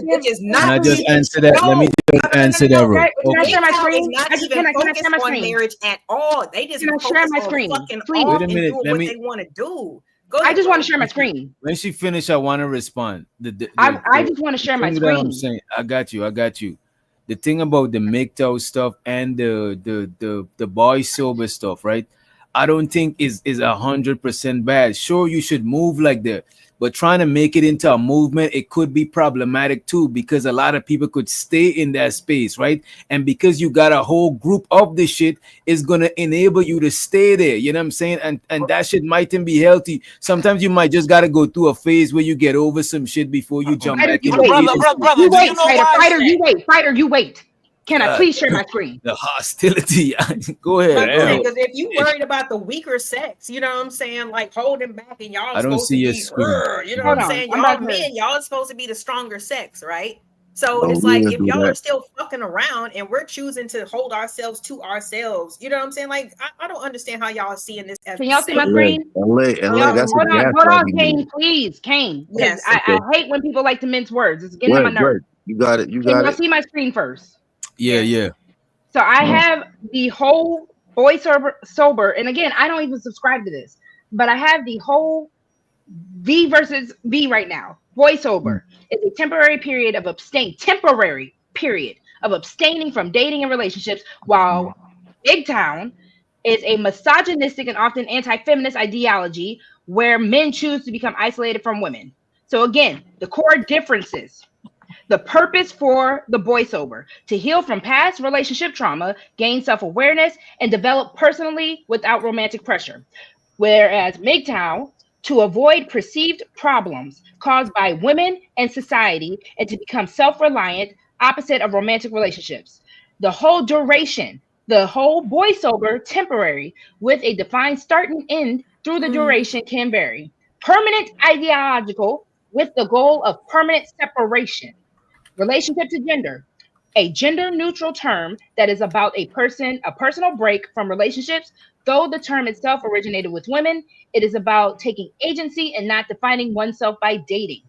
which is not. Can I just answer that? Let me just answer that. Can I Okay. share my screen? Not Can even I focus share my on screen? marriage at all. They just Can I share focus my on screen? fucking Please. off Wait a and minute, doing let what me- they want to do. I just want to share my screen. When she finish, I want to respond. I just want to share my thing that I'm screen. saying, I got you. The thing about the MGTOW stuff and the boy sober stuff, right? I don't think is 100% bad. Sure, you should move like that, but trying to make it into a movement, it could be problematic too, because a lot of people could stay in that space, right? And because you got a whole group of this shit, is gonna enable you to stay there. You know what I'm saying? And that shit mightn't be healthy. Sometimes you might just gotta go through a phase where you get over some shit before you jump back in. Brother, do you know why I Fighter, said- you wait. Fighter, you wait. Can I God. please share my screen? The hostility. Go ahead. Because if you worried about the weaker sex, you know what I'm saying, like holding back, and y'all I don't supposed see to your be, screen. you know Hold what I'm on, saying, I'm y'all about to- men, y'all are supposed to be the stronger sex, right? So Don't it's like really if do y'all that. are still fucking around and we're choosing to hold ourselves to ourselves, you know what I'm saying? Like I don't understand how y'all are seeing this as Can y'all see my safe. screen? LA, that's a Hold on, gaslighting Kane, move. please, Kane. Because Yes. I hate when people like to mince words. It's getting on my nerves. You got it. You Can got y'all it. see my screen first? Yeah. So I have the whole Boysober, and again, I don't even subscribe to this, but I have the whole V versus V right now. Boysober is a temporary period of abstaining from dating and relationships, while Big Town is a misogynistic and often anti-feminist ideology where men choose to become isolated from women. So again, the core differences. The purpose for the Boysober: to heal from past relationship trauma, gain self-awareness, and develop personally without romantic pressure. Whereas MGTOW, to avoid perceived problems caused by women and society and to become self-reliant, opposite of romantic relationships. The whole duration, the whole Boysober temporary, with a defined start and end through the duration can vary. Permanent ideological, with the goal of permanent separation. Relationship to gender, a gender neutral term that is about a personal break from relationships. Though the term itself originated with women, it is about taking agency and not defining oneself by dating.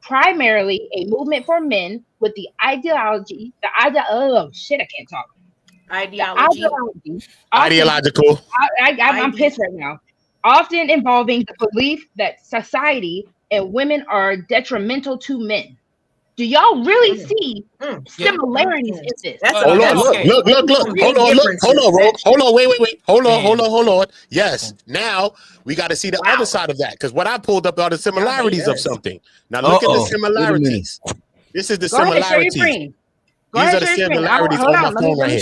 Primarily a movement for men with the ideology, oh shit, I can't talk. Ideology. Ideological. I'm pissed right now. Often involving the belief that society and women are detrimental to men. Do y'all really see similarities in this? Hold on, look. Hold on, Rogue. Hold on, wait. Hold on. Yes. Now we got to see the other side of that, because what I pulled up are the similarities of something. Now look at the similarities. This is the similarities. These are the similarities on my phone right here.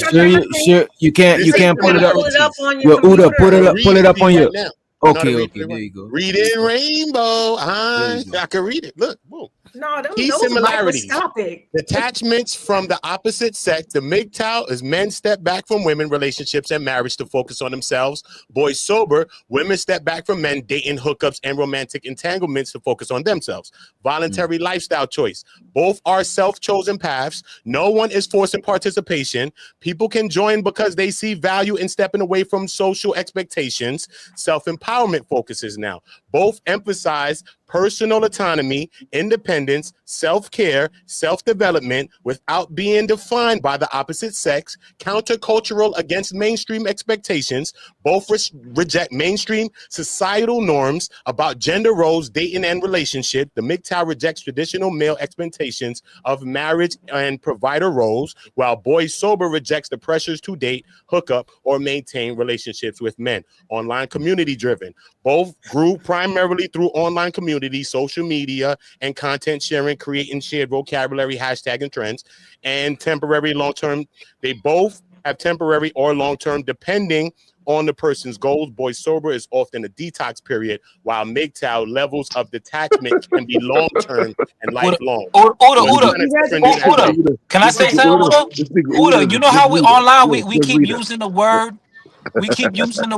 Sure, you can't pull it up. On Well, Uda, pull it up on your. now. Okay, there you go. Read in rainbow. I can read it. Look, boom. No, Key those similarities. microscopic. Detachments from the opposite sex. The MGTOW is men step back from women, relationships, and marriage to focus on themselves. Boysober, women step back from men, dating, hookups, and romantic entanglements to focus on themselves. Voluntary lifestyle choice. Both are self-chosen paths. No one is forcing participation. People can join because they see value in stepping away from social expectations. Self-empowerment focuses now. Both emphasize personal autonomy, independence, self-care, self-development without being defined by the opposite sex, countercultural against mainstream expectations. Both reject mainstream societal norms about gender roles, dating, and relationship. The MGTOW rejects traditional male expectations of marriage and provider roles, while Boysober rejects the pressures to date, hook up, or maintain relationships with men. Online community driven. Both grew primarily through online community, social media, and content sharing, creating shared vocabulary, hashtag, and trends. And temporary, long-term, they both have temporary or long-term, depending on the person's goals. Boysober is often a detox period, while MGTOW levels of detachment can be long-term and lifelong. Uda, can I say something? Uda, you know how we online we keep using the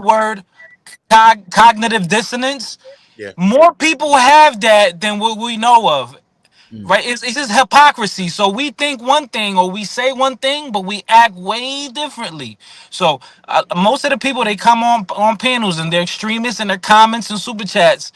word, cognitive dissonance. Yeah. More people have that than what we know of. Right? It's just hypocrisy. So we think one thing or we say one thing, but we act way differently. So most of the people, they come on panels and they're extremists in their comments and super chats,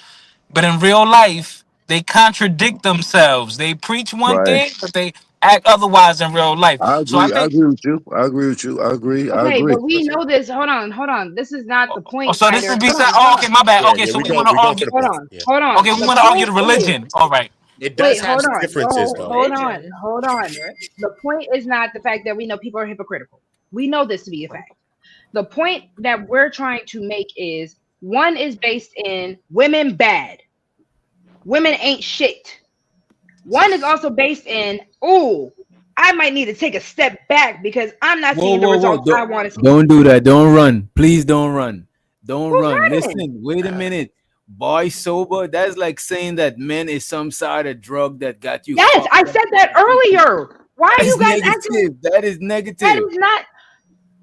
but in real life they contradict themselves. They preach one thing, but they act otherwise in real life. I So I agree. I think. agree with you. I agree with you. I agree. I Okay, agree. but we know this. Hold on. This is not the point. Oh, so this Fighter. is beside. Oh, okay, my bad. Okay, so we want to argue. Hold on. Okay, we want to argue the religion. All right. It does have hold on. differences, though. Hold on. The point is not the fact that we know people are hypocritical. We know this to be a fact. The point that we're trying to make is one is based in women bad. Women ain't shit. One is also based in, ooh, I might need to take a step back because I'm not seeing the results I want to see. Don't do that. Don't run. Please don't run. Don't run. Listen, wait a minute. Boysober, that's like saying that men is some sort of drug that got you. Yes, I said that earlier. Why are you guys acting? That is negative. That is not.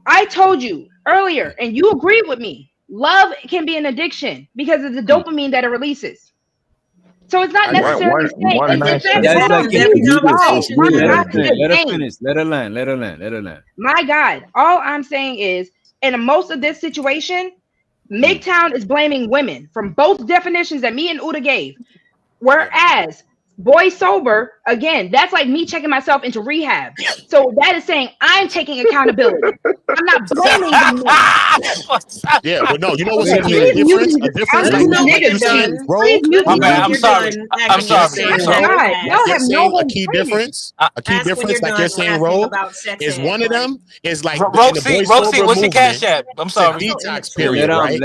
I told you earlier, and you agreed with me. Love can be an addiction because of the dopamine that it releases. So it's not necessarily Let her finish. Let her land. My God, all I'm saying is, in most of this situation, MGTOW is blaming women from both definitions that me and Uda gave. Whereas Boysober, again, that's like me checking myself into rehab. So that is saying I'm taking accountability. I'm not blaming the men. Yeah, but no, you know what's a key difference? A difference like you saying, bro. I'm sorry. Y'all have no a key difference. A key difference, like you're saying, Ro, is one of them is like Roxy, what's your cash app? I'm sorry. Detox period, right?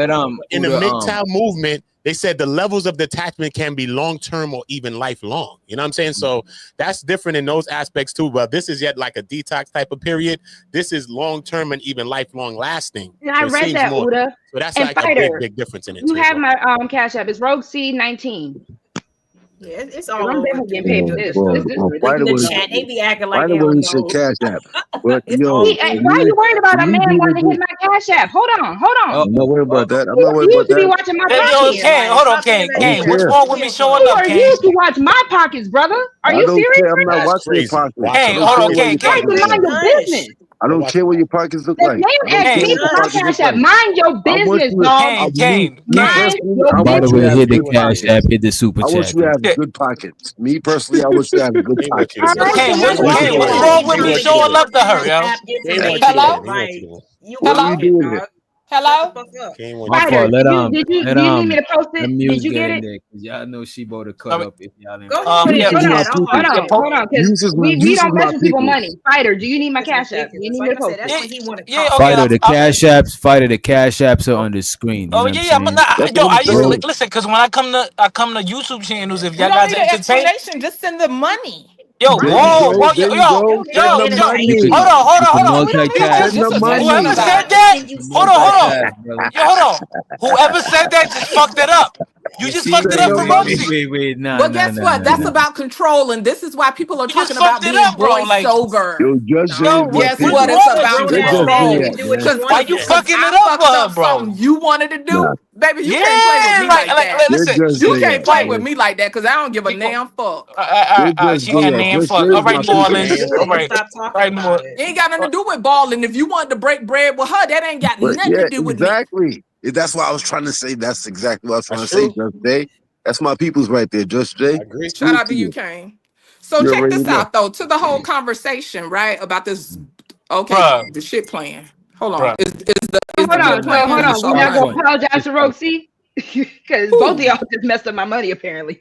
In the MGTOW movement, they said the levels of detachment can be long-term or even lifelong. You know what I'm saying? So that's different in those aspects too. But this is yet like a detox type of period. This is long-term and even lifelong lasting. And I read that, Uda. So that's like a big difference in it. You have my cash app. It's Rogue C19. Yeah, it's all I'm over. getting paid for this. They be acting like they don't know. Cash app. But, yo, why are you worried about a man wanting to hit my cash app? Hold on. I'm not worried about that. I'm not worried You about used to be that. watching my Hey, pockets. yo, Kane, hold on, Kane. What's wrong with me showing You up, are Kane? used to watch my pockets, brother. Are you serious? I'm not watching your pockets. Hey, hold on, Kane. Mind your business. I don't care what your pockets look The like. man asked me for my cash app. Mind your business, dog. Kane. Mind your By the way, business. hit the cash app, hit the super I want chat. you to have good pockets. Me personally, I want you to have good pockets. Kane, what's wrong with me showing up to her, yo? Hello? What are you doing here? Hello? Fighter, did you need me to post it? Did you get it? Because y'all know she about to cut up if y'all ain't. Hold on, because we don't mess with people money. Fighter, do you need my cash app? You need me to post it? Fighter, the cash apps are on the screen. Oh yeah, I'm not. Yo, I usually listen because when I come to YouTube channels, if y'all guys entertain, just send the money. Yo, hold on. Whoever said that, hold on. Yo, hold on. Whoever said that just fucked it up. You just fucked it up for Roxy. Wait, nah. Well, guess what? That's about control, and this is why people are talking about being Boysober. Guess what? It's about control. Why you fucking it up for her, bro? You wanted to do, baby. You can't play with me like that. Listen, you can't play with me like that because I don't give a damn fuck. She got damn fuck. All right, Marlins. All right, more. It ain't got nothing to do with balling. If you wanted to break bread with her, that ain't got nothing to do with me. Exactly. That's what I was trying to say. That's exactly what I was trying to say, Just Jay. That's my people's right there, Just Jay. Shout out to you, Kane. So check this out, though. To the whole conversation, right, about this. Okay, the shit plan. Hold on. Hold on. We're not gonna apologize to Roxy because both of y'all just messed up my money, apparently.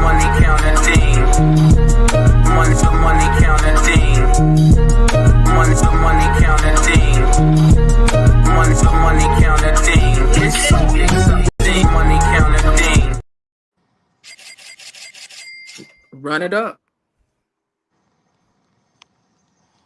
money counter ding. One's a money counter ding. One's a money counter ding. One's a money counter ding. It's so exciting. Money counter ding. Run it up.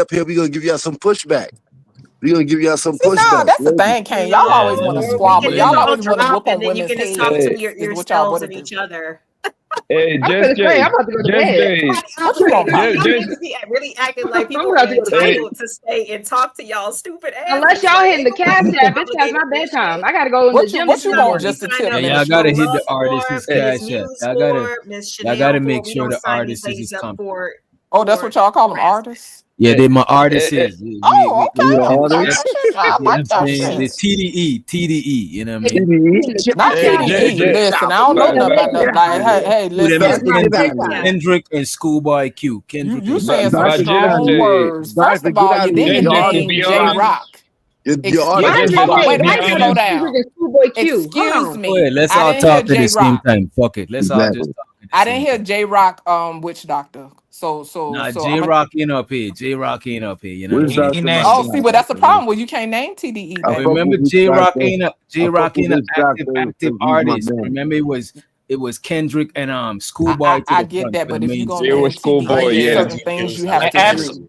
up here, we're gonna give y'all some pushback. We're gonna give y'all some See, pushback. nah, that's the thing, Kane. Y'all always want to squabble. Y'all always want to whoop on and then you women's can just head. talk to Is what y'all yourselves want to and do. each other. Hey, I'm gonna say, I'm about to go to bed. What you want, Y'all Papa? niggas be really acting like people I'm are about to go to bed. entitled to stay and talk to y'all stupid asses. Unless y'all Like, hitting the cash app, it's past my bedtime. I gotta go in the What gym you this want morning. just to tip Yeah, me? y'all gotta hit the Love artist's for, Miss cash app. Muse Y'all for, Miss Chanel gotta for. make We sure don't the sign these artist is ladies up coming. for. Oh, that's what y'all call them, artists? Yeah, they my artists is. Oh, okay. I You know what like I'm that saying? The shit. TDE, you know what I mean? Not TDE. Listen, I don't know nothing about nothing. Like, hey, Who them listen. is Kendrick and Schoolboy Q. Kendrick You and saying some But strong words. First of all, you didn't to name be J honest, Rock. Your Why is just it Hold on, wait? wait a Why minute. is Slow it down. Kendrick and Schoolboy Q? Hold Excuse on. me. Wait, let's I all didn't hear talk at the J same Rock. time. Fuck it. Let's all just talk. I didn't hear J Rock witch doctor. So Nah, I'm a, J-Rock ain't up here. J-Rock ain't up here. You know what I mean? oh, see, but that's the problem. Well, you can't name TDE, I baby. fuck Remember, with this J-Rock doctor. ain't a I J-Rock fuck with ain't an this doctor active 'cause he's my artist. man. Remember, it was Kendrick and Schoolboy to I the get front that, for the but if you're main gonna It name was Schoolboy, TDE, yeah. certain things you have to Abs- do.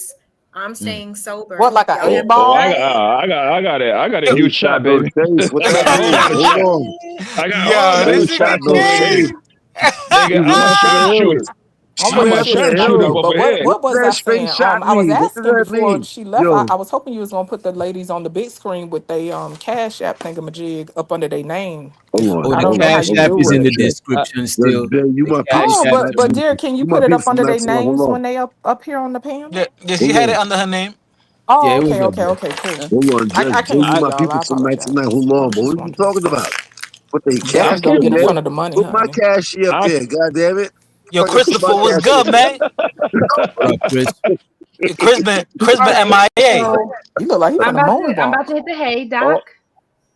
this. I'm staying sober. What, like an Y'all have 8-ball? I got a Hey, huge shot shot, no baby. shades. What that mean? Hold on. Yo, Hey, this shot nigga no shades. gay. Nigga, You I'm a run to the sharpshooter. hills. I'm You with I'm a run you, to the sharpshooter Daryl. hills. up But ahead. what was That I straight saying? shot I was mean? What does asking that before mean? she left. Yo, I was hoping you was gonna put the ladies on the big screen with they Cash App thingamajig up under their name. hold on, Oh, I the don't hold know on, how Cash you hold App on. do is in it. the Check. description Yo, still. Jay, you The my people Cash from Oh, App. but maximum. dear, can you You my put it people up from under their maximum. Hold names on, when they up here on the panel? Yeah, she hold had it on, under her name. Yeah, Oh, it was okay, up okay, there. okay, cool. hold on, Jay. I Jay, can't you see my y'all. people I from maximum. apologize. Hold I on, was but what just are you wondering. talking about? Put they Got I to cash go up can't, get in there. front of the money, Put my honey. cash up I, there. God damn it. Yo, Fucking put my Christopher, what's cash up good, there. man? What up, Chris? Yeah, Chris been All right. MIA. So You look like he I'm finna about to I'm moonwalk. about to hit the hay, oh, Doc.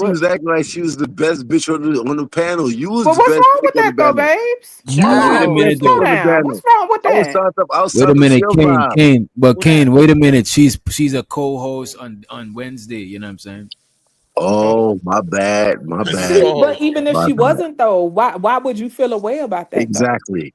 she was acting like she was the best bitch on the panel. You was But the what's best wrong chick with on that the though, panel. babes? Wait a Chill. minute Slow though. down. What's wrong with I was that? trying to, I was Wait a trying to minute, chill Kane. vibe. Kane, but Kane, wait a minute. She's a co-host on Wednesday. You know what I'm saying? Oh, my bad. My bad. But even if My she bad. wasn't though, why would you feel a way about that though? Exactly.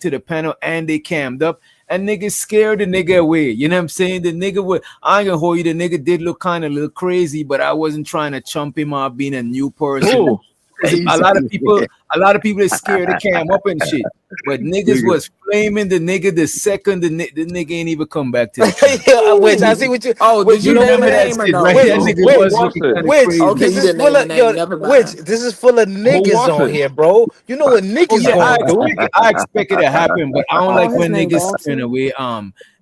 to the panel and they cammed up. and niggas scared the nigga away. You know what I'm saying? The nigga would, I ain't gonna hold you, the nigga did look kind of a little crazy, but I wasn't trying to chump him out being a new person. Ooh. A lot of people is scared to cam up and shit. But niggas was flaming the nigga the second the nigga ain't even come back to the Yeah, which I see what you. Oh, which did you you name remember a that name or shit, no? right? That nigga was looking kind of crazy. Okay, this you is didn't full name a of name. Never which mind. this is full of niggas was on it? here, bro. You know what Oh niggas yeah, gonna do? I expect it to happen, but I don't Oh, like his when name niggas scaring Babsy. away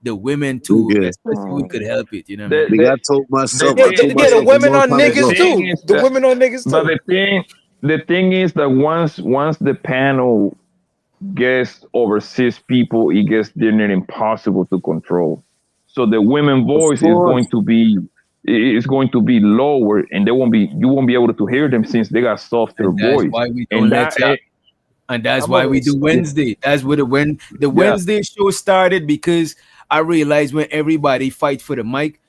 the women too, Nigga, especially when we could help it. You know what I mean? nigga, I told myself Yeah, a yeah, the long women on time the niggas ago. thing too. is The that, women on niggas but too. the thing is that once the panel gets over 6 people, it gets near impossible to control. So the women Of voice is course. going to be lower, and you won't be able to hear them since they got softer And that's voice. why we don't And let that y'all. And that's I'm why over we this. do Wednesday. That's where the yeah, Wednesday show started, because I realized when everybody fight for the mic,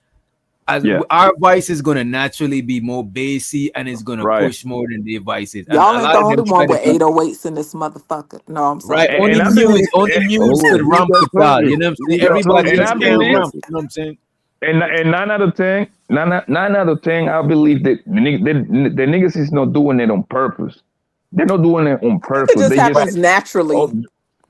as yeah, our voice is gonna naturally be more bassy and it's gonna right. push more than their voices. And Y'all a ain't the lot of them only try one to with be 808s in this motherfucker. No, I'm right. sorry. Only And I Muse, believe, only Muse Oh, could who's ramp that it down. You talking? know what I'm saying? Who's that Everybody and talking? else I can't believe, ramp. You know what I'm saying? and 9 out of 10, 9 out of 10, I believe that the niggas is not doing it on purpose. They're not doing it on I think it purpose. just They just, happens naturally. oh,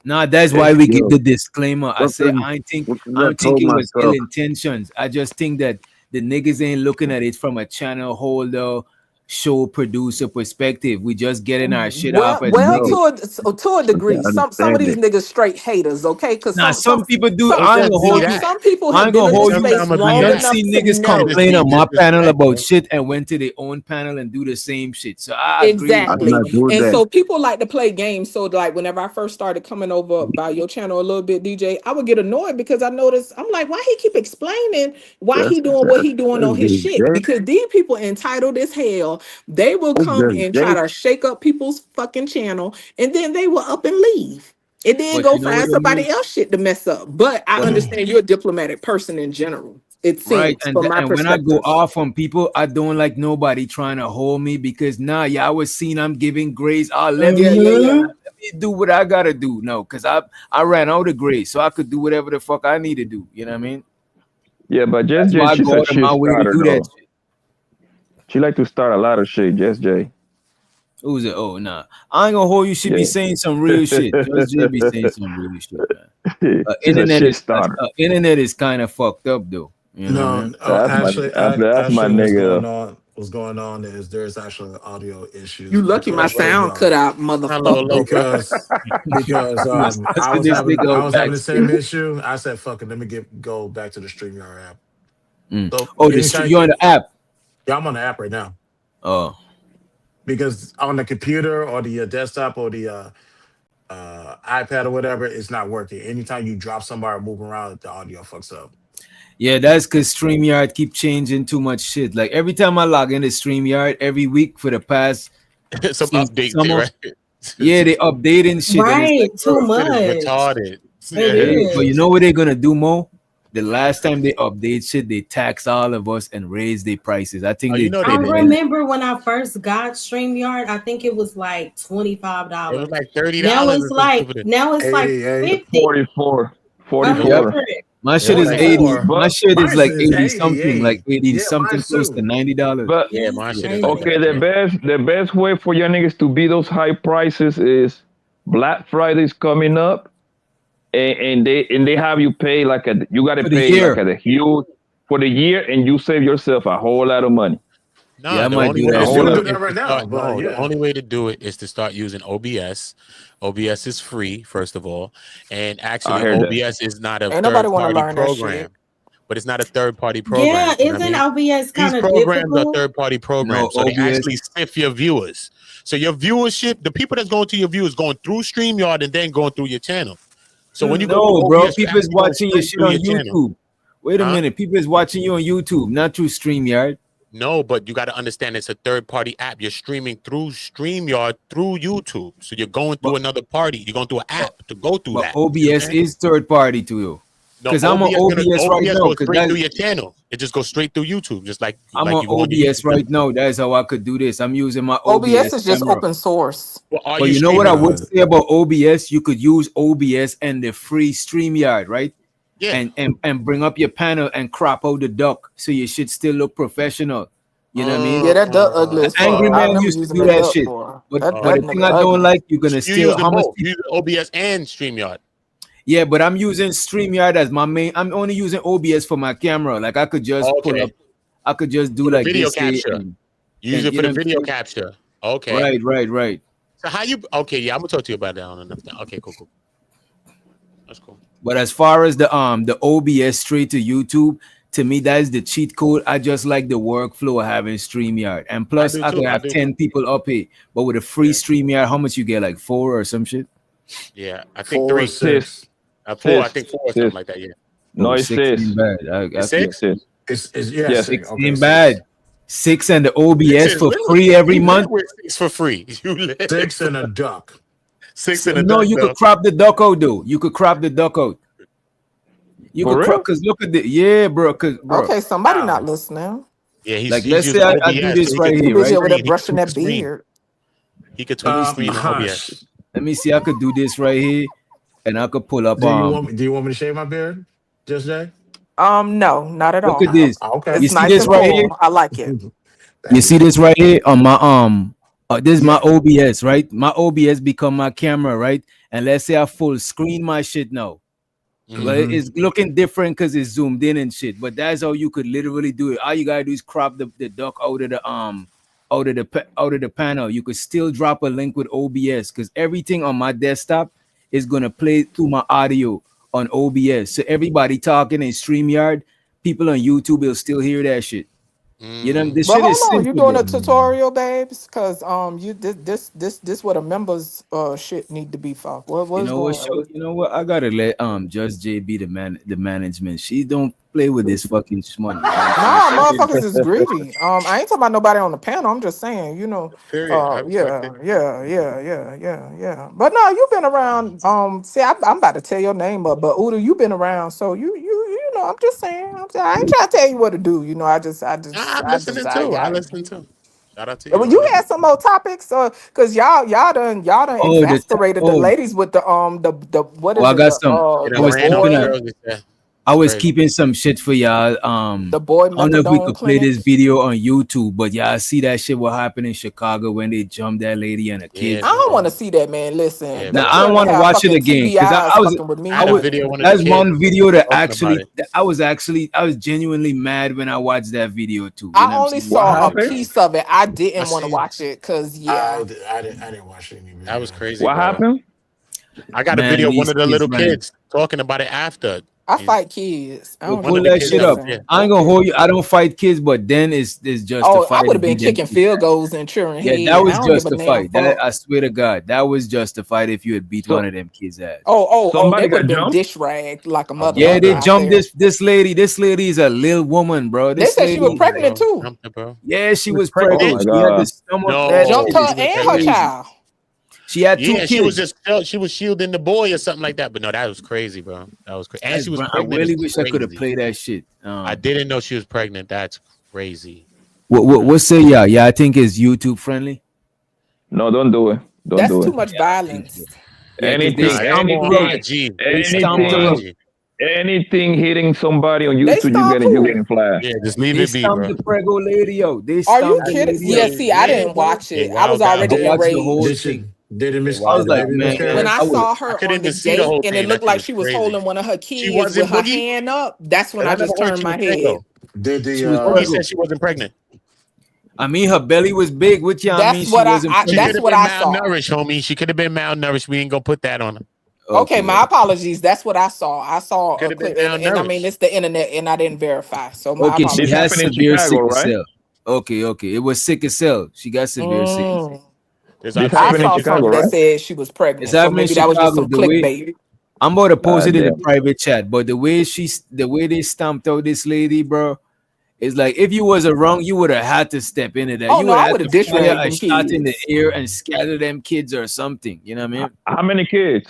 Nah, that's why we give Yo, the disclaimer. I say something, I something I don't think told it was ill myself. intentions. I just think that the niggas ain't looking at it from a channel holder, show producer perspective. We just getting our shit off as Well, No, niggas. to a I can degree, some of understand these it. niggas straight haters, okay? Because Now some people do. Don't I ain't just gonna be hold some you. that. some people I have ain't been gonna in this hold you. space Sometimes it be I long done that. enough seen to niggas They know just complain be on my panel about disrespectful. shit and went to their own panel and do the same shit. So I agree with I'm what exactly. not you. doing And that. so people like to play games. So like whenever I first started coming over by your channel a little bit, DJ, I would get annoyed because I noticed I'm like, why he keep explaining why That's he doing what that's he doing that's on his just shit? that. Because these people entitled as hell, they will That's come just and try that. to shake up people's fucking channel, and then they will up and leave. And then But go you know what find I mean? somebody else shit to mess up. But I But understand you're a diplomatic person in general, it right, seems, from my and when I go perspective. off on people, I don't like nobody trying to hold me because nah, yeah, I was seen I'm giving grace. Oh, Yeah, yeah, yeah. let me do what I gotta do. No, because I ran out of grace, so I could do whatever the fuck I need to do. You know what I mean? yeah, but Jess That's J, why I she's go a out of shit my way to starter do that though. shit. She like to start a lot of shit, Jess J. Who's it? Oh nah. I ain't gonna hold you, should be Yeah. saying some real shit. Just be saying some real shit, man. She's a shit starter. Internet is kind of fucked up though. You know what I No, mean? That's my what's nigga. going on is there's actually an audio You issue lucky my because sound cut out, motherfucker. because I was this having nigga I out was having the same backstage. issue. I said, "Fuck it, let me go back to the StreamYard app." Mm. So Oh, anytime, you're on the app. yeah, I'm on the app right now Oh. because on the computer or the desktop or the iPad or whatever, it's not working. Anytime you drop somebody or move around, the audio fucks up. Yeah, that's because StreamYard keep changing too much shit. Like every time I log into StreamYard every week for the past Some since updates, summer, right? yeah, they updating shit and it's Right, like, too bro, Shit is much. retarded. It Yeah. but you is. know what they're gonna do, Mo? The last time they update shit, they tax all of us and raise their prices. I Oh, think you they know I they did did already. that. remember when I first got StreamYard, I think it was like It was $25. like $30 or some stupid. Now it's like 88. 50. 44. I It was like 44. remember it. My it shit was is like 80. 44. My But shit is Mine like is 80 something, like 88. 80 Yeah, something mine close to too. $90. but yeah, Yeah, it's my shit is like crazy. okay, that too. the best way for your niggas to beat those high prices is Black Friday's coming up, and they have you pay like you got to For the pay like year. at a huge for the year, and you save yourself a whole lot of money. Yeah, I Nah, the might only do way I to that was whole do gonna shit. lot do it of that is right to now, start. but No, the yeah. only way to do it is to start using OBS. OBS is free, first of all, and I actually, heard that. OBS is not a Ain't nobody want to third-party learn that shit. program. But it's not a third-party program. Yeah, You know what I isn't mean? OBS These kind of programs are difficult? third-party No, programs, so they OBS. actually sift your viewers. So your viewership, the people that's going to your viewers, going through StreamYard and then going through your channel. So when you go through No, bro. OBS, you're People is actually going watching your straight shit through on your channel, YouTube. Wait a huh? minute. People is watching you on YouTube, not through StreamYard. No, but you got to understand it's a third-party app. You're streaming through StreamYard through YouTube. So you're going through But another party. You're going through an app to go through but that. You see what I'm OBS saying? is third party to you. No, Cause I'm on OBS right OBS now. goes Cause straight that's through your channel. It just goes straight through YouTube, just like I'm on you go on your OBS YouTube channel. right now. That's how I could do this. I'm using my OBS OBS is just camera. open source. Well, are But you you know what streaming I on would it? say about OBS? You could use OBS and the free StreamYard, right? Yeah. and bring up your panel and crop out the duck so your shit still look professional. You know what I mean? Yeah, that duck ugly The as fuck. angry I man remember used to using do the that duck shit. for But that the thing I nigga don't ugly. like, you're gonna You still using how much both. You using OBS and StreamYard. yeah, but I'm using StreamYard as my main. I'm only using OBS for my camera. Like I could just pull up, Okay. I could just do For the like video this here capture. and Use it you for know the what I'm video saying? capture. Okay. Right. So how you? Okay, yeah, I'm gonna talk to you about that on another time. Okay, cool. That's cool. But as far as the OBS straight to YouTube, to me that is the cheat code. I just like the workflow of having StreamYard, and plus do I could too. I have do 10 too. people up here. But with a free StreamYard, how much you get? Like 4 or some shit? Yeah, I think 4 or 3. 6. 4. I think 4 or something like that. Yeah. Oh, No, it's 6 6. ain't bad. I It's feel 6. It's yeah, Yeah. 6. 6 Okay, ain't 6. bad. 6 and the 6 OBS is for little. free every You month. live with 6 for free. You live 6 and a duck. 6 and a No, duck you could though. crop the duck out though. You could crop the duck out. You For could crop real? because look at the bro. Cause bro, Okay, somebody not listening. Yeah, like he's let's say using I do OBS, this so he right can He here, tweak busy the right? over there screen. He can brushing tweak that the screen. beard. He could tweak the screen on OBS. Hush. Let me see. I could do this right here, and I could pull up. Do you want me to shave my beard, Just Jay? No, not at Look at all. this. Okay. You It's see nice this and right here? full. I like it. You see this right here on my this is my Yeah. OBS, right? My OBS become my camera, right? And let's say I full screen my shit now. Well, Mm-hmm. it's looking different because it's zoomed in and shit. But that's how you could literally do it. All you gotta do is crop the duck out of the panel. You could still drop a link with OBS because everything on my desktop is gonna play through my audio on OBS. So everybody talking in StreamYard, people on YouTube will still hear that shit. You know, this But shit hold is on, you simple, doing a bro. tutorial, babes? Cause you this what a members shit need to be for. You What's know what? going on? You know what? I gotta let Just J be the management. She don't play with this fucking money. Nah, motherfuckers is greedy. I ain't talking about nobody on the panel. I'm just saying, Period. I respect it. yeah. But no, you've been around. See, I'm about to tell your name up, but Uda, you've been around, so you know. I'm just saying. I ain't trying to tell you what to do. You know, I I'm listening too. I listen too. Shout out to Well, you. you had some more topics, cause y'all done Oh, exasperated the ladies with the what well, is I it got some. And I then was ran off keeping the a. girls. Yeah. I was Crazy. keeping some shit for y'all. the boy I don't know if we methadone could play clinic? this video on YouTube, but y'all see that shit what happened in Chicago when they jumped that lady and a kid. I don't want to see that, man. Listen, Yeah, they Now bro. I don't couldn't want to have watch it fucking again TV because eyes I was fucking with me. I had a video of one of the that's kids one video that talking about it. I was genuinely mad when I watched that video too. You I know what I'm only saying? What saw a happened? piece of it. I I didn't want to seen watch it because I didn't watch any video. that was crazy, What bro. happened? I got a Man, video of one these of the kids little ran. kids talking about it after. I He's- fight kids. I don't One Pull of know. the that kids shit that was up. yeah. I ain't gonna hold you. I don't fight kids, but then it's Oh, I justified would to have been beat them kicking kids. field goals and cheering Yeah, head. that I was don't give a damn justified. That fuck. I swear to God, that was justified if you had beat one So of them kids' ass. Oh, they somebody would got have been jumped? dish ragged like a Yeah, they motherfucker out jumped there. this lady. This lady is a little woman, bro. They This said she was lady, pregnant Bro, too. something, bro. yeah, she was Oh Pregnant? pregnant. my She had the god. stomach. That Jumped shit her is She was and her pregnant. crazy. child. She had 2 Yeah, she was kids. she was shielding the boy or something like that. But no, that was crazy, bro. That was crazy. And she was I pregnant. really It's wish I could have crazy. played that shit. I didn't know she was pregnant. That's crazy. What say y'all? Yeah, I think it's YouTube friendly. No, don't do it. Don't That's do too it. much Yeah, I think so. violence. Yeah, because they Anything, Nah, it's more stamped her. anything, IG. They That's stamped more her. anything, IG. anything hitting somebody on They YouTube, stomp you who? getting flashed. Yeah, just leave They it be, stamped bro. the prego lady out. They Are you stamped the That's kidding? lady Yeah, out. see, I yeah, didn't bro. watch They it. I was wilded out, already I bro. watched the whole enraged. thing. Did it They miss? I was Did the wilded like, out. baby When man, miscarry? I I was. saw I her couldn't on the even see the gate whole and it thing. That looked shit like was she was crazy. holding one of her She kids wasn't with her Boogie? hand up, that's when Because I I never just heard turned she my was head. prego. Did She was Boogie prego. said she wasn't pregnant. I mean, her belly was big. Which I mean, That's she what wasn't She could that's pregnant. have what been I saw. malnourished, homie. She could have been malnourished. We ain't gonna put that on her. Okay, Okay, my apologies. That's what I saw. I saw Could a have been clip, and I mean malnourished. it's the internet, and I didn't verify. So my okay. She This apologies. has happened in severe Chicago, sickle right? cell. Okay. It was sickle cell. She got severe sickle cell. Mm. There's This I happened in saw observation. Chicago, something that right? said she was It's pregnant, so happening in maybe that was just Chicago. some The way clickbait. I'm about to post it in the Damn. private chat, but the way they stamped out this lady, bro, it's like if you was around, you would have had to step into that. Oh You no, would have I had would to have dish fire ragged a them shot in the kids. air and scatter them kids or something. You know what I mean? How many kids?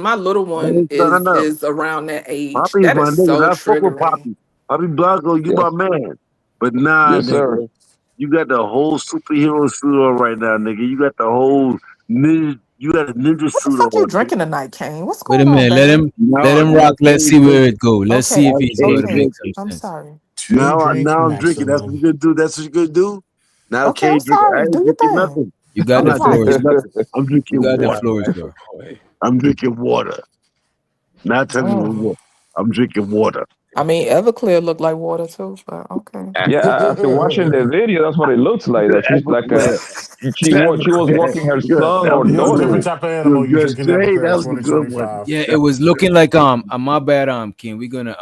my little I one ain't turning up. is around that age. Poppy's That my is nigga. so I fuck with triggering. Poppy. Poppy Blanco, you Yes, my man. But nah, yes, sir. nigga. You got the whole superhero suit on right now, nigga. You got the whole ninja. You got a ninja What the suit fuck you on. drinking tonight, Kane? What's Wait a going on, minute. Let babe? him Now rock. Let's see where it go. Let's see if Okay, he's going to okay. make some I'm sense. sorry. Now drink I'm drinking. That's what maximum. you gonna do. That's what you gonna do. Now Okay, I'm Kane drinking. I sorry. Do ain't your drinking thing. nothing. You got I'm the I'm not floor, drinking sir. nothing. I'm You drinking got the water. floor, sir. I'm drinking water. Not telling you what. I'm drinking water. I mean, Everclear looked like water too, but okay. Yeah, after watching the video, that's what it looks like. That she's like she was walking her son or You're a different daughter. type of animal. You drinking That Everclear was a good one. 2025. Yeah, it was looking like my bad King. We're gonna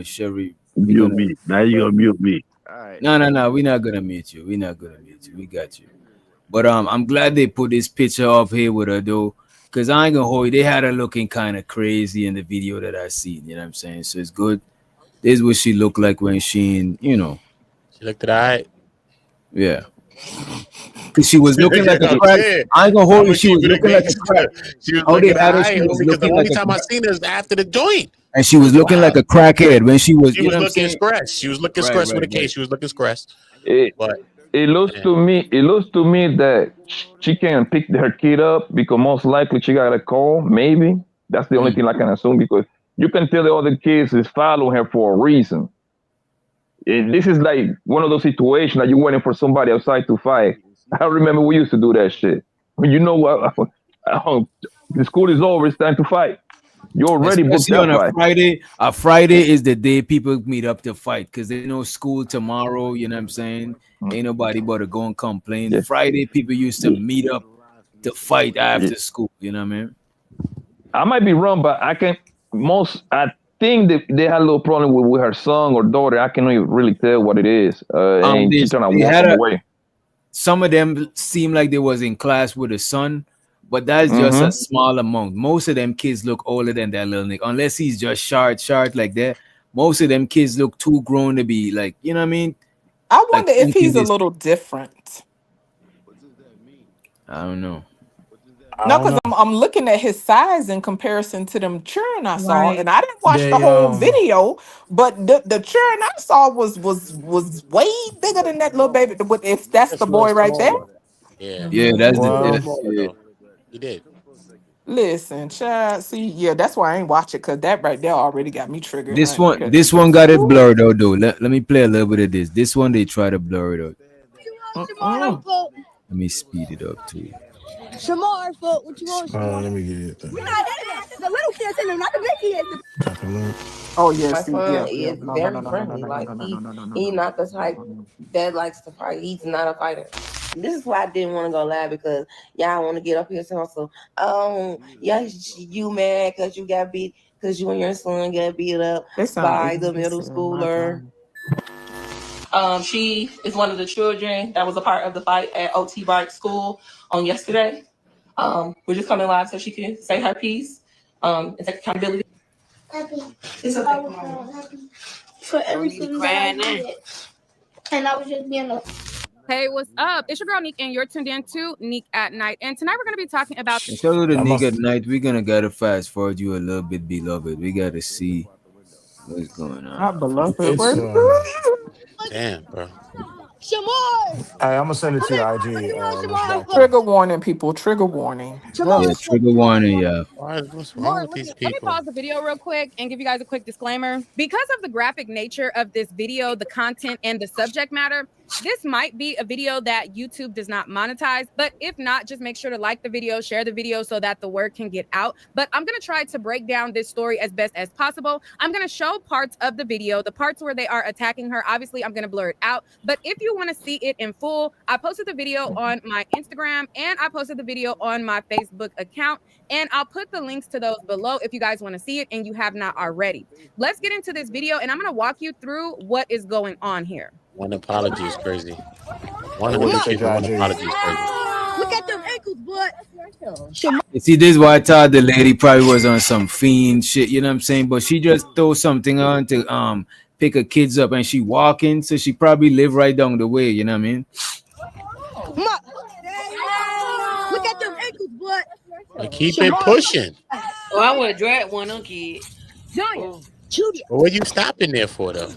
Sherry. We're Mute gonna me. Now you gonna mute me. no. We're not gonna mute you. We're not gonna mute you. We got you. But I'm glad they put this picture up here with her though. Cause I ain't gonna hold you. They had her looking kind of crazy in the video that I seen. You know what I'm saying? So it's good. This is what she looked like when she, She looked at I. yeah. Cause she was looking like a I'm crack. saying, I ain't gonna I'm hold you. gonna She keep was it a looking like a crack. She was How they looking at had her, I she was because the looking only like a time I crack. seen her is after the joint. And she was looking like a crackhead when she was, She you was know what I'm looking saying? stressed. She was looking stressed with a case. She was looking stressed. But It looks to me. It looks to me that she can pick her kid up because most likely she got a call. Maybe that's the only thing I can assume because you can tell the other kids is following her for a reason. This is like one of those situations that you're waiting for somebody outside to fight. I remember we used to do that shit. When you know what, the school is over, it's time to fight. You already booked Especially that on a fight. Friday. A Friday is the day people meet up to fight because they know school tomorrow. You know what I'm saying? Ain't nobody but to go and complain. Yeah. Friday, people used to meet up to fight Yeah. after school. You know what I mean? I might be wrong, but I think that they had a little problem with her son or daughter. I cannot even really tell what it is. And They, she's trying to they walk had them away. some of them seem like they was in class with a son, but that's just a small amount. Most of them kids look older than that little nigga, unless he's just short like that. Most of them kids look too grown to be like, you know what I mean? I Like wonder if thinking he's a this. little different. I don't know. No, because I'm looking at his size in comparison to them children I saw, Right. and I didn't watch the They whole video, but the children I saw was way bigger than that little baby. If that's the it's a little boy right there, smaller. Yeah. Yeah, that's It's a the little well, smaller yeah. though. He did. listen, child. See, yeah, that's why I ain't watch it because that right there already got me triggered, This honey. one, this one got it blurred out though. Let me play a little bit of this. This one they try to blur it out. Let me speed it up too. Shamar, what you want, Shamar? let me get it. We're not the little kids in there, not the big kids. Copy link. Oh yeah, My see, son yeah, is no, very friendly. Like he not the type that likes to fight. He's not a fighter. This is why I didn't want to go live because y'all want to get up here and also, yeah, you mad because you got beat because you and your son got beat up by the middle schooler. She is one of the children that was a part of the fight at OT Bike School on yesterday. We're just coming live so she can say her piece and take accountability. It's okay. For everything that I did. And I was just being a... Hey, what's up? It's your girl Neek, and you're tuned in to Neek at Night. And tonight we're going to be talking about. And tell you the nigga at night, we're gonna gotta fast forward you a little bit, beloved. We gotta see what's going on. Not beloved. It's Damn, bro. Shamar! Hey, I'm gonna send it to your IG. Trigger warning, people. Trigger warning. Yeah, trigger warning, yeah. What's wrong with these Let me people? pause the video real quick and give you guys a quick disclaimer. Because of the graphic nature of this video, the content, and the subject matter, this might be a video that YouTube does not monetize, but if not, just make sure to like the video, share the video so that the word can get out. But I'm going to try to break down this story as best as possible. I'm going to show parts of the video, the parts where they are attacking her. Obviously, I'm going to blur it out. But if you want to see it in full, I posted the video on my Instagram and I posted the video on my Facebook account. And I'll put the links to those below if you guys want to see it and you have not already. Let's get into this video and I'm going to walk you through what is going on here. One apology is crazy. One What apology you say, is crazy. Look at them ankles, bud. You see, this is why I thought the lady probably was on some fiend shit, you know what I'm saying? But she just throw something on to pick her kids up and she walking, so she probably live right down the way, you know what I mean? Look at them ankles, bud. But keep it pushing. Oh, I would have dragged one on kid. Giant. Julia. What are you stopping there for, though?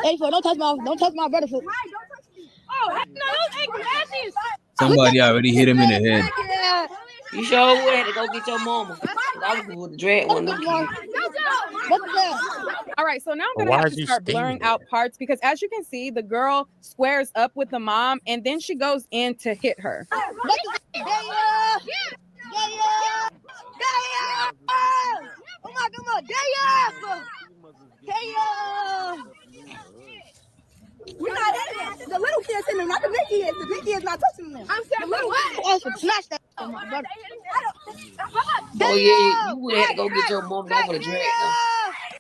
Hey, don't touch my brother foot. Oh, no, those ain't glasses. Somebody already hit him in the head. You sure would have to go get your mama. I was with the dread one. All right, so now I'm Well, gonna why have is to you start standing blurring there? out parts because as you can see, the girl squares up with the mom and then she goes in to hit her. We're not in there. The little kids in there, not the big kids. The big kids not touching them. I'm saying the little kids. Snatch that from my brother. Oh yeah, you would have to go get your mama. I would have dragged them.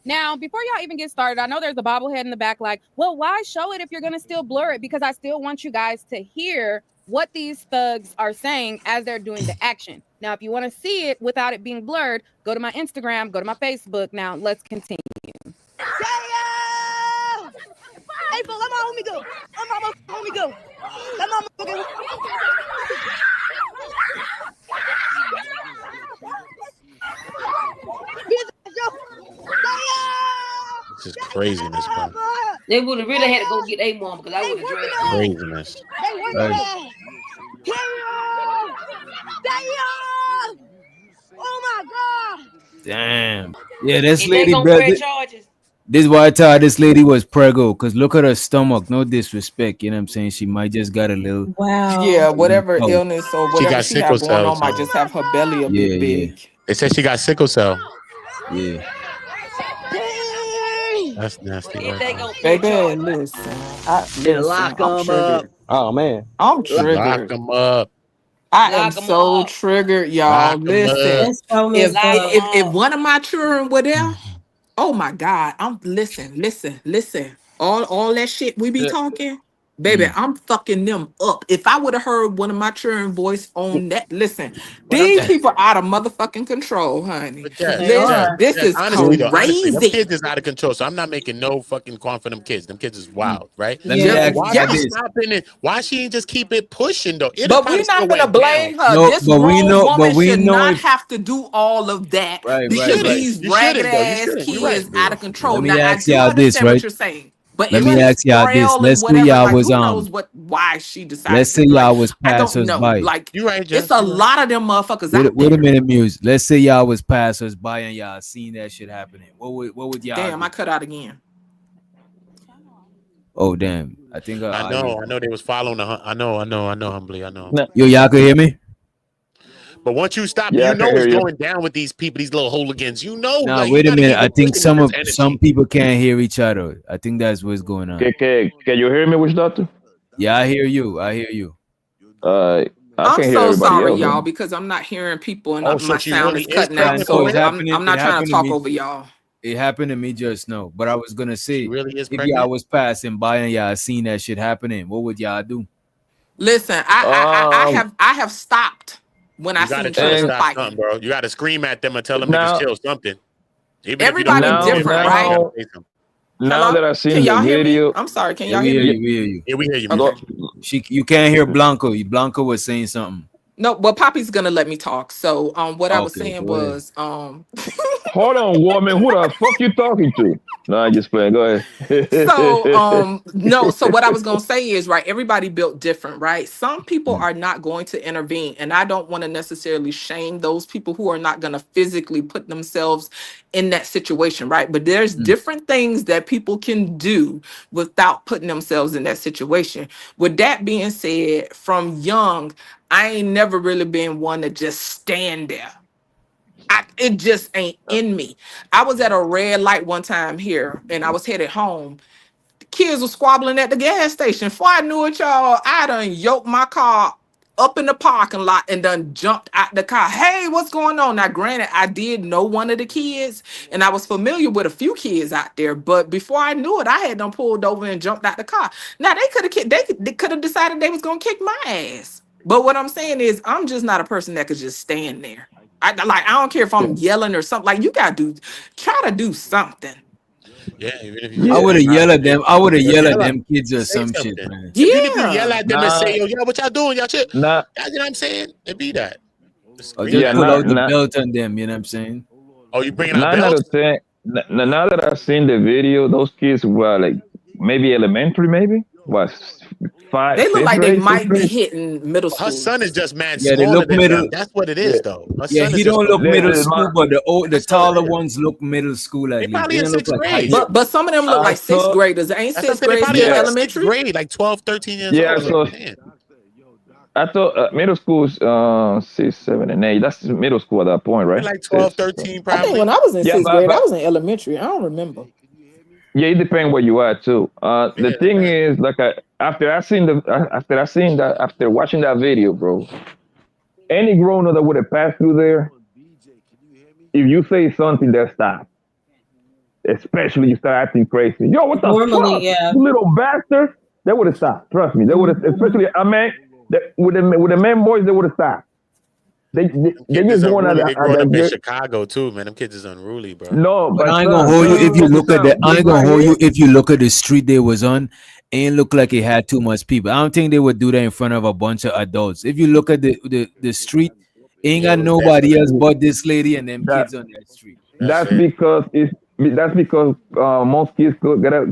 Now, before y'all even get started, I know there's a bobblehead in the back like, well, why show it if you're gonna still blur it? Because I still want you guys to hear what these thugs are saying as they're doing the action. Now, if you want to see it without it being blurred, go to my Instagram, go to my Facebook. Now, let's continue. Hey, but let my homie go. Let my homie go. Let my homie go. This is craziness, bro. They would have really had to go get their mom because I would have dragged them. Craziness. Oh my God. Damn. Yeah, this And they lady, gonna bro. press charges. This is why I thought this lady was preggo, because look at her stomach. No disrespect, you know what I'm saying? She might just got a little. Wow. Yeah, whatever Oh. illness or She whatever got she sickle have going cell. on might just have her belly a bit big. They said she got sickle cell. Yeah. That's nasty. If they gonna press Baby, charges. listen, Lock I'm 'em triggered. up. Oh man. I'm Lock triggered. them up. I am Lock 'em so up. triggered, y'all. Lock 'em Listen, That's so if messed up. if one of my children were there, oh my God, I'm listen. All that shit we be talking, baby, I'm fucking them up. If I would have heard one of my children voice on that, listen, But I'm these people out of motherfucking control, honey. But Jazz, They are. This is honestly, them crazy. kids is out of control. So I'm not making no fucking qualm for them kids. Them kids is wild, right? Let me ask Why you she this. stopping it? Why she ain't just keep it pushing though? It'll But probably we're not still gonna went blame down. her. No, This but we grown know, woman but we should know not if have to do all of that right, You to right, shouldn't. right. these You ragged shouldn't though. You ass shouldn't. You're right. kids out of control. Let me Now I ask do y'all this, understand what right? you're saying, but Let if me she's ask y'all this. frail and Let's say whatever, y'all like was who knows why she decided let's to say do y'all it. was I don't passers know. by. Like You right, it's Jess. a You right. lot of them motherfuckers out Wait a there. minute, Muse. Let's say y'all was passers by and y'all seen that shit happening. What would y'all Damn, do? I cut out again. Oh damn. I think I know they was following the I know, humbly, I know. Yo, y'all can hear me? But once you stop, Yeah, you I can know it's hear you. going down with these people, these little hooligans. You know, Nah, like you wait a gotta minute. keep I it think pushing with this some energy. people can't hear each other. I think that's what's going on. Can you hear me, Witch Doctor? Yeah, I hear you. I hear you. I I'm can hear so everybody sorry, else. y'all, Though. because I'm not hearing people and Oh, so my she sound really is is cutting Yeah, out. pregnant no, for So it real? happened. I'm not It trying happened to to talk me. over y'all. It happened to me just now. But I was gonna say, She really is if pregnant? y'all was passing by and y'all seen that shit happening, what would y'all do? Listen, I have stopped when I You gotta seen try to children stop something, fighting. bro. You gotta scream at them and tell them niggas Now, chill something. Even if you don't Everybody agree with different, it, you right? gotta say something. now that Hello? I've Can seen the y'all hear me? video, I'm sorry. Can Yeah, y'all we hear hear me? you. We hear you. Yeah, we hear you, man. Okay. You can't hear Blanco. Blanco was saying something. No, well, Poppy's gonna let me talk. So what I was Okay, saying go ahead. was hold on, woman. Who the fuck you talking to? No, I just playing. Go ahead. so what I was gonna say is right, everybody built different, right? Some people are not going to intervene, and I don't want to necessarily shame those people who are not gonna physically put themselves in that situation, right? But there's different things that people can do without putting themselves in that situation. With that being said, from young, I ain't never really been one to just stand there. It just ain't in me. I was at a red light one time here and I was headed home. Kids were squabbling at the gas station. Before I knew it, y'all, I done yoked my car up in the parking lot and done jumped out the car. Hey, what's going on? Now, granted, I did know one of the kids and I was familiar with a few kids out there, but before I knew it, I had them pulled over and jumped out the car. Now they could have decided they was gonna kick my ass. But what I'm saying is I'm just not a person that could just stand there. I don't care if I'm yelling or something. Like you gotta try to do something. Yeah, even if you I would have yelled at them. I would have yelled at yell at them kids or say some shit, something. man. Even if you yell at them and Nah, say, yo, what y'all doing? Y'all shit. nah, You know what I'm saying? It be that. Just Or scream just at pull them. out the belt on them. You know what I'm saying? Oh, you bringing out 9 out bills? of 10. Now that I've seen the video, those kids were like maybe elementary, maybe was They look fifth like they grade, sixth might be grade. hitting middle Her school. son is just man Yeah, they smaller look than middle. them. That's what it Yeah, is, though. Her Yeah, son he is just don't a look little middle this is school, my. but the That's what taller it is. ones look middle school They at least. probably They in don't look sixth like high grade. school. But some of them look I like sixth saw. graders. Ain't That's what I'm sixth saying. They grade probably still in Yeah, like sixth elementary? grade, like 12, 13 years yeah. old. That's what So I'm saying. I thought middle school's 6, 7, and 8. That's middle school at that point, Probably right? like 12, 6. So. 13, I think probably. when I was in Yeah, sixth grade, I was in elementary. I don't remember. yeah, it depends where you are too. Yeah, The thing is, like, after watching that video, bro, any grown up that would have passed through there, if you say something, they'll stop. Especially you start acting crazy. Yo, what the Normally, fuck, yeah. you little bastard? They would have stopped. Trust me, they would have. Especially a man with the man boys, they would have stopped. They Kids is just going unruly. They growing up in at Chicago too, man. Them kids is unruly, bro. no, But but I ain't gonna son, hold you if you look at that. I this ain't gonna right hold here. you if you look at the street they was on. Ain't look like it had too much people. I don't think they would do that in front of a bunch of adults. If you look at the street, ain't Yeah, got it was nobody else definitely. but this lady and them That kids on that street. That's that's it. because most kids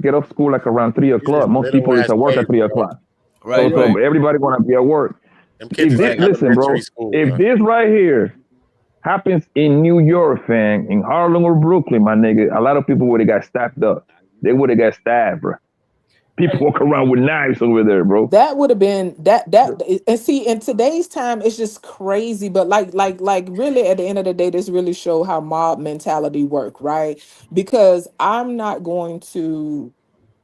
get off school like around 3 o'clock. These Most little people is ass at work at kids, three bro. o'clock. Right, So right. everybody gonna be at work. Them kids is in Listen, bro, elementary school, if bro. this right here happens in New York, fam, in Harlem or Brooklyn, my nigga, a lot of people would have got stabbed up. They would have got stabbed, bro. People walk around with knives over there, bro. That would have been that and see in today's time it's just crazy, but like really at the end of the day, this really show how mob mentality work, right? Because I'm not going to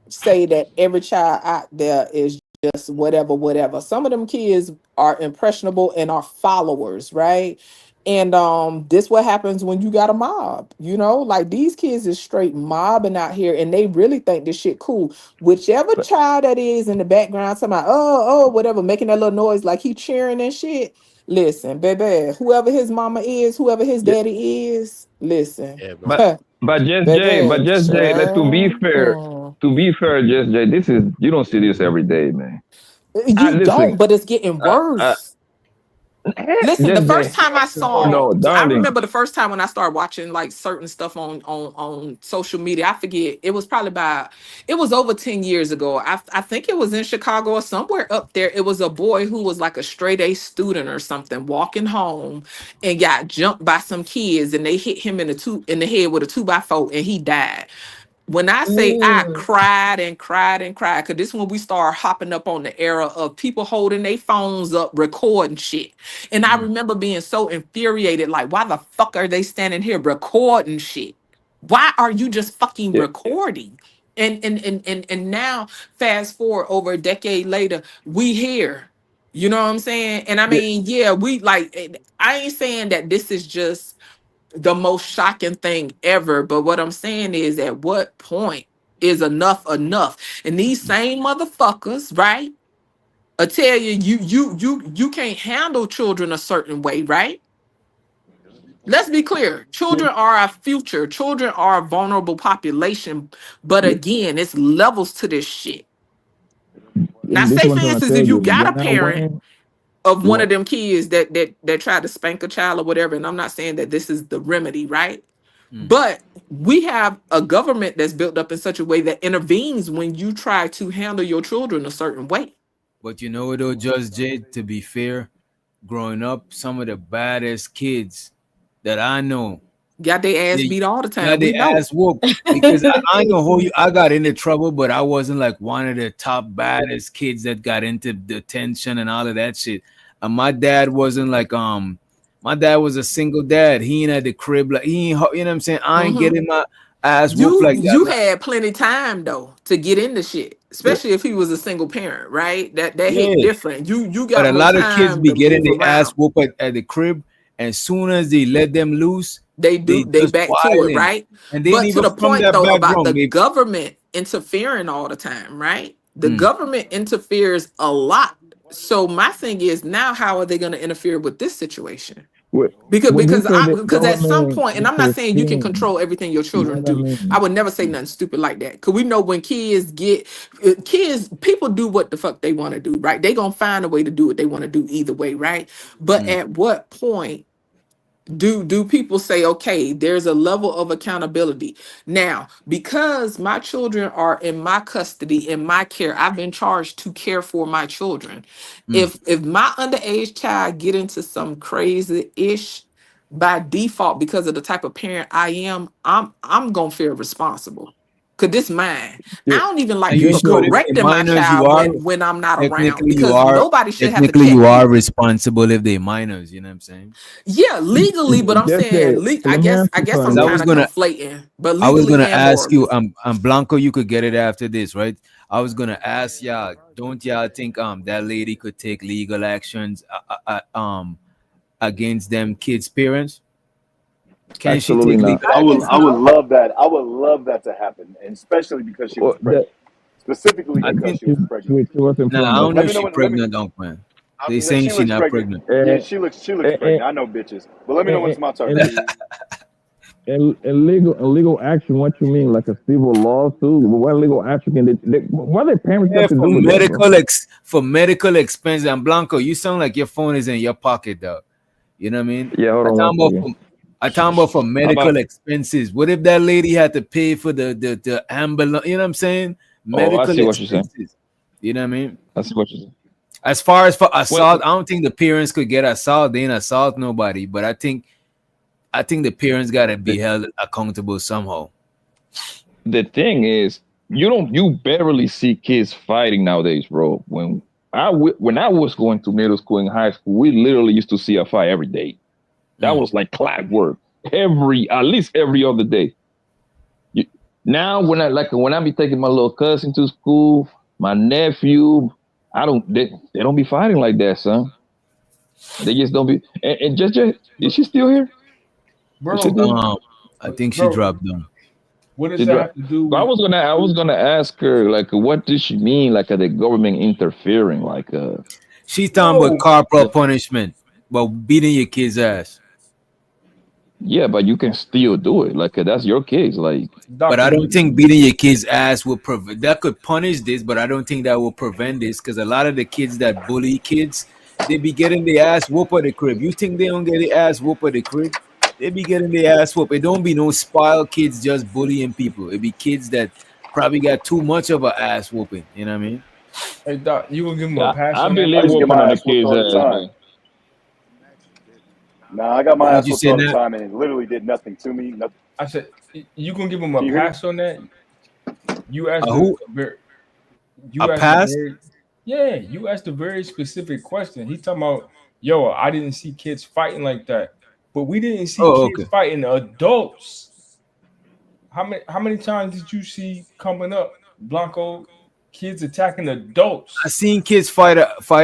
say that every child out there is just whatever. Some of them kids are impressionable and are followers, right? And this what happens when you got a mob, like these kids is straight mobbing out here and they really think this shit cool. Whichever child that is in the background talking about whatever, making that little noise like he cheering and shit. Listen, baby, whoever his mama is, whoever his Yeah, daddy is, listen. Yeah, bro. but Baby, just Jay, like child. to be fair, just Jay, this is you don't see this every day, man. You Listen, don't, but it's getting worse. Listen, the just first Jay, time I saw, no, I darling, remember the first time when I started watching like certain stuff on social media. I forget, it was it was over 10 years ago. I think it was in Chicago or somewhere up there. It was a boy who was like a straight A student or something walking home and got jumped by some kids and they hit him in the head with a 2x4 and he died. When I say I cried and cried and cried, because this when we start hopping up on the era of people holding their phones up, recording shit. And I remember being so infuriated, like, why the fuck are they standing here recording shit? Why are you just fucking yeah, recording? And now, fast forward over a decade later, we here. You know what I'm saying? And I yeah, mean, yeah, we like I ain't saying that this is just the most shocking thing ever. But what I'm saying is, at what point is enough enough? And these same motherfuckers, right? I tell you, you can't handle children a certain way, right? Let's be clear. Children are our future. Children are a vulnerable population. But yeah. again, it's levels to this shit. Now, This is say what for I'm trying to instance, tell if you you. got a Now, parent when of one of what? them kids that tried to spank a child or whatever, and I'm not saying that this is the remedy, right? But we have a government that's built up in such a way that intervenes when you try to handle your children a certain way. But you know what though, Judge Jay, to be fair, growing up, some of the baddest kids that I know Got their ass they beat all the got time. their We know. ass whooped. Because I ain't gonna hold you. I got into trouble, but I wasn't like one of the top baddest kids that got into detention and all of that shit. And my dad wasn't like my dad was a single dad. He ain't at the crib like he ain't, you know what I'm saying? I ain't Mhm. getting my ass whooped You like you that. had plenty time though to get into shit, especially if he was a single parent, right? That Yeah. hit different. You But got a more lot of kids time be to getting move their ass around. whooped at the crib, and soon as they let them loose, They they they just back to it, wilding, right? and they ain't But to even the from point that though about the background. They government interfering all the time, right? The Mm. government interferes a lot. So my thing is now, how are they going to interfere with this situation? Because When you because say I the because at some government point, and I'm not saying you can intervene, control everything your children what I do. I mean, would never say nothing stupid like that. Cause we know when kids, people do what the fuck they want to do, right? They gonna find a way to do what they want to do either way, right? But at what point do people say, okay, there's a level of accountability now because my children are in my custody, in my care? I've been charged to care for my children. If my underage child get into some crazy ish, by default, because of the type of parent I am, I'm gonna feel responsible because this mine. I don't even like And you people should, if they're correcting my minors, you child are when I'm not around, technically you because are nobody should have to technically check you are me. responsible if they're minors. You know what I'm saying? Yeah, legally, but I'm Just saying, I let me guess, ask you Because I'm something, I kind was of gonna conflating, but I was legally gonna and ask you, morally. Blanco, you could get it after this, right? I was gonna ask y'all, don't y'all think that lady could take legal actions against them kids' parents? Can she absolutely take not. legal I would actions? I would love that. I would love that to happen, and especially because she was Well, that, pregnant. Specifically I because think she was pregnant. she wasn't nah, I pregnant. don't know Let if me know she when. Let me. pregnant, don't man. They No, saying she she looks not pregnant. pregnant. Yeah, And, she looks and, pregnant. I know bitches, but let me know when and, it's my turn. and, and legal action. What you mean, like a civil lawsuit? What legal action can what their parents Yeah, got to do with that, bro? for medical expenses. And Blanco, you sound like your phone is in your pocket, though. You know what I mean? Yeah, hold I on one talking about second. for, I talking about for How about medical expenses. What if that lady had to pay for the ambulance? You know what I'm saying? Oh, I Medical see what you're saying. expenses. You know what I mean? I see what you're saying. As far as for Well, assault, I don't think the parents could get assault. They ain't assault nobody, but I think the parents gotta be held accountable somehow. the thing is, you barely see kids fighting nowadays, bro. When I was going to middle school and high school, we literally used to see a fight every day. That was like clockwork. At least every other day. Now when I be taking my little cousin to school, my nephew, they don't be fighting like that, son. They just don't be. And just is she still here? Is she Bro, still? I think she bro, dropped down. what does She that dropped. have to do I with? was gonna ask her like, what does she mean, like the government interfering, like She's talking about No, corporal punishment, but beating your kid's ass. yeah, but you can still do it, like that's your case, like But I doctor. don't think beating your kid's ass will prevent that could punish this, but I don't think that will prevent this because a lot of the kids that bully kids, they be getting their ass whooped at the crib. You think they don't get their ass whooped at the crib? They be getting their ass whooped. It don't be no spoiled kids just bullying people. It be kids that probably got too much of an ass whooping. You know what I mean? Hey, doc, you gonna give him a pass I on that? I believe used to get whooping on my the ass whooped kids' all the ass, time. man. Nah, I got my What ass you whooped say all the now? time, and it literally did nothing to me. Nothing. I said, you gonna give him a Can you hear me? pass on that? You asked Who a you asked a pass? very, yeah, you asked a very specific question. He talking about, yo, I didn't see kids fighting like that, but we didn't see Oh, kids okay. fighting adults. How many times did you see coming up, Blanco, kids attacking I adults? seen kids fight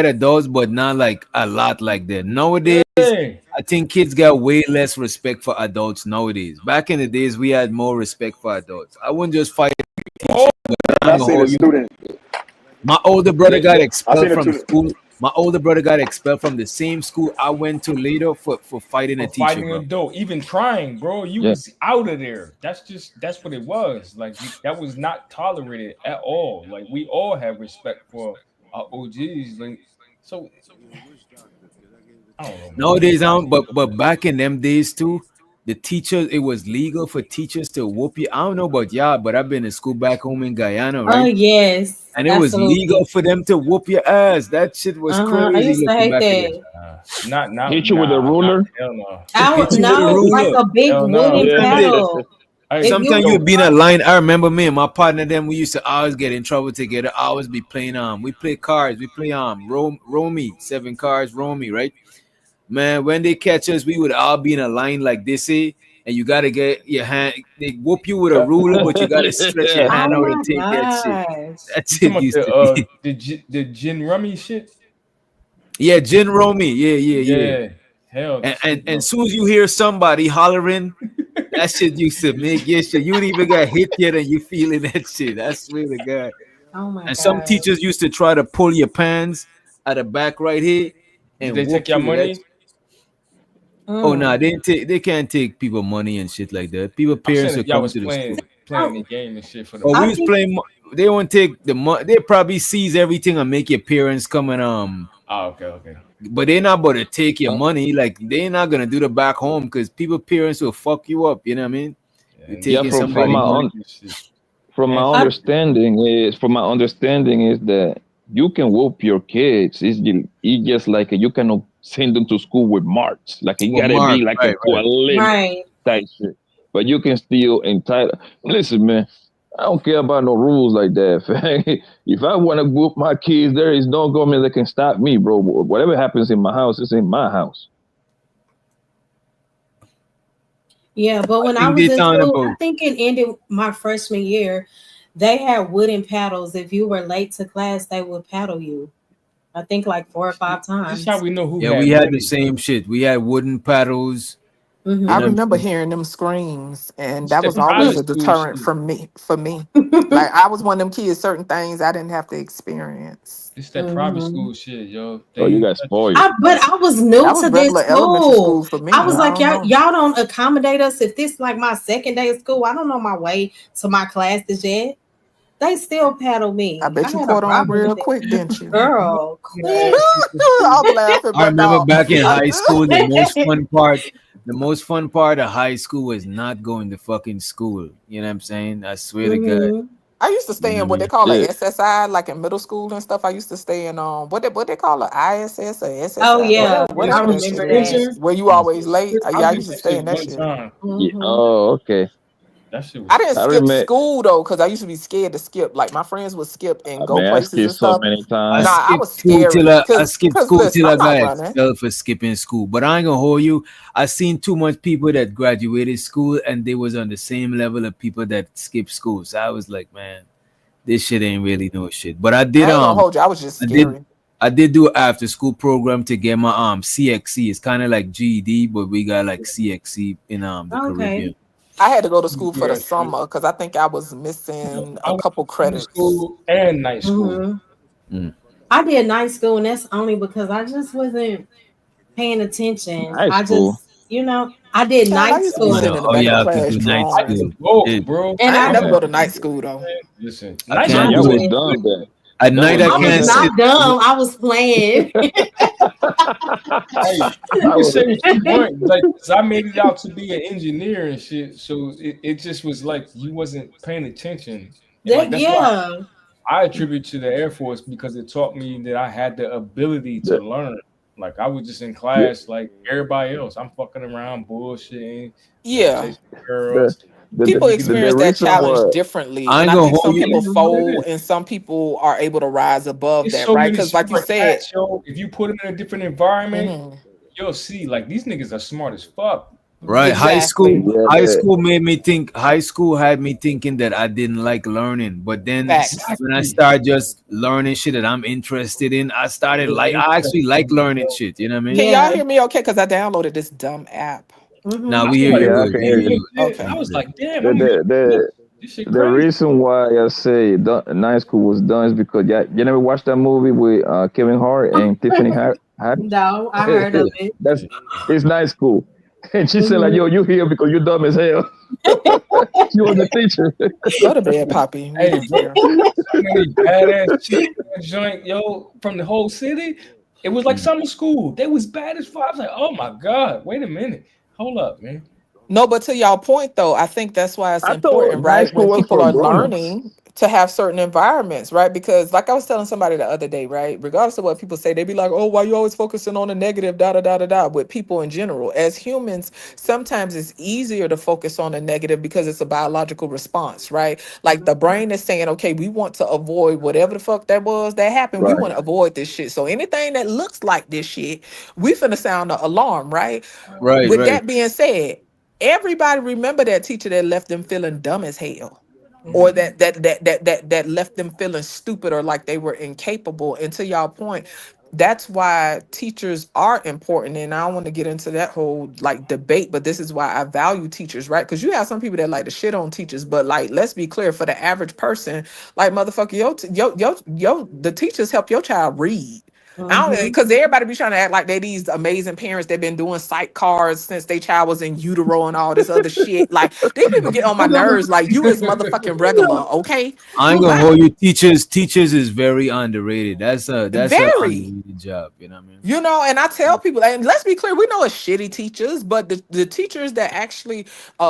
adults, but not like a lot like that. Nowadays, Yeah, I think kids got way less respect for adults nowadays. Back in the days, we had more respect for adults. I wouldn't just fight a teacher, but I I ain't gonna seen a hold you. student. My older brother got I expelled seen a from student. school. My older brother got expelled from the same school I went to later for fighting a for teacher, fighting bro. an adult, even trying, bro. You Yeah, was out of there. That's what it was. Like that was not tolerated at all. Like we all have respect for our OGs. Like so, I don't know, man. Nowadays, I don't, but back in them days too, the teachers it was legal for teachers to whoop you. I don't know about y'all, but I've been in school back home in Guyana, Oh right? yes, And it was legal absolutely. for them to whoop your ass. That shit was I crazy used to looking hate back at it. that. Not hit you with a nah. ruler. Hell no. I Hit don't you with a know, like ruler. a big Hell no. wooden Yeah. paddle. Hey, If Sometimes you you'd yo, be in a line. I remember me and my partner. Then we used to always get in trouble together. Always be playing we play cards. We play Romy 7 cards Romy, right? Man, when they catch us, we would all be in a line like this, and you gotta get your hand. They whoop you with a ruler, but you gotta stretch your Yeah. hand oh out and my take that shit. gosh. That you talking shit about used to be. the gin rummy shit? Yeah, Gin Romy. Yeah. Yeah. Hell, And, that and shit, and bro. soon as you hear somebody hollering, that shit used to make your shit. You ain't even got hit yet, and you feeling that shit. I swear to God. Oh my And some gosh. teachers used to try to pull your pants at the back right here Did and they take whoop your you. money? Oh no, Mm. they can't take people money and shit like that. People I'm saying parents will if y'all come was to the school. playing the game and shit for the Or we I money. was think playing. They won't take the money. They probably seize everything and make your parents come and Oh, okay. But they're not about to take your money. Like they're not gonna do the back home because parents will fuck you up. You know what I mean? You're And Yeah, taking you from somebody my money. and from my understanding is that you can whoop your kids. It's just like you cannot send them to school with marks. Like it Well, gotta Mark, be like right, to a right. limit Right. type shit. But you can still entitle. Listen, man. I don't care about no rules like that. Fam. If I want to whoop my kids, there is no government that can stop me, bro. Whatever happens in my house, it's in my house. Yeah, but I when I think was they in talking school, I about. think it ended my freshman year. They had wooden paddles. If you were late to class, they would paddle you. I think like 4 or 5 this is how times. we know who Yeah, had we had the money. same shit. We had wooden paddles. You I know what Mm-hmm. I'm remember saying? hearing them screams, and It's that that was always private a school deterrent shit. from me. For me, like I was one of them kids. Certain things I didn't have to experience. It's that private Mm-hmm. school shit, yo. Oh, you They got that shit. spoiled. But I was new That was to this regular elementary school. school for I me. was I like, don't know. y'all don't accommodate us. If this like my second day of school, I don't know my way to my classes yet. They still paddle I me. I bet you had a caught on problem with real it. quick, didn't you? Girl, When I asked quick. you for school, I'm laughing, I but remember no. back in high school, the most fun part of high school was not going to fucking school. You know what I'm saying? I swear to God. Mm-hmm. I used to You stay know what I in what they mean? call a Shit. SSI, like in middle school and stuff. I used to stay in what they call a ISS or Oh SSI, yeah, yeah, I whatever that shit remember is. that. Spencer. Where you always late. I Yeah, I did used to that stay shit in that one shit. time. Yeah. Mm-hmm. Oh, okay. That shit was I didn't I crazy. skip remember. school though, because I used to be scared to skip. Like my friends would skip and go Man, I places skipped and so stuff. many I Nah, times. I skipped was school till scary. I, I Cause, skipped cause school till listen, I I'm not got running. expelled for skipping school. But I ain't gonna hold you. I seen too much people that graduated school and they was on the same level of people that skipped school. So I was like, man, this shit ain't really no shit. But I ain't gonna hold you. I was just I did scary. I did do after school program to get my CXC. It's kind of like GED, but we got like CXC in the Okay. Caribbean. I had to go to school Do for the that shit. summer because I think I was You know, missing I a went couple to summer credits. school and night school. Mm-hmm. Mm. I did night school, and that's only because I just wasn't paying attention. High I school. just, I did Child, I night used to be Oh, sitting no. in school, the Oh, back you of the have to class do night I drawing. school. did both, It, bro. and I ain't I, never I'm go not to night even school though. listen. I Night can't I Man, school y'all do was was it. did. done good. then. At Y'all night, was I I was can't done sit. not dumb. I was playing. Hey, you can say what you want, like 'cause I made it out to be an engineer and shit. So it just was like you wasn't paying attention, and like That that's why yeah. I attribute to the Air Force because it taught me that I had the ability to The, learn. Like I was just in the, class like everybody else. I'm fucking around, bullshitting, Yeah. chasing the, girls, and People then you get the experience the that reason challenge why differently. I And ain't I gonna think hold some you. people that's what it fold is. and some people are able to rise above It's that, so right? many Because like you smart said, cats, yo. If you put them in a different environment, mhm, you'll see like these niggas are smart as fuck. Right, high school. exactly. yeah, High school made me think. High school had me thinking that I didn't like learning, but then Facts. when I Exactly. started just learning shit that I'm interested in, I started You're like. I actually like interesting, learning bro. shit. You know what I mean? Can y'all Yeah. hear me okay? Because I downloaded this dumb app. Now Mm-hmm. I we hear started you yeah, I good. can We hear hear listening you. you to good. it, Okay. and I We was hear you like, damn, The I'm the this the this shit the crazy. reason why I say night school was done is because you never watched that movie with Kevin Hart and Tiffany Haddish. No, I heard of it. That's it's night school. And she said like, Mm-hmm. yo, you here because you're dumb as hell. She was the teacher. Go to bed, Poppy. We Hey, don't bro, care. so many badass chicks in that joint, yo, from the whole city. It was like you. summer school. They was bad as fuck. I was like, oh my god, wait a minute, hold up, man. No, but to y'all point though, I think that's why it's I thought important, night right? school When was people for are grown-ups. learning to have certain environments, right? Because like I was telling somebody the other day, right? Regardless of what people say, they be like, oh, why you always focusing on the negative, da da da da da with people in general. As humans, sometimes it's easier to focus on the negative because it's a biological response, right? Like the brain is saying, okay, we want to avoid whatever the fuck that was that happened. We Right. want to avoid this shit. So anything that looks like this shit, we finna sound the alarm, right? Right, With right. that being said, everybody remember that teacher that left them feeling dumb as hell, or Mm-hmm. that left them feeling stupid or like they were incapable. And to y'all point, that's why teachers are important. And I don't want to get into that whole like debate, but this is why I value teachers, right? Because you have some people that like to shit on teachers, but like let's be clear, for the average person, like motherfucker, the teachers help your child read. I don't, because everybody be trying to act like they these amazing parents that been doing psych cards since their child was in utero and all this other shit. Like these people get on my nerves. Like you is motherfucking regular, okay? I ain't gonna hold you. Teachers is very underrated. That's a Very. underrated job. You know what I mean? You know, and I tell people, and let's be clear, we know it's shitty teachers, but the teachers that actually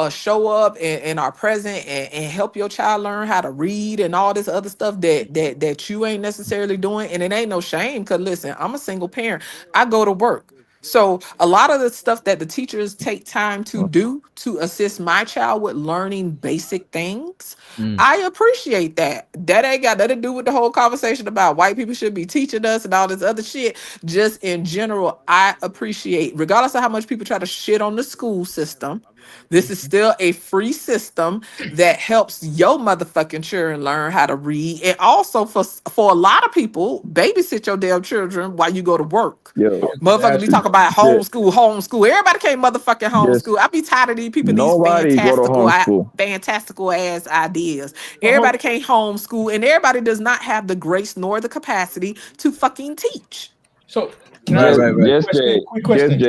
show up and are present and help your child learn how to read and all this other stuff that you ain't necessarily doing, and it ain't no shame. Because listen, I'm a single parent. I go to work. So a lot of the stuff that the teachers take time to do to assist my child with learning basic things, I appreciate that. That ain't got nothing to do with the whole conversation about white people should be teaching us and all this other shit. Just in general, I appreciate, regardless of how much people try to shit on the school system, this is still a free system that helps your motherfucking children learn how to read. And also for a lot of people, babysit your damn children while you go to work. Yo, Motherfuckers be talking about yeah, homeschool. Everybody can't motherfucking just homeschool. I be tired of these people, these nobody go to homeschool. fantastical ass ideas. Everybody can't homeschool, and everybody does not have the grace nor the capacity to fucking teach. So can I ask Just Jay, question?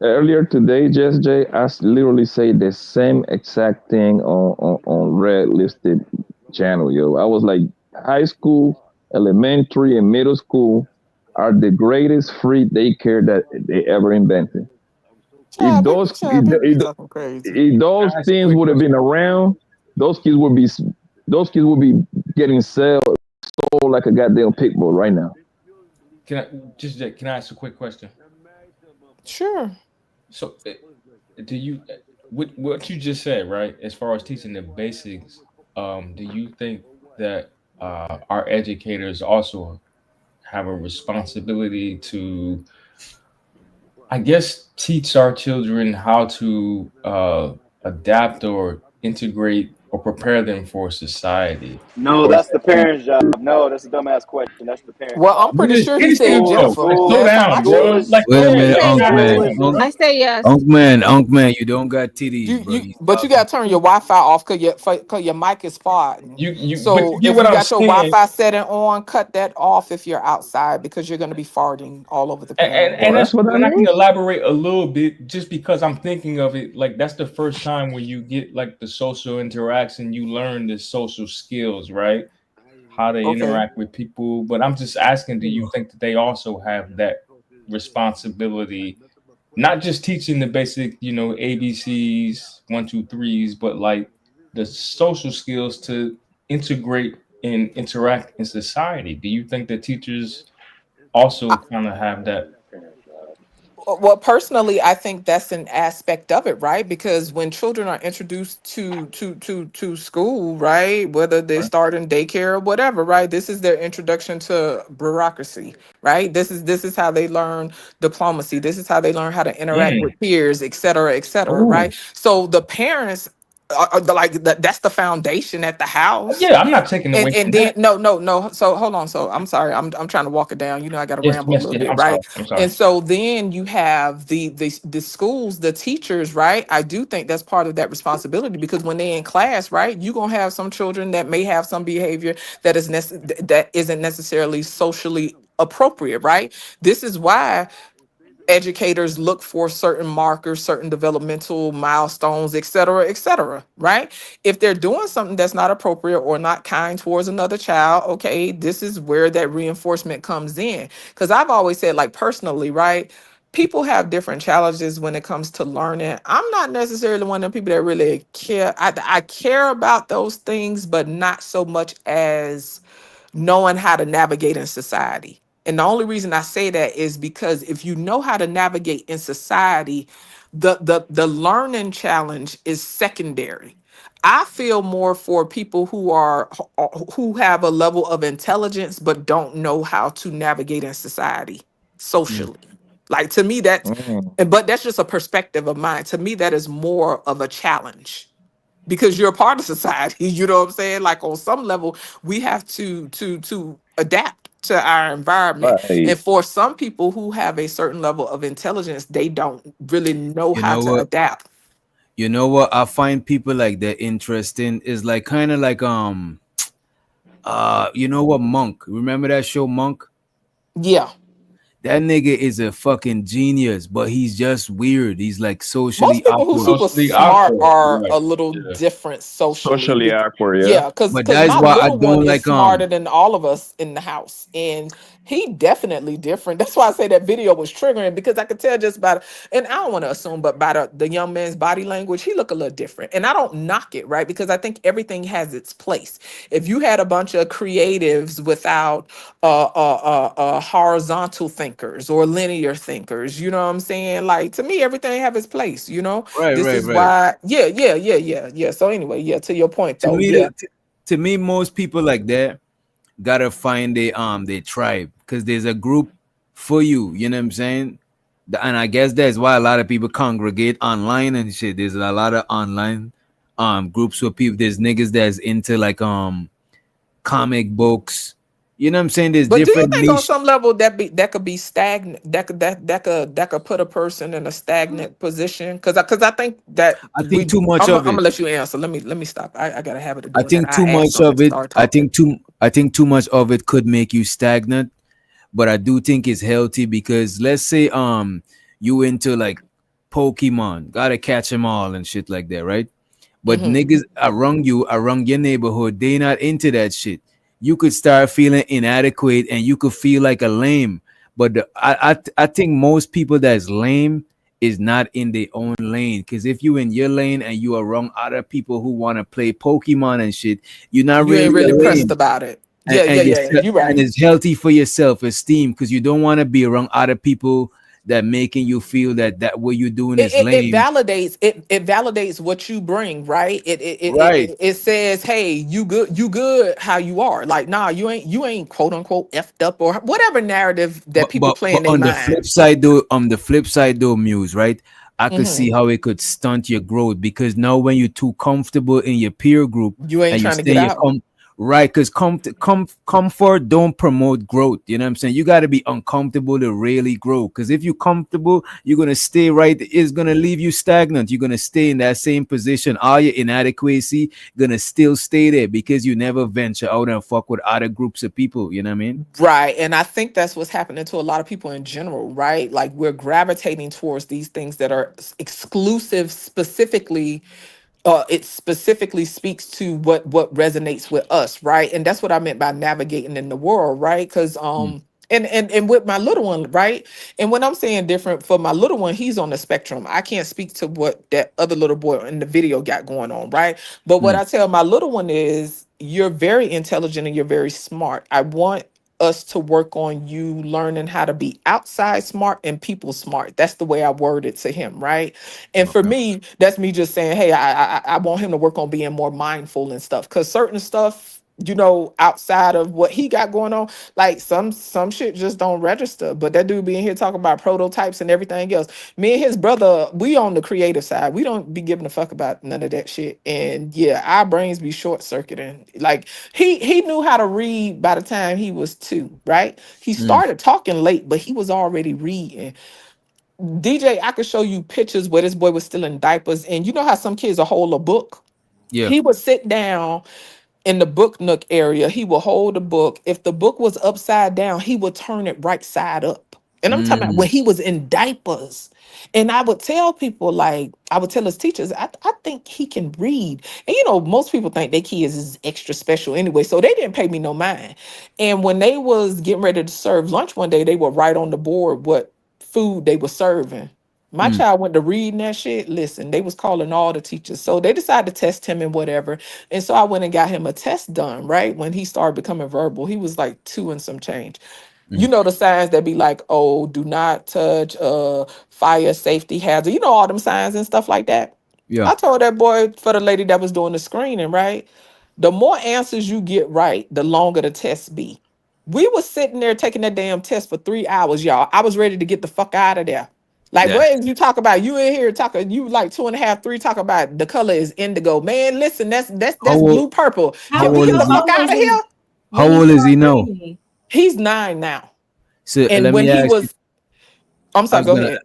earlier today, Just Jay, literally say the same exact thing on red listed channel, yo. I was like, high school, elementary, and middle school are the greatest free daycare that they ever invented. If those things would have been around, those kids would be getting sold like a goddamn pit bull right now. Can I ask a quick question? Sure. So, do you what you just said, right? As far as teaching the basics, do you think that our educators also have a responsibility to, I guess, teach our children how to adapt or integrate or prepare them for society? No, that's the parents' job. No, that's a dumbass question. That's the parents' Well, job. I'm pretty sure he said Jennifer. Slow down, bro. Like, Wait a minute, I say yes. Unk man, you don't got titties, bro. But you gotta turn your Wi-Fi off because your mic is farting. So but you get if what you I'm got your saying. Wi-Fi setting on, cut that off if you're outside because you're gonna be farting all over the panel. And that's what I can elaborate a little bit, just because I'm thinking of it like that's the first time where you get like the social interaction, you learn the social skills, right? How to interact with people. But I'm just asking, do you think that they also have that responsibility, not just teaching the basic, ABCs, 1, 2, 3s, but like the social skills to integrate and interact in society? Do you think that teachers also kind of have that? Well, personally, I think that's an aspect of it, right? Because when children are introduced to school, right, whether they start in daycare or whatever, right, this is their introduction to bureaucracy, right? This is how they learn diplomacy. This is how they learn how to interact with peers, et cetera, right? So the parents that's the foundation at the house. Yeah, I'm not taking away And from then that. no. So hold on. So I'm sorry. I'm trying to walk it down. I got to ramble a little bit, I'm right? sorry. And so then you have the schools, the teachers, right? I do think that's part of that responsibility because when they're in class, right, you're gonna have some children that may have some behavior that isn't necessarily socially appropriate, right? This is why educators look for certain markers, certain developmental milestones, et cetera, right? If they're doing something that's not appropriate or not kind towards another child, okay, this is where that reinforcement comes in. Because I've always said, like personally, right? People have different challenges when it comes to learning. I'm not necessarily one of the people that really care. I care about those things, but not so much as knowing how to navigate in society. And the only reason I say that is because if you know how to navigate in society, the learning challenge is secondary. I feel more for people who have a level of intelligence but don't know how to navigate in society socially. Like to me, but that's just a perspective of mine. To me, that is more of a challenge because you're a part of society. You know what I'm saying? Like on some level, we have to adapt to our environment. Right. And for some people who have a certain level of intelligence, they don't really know You how know to what? adapt. You know what? I find people like that interesting. Is like kind of like you know what, Monk? Remember that show, Monk? Yeah. That nigga is a fucking genius, but he's just weird. He's like socially Most people who awkward. super Socially smart awkward. are Right. a little Yeah. different socially. Socially awkward, yeah. Yeah, because But that is my why I little one don't is like smarter than all of us in the house, and he definitely different. That's why I say that video was triggering because I could tell just by and I don't want to assume, but by the young man's body language, he look a little different. And I don't knock it, right? Because I think everything has its place. If you had a bunch of creatives without horizontal thinkers or linear thinkers, you know what I'm saying? Like to me, everything have its place. You know, right, this right, is right. why. Yeah. So anyway, yeah. To your point, To though, me, yeah. to me, most people like that gotta find their tribe because there's a group for you. You know what I'm saying? And I guess that's why a lot of people congregate online and shit. There's a lot of online groups where people. There's niggas that's into like comic books. You know what I'm saying? There's But do you different think on niche. some level that could be stagnant? That could put a person in a stagnant position? Because I think that I think too much I'm of gonna it. let you answer. Let me stop. I got a habit of I doing that. think too I ask much something of and it. start talking. I think too much of it could make you stagnant. But I do think it's healthy because let's say you into like Pokemon, gotta catch them all and shit like that, right? But Hmm. niggas around you, around your neighborhood, they not into that shit. You could start feeling inadequate and you could feel like a lame. But I think most people that's lame is not in their own lane. Because if you in your lane and you are around other people who want to play Pokemon and shit, you're not You really ain't a really pressed lame. about it. And, Yeah, yeah, and, yeah. You and right. it's healthy for your self-esteem because you don't want to be around other people that making you feel that what you're doing is It lame. validates it validates what you bring, right? Right. It says, hey, you good how you are. Like, nah, you ain't quote unquote effed up or whatever narrative that people play But in their on mind. the flip side though, Muse, right? I could Hmm. see how it could stunt your growth because now when you're too comfortable in your peer group You ain't and you trying to stay get in your out. right, because comfort don't promote growth. You know what I'm saying? You got to be uncomfortable to really grow. Because if you're comfortable, you're gonna stay right. It's gonna leave you stagnant. You're gonna stay in that same position. All your inadequacy gonna still stay there because you never venture out and fuck with other groups of people. You know what I mean? Right. And I think that's what's happening to a lot of people in general, right? Like we're gravitating towards these things that are exclusive specifically it specifically speaks to what resonates with us, right? And that's what I meant by navigating in the world, right? Because Mm. and with my little one, right? And when I'm saying different for my little one, he's on the spectrum. I can't speak to what that other little boy in the video got going on, right? But what Mm. I tell my little one is you're very intelligent and you're very smart. I want us to work on you learning how to be outside smart and people smart. That's the way I word it to him, right? And for Okay. me, that's me just saying, hey, I want him to work on being more mindful and stuff. Cause certain stuff, outside of what he got going on, like some shit just don't register. But that dude being here talking about prototypes and everything else. Me and his brother, we on the creative side. We don't be giving a fuck about none of that shit. And yeah, our brains be short circuiting. Like he knew how to read by the time he was 2, right? He Mm. started talking late, but he was already reading. DJ, I could show you pictures where this boy was still in diapers, and you know how some kids will hold a book. Yeah. He would sit down in the book nook area. He would hold the book. If the book was upside down, he would turn it right side up. And I'm talking about Mm. when he was in diapers. And I would tell people, like, I would tell his teachers, I think he can read. And most people think their kids is extra special anyway. So they didn't pay me no mind. And when they was getting ready to serve lunch one day, they would write on the board what food they were serving. My Mm. child went to reading that shit. Listen, they was calling all the teachers. So they decided to test him and whatever. And so I went and got him a test done, right? When he started becoming verbal, he was like 2 and some change. You Mm. know the signs that be like, oh, do not touch, fire safety hazard. You know all them signs and stuff like that. Yeah. I told that boy for the lady that was doing the screening, right? The more answers you get right, the longer the test be. We was sitting there taking that damn test for 3 hours, y'all. I was ready to get the fuck out of there. Like, Yeah. what is you talk about? You in here talking, you like 2.5, 3, talk about the color is indigo. Man, listen, How that's old blue purple. how How Can we old get how the is he? fuck old out was of he here? How when he old is he started now? reading? He's 9 now. So And let when me he ask you. was, I'm I sorry, was go gonna ahead.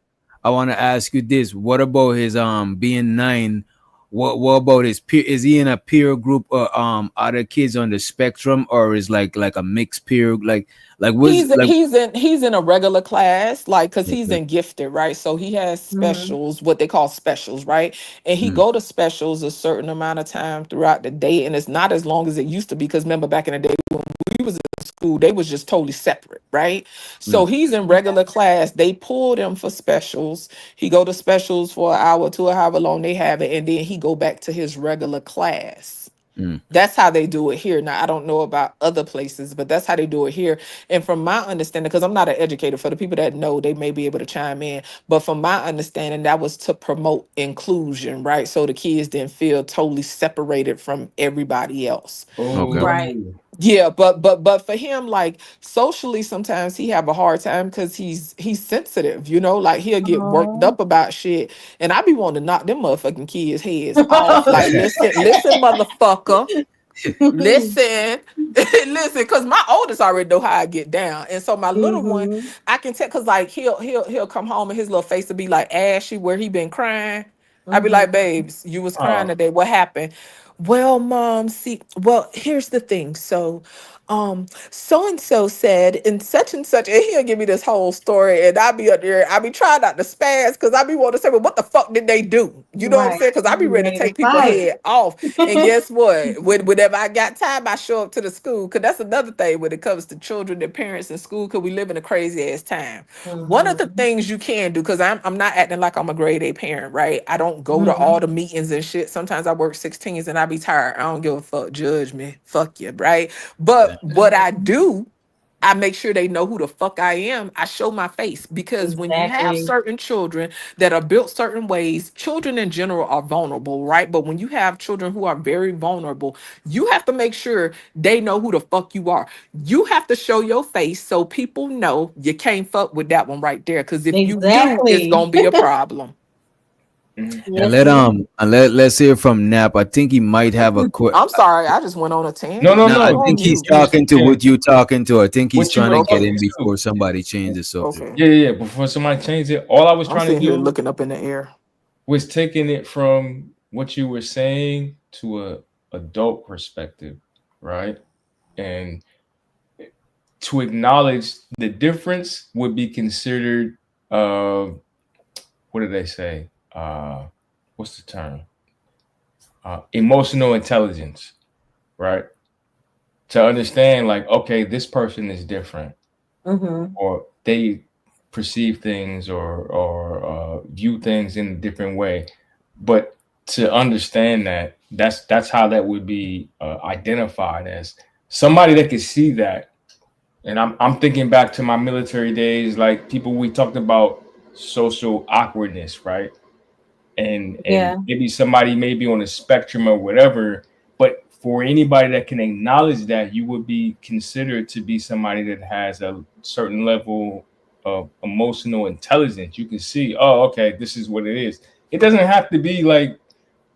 I want to ask you this. What about his being 9? what about his peer? Is he in a peer group or other kids on the spectrum, or is like a mixed peer? Like was like He's in a regular class, like, because he's okay. in gifted, right? So he has Mm-hmm. specials, what they call specials, right? And he Mm, go to specials a certain amount of time throughout the day, and it's not as long as it used to be. Because remember, back in the day when we was in school, they was just totally separate, right? So mm, he's in regular class. They pulled him for specials. He go to specials for an hour, 2 or however long they have it, and then he go back to his regular class. mm. That's how they do it here. Now, I don't know about other places, but that's how they do it here. And from my understanding, because I'm not an educator, for the people that know, they may be able to chime in. But from my understanding, that was to promote inclusion, right? So the kids didn't feel totally separated from everybody else. Oh, Okay. Right. Yeah, but for him, like, socially, sometimes he have a hard time because he's sensitive, like he'll get worked Oh. up about shit, and I be wanting to knock them motherfucking kids' heads off. Like, listen, motherfucker. Listen, listen, because my oldest already know how I get down, and so my little one, Mm-hmm. I can tell, because like he'll come home and his little face will be like ashy where he been crying. I be like, Mm-hmm. babes, you was crying oh, today. What happened? Well, mom, see, well, here's the thing. So, so and so said, and such, and he'll give me this whole story, and I be up there, I be trying not to spaz, because I be wanting to say, well, what the fuck did they do? You know what I'm Right. saying? Because I be You ready to ready to take people's fight? head off. And guess what? Whenever I got time, I show up to the school, because that's another thing when it comes to children and parents in school, because we live in a crazy ass time. One of the Mm-hmm. things you can do, because I'm not acting like I'm a grade A parent, right? I don't go to Mm-hmm. all the meetings and shit. Sometimes I work 16s and I be tired. I don't give a fuck. Judge me. Fuck you, right? Yeah. But what I do, I make sure they know who the fuck I am. I show my face, because when you have Exactly. certain children that are built certain ways, children in general are vulnerable, right? But when you have children who are very vulnerable, you have to make sure they know who the fuck you are. You have to show your face so people know you can't fuck with that one right there. Because if you do, it's Exactly. gonna be a problem. mhm. And Yes, it is. let's hear from Nap. I think he might have a quick. I'm sorry, I just went on a No, tangent. no, No, Let me I go no. on think he's mute. You was talking to talking what you talking to. I think he's what you trying were to get Okay, in talking to. before somebody changes the subject. okay. Yeah, yeah, yeah. Before somebody changed it, all I was I'm trying to sitting here do looking up in the air. was taking it from what you were saying to a adult perspective, right? And to acknowledge the difference would be considered what did they say? What's the term? Emotional intelligence, right? To understand, like, okay, this person is different, Mm-hmm. or they perceive things or view things in a different way. But to understand that, that's how that would be identified as somebody that could see that. And I'm thinking back to my military days, like people we talked about social awkwardness, right? And Yeah. maybe somebody may be on a spectrum or whatever, but for anybody that can acknowledge that, you would be considered to be somebody that has a certain level of emotional intelligence. You can see, oh, okay, this is what it is. It doesn't have to be like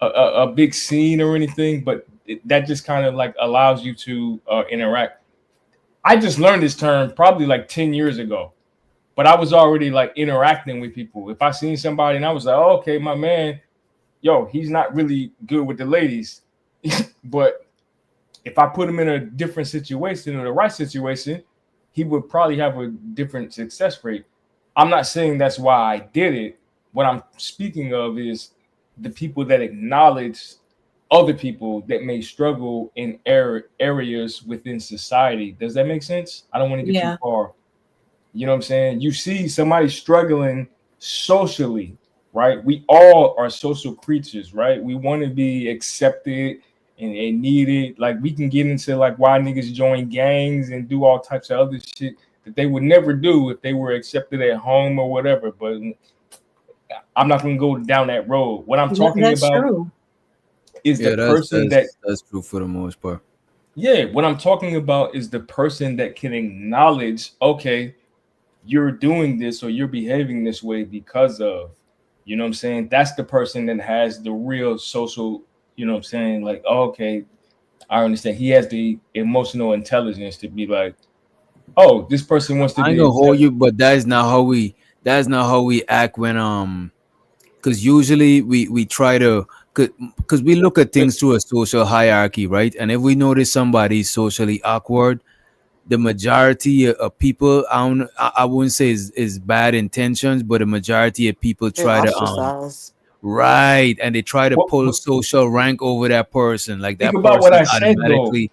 a big scene or anything, but that just kind of like allows you to interact. I just learned this term probably like 10 years ago, but I was already like interacting with people. If I seen somebody and I was like, oh, okay, my man, yo, he's not really good with the ladies. But if I put him in a different situation or the right situation, he would probably have a different success rate. I'm not saying that's why I did it. What I'm speaking of is the people that acknowledge other people that may struggle in areas within society. Does that make sense? I don't want to get too Yeah. far. You know what I'm saying? You see somebody struggling socially, right? We all are social creatures, right? We want to be accepted and needed. Like we can get into like why niggas join gangs and do all types of other shit that they would never do if they were accepted at home or whatever. But I'm not gonna go down that road. What I'm talking That's about true. is the Yeah, that's person that that's that's true for the most part. yeah, what I'm talking about is the person that can acknowledge, okay, you're doing this or you're behaving this way because of, you know what I'm saying? That's the person that has the real social, you know what I'm saying? Like, oh, okay, I understand. He has the emotional intelligence to be like, oh, this person wants to I ain't be gonna hold accepted. you, but that's not how we act when because usually we try to because we look at things through a social hierarchy, right? And if we notice somebody's socially awkward, the majority of people, I wouldn't say is bad intentions, but the majority of people They try to ostracize. right, and they try to pull But social rank over that person, like think that about what person I said though. automatically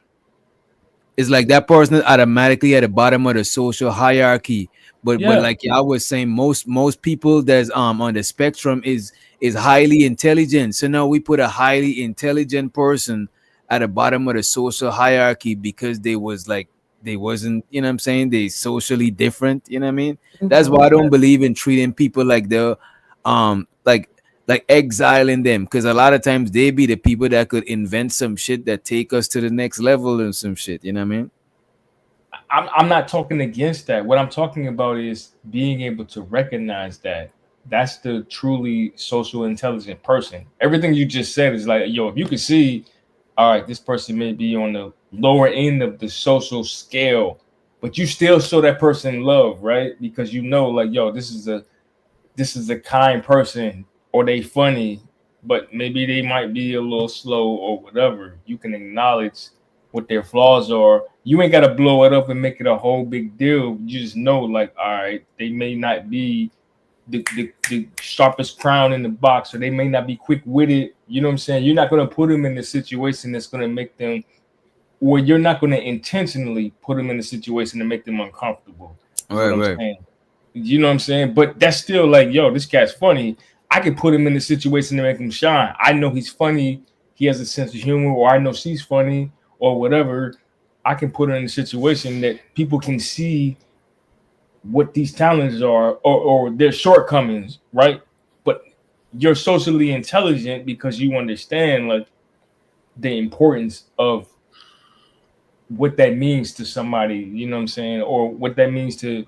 it's like that person is automatically at the bottom of the social hierarchy. But Yeah. like I was saying, most people that's on the spectrum is highly intelligent. So now we put a highly intelligent person at the bottom of the social hierarchy because they wasn't, you know what I'm saying, they socially different, you know what I mean? That's why I don't believe in treating people like they're like exiling them, because a lot of times they be the people that could invent some shit that take us to the next level and some shit, you know what I mean? I'm not talking against that. What I'm talking about is being able to recognize that that's the truly social intelligent person. Everything you just said is like, yo, if you could see, all right, this person may be on the lower end of the social scale, but you still show that person love, right? Because you know, like, yo, this is a kind person, or they funny, but maybe they might be a little slow or whatever. You can acknowledge what their flaws are. You ain't gotta blow it up and make it a whole big deal. You just know, like, all right, they may not be the sharpest crown in the box, or they may not be quick witted. You know what I'm saying? You're not gonna put them in a situation that's gonna make them, or you're not gonna intentionally put them in a situation to make them uncomfortable. Is what I'm Right. saying. You know what I'm saying? But that's still like, yo, this cat's funny. I can put him in a situation to make him shine. I know he's funny. He has a sense of humor, or I know she's funny, or whatever. I can put her in a situation that people can see what these talents are, or their shortcomings, right? But you're socially intelligent because you understand like the importance of what that means to somebody, you know what I'm saying, or what that means to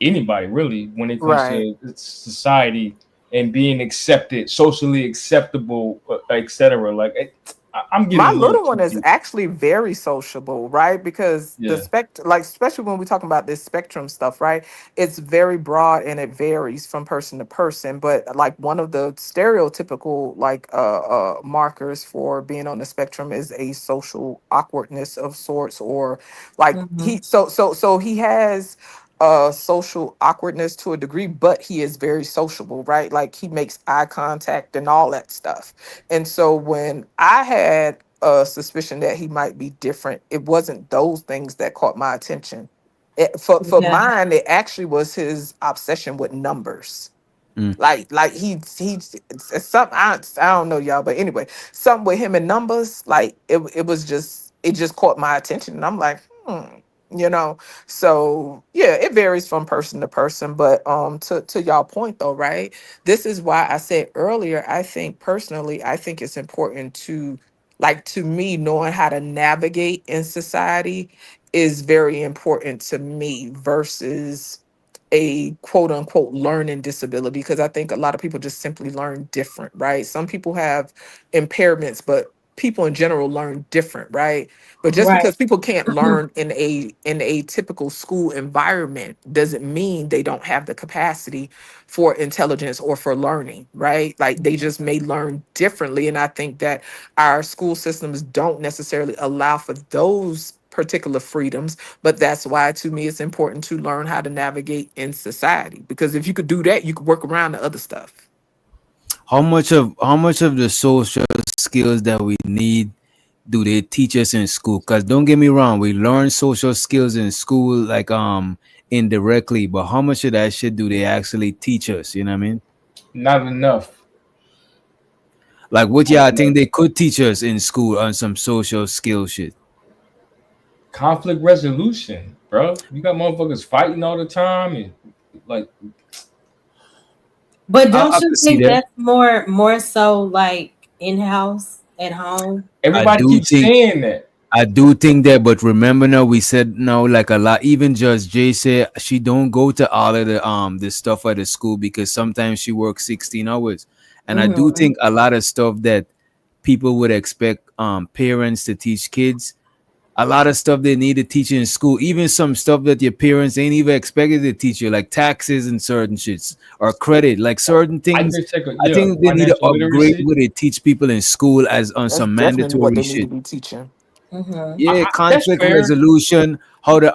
anybody really when it comes Right. to society and being accepted, socially acceptable, etc. Like I'm getting My a little little too one is deep. actually very sociable, right? Because the Yeah. like especially when we're talking about this spectrum stuff, right? It's very broad and it varies from person to person. But like one of the stereotypical like markers for being on the spectrum is a social awkwardness of sorts, or like he so he has social awkwardness to a degree, but he is very sociable, right? Like he makes eye contact and all that stuff. And so when I had a suspicion that he might be different, it wasn't those things that caught my attention. For Yeah. mine, it actually was his obsession with numbers. Mm. Like he's it's something I don't know y'all, but anyway, something with him and numbers, like it was just it just caught my attention, and I'm like, you know. So yeah, it varies from person to person, but to y'all point though, right? This is why I said earlier, I think personally, I think it's important to, like, to me, knowing how to navigate in society is very important to me versus a quote unquote learning disability, because I think a lot of people just simply learn different, right? Some people have impairments, but people in general learn different, right? But just Right. because people can't learn in a typical school environment doesn't mean they don't have the capacity for intelligence or for learning, right? Like they just may learn differently. And I think that our school systems don't necessarily allow for those particular freedoms, but that's why to me it's important to learn how to navigate in society, because if you could do that, you could work around the other stuff. How much of the social skills that we need do they teach us in school? Because don't get me wrong, we learn social skills in school like indirectly, but how much of that shit do they actually teach us? You know what I mean? Not enough. Like what Not y'all enough. think they could teach us in school on some social skill shit? Conflict resolution, bro. You got motherfuckers fighting all the time, and like But don't I you could see think that. that's more so like in-house at home? I everybody do keeps think saying that. I do think that, but remember now we said now like a lot. Even Judge Jay said she don't go to all of the stuff at the school because sometimes she works 16 hours, and I do Mhm. think a lot of stuff that people would expect parents to teach kids, a lot of stuff they need to teach you in school, even some stuff that your parents ain't even expected to teach you, like taxes and certain shits or credit, like certain things. I think they need to financial upgrade literacy. what they teach people in school as on That's some definitely what mandatory they need to shit. be teaching. Yeah, That's conflict fair. resolution, how to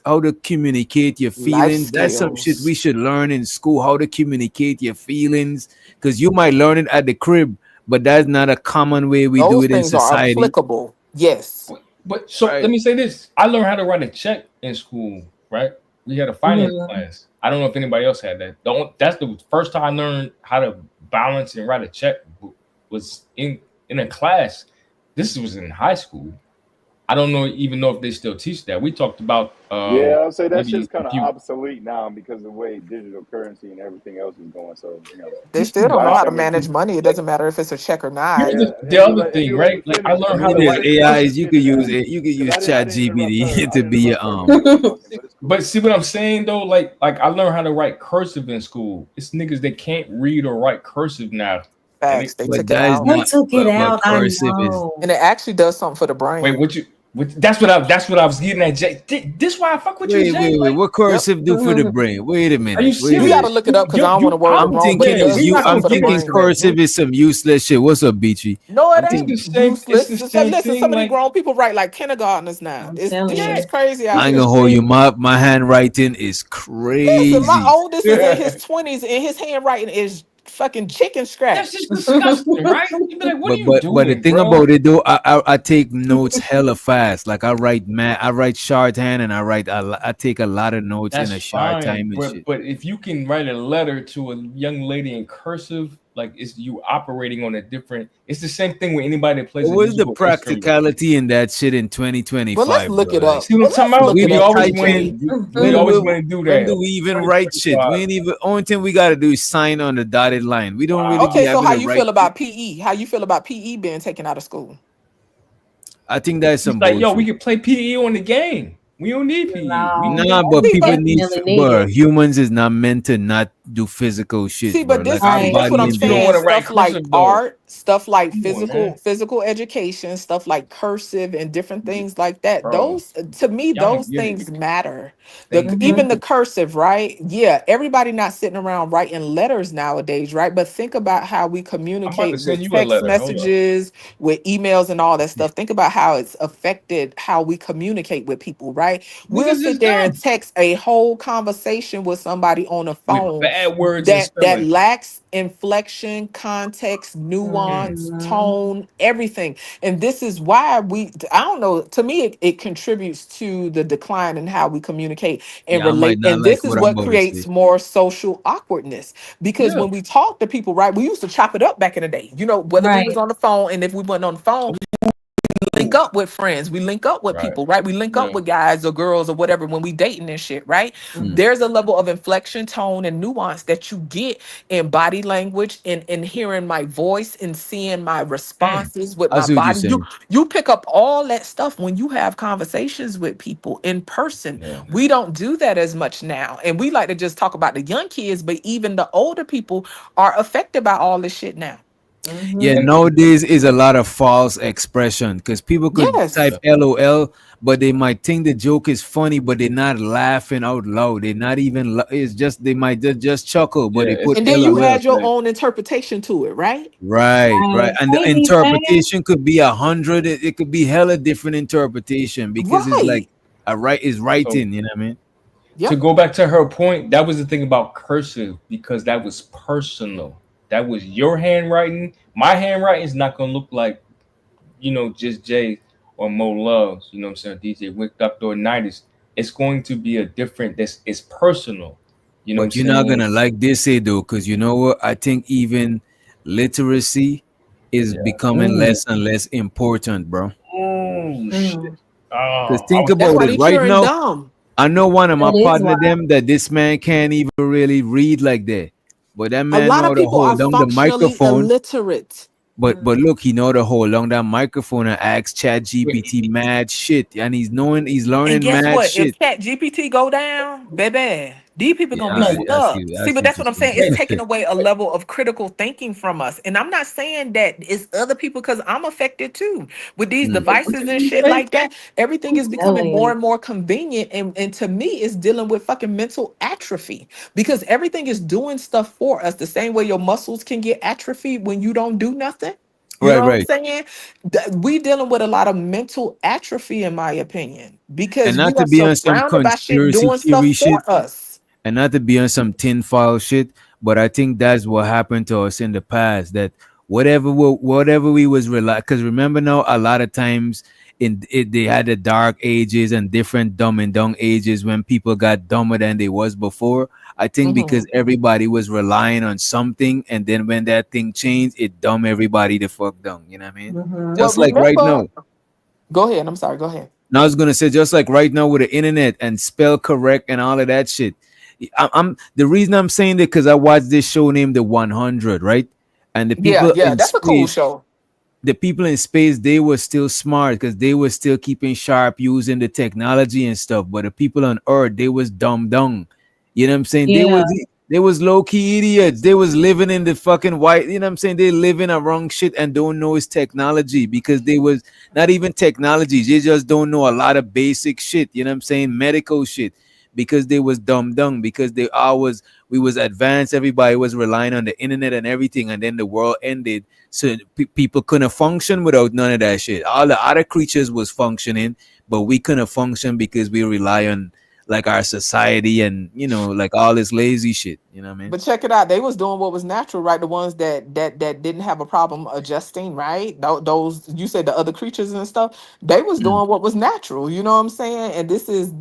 how to communicate your Life feelings. That's some shit we skills. should learn in school. How to communicate your feelings, because you might learn it at the crib, but that's not a common way we do Those it in things are society. applicable. Yes. But so let Right. me say this: I learned how to write a check in school. Right? We had a finance class. I don't know if anybody else had that. That's the first time I learned how to balance and write a check was in a class. This was in high school. I don't even know if they still teach that. We talked about Yeah, I'll say that maybe shit's kind if of you obsolete now because of the way digital currency and everything else is going. So, They still don't know last how to thing they manage teach. money. It doesn't matter if it's a check or not. here's Yeah, the if you other if thing, you let right? me Like I finish, learned if how you to let There's write me finish, AIs. cursive. You get could into use that it. You could because use I Chat didn't interrupt her. GPT I to didn't be your interrupt her when she was talking, but it's cool. But see what I'm saying though, like I learned how to write cursive in school. It's niggas that can't read or write cursive now. And Facts. They But took it that is out. They not. took it But out. I cursive is. know. And it actually does something for the wait, brain. that's what I was getting at, Jay. This why I fuck with you, Wait, Jay. wait, wait. Like, What Yep. cursive do for the brain? Wait a are you minute. Wait a You got to minute. serious? look it up because I don't want to You word it I'm wrong, but thinking it yeah, is does we're you. not something I'm gonna for the get thinking into brain. that. cursive is some useless shit. What's up, Beachy? No, it I'm It's ain't the thinking. same. It's the useless. So same listen, so thing. many Like, grown people write like kindergartners now. I'm It's telling this shit yeah, is you. crazy it's out I ain't the gonna here. hold you. same. My handwriting is Listen, my crazy. oldest is in his 20s and his handwriting is fucking chicken That's scratch. just disgusting, right? You be like, what are you But the doing, thing bro? about it though, I take notes hella fast. Like I write shorthand and I take a lot of notes in That's a short fine, time and but shit. if you can write a letter to a young lady in cursive, like it's you operating on a different. It's the same thing with anybody that plays a What's the musical instrument. practicality in that shit in But let's 2025, look bro? it Like up. See what I'm But talking let's about? look we it We be up, always want TJ. typing. to. We When always will want to do when that. do we even write shit? We 2025. ain't even. Only thing we gotta do is sign on the dotted line. We don't really Wow. be Okay, so having how to you write feel shit. about PE? How you feel about PE being taken out of school? I think that's He's some like, yo, we bullshit. can play PE on the game. We don't need PE. We can No, Nah, get but See, people but need, definitely need bro. it. Humans is not meant to not do physical shit, see, bro. but Like this our see Right. this what body I'm but and you don't saying. want to write Stuff like cursive though. art, stuff like Come on, man, physical education, stuff like cursive and different things like that. bro. Those to me, Y'all don't those get it. things matter. The Thank even you. the cursive, right? Yeah, everybody not sitting around writing letters nowadays, right? But think about how we I'm about to communicate send with you a text letter. Hold up. messages, with emails and all that stuff. Think about how it's affected how we communicate with people, right? We'll Niggas sit is there and dumb text a whole conversation with somebody on the with phone bad words and that spelling. lacks inflection, context, nuance, Mhm. tone, everything. And this is why I don't know, to me it contributes to the decline in how we communicate and yeah, I might relate. not And like this is what I'm what about to creates say. more social awkwardness because Yeah. when we talk to people, right, we used to chop it up back in the day, whether we was Right. on the phone, and if we weren't on the phone, link up with friends, we link up with Right. people, right? We link up Yeah. with guys or girls or whatever when we dating and shit, right? Mm. There's a level of inflection, tone, and nuance that you get in body language and in hearing my voice and seeing my Mm. responses with I my see what you're body. saying. You pick up all that stuff when you have conversations with people in person. Yeah. We don't do that as much now. And we like to just talk about the young kids, but even the older people are affected by all this shit now. Yeah, Mhm. And nowadays is a lot of false expression because people could type Yes. LOL, but they might think the joke is funny, but they're not laughing out loud. They're not even. It's just they might just chuckle, but yeah, they it's put And then you LOL. add your like own interpretation to it, right? Right, right, Right. and the Hey, B man. interpretation could be 100. It could be hella different interpretation because it's like Right. is so writing. You know what I mean? to Yep. go back to her point, that was the thing about cursive because that was personal. That was your handwriting. My handwriting is not gonna look like just Jay or Mo Loves. You know what I'm saying? DJ Wicked Up or 90s. It's going to be a different. This it's personal. You know what I'm But you're not saying? gonna like this, say though, because you know what? I think even literacy is Yeah. becoming Ooh. less and less important, bro. Oh shit. Mm. Oh, Because I think was That's about why it they right cheering now. dumb. I know one of my That is partner why. them that this man can't even really read like that. But that A man lot of know to people are hold down the functionally microphone. illiterate. But look, he know to hold down that microphone and ask Chat GPT mad shit. And he's And learning guess mad what? shit. If Chat GPT go down, baby, These people gonna be stuck. See, but that's what I'm saying. It's taking away a level of critical thinking from us. And I'm not saying that it's other people, because I'm affected too with these devices and shit like that. Everything is becoming more and more convenient. And to me, it's dealing with fucking mental atrophy, because everything is doing stuff for us the same way your muscles can get atrophy when you don't do nothing. You know what I'm saying? We dealing with a lot of mental atrophy, in my opinion, because And we not to are be on some surrounded by shit conspiracy doing stuff theory shit, for us. and not to be on some tinfoil shit, but I think that's what happened to us in the past. That whatever we was because remember now, a lot of times they had the dark ages and different dumb and dumb ages when people got dumber than they was before. I think because everybody was relying on something, and then when that thing changed, it dumb everybody the fuck down. You know what I mean? Well, Just like right remember, now. go ahead. I'm sorry. Go ahead. Now I was gonna say, just like right now with the internet and spell correct and all of that shit. I'm the reason I'm saying that because I watched this show named The 100, right? And the people Yeah, in that's a cool space, show. the people in space, they were still smart because they were still keeping sharp using the technology and stuff. But the people on Earth, they was dumb down. You know what I'm saying? They was low key idiots. They was living in the fucking white. You know what I'm saying? They living around shit and don't know it's technology because they was not even technology. They just don't know a lot of basic shit. You know what I'm saying? Medical shit. Because they was dumb down, because we was advanced, everybody was relying on the internet and everything, and then the world ended, so people couldn't function without none of that shit. All the other creatures was functioning, but we couldn't function because we rely on like our society and like all this lazy shit. You know what I mean? But check it out. They was doing what was natural, right? The ones that didn't have a problem adjusting, right? Those you said the other creatures and stuff. They was doing what was natural. You know what I'm saying? And this is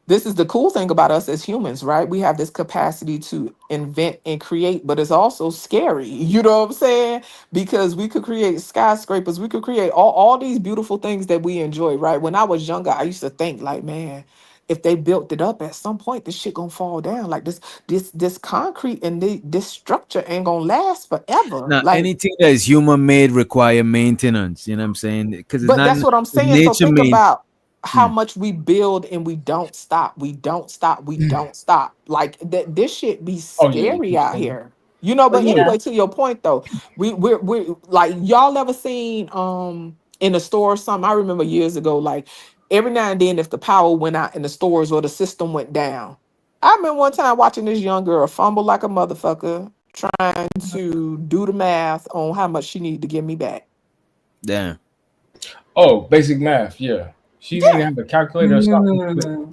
this is the cool thing about us as humans, right? We have this capacity to invent and create, but it's also scary. You know what I'm saying? Because we could create skyscrapers, we could create all these beautiful things that we enjoy, right? When I was younger, I used to think like, man, if they built it up at some point, this shit gonna fall down. Like this concrete and this structure ain't gonna last forever. Now, Like, anything that is human made require maintenance. You know what I'm saying? Because it's but not that's what I'm saying. So nature think made. about how much we build and we don't stop. We don't stop. We don't stop. Like that. This shit be Oh yeah. scary out here. You know. But anyway, to your point though, we're like, y'all ever seen in a store or something? I remember years ago, like every now and then, if the power went out in the stores or the system went down. I remember one time watching this young girl fumble like a motherfucker, trying to do the math on how much she needed to give me back. Damn. Oh, basic math. Yeah. She didn't have a calculator or something.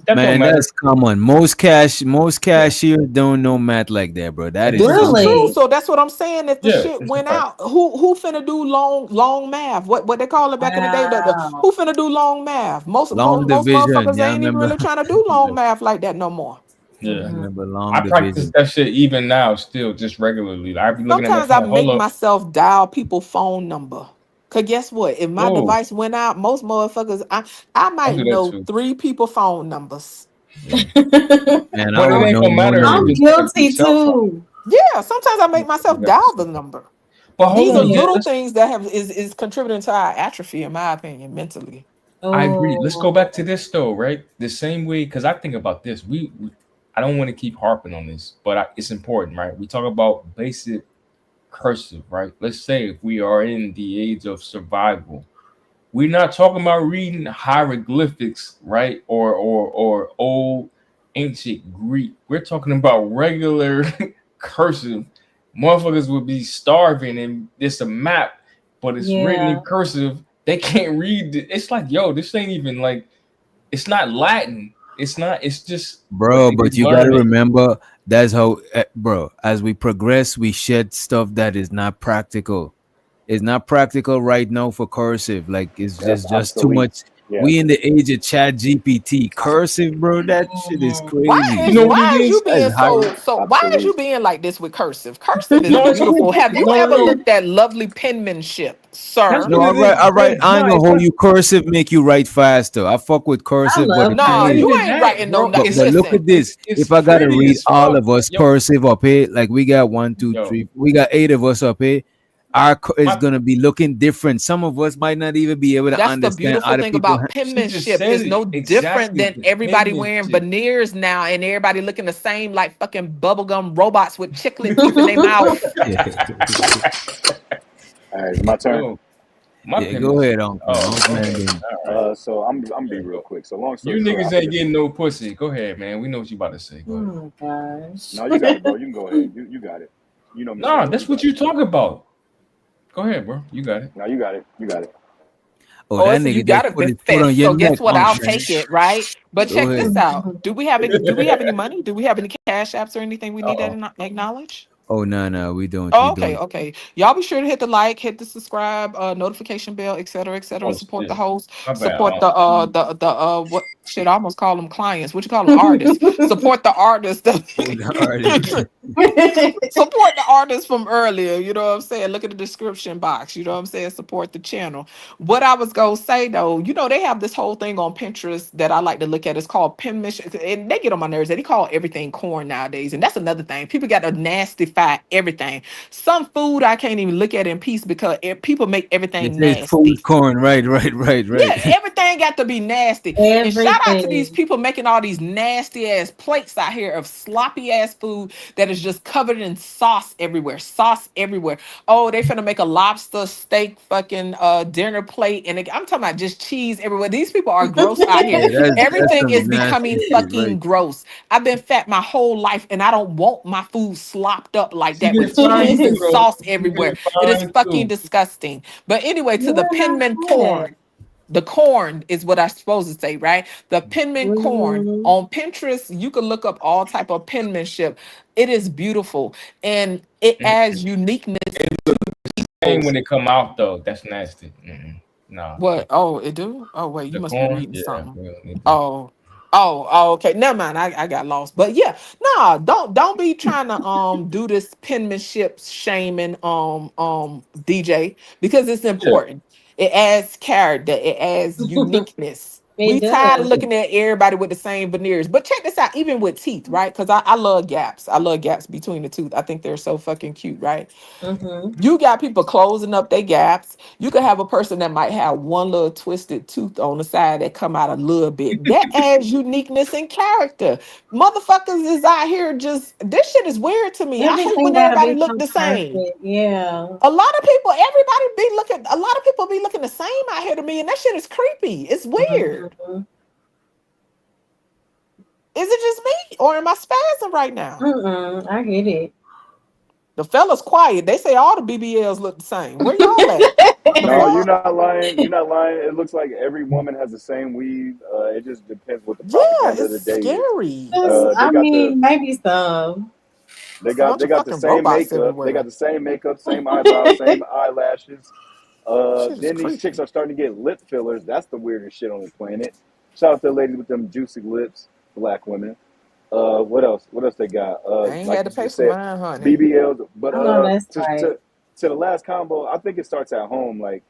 That Man, don't matter. that's common. Most cashiers don't know math like that, bro. That is This is common. true. So that's what I'm saying. If the Yeah, shit it's a went fact. out, who finna do long math? What they call it back in the day? Who finna do long math? Most Long division. motherfuckers Yeah, I ain't even remember. really trying to do long math like that no more. Yeah. I remember long I practice division. that shit even now, still just regularly. Like, I be looking at my Sometimes I phone. make Hold up. myself dial people's phone number. Cause guess what? If my Oh, device went out, most motherfuckers, I I might do that know too. 3 people phone numbers. Man, I But it don't ain't know gonna matter none of if them. it's your cell phone. Yeah, sometimes I make myself dial the number. But hold These are on, little let's. things that is contributing to our atrophy, in my opinion, mentally. I agree. Let's go back to this though, right? The same way, because I think about this. I don't want to keep harping on this, but it's important, right? We talk about basic cursive, right? Let's say if we are in the age of survival, we're not talking about reading hieroglyphics, right? Or old ancient Greek. We're talking about regular cursive. Motherfuckers would be starving, and it's a map, but it's written in cursive. They can't read it. It's like, yo, this ain't even like, it's not Latin. It's not. It's just what Bro, they but be you gotta learning. remember that's how, bro, as we progress, we shed stuff that is not practical. It's not practical right now for cursive. Like it's That's just too obsolete. much. Yeah. We in the age of chat GPT. Cursive, bro, that shit is crazy. You know what it Why is you is? being That's high. why is you Obsolete. being like this with cursive? Cursive is No, it's beautiful. cool. Have you No, ever no, no. looked at lovely penmanship, That's sir? No, what all it right, is. all right. No, I ain't no, gonna it's hold not. you. Cursive make you write faster. I fuck with cursive, but the No, thing Not is, you even ain't that, writing no bro. nothing. but look Listen, at this. It's If I gotta pretty read as all fuck. of us Yo, cursive up here, like we got 1, 2, 3, we got 8 of us up here. is gonna be looking different. Some of us might not even be able to That's the understand beautiful other thing people. about penmanship. It's no different than everybody wearing veneers now and everybody looking the same like fucking bubblegum robots with chiclet teeth in their mouth. All right, my turn. Yo, my Yeah, go ahead, Uncle. Oh, okay. All right. So I'm be real quick. So long story You short, niggas ain't getting no pussy. Go ahead, man. We know what you about to say. Go ahead. Oh my gosh. No, you got it, bro. You can go ahead. You got it. You know me. Nah, that's what you talk about. Go ahead, bro. You got it. No, you got it. You got it. Oh, that So you nigga gotta just put his confess. foot on your So guess neck, what? I'll Uncle. take it, right? But Go check ahead. this out. Do we have any money? Do we have any cash apps or anything we need to acknowledge? Oh no, we don't. Oh, We okay, don't. okay. Y'all be sure to hit the like, hit the subscribe, notification bell, etc., etc. Oh, Support shit. the host, My bad. support the what shit. I almost call them clients. What you call them? Artists. Support the artists. Support the artists from earlier. You know what I'm saying? Look at the description box. You know what I'm saying? Support the channel. What I was gonna say though, you know, they have this whole thing on Pinterest that I like to look at. It's called penmanship, and they get on my nerves. They call everything corn nowadays, and that's another thing. People got to nastify everything. Some food I can't even look at in peace because people make everything It says nasty. food corn, right. Yeah, everything got to be nasty. And shout out to these Everything. people making all these nasty ass plates out here of sloppy ass food that is just covered in sauce everywhere. Sauce everywhere. Oh, they finna make a lobster steak fucking dinner plate. And I'm talking about just cheese everywhere. These people are gross out here. Yeah, that's Everything some is nasty becoming shit, fucking right. gross. I've been fat my whole life and I don't want my food slopped up like She that with been fine cheese and too, though. sauce She been everywhere. It is fine fucking too. disgusting. But anyway, to the You're not penman fat. porn. The corn is what I'm supposed to say, right? The penman corn Mhm. on Pinterest. You can look up all type of penmanship. It is beautiful and it adds uniqueness. And when they come out though, that's nasty. Nah. What? Oh, it do? Oh, wait, you The must be corn, reading yeah. something. We don't need that. Oh, okay. Never mind. I got lost. But yeah, nah, don't be trying to do this penmanship shaming DJ because it's important. It adds character, it adds uniqueness. We It tired of does. looking at everybody with the same veneers. But check this out, even with teeth, right? Because I love gaps. I love gaps between the tooth. I think they're so fucking cute, right? Mm-hmm. You got people closing up their gaps. You could have a person that might have one little twisted tooth on the side that come out a little bit. That adds uniqueness and character. Motherfuckers is out here just this shit is weird to me. I hate Everything when gotta everybody be look so the same. perfect. Yeah. A lot of people, everybody be looking, a lot of people be looking the same out here to me, and that shit is creepy. It's weird. Mhm. Is it just me or am I spazzing right now? I get it. The fellas quiet. They say all the BBLs look the same. Where y'all at? No, you're not lying. You're not lying. It looks like every woman has the same weave. It just depends what the propaganda of the it's day scary. is. I mean, maybe so. They A got bunch of the fucking same robots makeup. They everywhere. got the same makeup, same eyebrows, same eyelashes. Shit is Then these creepy. chicks are starting to get lip fillers. That's the weirdest shit on the planet. Shout out to the ladies with them juicy lips, black women. What else? What else they got? I ain't Like had to you pay just for said, mine, honey. BBLs. But I know that's right. to the last combo, I think it starts at home. Like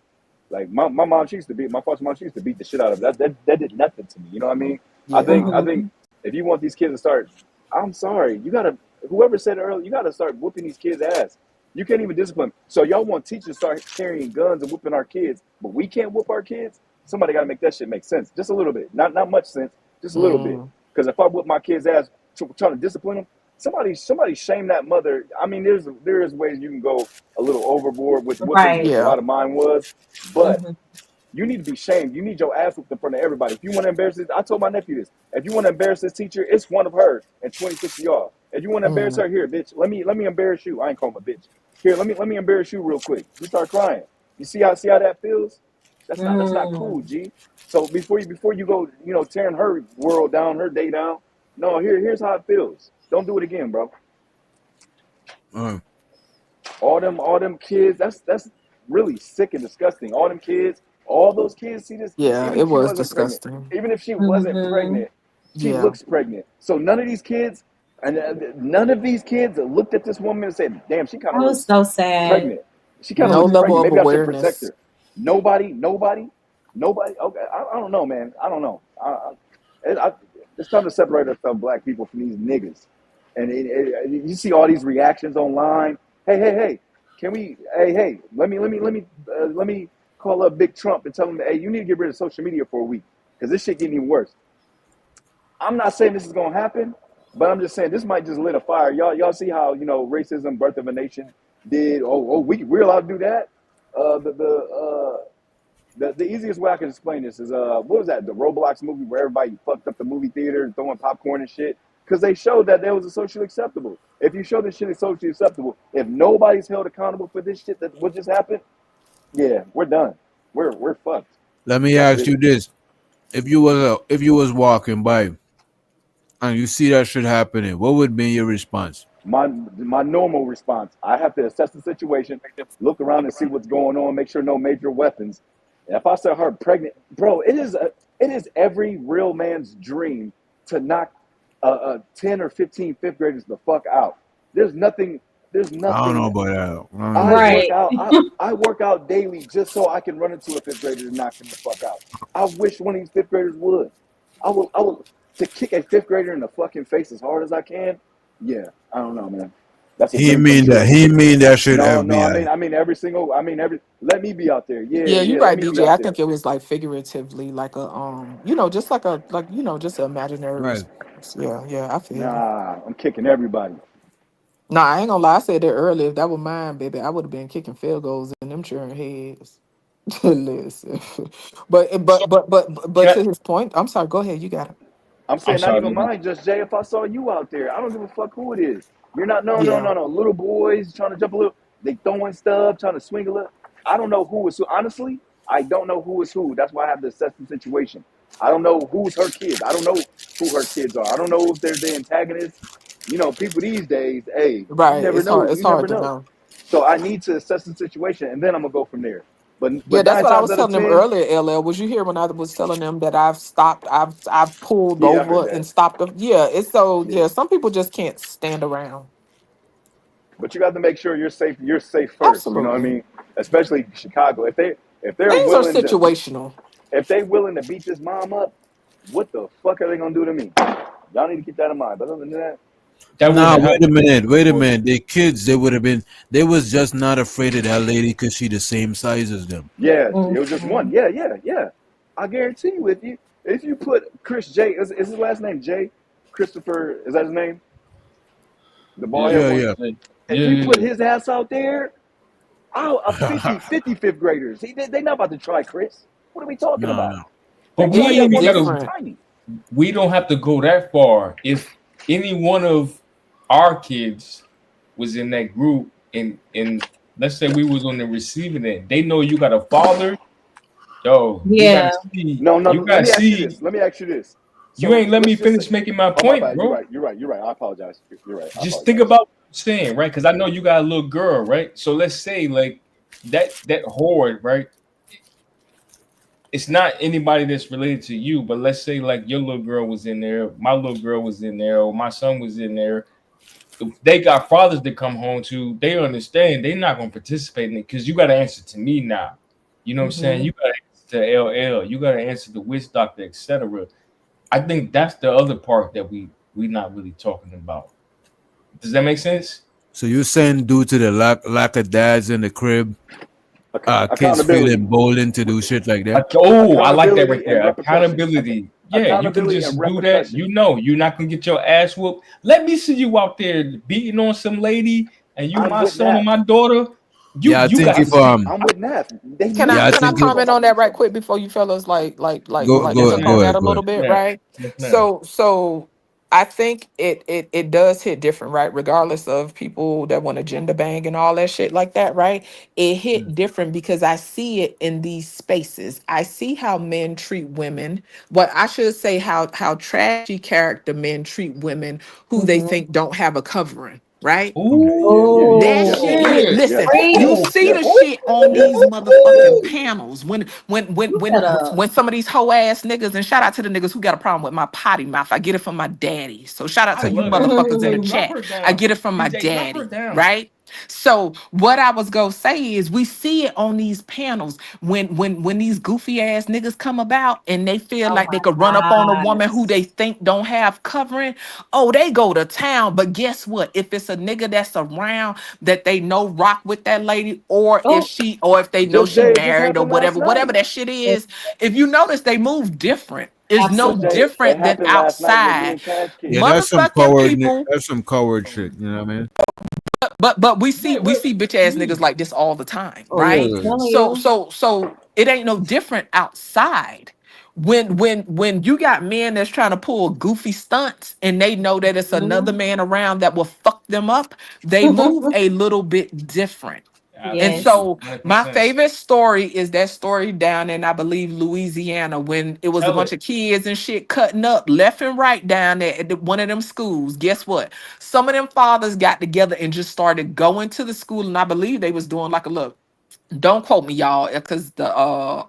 my mom, she used to beat my foster mom. She used to beat the shit out of it. That did nothing to me. You know what I mean? Yeah. I think if you want these kids to start, I'm sorry, you gotta. Whoever said it earlier, you gotta start whooping these kids' ass. You can't even discipline. So y'all want teachers to start carrying guns and whooping our kids, but we can't whoop our kids. Somebody gotta make that shit make sense, just a little bit. Not much sense, just a little bit. Because if I whoop my kids' ass trying to discipline them, somebody shame that mother. I mean, there is ways you can go a little overboard with whooping, Right. which a lot of mine was, but Mhm. you need to be shamed. You need your ass whooped in front of everybody. If you want to embarrass this, I told my nephew this. If you want to embarrass this teacher, it's one of her and 26 of y'all. If you want to embarrass her, here, bitch. Let me embarrass you. I ain't calling a bitch. Here, let me embarrass you real quick. You start crying. You see how that feels? That's not cool, G. So before you go, tearing her world down, her day down. No, here's how it feels. Don't do it again, bro. All them kids, that's really sick and disgusting. All them kids, all those kids see this. Yeah, Even it if she was wasn't pregnant, disgusting. even if she wasn't pregnant, she Yeah. looks pregnant. So none of these kids, and none of these kids looked at this woman and said, "Damn, she kind That of was looks so sad. pregnant. She kind of No looks level pregnant. of Maybe I should protect awareness. her." Nobody. Okay, I don't know, man. I don't know. It's time to separate ourselves, black people, from these niggas. And you see all these reactions online. Hey, Can we? Hey, let me call up Big Trump and tell him, hey, you need to get rid of social media for a week because this shit getting even worse. I'm not saying this is gonna happen, but I'm just saying this might just lit a fire. Y'all see how racism, Birth of a Nation did? We're allowed to do that. The easiest way I can explain this is what was that? The Roblox movie where everybody fucked up the movie theater, throwing popcorn and shit, because they showed that was a socially acceptable. If you show this shit is socially acceptable, if nobody's held accountable for this shit that what just happened, yeah, we're done. We're fucked. Let me ask you this: if you was walking by and you see that shit happening, what would be your response? My normal response, I have to assess the situation, look around and see what's going on, make sure no major weapons. And if I saw her pregnant, bro, it is every real man's dream to knock 10 or 15 fifth graders the fuck out. There's nothing. I don't know about that. I work out daily just so I can run into a fifth grader and knock him the fuck out. I wish one of these fifth graders would. I would to kick a fifth grader in the fucking face as hard as I can. Yeah, I don't know, man. That's He mean that shit. No, FBI. I mean every. Let me be out there. Yeah, you're let right, me be DJ. out I there. think it was like figuratively, like a just just an imaginary Right. response. Yeah, I feel you. Nah, I'm kicking everybody. Nah, I ain't gonna lie. I said that earlier. If that were mine, baby, I would have been kicking field goals in them cheering heads. Listen, but to his point, I'm sorry. Go ahead. You got it. I'm saying not even mine, just Jay. If I saw you out there, I don't give a fuck who it is. You're not no. Little boys trying to jump a little, they throwing stuff, trying to swing a little. I don't know who is who. Honestly, I don't know who is who. That's why I have to assess the situation. I don't know who's her kids. I don't know who her kids are. I don't know if they're the antagonists. People these days, hey, you Right. never It's know. hard. It's You never hard to know. know. So I need to assess the situation, and then I'm gonna go from there. But Yeah, that's nine what I times was out of telling them 10, earlier, LL. Was you here when I was telling them that I've stopped, I've pulled yeah, I heard over and that. stopped them? Yeah, it's so Yeah. some people just can't stand around. But you got to make sure you're safe. You're safe first. You know what I Absolutely. mean? Especially Chicago. If they're Things are willing to situational. beat this mom up, what the fuck are they gonna do to me? Y'all need to keep that in mind. But other than that, Nah, wait a minute. The kids, they was just not afraid of that lady because she the same size as them. yeah, it was just one. Yeah. I guarantee you, if you put Chris J, is his last name J? Christopher, is that his name? The bald head one. Yeah. If we put his ass out there, 50 fifth graders. They not about to try Chris. What are we talking about? No. But we Try ain't that even one gotta. tiny. We don't have to go that far. If any one of our kids was in that group, and let's say we was on the receiving end, they know you got a father. Yo, you Yeah. gotta see. No. You gotta Let me ask you see. this. Let me ask you this. You ain't let me let's just finish say, making my oh my point, bad. bro. You're right. I apologize. You're right. I Just think apologize. about what I'm saying, right? Because I know you got a little girl, right? So let's say like that horde, right? It's not anybody that's related to you, but let's say like your little girl was in there, my little girl was in there, or my son was in there. If they got fathers to come home to, they understand they're not gonna participate in it because you gotta answer to me now. You know what I'm saying? You gotta answer to LL, you gotta answer the witch doctor, etc. I think that's the other part that we not really talking about. Does that make sense? So you're saying due to the lack of dads in the crib, kids feel Accountability. emboldened to do shit like that? I like that right Accountability and there. repercussions. Accountability. Yeah, you can Accountability and just do that. repercussions. You know, you're not gonna get your ass whooped. Let me see you out there beating on some lady, and you I'm my with son or Nat. my daughter. Yeah, I You think got to if see. I'm with Nat. They Can need I yeah, I to can I think teach if comment somebody on that right something. quick before you fellas like go Yes, touch go on ma'am. ahead, that a go little ahead. bit, Yeah. right? Yes, ma'am. So I think it does hit different, right? Regardless of people that want to gender bang and all that shit like that, right? It hit different because I see it in these spaces. I see how men treat women. What I should say, how trashy character men treat women who they think don't have a covering, right? That Yeah. shit hit. Listen, you Oh, see the Yeah. shit on Yeah. these motherfucking panels when Shut up. some of these hoe ass niggas, and shout out to the niggas who got a problem with my potty mouth. I get it from my daddy. So shout out I to you love that. motherfuckers in DJ, the drop chat. her I down. get it from my DJ, drop her daddy, down. right? So what I was gonna say is we see it on these panels when these goofy ass niggas come about and they feel Oh like they my could run up on a woman who they think don't have covering. Oh, they go to town. But guess what? If it's a nigga that's around that they know rock with that lady, or if Oh, she or if they know Just she Jay, it just married or happened last whatever night. that shit is, if you notice they move different. It's no Just Jay, absolutely. it different than happened last night with me outside. and Cash Yeah, Kid. that's some Motherfucking coward. people. That's some coward shit. You know what I mean? But we see Wait, we wait, see bitch what ass you niggas mean? like this all the time, Oh yeah, I'm right? Yeah. telling So you. so it ain't no different outside. When you got men that's trying to pull goofy stunts and they know that it's another Mhm. man around that will fuck them up, they move a little bit different. And Yes. Absolutely, so my 100%. favorite story is that story down in, I believe, Louisiana, when it was a Tell bunch it. of kids and shit cutting up left and right down there at one of them schools. Guess what? Some of them fathers got together and just started going to the school, and I believe they was doing like a look. Don't quote me, y'all, because the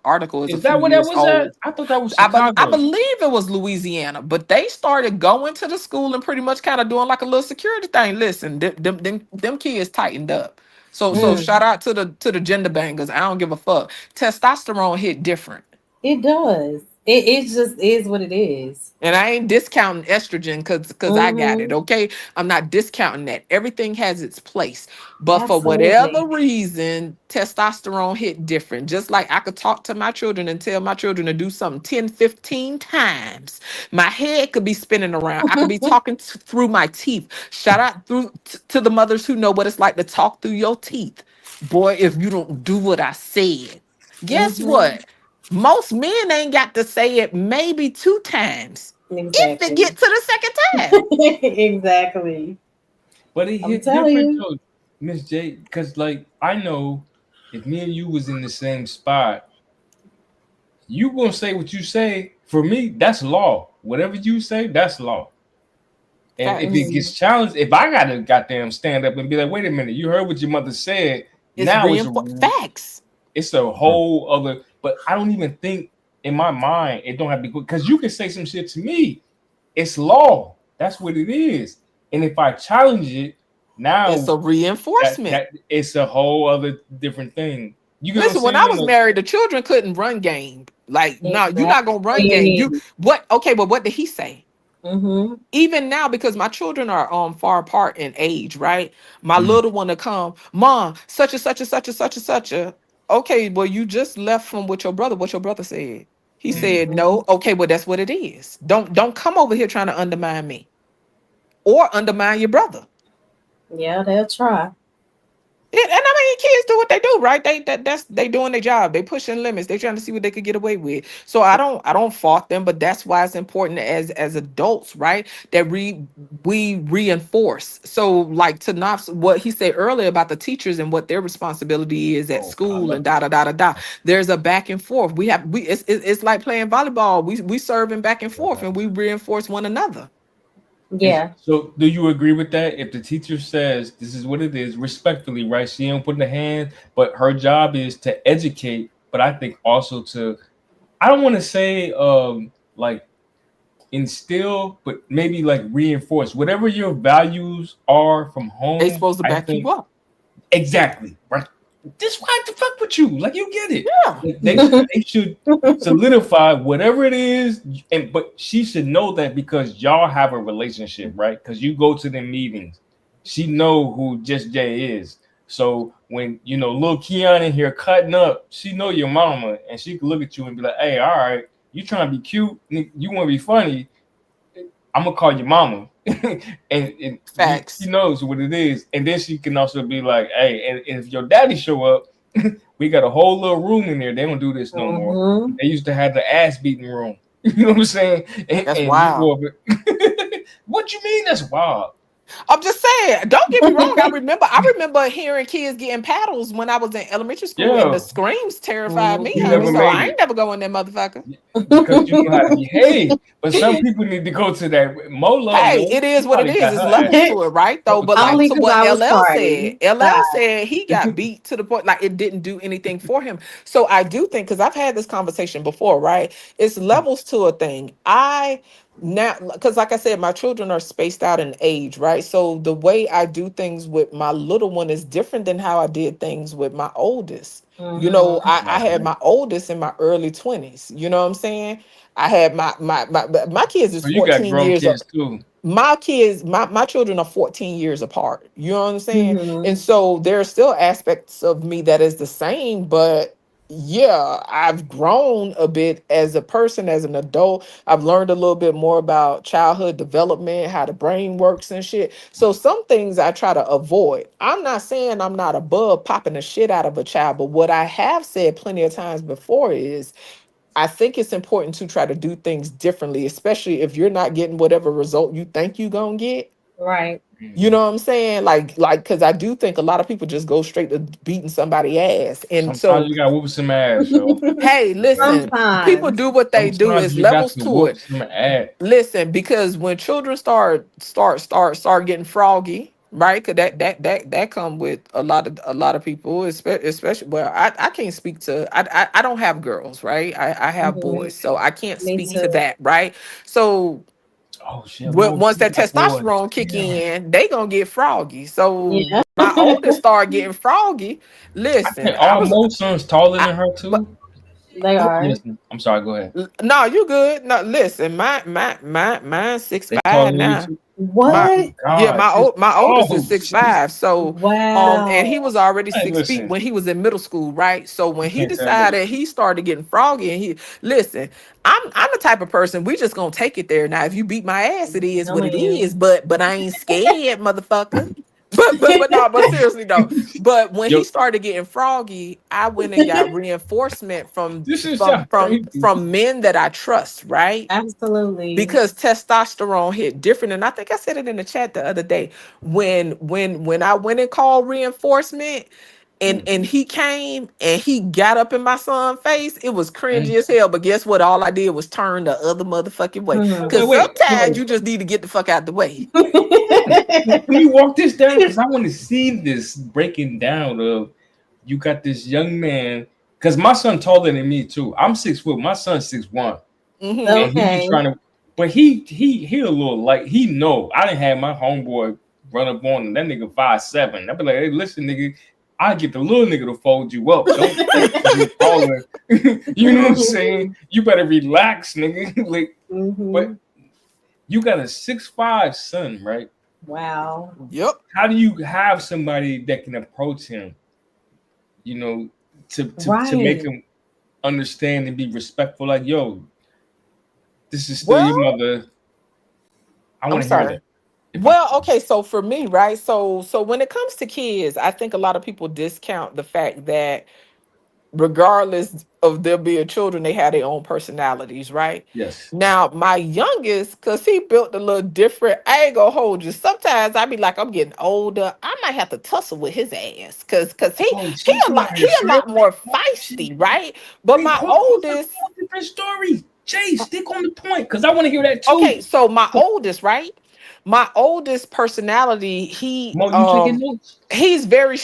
article is a Is few that where that years was old. at? I thought that was I Chicago. believe it was Louisiana, but they started going to the school and pretty much kind of doing like a little security thing. Listen, them kids tightened up. So Mm. shout out to the gender bangers. I don't give a fuck. Testosterone hit different. It does. It just is what it is. And I ain't discounting estrogen because I got it. Mm-hmm. Okay. I'm not discounting that. Everything has its place. But for whatever Absolutely. reason, testosterone hit different. Just like I could talk to my children and tell my children to do something 10, 15 times. My head could be spinning around. I could be talking through my teeth. Shout out to the mothers who know what it's like to talk through your teeth. Boy, if you don't do what I said, guess Mm-hmm. what? Most men ain't got to say it maybe 2 times if they Exactly. get to the second time. Exactly. But it I'm hit telling different you. though, Miss J, because like I know if me and you was in the same spot, you gonna say what you say. For me, that's law. Whatever you say, that's law. And if Facts. it Mm. gets challenged, if I gotta goddamn stand up and be like, wait a minute, you heard what your mother said. It's Now facts. it's a whole other. But I don't even think in my mind it don't have to be good because you can say some shit to me. It's law. That's what it is. And if I challenge it, It's now a reinforcement. that it's a whole other different thing. You get what I'm Listen, when I saying? was Like, married, the children couldn't run game. Like, no, you're not gonna run game. You Exactly. what? Okay, but what did he say? Mm-hmm. Even now, because my children are far apart in age, right? My mm, little one to come, mom, such and such and such and such and such a. Okay, well, you just left from what your brother. What your brother said. He said Mm-hmm. no. Okay, well, that's what it is. Don't come over here trying to undermine me or undermine your brother. Yeah, they'll try. And I mean, kids do what they do, right? They doing their job. They pushing limits. They trying to see what they could get away with. So I don't fault them, but that's why it's important as adults, right? That we reinforce. So like to not what he said earlier about the teachers and what their responsibility is at oh, I school love and da da da da da. There's a back and forth. It's like playing volleyball. We serving back and forth and we reinforce one another. Is Yeah. so do you agree with that? If the teacher says this is what it is, respectfully, right? She don't put in the hand, but her job is to educate, but I think also to I don't want to say like instill, but maybe like reinforce whatever your values are from They home. supposed to I back you think up. exactly right. Just why to fuck with you? Like you get it. Yeah. Like, they should solidify whatever it is, and but she should know that because y'all have a relationship, right? Because you go to the meetings. She know who Just Jay is. So when you know little Keon in here cutting up, she know your mama, and she can look at you and be like, "Hey, all right, you trying to be cute? You want to be funny? I'm gonna call your mama," and she Facts. knows what it is. And then she can also be like, "Hey, and if your daddy show up, we got a whole little room in there. They don't do this no more. Mm-hmm. They used to have the ass beating room. You know what I'm saying? That's And you wild. go over. What you mean? That's wild. I'm just saying, don't get me wrong. I remember hearing kids getting paddles when I was in elementary school, and the Yeah, screams terrified me, you honey. never So made I ain't it never going that motherfucker. because you know how to behave. But some people need to go to that. Mola, Hey, man, it she is what it probably is. got It's her ass levels to it, right? Though, but like Only to because what I was LL said, tardy. Bye. LL said he got beat to the point like it didn't do anything for him. So I do think because I've had this conversation before, right? It's levels to a thing. now, because like I said, my children are spaced out in age, right? So the way I do things with my little one is different than how I did things with my oldest. You know, Mm-hmm. I had my oldest in my early 20s. You know what I'm saying? I had my kids is So you got 14 grown years. kids too. My kids, my children are 14 years apart. You know what I'm saying? Mm-hmm. And so there are still aspects of me that is the same, but yeah, I've grown a bit as a person, as an adult. I've learned a little bit more about childhood development, how the brain works and shit. So some things I try to avoid. I'm not saying I'm not above popping the shit out of a child, but what I have said plenty of times before is I think it's important to try to do things differently, especially if you're not getting whatever result you think you're gonna get. Right. You know what I'm saying? Like, because I do think a lot of people just go straight to beating somebody ass. And Sometimes so, you got to whoop some ass, yo. hey, listen, people Sometimes. do what they do. Sometimes Is you got levels to to whoop it. some ass. Listen, because when children start getting froggy, right? Because that come with a lot of people, especially. Well, I can't speak to. I don't have girls, right? I have Mm-hmm. boys, so I can't Me speak to too. that, right? So Oh shit, Lord, once you that got boys. testosterone kick Yeah. in, they gonna get froggy. So Yeah. my oldest start getting froggy. Listen, I Are was, most sons taller I, than her but too? They are. Listen, I'm sorry. Go ahead. no, you good. No, listen, mine six They taller five than you now. too. My Oh What? yeah, God, sis. my oldest is Oh, six sis. five. So and he Wow. was already Hey, 6 feet listen. when he was in middle school, right? So when You he can't tell me. decided he started getting froggy, and he listen, I'm the type of person we just gonna take it there. Now, if you beat my ass, it is I what it is. mean, But I ain't scared, motherfucker. But no, but seriously though. But when he Yo, started getting froggy, I went and got reinforcement from this is from sound from crazy. from men that I trust, right? absolutely. Because testosterone hit different. And I think I said it in the chat the other day. When I went and called reinforcement Mm, and he came and he got up in my son's face, it was cringy mm. as hell. But guess what? All I did was turn the other motherfucking way. Hmm. Cause Wait. sometimes you just need to get the fuck out the way. Can you walk this down? Because I want to see this breaking down of you got this young man. Because my son taller than me too. I'm 6 foot. My son's 6'1", Hmm. and he be Okay. trying to. But he a little like he know. I didn't have my homeboy run up on him. That nigga 5'7". I be like, hey, listen, nigga. I get the little nigga to fold you up. Don't think 'cause you taller. You know what I'm saying? You better relax, nigga. Like, but Hmm. you got a 6'5" son, right? Wow. Yep. How do you have somebody that can approach him, you know, to make Right. him understand and be respectful? Like, yo, this is still your Well, mother. I I'm want to hear sorry. that. If I Well, okay, so for me, right? So when it comes to kids, I think a lot of people discount the fact that regardless of them being children, they have their own personalities, right? yes, Now, my youngest, because he built a little different, I ain't gonna hold you. Sometimes I be like, I'm getting older. I might have to tussle with his ass. Cause oh, he she's he nice, a yo. lot more Oh, shit. feisty, right? But Wait, my hold on, oldest, different story. Jay, stick on the point, cause I want to hear that too. okay, so my oldest, right? My oldest personality, Mo, you taking notes? he's very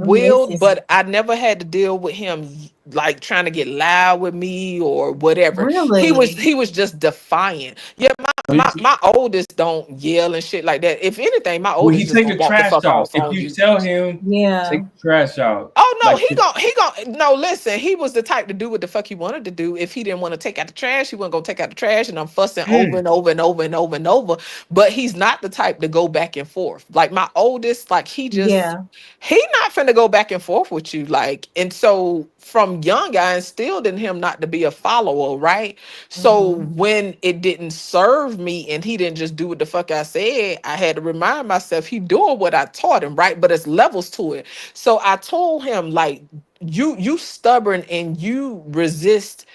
I'm strong-willed, listening. but I never had to deal with him like trying to get loud with me or whatever. Really? He was just defiant. Yeah, my oldest don't yell and shit like that. If anything, my Will he oldest just take gonna the walk the trash fuck out? off If on you you. tell him Yeah. take the trash out, Oh no, like he gon' no, listen, he was the type to do what the fuck he wanted to do. If he didn't want to take out the trash, he wasn't gonna take out the trash, and I'm fussing over mm, and over and over and over and over. But he's not the type to go back and forth. Like my oldest, like Yeah. he not finna go back and forth with you. Like, and so from young, I instilled in him not to be a follower, right? So Hmm. when it didn't serve me and he didn't just do what the fuck I said, I had to remind myself he doing what I taught him, right? But it's levels to it. So I told him, like, you stubborn and you resist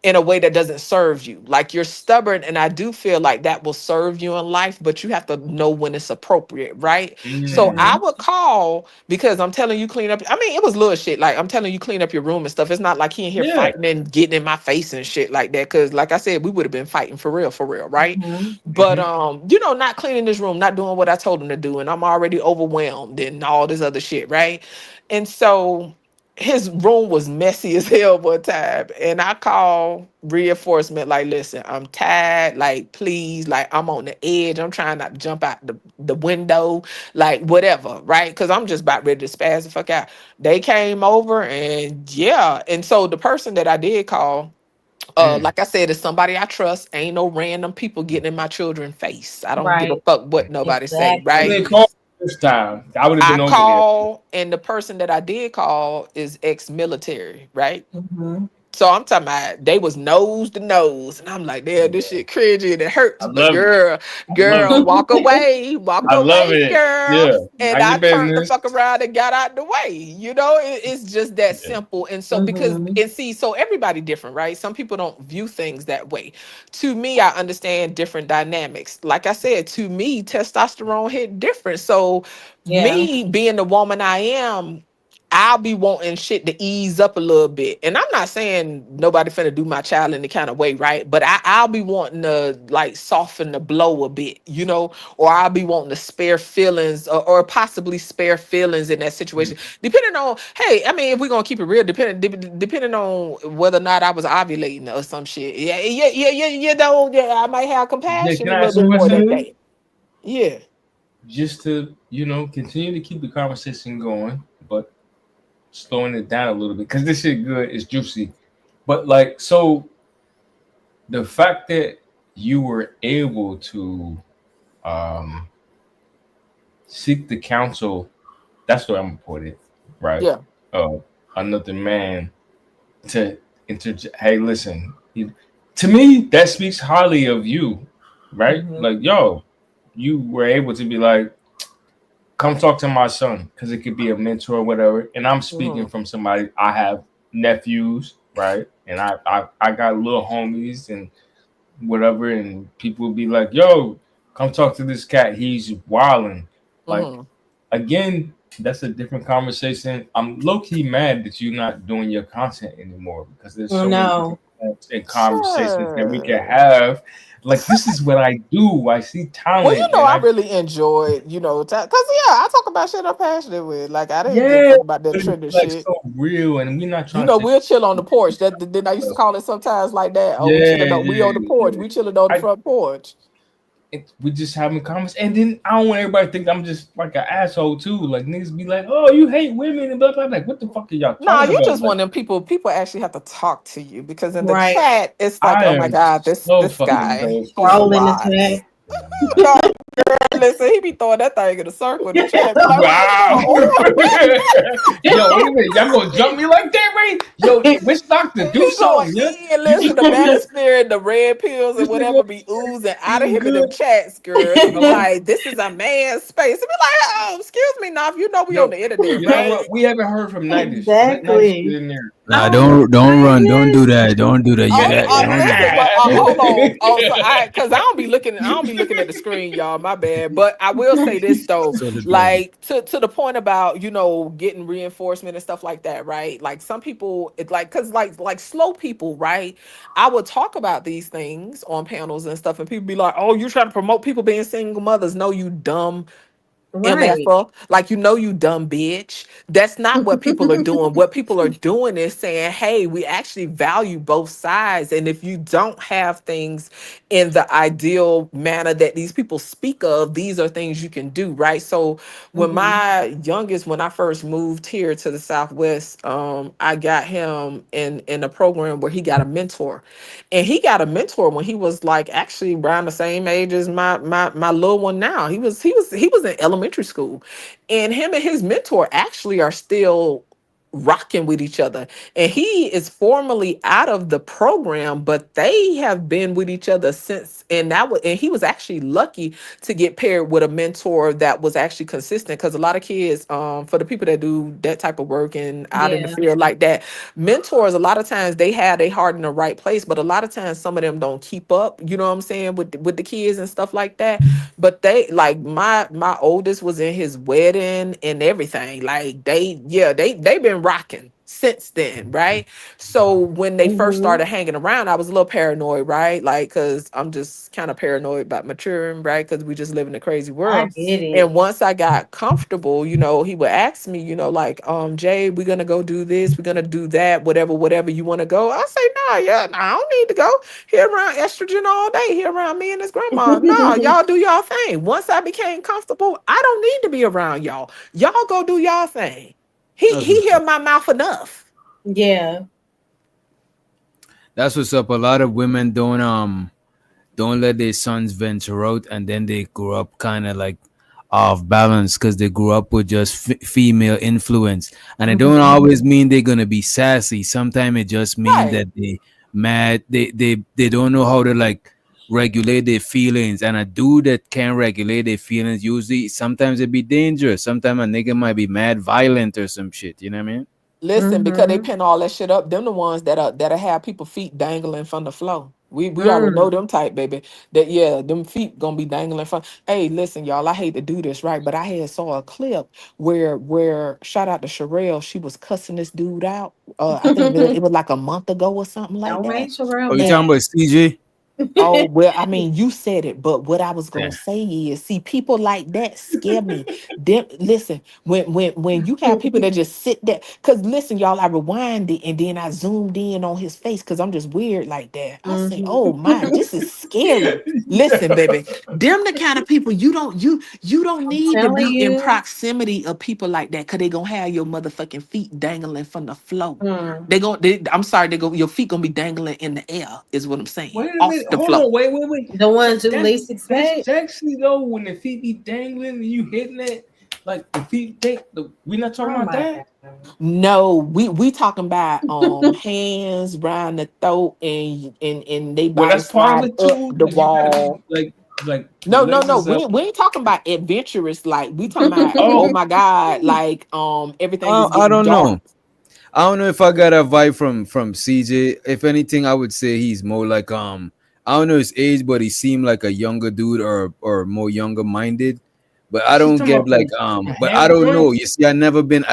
in a way that doesn't serve you. Like you're stubborn, and I do feel like that will serve you in life, but you have to know when it's appropriate, right? So mm, I Hmm. would call because I'm telling you clean up. I mean, it was little shit. Like I'm telling you clean up your room and stuff. It's not like he in here yeah. fighting and getting in my face and shit like that. Cause like I said, we would have been fighting for real, right? Hmm. But Hmm. not cleaning this room, not doing what I told him to do, and I'm already overwhelmed and all this other shit, right? And so his room was messy as hell one time, and I called reinforcement like, listen, I'm tired, like please, like I'm on the edge, I'm trying not to jump out the window, like whatever, right? Because I'm just about ready to spaz the fuck out. They came over, and yeah, and so the person that I did call, like I said, it's somebody I trust. Ain't no random people getting in my children's face. I don't give a Right. fuck what nobody say, You right? Exactly. didn't call this time. I would have I been over there. call, and the person that I did call is ex-military, right? Mm-hmm. So I'm talking about they was nose to nose, and I'm like, damn, this shit cringy and it hurts, I but love it. girl, I love walk it. I love away, it. girl. Yeah. And Mind I your turned the business. fuck around and got out the way. You know, it's just that Yeah. simple. And so because Mm-hmm. and see, so everybody different, right? Some people don't view things that way. To me, I understand different dynamics. Like I said, to me, testosterone hit different. So Yeah. me being the woman I am, I'll be wanting shit to ease up a little bit. And I'm not saying nobody finna do my child in the kind of way, right? But I'll be wanting to like soften the blow a bit, you know, or I'll be wanting to spare feelings, or possibly spare feelings in that situation. Depending on, hey, I mean, if we're gonna keep it real, depending on whether or not I was ovulating or some shit. Yeah, you know, yeah, I might have Yeah, compassion can a I little ask a bit more that question? day. Yeah. Just to, continue to keep the conversation going, but slowing it down a little bit because this shit good, it's juicy. But like, so the fact that you were able to um seek the counsel, that's what I'm gonna put it, right? Yeah. Another man to hey, listen, to me, that speaks highly of you, right? Mhm. Like, yo, you were able to be like, come talk to my son because it could be a mentor or whatever. And I'm speaking Mhm. from somebody, I have nephews, right? And I got little homies and whatever, and people will be like, yo, come talk to this cat. He's wilding. Like, Mhm. again, that's a different conversation. I'm low key mad that you're not doing your content anymore because there's Oh so many different no. points and conversations that we can Sure. have. Like, this is what I do. I see Well, you talent know, and I I, really enjoyed, cause yeah, I talk about shit I'm passionate with. Like I didn't give a yeah, fuck about that but it's trending like shit. so real, and we're not You trying to know, take. we'll chill on the porch. That then I used to call it sometimes like that. Oh, Yeah, we on the yeah, porch. yeah. We chilling on the I front porch. we just having comments, and then I don't want everybody to think I'm just like an asshole too. Like niggas be like, "Oh, you hate women," and blah blah. Like, what the fuck are y'all Nah, talking you about? just Like, want them people. People actually have to talk to you because in the Right. chat, it's like, I oh my am god, so this fucking guy, dope. he's a Scroll in the lot. chat. No, listen, he be throwing that thing in a circle in the chat. Be like, what is Wow. going on? Yo, wait a minute, y'all gonna jump me like that, right? Yo, witch doctor, do He going something, yeah. in. You just Listen, the over here. manosphere and the red pills and This nigga whatever be oozing out of eating him in good. them chats, girl. He be Hello. like, "This is a man's space." He be like, "Oh, excuse me, now if you know we on Yo, the internet, you know right?" what? We haven't heard from Nightish. Let Nightish get Exactly. in there. Nah, Oh don't my run. Don't do goodness. that. Don't do that. You Oh, got don't do listen, that. but hold on. Oh, so cause I don't be looking at the screen, y'all. My bad. But I will say this though, So the bad. like to the point about getting reinforcement and stuff like that, right? Like some people, it like cause like slow people, right? I would talk about these things on panels and stuff, and people be like, "Oh, you trying to promote people being single mothers?" No, you dumb Right. MFer, like you dumb bitch. That's not what people are doing. What people are doing is saying, hey, we actually value both sides. And if you don't have things in the ideal manner that these people speak of, these are things you can do, right? So when Hmm. my youngest, when I first moved here to the Southwest, I got him in a program where he got a mentor. And he got a mentor when he was like actually around the same age as my little one now. He was in elementary school, and him and his mentor actually are still rocking with each other. And he is formally out of the program, but they have been with each other since. And he was actually lucky to get paired with a mentor that was actually consistent. Because a lot of kids, for the people that do that type of work and out in the Yeah. field like that, mentors a lot of times they have their heart in the right place, but a lot of times some of them don't keep up, you know what I'm saying, with the kids and stuff like that. But they like my oldest was in his wedding and everything, like they been rocking since then, right? So when they first started hanging around, I was a little paranoid, right? Like, because I'm just kind of paranoid about maturing, right? Because we just live in a crazy I world. get it. And once I got comfortable, he would ask me, like, Jay, we're gonna go do this, we're gonna do that, whatever you want to go. I say, nah, yeah, nah, I don't need to go. Here around estrogen all day, here around me and his grandma. No, y'all do y'all thing. Once I became comfortable, I don't need to be around y'all. Y'all go do y'all thing. He hear my mouth enough. Yeah. That's what's up. A lot of women don't let their sons venture out, and then they grow up kind of like off balance because they grew up with just female influence, and it don't always mean they're gonna be sassy. Sometimes it just means that they mad. They don't know how to like regulate their feelings, and a dude that can't regulate their feelings usually sometimes it be dangerous. Sometimes a nigga might be mad violent or some shit. You know what I mean? Listen, because they pin all that shit up. Them the ones that'll have people feet dangling from the floor. We already know them type, baby. That them feet gonna be dangling from. Hey, listen, y'all. I hate to do this, right? But I had saw a clip where shout out to Sherelle. She was cussing this dude out. I think it was like a month ago or something like Don't that. make Sherelle Oh, you mad. talking about CJ? Oh, well, I mean, you said it, but what I was gonna say is, see, people like that scare me. Listen, when you have people that just sit there, because listen, y'all, I rewinded and then I zoomed in on his face because I'm just weird like that. I say, oh my, this is scary. Listen, baby, them the kind of people you don't need to telling be in you. proximity of people like that because they gonna have your motherfucking feet dangling from the floor. Mm. I'm sorry, your feet gonna be dangling in the air, is what I'm saying. Wait a Off minute, the hold floor. on, wait. The ones you That's least expect. sexy though when the feet be dangling and you hitting it. Like the feet we not talking about that? No, we talking about hands around the throat and they Well, body that's part of slide it up too. the Like you gotta be wall. like the No, no, legs no. is up. We ain't talking about adventurous. Like we talking about oh Oh, my god, like everything is I getting don't dark. know. I don't know if I got a vibe from CJ. If anything, I would say he's more like I don't know his age, but he seemed like a younger dude or more younger minded. But I she's don't talking get about like from but I Happy don't know. Burns. You see, I never been.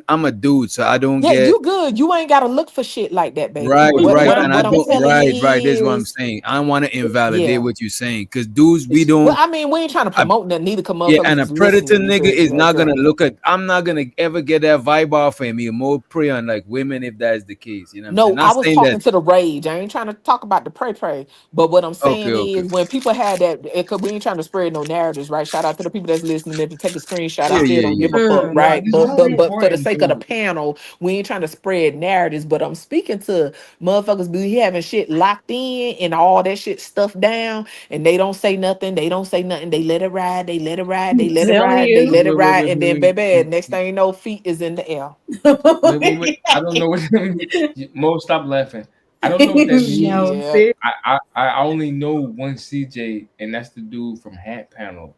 I'm a dude, so I don't Yeah, get you good. You ain't gotta look for shit like that, baby. right, Well, you right, What and not I what I'm don't though. telling you right. This is what I'm is, saying. I don't want to invalidate yeah. what you're saying because dudes, we Well, don't. I mean, we ain't trying to promote that neither cause Yeah, motherfuckers and a is predator listening. You nigga feel me? is Like, not gonna look at. I'm not gonna ever get that vibe off him. He'll more prey on like women if that's the case. You know what I'm saying? no, I Not was saying that. talking to the rage. I ain't trying to talk about the pray. But what I'm Okay, saying okay. is when people had that, cause we ain't trying to spread no narratives, right? Shout out to the people that's listening. If you take a screenshot, I Yeah, still yeah, don't yeah. give a fuck, No, right? this is But very but for the important sake of the too. panel, we ain't trying to spread narratives. But I'm speaking to motherfuckers be having shit locked in and all that shit stuffed down, and they don't say nothing. They don't say nothing. They let it ride. They let it ride. They let it Telling ride. They you. let it ride, and then Wait. baby, next thing you know, feet is in the air. Wait. I don't know what Mo, stop laughing. I don't know what that means. No, Shit. sis. I only know one CJ, and that's the dude from Hat Panel.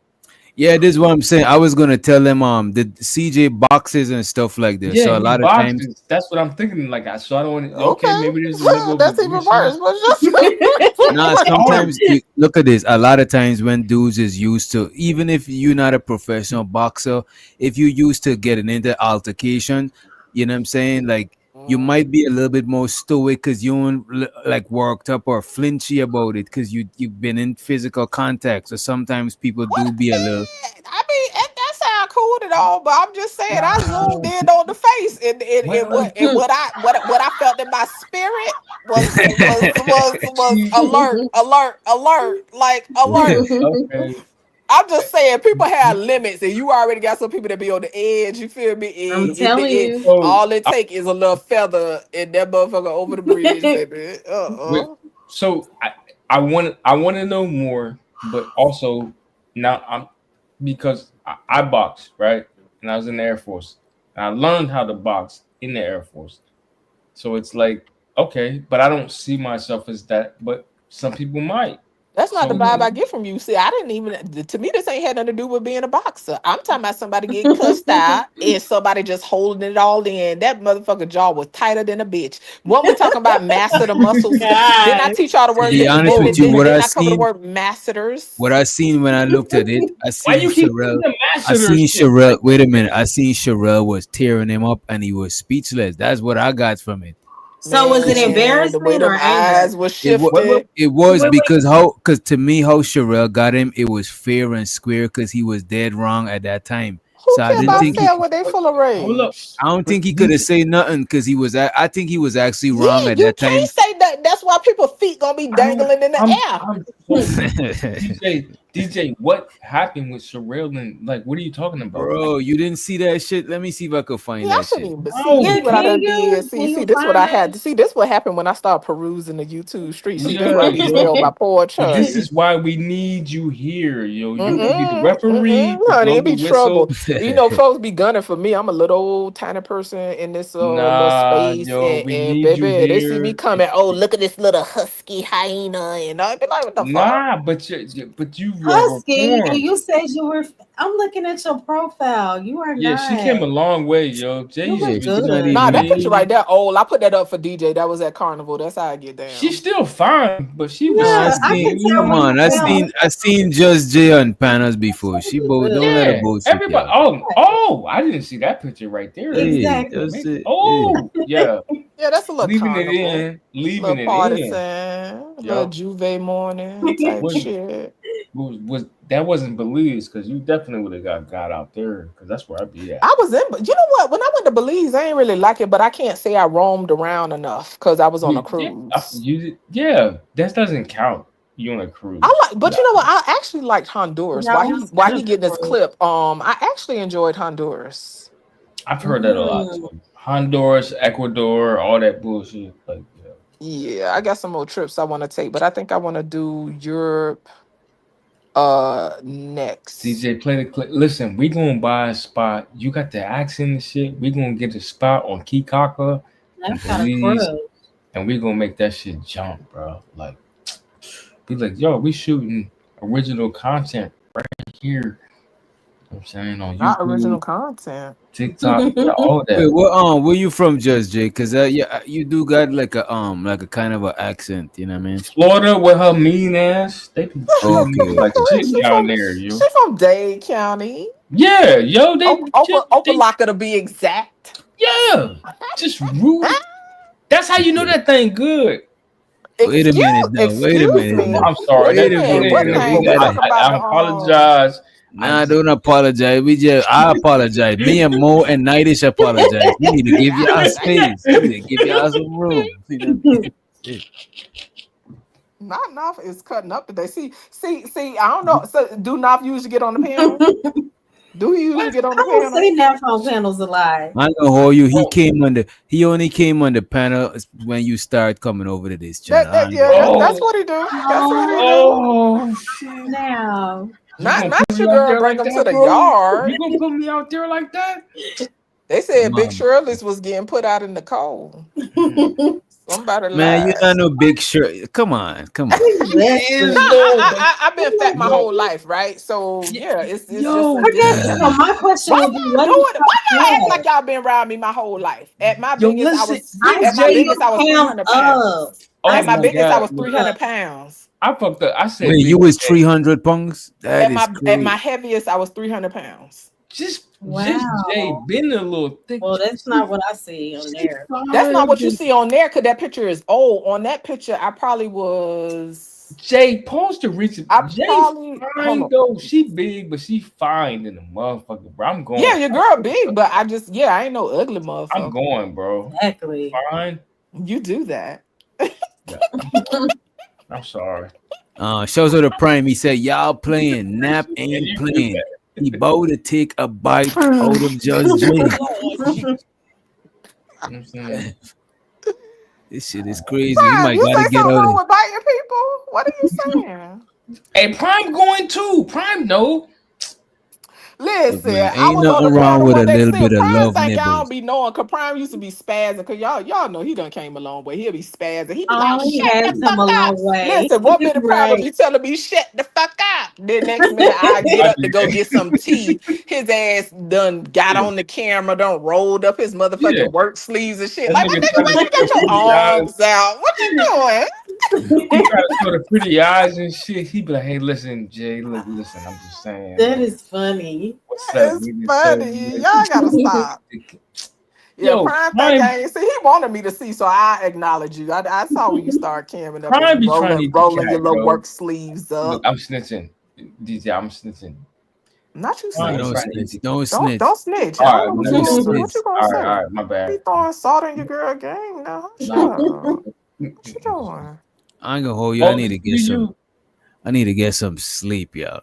Yeah, this is what I'm saying. I was gonna tell them the CJ boxes and stuff like this. Yeah, So a he lot of times, boxes. That's what I'm thinking. Like, so I don't want to. Okay, Okay, maybe there's a level of that's even aggression. worse. But just nah. Oh, Sometimes you look at this. A lot of times when dudes is used to, even if you're not a professional boxer, if you used to getting into altercation, you know what I'm saying? Like you might be a little bit more stoic because you don't like worked up or flinchy about it because you've been in physical contact. So sometimes people what? do be a little. I mean, that sound cool and all, but I'm just saying I zoomed in on the face, and well, what I felt in my spirit was she, alert, like alert. okay. I'm just saying people have limits, and you already got some people that be on the edge. You feel me? I'm telling you. So, All it take is a little feather and that motherfucker over the bridge, baby. wait, so I want to know more, but also now I'm because I boxed, right, and I was in the Air Force, and I learned how to box in the Air Force. So it's like okay, but I don't see myself as that. But some people might. That's not the So vibe I get from you. See, I didn't even. To me, this ain't had nothing to do with being a boxer. I'm talking about somebody getting cussed out and somebody just holding it all in. That motherfucker jaw was tighter than a bitch. When we talking about master the muscles, didn't I teach y'all the To word? be honest with you, Didn't I cover the word masseters? what I seen when I looked at it, why you keep saying the I masseter seen shit? Sherelle. Wait a minute, I seen Sherelle was tearing him up and he was speechless. That's what I got from it. So was it Man, the way embarrassment or them eyes anger? was It was, shifted. it was Wait. because to me how Sherelle got him, it was fair and square because he was dead wrong at that time. Who So I care didn't about think he, fair when they full of Hold up. rage? I don't But think he could have said nothing because he was. I think he was actually Yeah, wrong at you that can't time. say that. That's why people's feet gonna be dangling in the air. I'm so DJ, what happened with Sherelle and like what are you talking about? Bro, you didn't see that shit. Let me see if I could find Yeah, I that shouldn't shit. even. But see, No. see Yeah, what I can done did. you? See, Can see, you this what find I had that? to see. This what happened when I started perusing the YouTube street. See, this Yeah, why you smell yo. my poor But this is choice. why we need you here, yo. You gonna be the referee to Honey, blow it the be whistle. trouble. You know, folks be gunning for me. I'm a little old tiny person in this little Nah, space, yo, we and need you baby, they see me here. coming. Oh, look at this little husky hyena, and I be like, what the fuck? Nah, but you Husky, and reformed. you said you were. I'm looking at your profile. You are Yeah, she not. came a long way, yo. Jay You used to look be She's not good. Nah, even. that picture big. right there, old. I put that up for DJ. That was at Carnival. That's how I get She's down. still fine, but she No, was I Yeah, I seen. can tell Come when you on, film. I seen Just Jay on panels before. She You both don't let her good. yeah. bullshit Everybody. y'all. Oh, I didn't see that picture right there. Hey, Exactly. just hey. Oh, yeah. Yeah, that's a little Leaving it carnival, in, leaving little it in. partisan, little Yep. Juve morning type Was shit. was that wasn't Belize because you definitely would have got out there because that's where I'd be at. I was in, you know what? When I went to Belize, I ain't really like it, but I can't say I roamed around enough because I was on a cruise. That doesn't count. You on a I cruise. like, but you know what? I actually liked Honduras. That was Why he good. getting this clip? I actually enjoyed Honduras. I've heard that a lot too. Honduras, Ecuador, all that bullshit. Like, yeah. Yeah, I got some more trips I want to take, but I think I want to do Europe next. DJ, play the clip. Listen, we gonna buy a spot. You got the accent and shit. We gonna get a spot on Kikaka and That's kind of Belize, cruel. and we gonna make that shit jump, bro. Like, be like, yo, we shooting original content right here. You know what I'm saying on Not original YouTube, content. TikTok, yeah, all that. Wait, where you from, Just Jay? Cause yeah, you do got like a kind of an accent. You know what I mean? Florida with her mean ass, they be treating me Okay. like shit she down from there, yo. she from Dade County. Yeah, yo, they Opelika to be exact. yeah, just rude. That's how you know that thing good. Wait a minute, though. Wait a Excuse minute, me. though. I'm sorry. Wait That a wasn't minute, though. We inappropriate. gotta. about I the apologize. Nah, don't apologize. I apologize. Me and Mo and Nightish apologize. We need to give y'all space. We need to give y'all some room. See that? Not enough is cutting up today. See. I don't know. So, do Knopf usually get on the panel? Do he usually get on the I don't panel? see NAFO panels alive. I know how you. He only came on the panel when you start coming over to this channel. That's what he do. That's what he do. Oh shit! Now, Not your girl bring him to the yard. You gonna put me out there like that? They said Come Big on. Shirley's was getting put out in the cold. Somebody Man, you lied. not no big shirt. Come on. I've been fat my whole life, right? So yeah, it's just so my question would be, what why y'all act like y'all been around me my whole life? At my biggest, I was I 300 pounds. At my biggest, I was 300 pounds. I fucked up. I said, Wait, you was 300 pounds? That is At crazy. my heaviest, I was 300 pounds. Just Jay been a little thick. Well, that's not what I see on there. That's not what you see on there, because that picture is old. On that picture, I probably was. Jay, post the recent. Jay probably fine though. She big, but she fine in the motherfucker, bro. I'm going. Yeah, your girl big, but I ain't no ugly motherfucker. I'm going, bro. Exactly. Fine. You do that. I'm sorry. Shows her the prime. He said, y'all playing. Nap ain't playing. He about to take a bite out of Just Jay. This shit is crazy. You might you gotta say get something out wrong of with biting people? What are you saying? Hey, Prime going too. Prime no. Look, Listen, man, I ain't was on the nothing wrong panel with a when they little said bit of Prime love think I nibbles. don't be knowing, cause Prime used to be spazzing, cause y'all know he done came a long way. He'll be spazzing. He be like, Oh, he shut has the come fuck a up. long way. Listen, 1 minute Prime will Right. be telling me shut the fuck up. Then next minute I get I up to do go that. get some tea. His ass done got Yeah. on the camera, done rolled up his Yeah. motherfucking work sleeves and shit. That Like, my nigga nigga, try to why you show got the your pretty eyes. arms out? What you doing? He try to show the pretty eyes and shit. He be like, "Hey, listen, Jay. Look, listen. I'm just saying. That is funny. What's up, It's nigga? So, funny. Y'all gotta stop. Yeah, yo, Prime think Prime, I ain't see. He wanted me to see, so I acknowledge you. I saw when you start camming up Prime and be trying to be rolling your cat, little yo. work sleeves Look, up. I'm snitching, DJ. I'm snitching. Not you Prime Nah, be don't snitching. trying to snitch. be. Don't Don't snitch. don't snitch. I All don't right, know what let you me Don't gonna do. snitch. What snitch. you gonna All right, say? all right. My Be bad. throwing salt in your girl game now. Hush Nah. up. What you doing? I ain't gonna hold you. I Oh, need to get some. you. I need to get some sleep, y'all.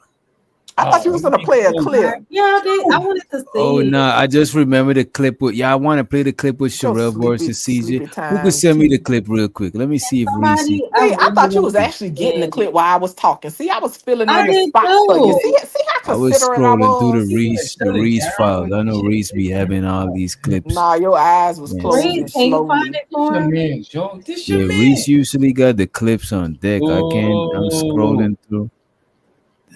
I thought you was gonna play a clip. Yeah, I wanted to Oh see it. no, I just remember the clip with I want to play the clip with Get your Sherelle versus CJ. sleepy Who could time send me the tea. clip real quick? Let me see if Reese. Somebody, I See, I really thought you want was to actually getting see the it. clip while I was talking. See, I was filling I in the did spots for you. too. See how I was considerate I scrolling through was. The Reese files. I know Reese be having all these clips. Nah, your eyes was Yes. closing Reed, can you find slowly. it for Your him? man, Joe. This your Yeah, man. Reese usually got the clips on deck. I can't. I'm Whoa. scrolling through.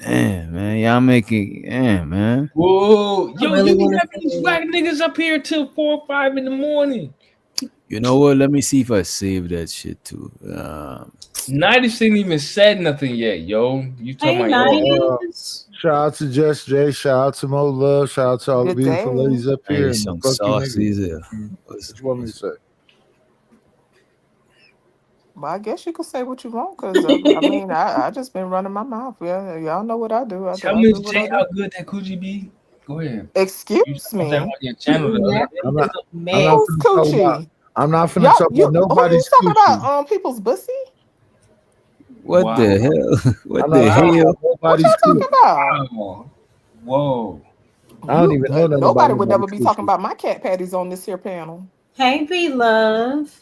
Damn, man, y'all making. Damn, man. Whoa. I Yo, really you be want to having these see it. whack niggas up here till 4 or 5 in the morning. You know what? Let me see if I save that shit too. Nidus ain't even said nothing yet, yo. You talking Hey, about yo? 90s. Shout out to Just Jay. Shout out to Mo Love. Shout out to all the Good beautiful day. ladies up I here. need And some fuck you sauces. niggas. What you want me to say? Well, I guess you could say what you want, cause I mean, I just been running my mouth. Yeah, y'all know what I do. I Tell do Miss what J I do. how good that coochie be. Go ahead. You Excuse saw that on me. your channel the other I'm day. not. I'm not Man, Who's finna talk about. coochie? I'm not finna Y'all, talk you about who you nobody's talking about? coochie. People's bussy? What the Wow. hell? What I'm not the talking Wow. hell? about What nobody's y'all talking coochie. about? Wow. Whoa. I don't You even know nothing about nobody would never nobody's be talking coochie. about my cat patties on this here panel. hey, B Love.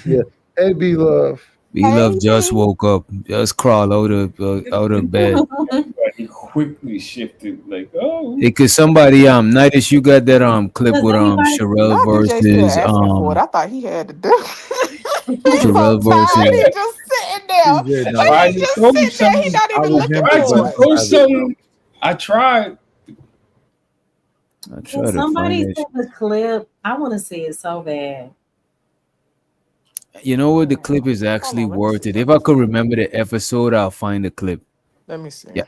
Yeah. Hey, B Love. We Hey, love just B. woke up, just crawl out of bed. Everybody quickly shifted like, oh. Hey, could somebody Nidus, you got that clip Does with anybody Sherelle Now DJ still versus asking for it. I thought he had to do. He's so Sherelle tired. versus He just sitting there. DJ, I Like no, tried he to just throw you sitting there. He something. not I even was looking I tried improving for to it. on throw private, bro. something. I tried. I Can try to find somebody it. send the clip? I want to see it so bad. You know what? The clip is Hold actually on, let me see. worth it. Let If me I could see. remember the episode, I'll find the clip. Let me see. Yeah.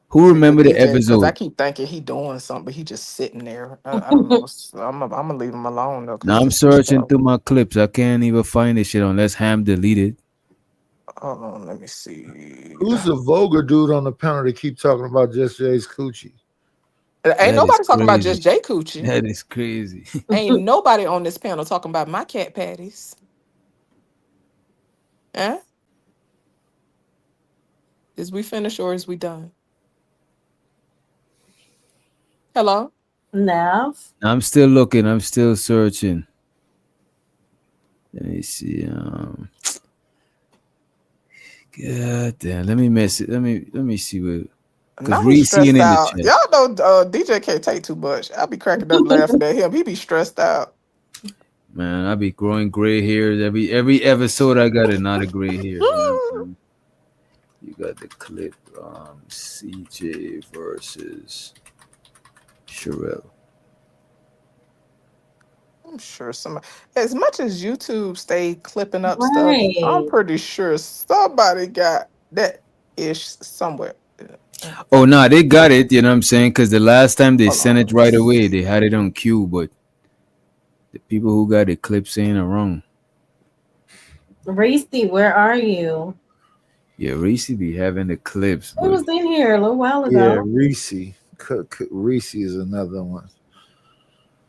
Who Yeah, remember the DJ, because I episode? keep thinking he doing something, but he just sitting there. I don't know. I'm gonna leave him alone though, Now because I'm this is searching show. through my clips. I can't even find this shit unless Ham deleted. Hold on, let me see. Who's the vulgar dude on the panel that keep talking about Just Jay's coochie? Ain't That is nobody talking about crazy. just Jay Coochie. That is crazy. Ain't nobody on this panel talking about my cat patties. Huh? Is we finished or is we done? Hello? Now, I'm still looking. I'm still searching. Let me see. God damn. Let me mess it. Let me see what. Because Now he's Reese in stressed the out. chat. Y'all know DJ can't take too much. I'll be cracking up laughing at him. He be stressed out. Man, I be growing gray hairs every episode. I got another gray hair. You know what I'm saying? You got the clip. CJ versus Sherelle. I'm sure some as much as YouTube stay clipping up stuff, I'm right. pretty sure somebody got that ish somewhere. Oh no, they got it. You know what I'm saying? Because the last time they Hold sent on, it let me right away, see. they had it on cue. But the people who got the clip saying it wrong. Reese, where are you? Yeah, Reese be having the clips, He but was in here a little while Yeah, ago. Reese. Reese is another one.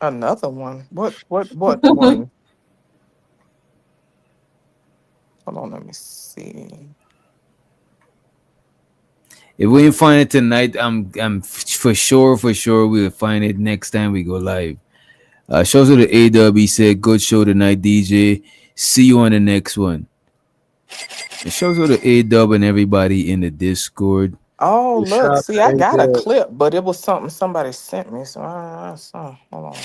Another one. What one? Hold on, let me see. if we didn't find it tonight, I'm for sure we'll find it next time we go live. Shows to the AW. He said, "Good show tonight, DJ. See you on the next one." It shows to the AW and everybody in the Discord. Oh, The look. shop See, I ain't got a that. clip, but it was something somebody sent me. So I saw. Hold on.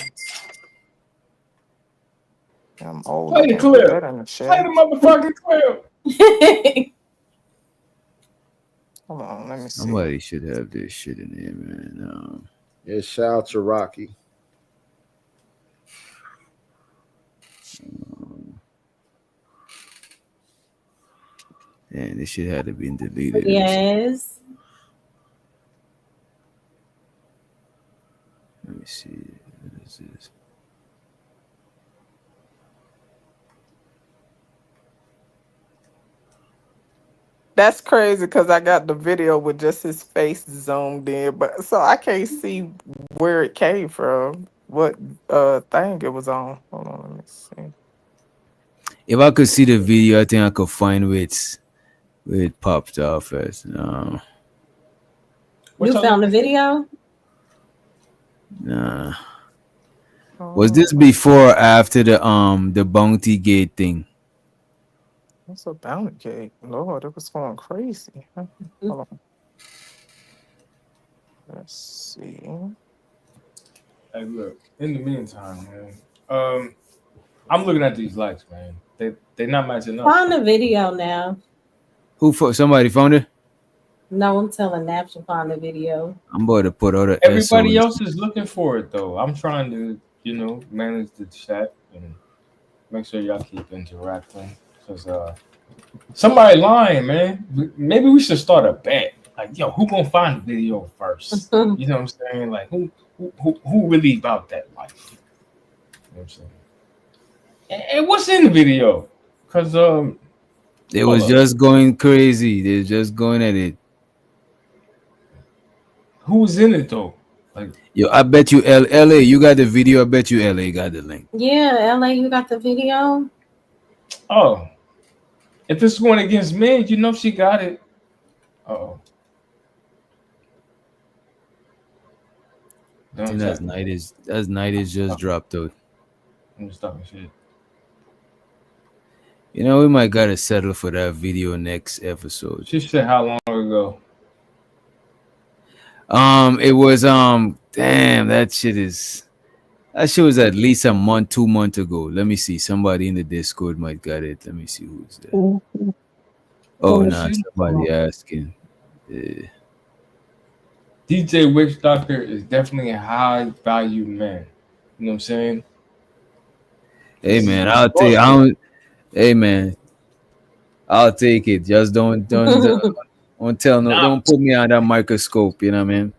I'm old. I Play the can't put that clip. in the Play chat. the motherfucking clip. Hold on. Let me see. Somebody should have this shit in there, man. Yeah, shout out to Rocky. And this shit had to be deleted. Yes. Let me see. What is this? That's crazy because I got the video with just his face zoomed in, but so I can't see where it came from, what thing it was on. Hold on, let me see. If I could see the video, I think I could find where it popped off as. You found the video? Nah. Was this before or after the Bounty Gate thing? What's a bounty gate? Lord, it was going crazy. Hold on. Let's see. Hey, look. In the meantime, man, I'm looking at these likes, man. They're not matching up. Find the video now. Somebody found it? No, I'm telling Nap to find the video. I'm about to put all the Everybody SOS. else is looking for it though. I'm trying to, manage the chat and make sure y'all keep interacting. Cause somebody lying, man. Maybe we should start a bet. Like, yo, who gonna find the video first? You know what I'm saying? Like, who really about that life? You know what I'm saying? And what's in the video? Cause They was just going crazy. They're just going at it. Who's in it though? Like, yo, I bet you LA, you got the video. I bet you LA got the link. Yeah, LA, you got the video? Oh, if it's going against men, she got it. Oh, I think that's night is just dropped though. I'm stopping shit. We might gotta settle for that video next episode. She said how long ago? It was damn, that shit was at least a month, 2 months ago. Let me see. Somebody in the Discord might got it. Let me see who's there. Oh no, somebody asking. Yeah. DJ Witch Doctor is definitely a high value man. You know what I'm saying? Hey man, I'll take. Hey man, I'll take it. Just don't tell don't put me on that microscope. You know what I mean?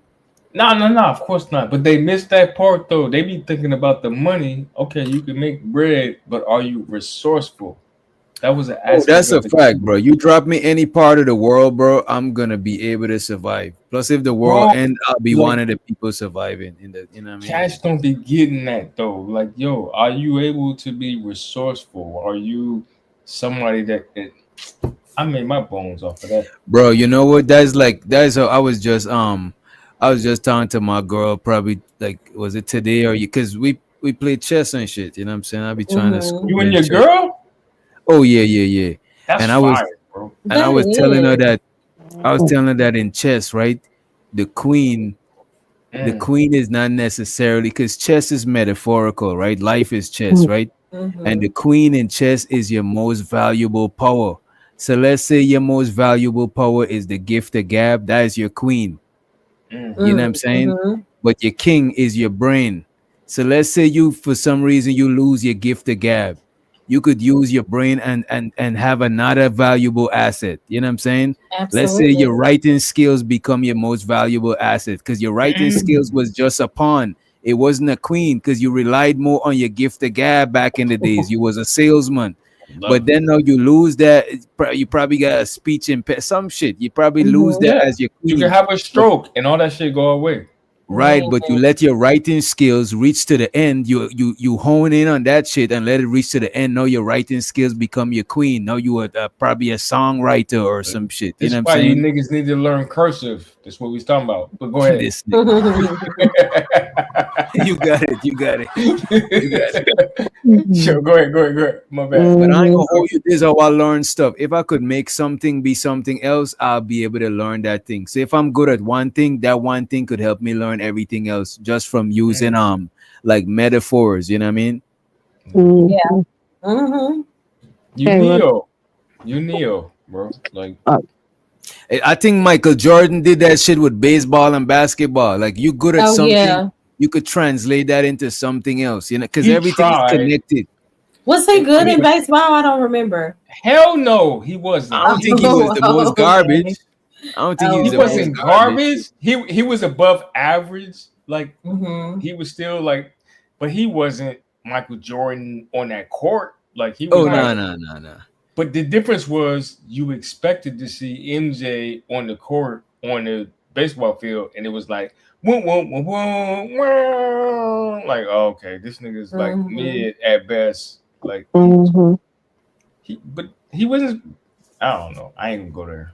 No, of course not. But they missed that part though. They be thinking about the money. Okay, you can make bread, but are you resourceful? That was an aspect. That's a fact, bro. You drop me any part of the world, bro, I'm gonna be able to survive. Plus, if the world ends, I'll be one of the people surviving. You know what I mean? Cash don't be getting that though. Like, yo, are you able to be resourceful? Are you somebody that I made my bones off of that, bro? You know what? That's how I was just talking to my girl. Probably was it today or because we play chess and shit. You know what I'm saying? I be trying to scoop you and your chess. girl. Oh yeah. That's and fire, bro. I was telling her that in chess, right? The queen is not necessarily because chess is metaphorical, right? Life is chess, right? And the queen in chess is your most valuable power. So let's say your most valuable power is the gift of gab. That is your queen. You know what I'm saying? But your king is your brain. So let's say you, for some reason, you lose your gift of gab. You could use your brain and have another valuable asset. You know what I'm saying? Absolutely. Let's say your writing skills become your most valuable asset because your writing skills was just a pawn. It wasn't a queen because you relied more on your gift of gab back in the days. You was a salesman. But then now you lose that. You probably got a speech some shit. You probably lose that as your queen. You can have a stroke and all that shit go away. Right, but you let your writing skills reach to the end. You hone in on that shit and let it reach to the end. Now your writing skills become your queen. Now you are probably a songwriter or some shit. You That's know what why I'm you saying? niggas need to learn cursive. That's what we was talking about. But go ahead. This nigga. You got it. You got it. You got it. Sure, go ahead. My bad. But I ain't gonna hold you. This is how I learn stuff. If I could make something be something else, I'll be able to learn that thing. So if I'm good at one thing, that one thing could help me learn everything else just from using like metaphors. You know what I mean? Yeah. Mm-hmm. You Neo, bro. Like I think Michael Jordan did that shit with baseball and basketball. Like you good at Oh, something, yeah. you could translate that into something else. You know, because He everything is tried. connected. Was he good in baseball? I don't remember. Hell no, he wasn't. I don't think he was the most garbage. I don't think he was He the most wasn't garbage. garbage. He was above average. Like Mm-hmm. he was still like, but he wasn't Michael Jordan on that court. Like he was. Oh like, no. But the difference was you expected to see MJ on the court on the baseball field, and it was like, like, oh, okay, this nigga's like mid at best. Like, but he wasn't. I don't know. I ain't gonna go there.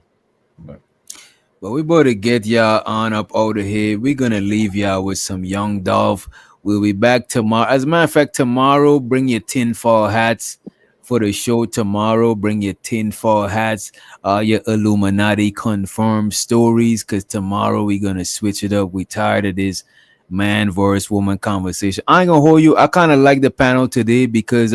But we better get y'all on up out of here. We're gonna leave y'all with some Young Dolph. We'll be back tomorrow. As a matter of fact, tomorrow, bring your tinfoil hats for the show tomorrow. Bring your tinfoil hats, your Illuminati confirmed stories, because tomorrow we're gonna switch it up. We tired of this man versus woman conversation. I ain't gonna hold you. I kind of like the panel today because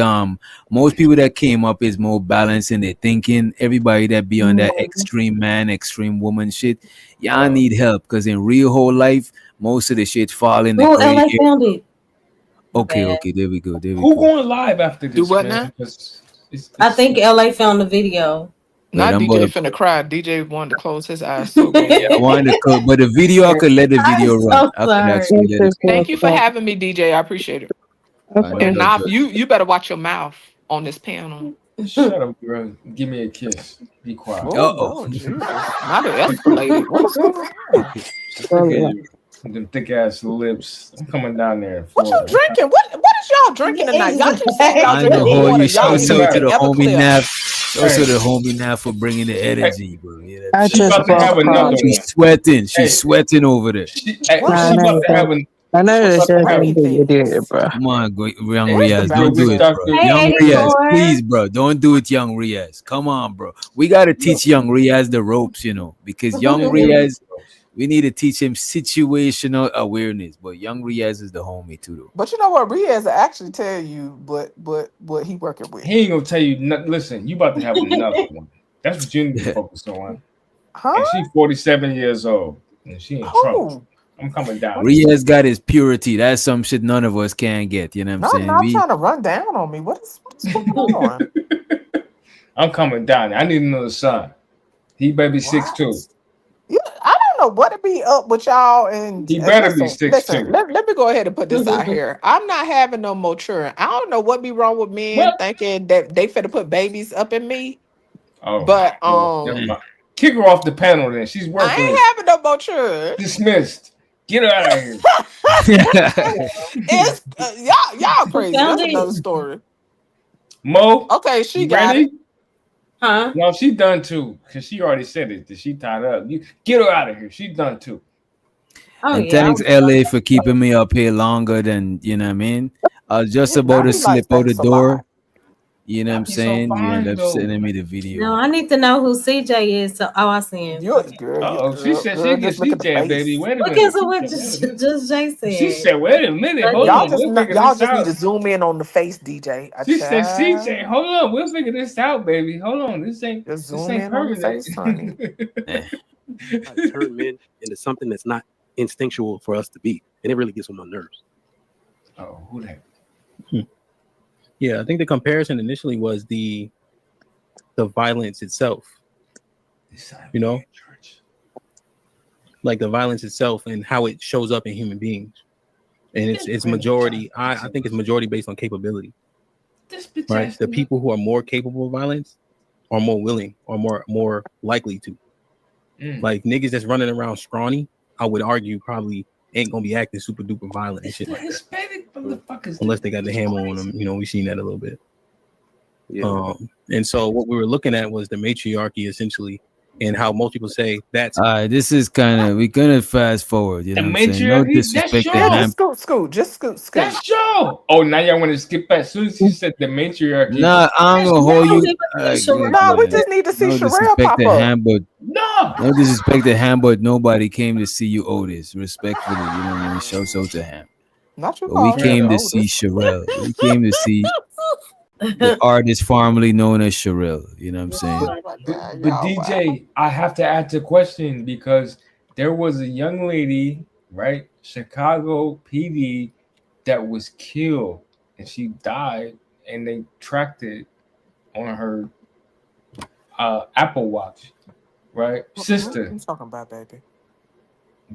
most people that came up is more balanced in their thinking. Everybody that be on that extreme man, extreme woman shit, y'all need help, because in real whole life, most of the shit fall in the Oh, gray LA area. found it. Okay, there we go. Who going live after this? Do what man? now? I think LA found the video. Not I'm DJ about finna cry. DJ wanted to close his eyes so bad. Yeah, I wanted to cut, but the video, I could let the video I'm run. so I could sorry. actually let it. Thank you for having me, DJ. I appreciate it. Okay. And now you better watch your mouth on this panel. Shut up, girl. Give me a kiss. Be quiet. Oh, Jesus. Not it escalated. What's going on? Them thick ass lips. I'm coming down there. What you drinking? What is y'all drinking tonight? Y'all keep saying y'all I ain't gonna drinking hold water. you. Y'all Shout need out to the homie Everclear. Naf. Shout out to the homie Naf for bringing the energy, bro. You know what I'm She saying? about to have another one. She's sweating. She's sweating over there. She about to have an. I know What's that the you're going to brownie do it, bro. Come on, go, Young Where's the Riaz. brownie Don't do it, thing? bro. Hey, Young Riaz, 84. please, bro. Don't do it, Young Riaz. Come on, bro. We got to teach Young Riaz the ropes, you know, because Young Riaz, we need to teach him situational awareness. But Young Riaz is the homie, too, though. But you know what? Riaz will actually tell you what he working with. He ain't gonna tell you. Listen, you about to have another one. That's what you need to focus on. Huh? And she's 47 years old, and she in trouble. I'm coming down. Riaz got his purity. That's some shit none of us can get. You know what I'm saying? Not trying to run down on me. What's going on? I'm coming down. I need another son. He better be 6'2". I don't know what to be up with y'all. And He better be 6'2". Listen, let me go ahead and put this out here. I'm not having no more children. I don't know what be wrong with men thinking that they finna put babies up in me. Oh, but never mind. Kick her off the panel then. She's working. I ain't having no more children. Dismissed. Get her out of here. It's y'all crazy. That's another story. Mo. Okay, she you got ready? it. Huh? No, she done too. Because she already said it. That she tied up. You get her out of here. She done too. And thanks, LA, for keeping me up here longer than, you know what I mean? I was just about to slip out the door. You know what I'm saying? You end up sending me the video. No, I need to know who CJ is. So, I see him. Oh, she said she gets CJ, baby. Wait a minute. Look at what just Jay said. She said, wait a minute. Hold Y'all on. just, We'll figure y'all this just out. need to zoom in on the face, DJ. She said, CJ, hold on. We'll figure this out, baby. Hold on. This ain't on the face, honey. Turn men into something that's not instinctual for us to be. And it really gets on my nerves. Oh, who that? Yeah, I think the comparison initially was the violence itself. You know, like the violence itself and how it shows up in human beings, and it's majority. I think it's majority based on capability. Right, the people who are more capable of violence are more willing or more likely to. Like niggas that's running around scrawny, I would argue probably ain't gonna be acting super duper violent and shit like that. Hispanic motherfuckers. Unless they got the hammer on them, we've seen that a little bit. Yeah. And so what we were looking at was the matriarchy essentially, and how most people say that's. All right, this is kind of we're gonna fast forward. You know what I'm saying? No matriarchy, disrespect that's to your- him. Just scoot. That's Joe. Oh, now y'all want to skip back. As soon as he said the matriarchy. Nah, I'm gonna hold you. No, we just need to see no Sherelle disrespect pop to up. him, but no disrespect to him, but nobody came to see you, Otis. Respectfully, you know what I mean? Show so to him. Not your But we fault. came to Otis. see Sherelle. We came to see the artist formerly known as Sherelle. You know what I'm saying? But DJ, I have to ask a question because there was a young lady, right? Chicago PD that was killed and she died and they tracked it on her Apple Watch, right? Sister. What are you talking about, baby?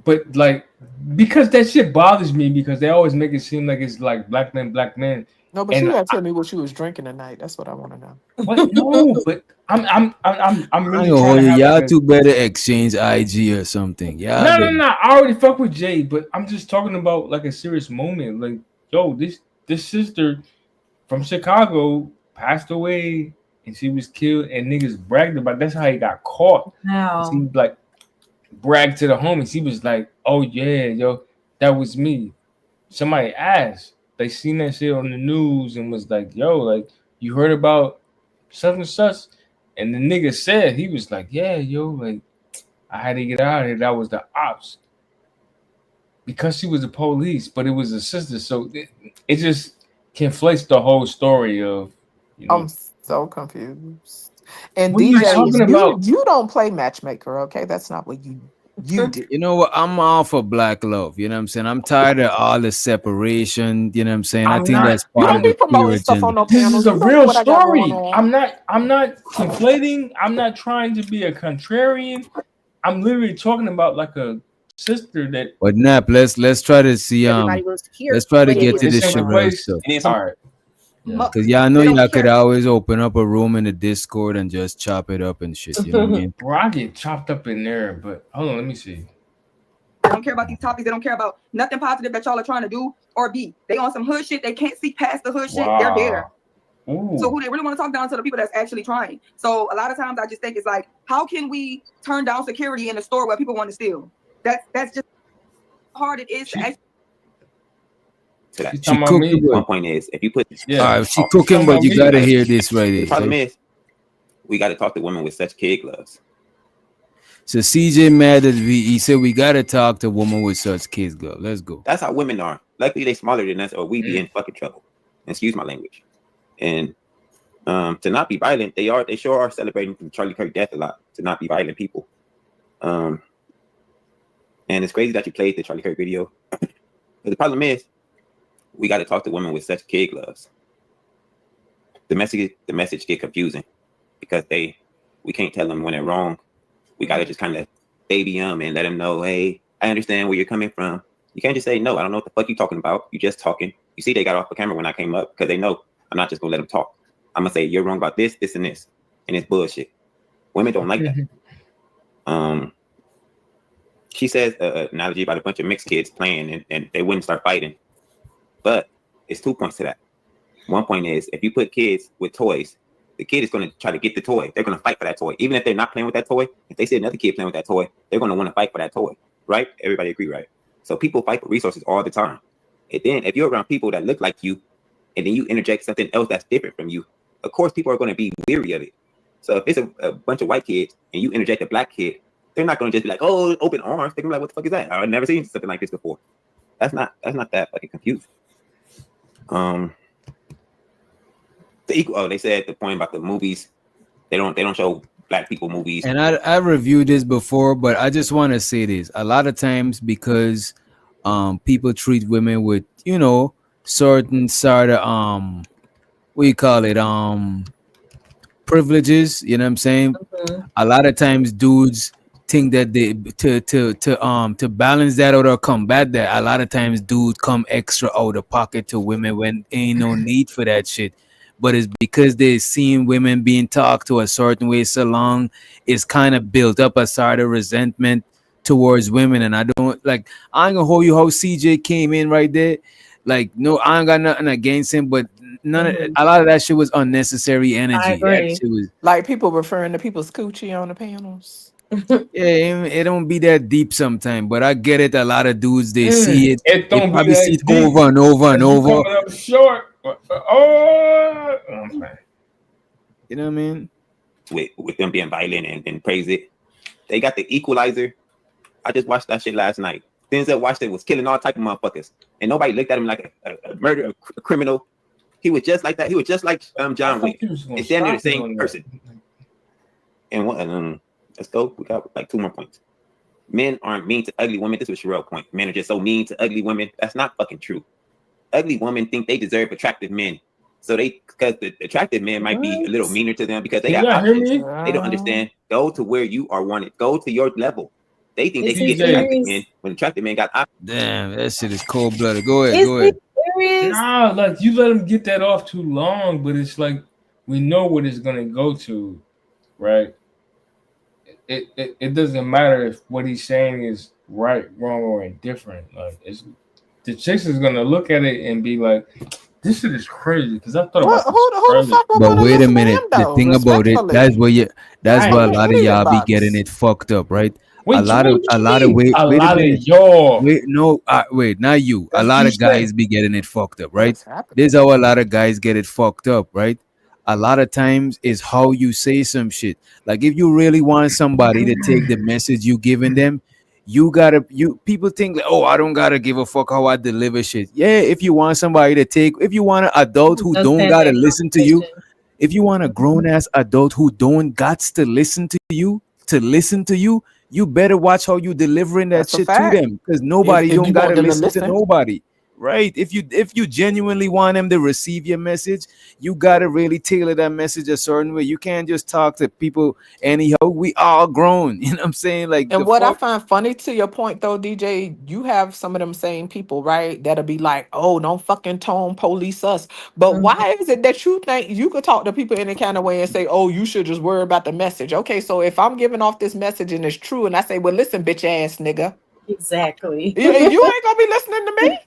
But like, because that shit bothers me because they always make it seem like it's like black men. No, but And you gotta tell me what you was drinking tonight. That's what I want to know. What? No, but I'm really I ain't gonna trying hold to you. have Y'all like a- two better exchange IG or something. Yeah. No. I already fuck with Jay, but I'm just talking about like a serious moment. Like, yo, this sister from Chicago passed away and she was killed and niggas bragged about. That's how he got caught. Wow. He like bragged to the homies. He was like, "Oh yeah, yo, that was me." Somebody asked. They seen that shit on the news and was like, "Yo, like you heard about such and such?" And the nigga said he was like, "Yeah, yo, like I had to get out of here. That was the ops." Because she was the police, but it was a sister, so it just conflates the whole story of. I'm so confused. And What are you DJ, talking about? you don't play matchmaker, okay? That's not what you do. You know what? I'm all for black love. You know what I'm saying? I'm tired of all the separation. You know what I'm saying? I think that's part of the queer agenda. This is a real story. I'm not conflating. I'm not trying to be a contrarian. I'm literally talking about like a sister that. But Nap, let's try to see Everybody wants to hear let's try to what it get is. to This this ain't the Sherelle place. stuff. All right. Because y'all know y'all could always open up a room in the Discord and just chop it up and shit. You know what I mean? Bro, I get chopped up in there, but hold on, let me see. They don't care about these topics. They don't care about nothing positive that y'all are trying to do or be. They on some hood shit. They can't see past the hood shit. They're there. Ooh. So who they really want to talk down to the people that's actually trying. So a lot of times I just think it's like, how can we turn down security in the store where people want to steal? That's just how hard it is to actually. To that. She cooking, One point is if you put All right, she cooking, but you gotta hear this right The here. problem is we got to talk to women with such kid gloves. So CJ mad that he said we gotta talk to women with such kids gloves. Let's go. That's how women are. Luckily, they smaller than us, or we be in fucking trouble. Excuse my language. And to not be violent, they sure are celebrating Charlie Kirk death a lot. To not be violent people. And it's crazy that you played the Charlie Kirk video. But the problem is, we got to talk to women with such kid gloves. The message get confusing because we can't tell them when they're wrong. We got to just kind of baby them and let them know, hey, I understand where you're coming from. You can't just say, no, I don't know what the fuck you're talking about. You just talking. You see, they got off the camera when I came up because they know I'm not just going to let them talk. I'm going to say, you're wrong about this, this, and this. And it's bullshit. Women don't like that. She says an analogy about a bunch of mixed kids playing and they wouldn't start fighting. But it's 2 points to that. 1 point is if you put kids with toys, the kid is going to try to get the toy. They're going to fight for that toy. Even if they're not playing with that toy, if they see another kid playing with that toy, they're going to want to fight for that toy. Right? Everybody agree, right? So people fight for resources all the time. And then if you're around people that look like you, and then you interject something else that's different from you, of course people are going to be weary of it. So if it's a bunch of white kids and you interject a black kid, they're not going to just be like, oh, open arms. They're going to be like, what the fuck is that? I've never seen something like this before. That's not that fucking confusing. They said the point about the movies, they don't show black people movies. And I reviewed this before, but I just want to say this. A lot of times because people treat women with, certain sort of what you call it, privileges, you know what I'm saying? A lot of times dudes think that they to balance that out or combat that, a lot of times dudes come extra out of pocket to women when ain't no need for that shit. But it's because they're seeing women being talked to a certain way so long, it's kind of built up a sort of resentment towards women. And I don't like I ain't gonna hold you how CJ came in right there. Like, no, I ain't got nothing against him, but a lot of that shit was unnecessary energy. That shit was Like people referring to people's coochie on the panels. yeah, it don't be that deep sometimes, but I get it. A lot of dudes they see it, It they don't be probably see that it deep. over and over and You over. coming up short. Oh, man. You know what I mean? With them being violent and praise it. They got the Equalizer. I just watched that shit last night. Denzel Washington was killing all type of motherfuckers, and nobody looked at him like a murder, a criminal. He was just like that. He was just like John Wick. It's damn near the same person. And what? Let's go. We got like 2 more points. Men aren't mean to ugly women. This was Sherelle's point. Men are just so mean to ugly women. That's not fucking true. Ugly women think they deserve attractive men. So because the attractive men might be a little meaner to them because they got options. They don't understand. Go to where you are wanted. Go to your level. They think they can get attractive men when attractive men got options. Damn, that shit is cold blooded. Go ahead. Nah, like you let him get that off too long, but it's like we know what it's gonna go to, right? It doesn't matter if what he's saying is right, wrong, or indifferent. Like the chicks is gonna look at it and be like, "This shit is crazy." Because I thought about Who the fuck would But want to wait a listen to minute. him The though? thing about it, Respectfully. that's Right. why a lot of Idiot y'all be box. getting it fucked up, right? Wait, a lot of a wait a lot of minute. y'all. Wait, no, wait, not you. A That's lot what of you guys said. be getting it fucked up, right? What's happening? This is how a lot of guys get it fucked up, right? A lot of times is how you say some shit. Like if you really want somebody to take the message you giving them, people think like, oh, I don't gotta give a fuck how I deliver shit. Yeah, if you want somebody to take, if you want an adult who Just don't had gotta that listen to you, conversation. if you want a grown ass adult who don't gots to listen to you, you better watch how you delivering that That's a shit to fact. them because nobody If don't you want gotta them to listen to listen. nobody. Right? If you genuinely want them to receive your message, you gotta really tailor that message a certain way. You can't just talk to people anyhow. We all grown. You know what I'm saying? Like And the what I fuck. find funny to your point though, DJ, you have some of them same people, right? That'll be like, oh, don't fucking tone police us. But why is it that you think you could talk to people in any kind of way and say, oh, you should just worry about the message? Okay, so if I'm giving off this message and it's true, and I say, well, listen, bitch ass nigga. Exactly. You ain't gonna be listening to me.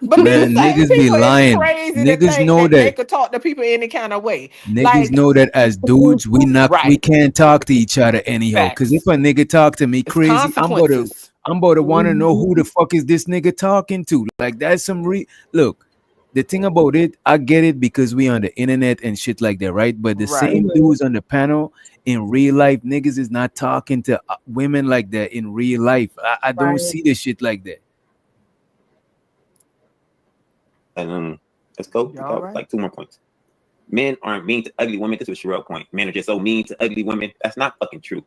But these Man, same niggas be people is lying. crazy to Niggas think know that they that. could talk to people any kind of way. Niggas Like, know that as dudes, we right. can't talk to each other anyhow. Cause if Facts. a nigga talk to me It's crazy, I'm about to consequences. want to know who the fuck is this nigga talking to. Like that's some look. The thing about it, I get it because we on the internet and shit like that, right? But the Right. same dudes on the panel in real life, niggas is not talking to women like that in real life. I don't Right. see this shit like that. And let's go. We Y'all got right? like 2 more points. Men aren't mean to ugly women. This was Sherelle's point. Men are just so mean to ugly women. That's not fucking true.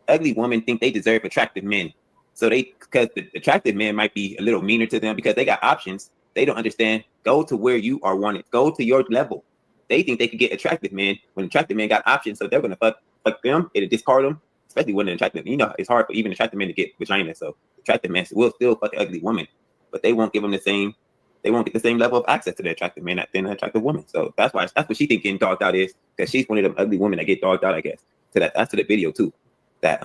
Ugly women think they deserve attractive men. So because the attractive men might be a little meaner to them because they got options. They don't understand. Go to where you are wanted. Go to your level. They think they can get attractive men when attractive men got options. So they're gonna fuck them. It'll discard them, especially when they're attractive. You know, it's hard for even attractive men to get vagina. So attractive men will still fuck the ugly woman, but they won't give them the same. They won't get the same level of access to the attractive man than an attractive woman. So that's what she think getting dogged out is because she's one of them ugly women that get dogged out. I guess that's to the video too. That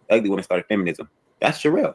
ugly woman started feminism. That's Sherelle.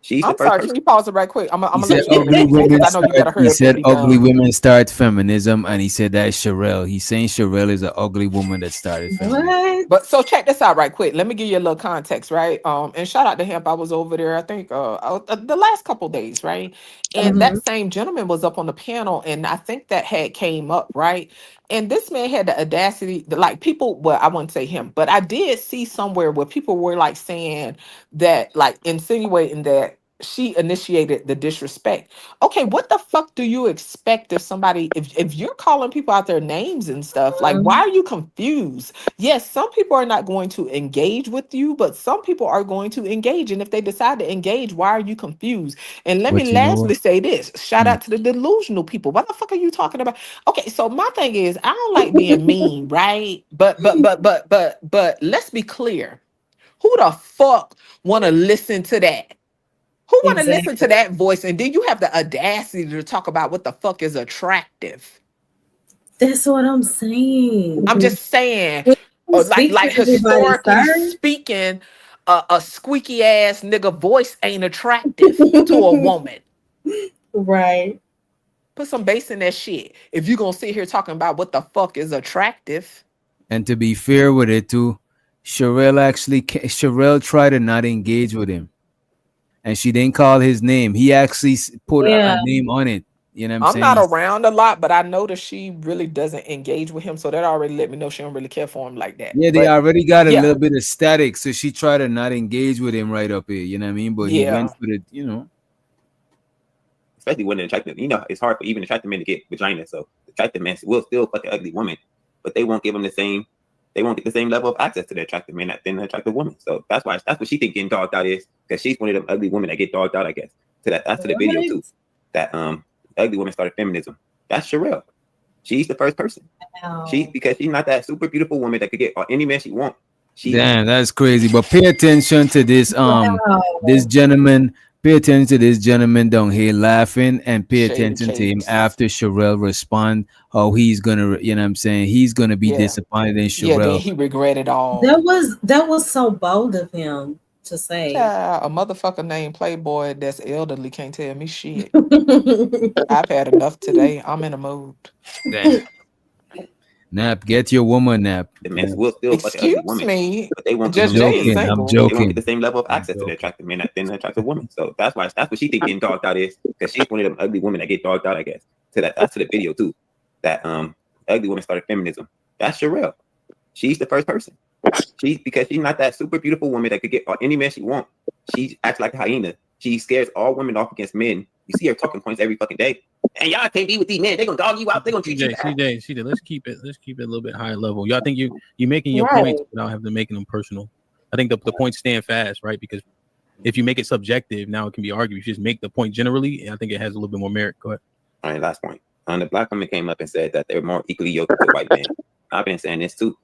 She's the I'm first sorry, person. can you pause it right quick? I'm He gonna said let you get in ugly there, DJ, women because I know you start. gotta He hurry up said and be ugly done. women start feminism, and he said that's Sherelle. He's saying Sherelle is an ugly woman that started feminism. What? But so check this out right quick. Let me give you a little context, right? And shout out to him. I was over there, I think the last couple days, right? And that same gentleman was up on the panel, and I think that had came up, right? And this man had the audacity, like people, well, I wouldn't say him, but I did see somewhere where people were like saying that, like insinuating that she initiated the disrespect. Okay, what the fuck do you expect if somebody, if you're calling people out their names and stuff, like why are you confused? Yes, some people are not going to engage with you, but some people are going to engage. And if they decide to engage, why are you confused? And let But me you know lastly what? say this. Shout out to the delusional people. What the fuck are you talking about? Okay, so my thing is I don't like being mean, right? But let's be clear. Who the fuck wanna listen to that? Who want to listen to Exactly. that voice? And then you have the audacity to talk about what the fuck is attractive. That's what I'm saying. I'm just saying, When you speak like for everybody historically first. speaking, a squeaky ass nigga voice ain't attractive to a woman. Right. Put some bass in that shit. If you gonna sit here talking about what the fuck is attractive. And to be fair with it too, Sherelle tried to not engage with him, and she didn't call his name. He actually put a name on it. You know what I'm I'm saying? not around a lot, but I know that she really doesn't engage with him, so that already let me know she don't really care for him like that. Yeah, they But already got a yeah, little bit of static, so she tried to not engage with him right up here. You know what I mean? But he yeah. went for the, you know. Especially when attractive, it's hard for even attractive men to get vagina. So attractive men will still fuck an ugly woman, but they won't give them the same. They won't get the same level of access to the attractive men than the attractive woman. So that's what she think getting dogged out is, because she's one of them ugly women that get dogged out. I guess. So that's to the video too. That ugly woman started feminism. That's Sherelle. She's the first person. Because she's not that super beautiful woman that could get any man she wants. Damn, that's crazy. But pay attention to this this gentleman. Pay attention to this gentleman down here laughing, and pay Shady attention to him cakes. after Sherelle respond. How he's gonna, you know what I'm saying? He's gonna be disappointed in Yeah, then Sherelle. he regretted all. That was so bold of him to say. Child, a motherfucker named Playboy that's elderly can't tell me shit. I've had enough today. I'm in a mood. Damn. Nap, get your woman, Nap. The men will still fuck an ugly Excuse woman, me. but they won't. Just give them Jay is the same- single. I'm They won't joking. get the same level of access to the attractive men than the attractive woman. So that's what she think getting dogged out is, because she's one of them ugly women that get dogged out. I guess. So that's to the video too. That ugly woman started feminism. That's Sherelle. She's the first person. Because she's not that super beautiful woman that could get any man she wants. She acts like a hyena. She scares all women off against men. You see her talking points every fucking day. And y'all can't be with these men. They're gonna dog you out. They're gonna treat you bad. CJ, let's keep it a little bit higher level. Y'all think you're making your Right. points without having to making them personal. I think the points stand fast, right? Because if you make it subjective, now it can be argued. If you just make the point generally, I think it has a little bit more merit. Go ahead. All right, last point. The black woman came up and said that they're more equally yoked to white men. I've been saying this too,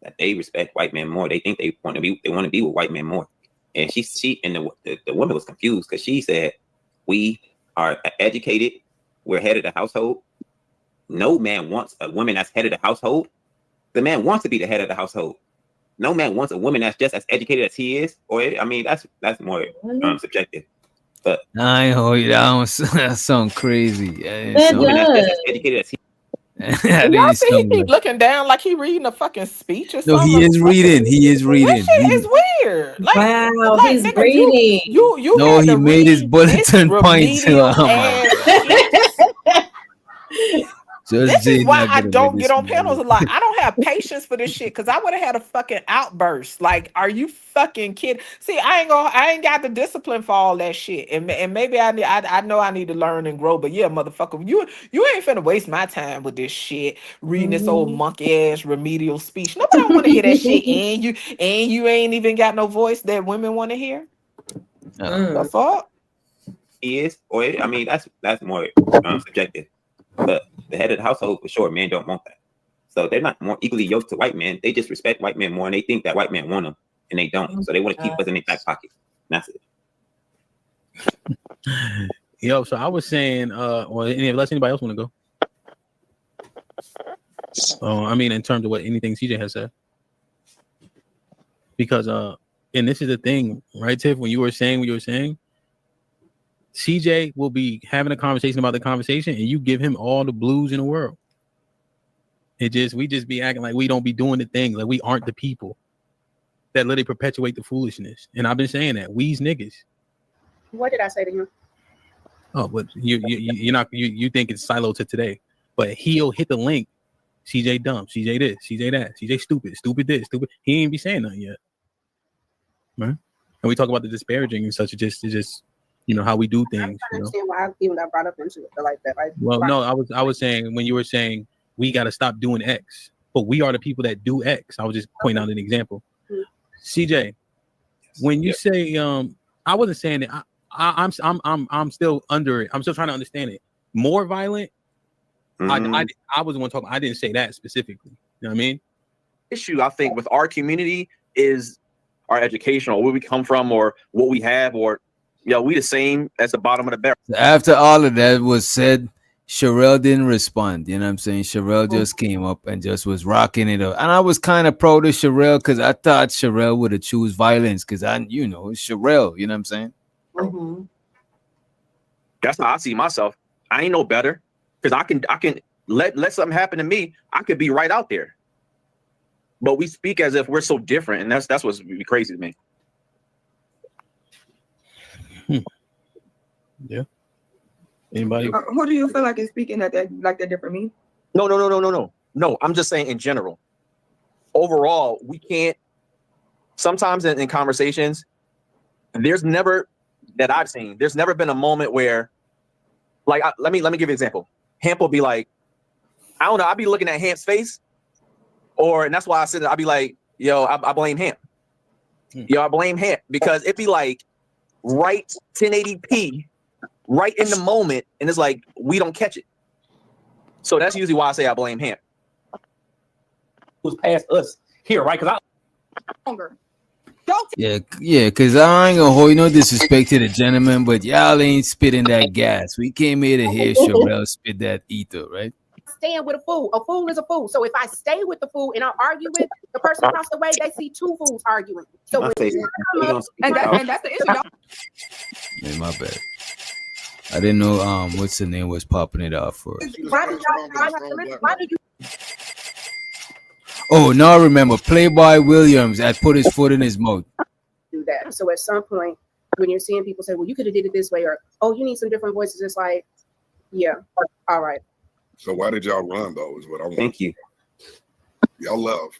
that they respect white men more. They think they want to be with white men more. And the woman was confused because she said, we are educated, we're head of the household. No man wants a woman that's head of the household. The man wants to be the head of the household. No man wants a woman that's just as educated as he is. Or that's more subjective. But I hold you down. That sound crazy. a woman that's just as educated as he. Y'all see he keep looking down like he reading a fucking speech or No, something. he is reading. He is reading. That shit is weird. Like, Wow, like, he's nigga, reading. You No, had he to made his read bulletin this points. remedial Oh my ass Just This Jay is why not I gonna don't make get this on panels a lot. I don't have patience for this shit because I would have had a fucking outburst. Like, are you fucking kidding? See, I ain't got the discipline for all that shit. And maybe I know I need to learn and grow. But yeah, motherfucker, you ain't finna waste my time with this shit, reading this old monkey ass remedial speech. Nobody want to hear that shit. And you ain't even got no voice that women want to hear. The fuck? He is, that's more subjective. But the head of the household, for sure, men don't want that. So they're not more equally yoked to white men. They just respect white men more, and they think that white men want them, and they don't. So they want to keep us in their back pocket. That's it. Yo, so I was saying, unless anybody else want to go. In terms of anything CJ has said. Because and this is the thing, right, Tiff, when you were saying, CJ will be having a conversation about the conversation, and you give him all the blues in the world. We just be acting like we don't be doing the things, like we aren't the people that literally perpetuate the foolishness. And I've been saying that we's niggas. What did I say to you? Oh, but you're not you think it's siloed to today, but he'll hit the link. CJ dumb, CJ this, CJ that, CJ stupid this, stupid. He ain't be saying nothing yet, right? And we talk about the disparaging and such. It's just how we do things. I'm trying to understand why I even got brought up into it like that. Like, well, no, I was saying when you were saying we got to stop doing X, but we are the people that do X. I was just pointing out an example. CJ, when you say I wasn't saying that. I'm still under it. I'm still trying to understand it. More violent. I was the one talking. I didn't say that specifically. You know what I mean? Issue I think with our community is our education, or where we come from, or what we have, or we the same as the bottom of the barrel. After all of that was said, Sherelle didn't respond. You know what I'm saying? Sherelle just came up and just was rocking it up. And I was kind of proud of Sherelle because I thought Sherelle would have choose violence because it's Sherelle. You know what I'm saying? Mm-hmm. That's how I see myself. I ain't no better because I can let something happen to me. I could be right out there. But we speak as if we're so different, and that's what's crazy to me. Yeah. Anybody? Who do you feel like is speaking that different me? No. I'm just saying in general. Overall, we can't. Sometimes in conversations, there's never been a moment where, like, let me give you an example. Hamp will be like, I don't know. I'll be looking at Hamp's face, and that's why I said I'll be like, yo, I blame Hamp. Yo, I blame Hamp because it'd be like right 1080p, right in the moment, and it's like we don't catch it. So that's usually why I say I blame Hamp. Who's past us here, right? Because Yeah, because I ain't gonna hold no disrespect to the gentleman, but y'all ain't spitting that gas. We came here to hear Sherelle spit that ether, right? Stand with a fool. A fool is a fool. So if I stay with the fool and I argue with the person across the way, they see two fools arguing. So and that's the issue, y'all. Man, my bad. I didn't know what's the name was popping it off for us. Why do you Oh, now I remember Playboy Williams had put his foot in his mouth. do that? So at some point, when you're seeing people say, well, you could have did it this way, or, oh, you need some different voices, it's like, yeah, all right. So why did y'all run though? Is what I want. Thank you. Y'all love.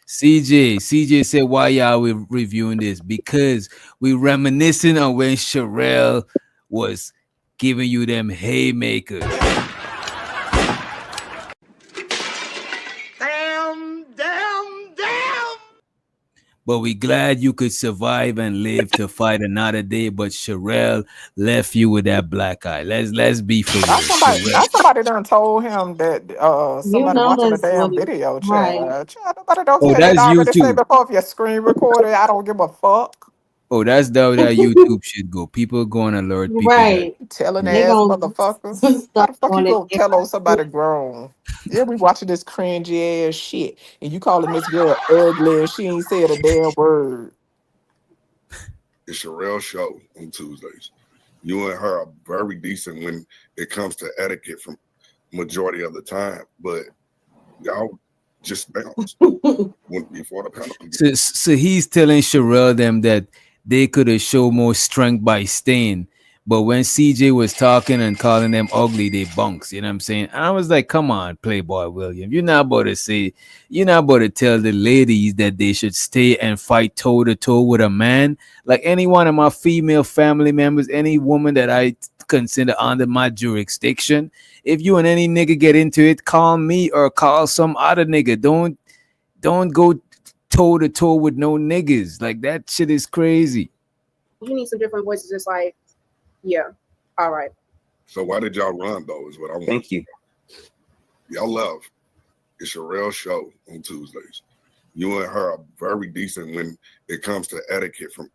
CJ said, why y'all we reviewing this? Because we reminiscing on when Sherelle was giving you them haymakers. But we glad you could survive and live to fight another day. But Sherelle left you with that black eye. Let's be for real. Somebody done told him that somebody watching the damn video. Child, nobody don't care that that's I already said YouTube. before. If you're screen recorded, I don't give a fuck. Oh, that's how that YouTube should go. People going to alert people. Right. Telling They ass gonna motherfuckers. How the fuck you gonna tell on somebody grown? Yeah, we watching this cringy ass shit, and you calling this girl ugly, and she ain't said a damn word. It's Sherelle show on Tuesdays. You and her are very decent when it comes to etiquette from majority of the time, but y'all just bounce before the penalty. So he's telling Sherelle them that they could have showed more strength by staying. But when CJ was talking and calling them ugly, they bunks. You know what I'm saying? And I was like, come on, Playboy William. You're not about to tell the ladies that they should stay and fight toe to toe with a man. Like any one of my female family members, any woman that I consider under my jurisdiction, if you and any nigga get into it, call me or call some other nigga. Don't go toe to toe with no niggas. Like that shit is crazy. You need some different voices. It's like, yeah, all right. So why did y'all run though? Is what I want. Thank you. Y'all love. It's Sherelle show on Tuesdays. You and her are very decent when it comes to etiquette from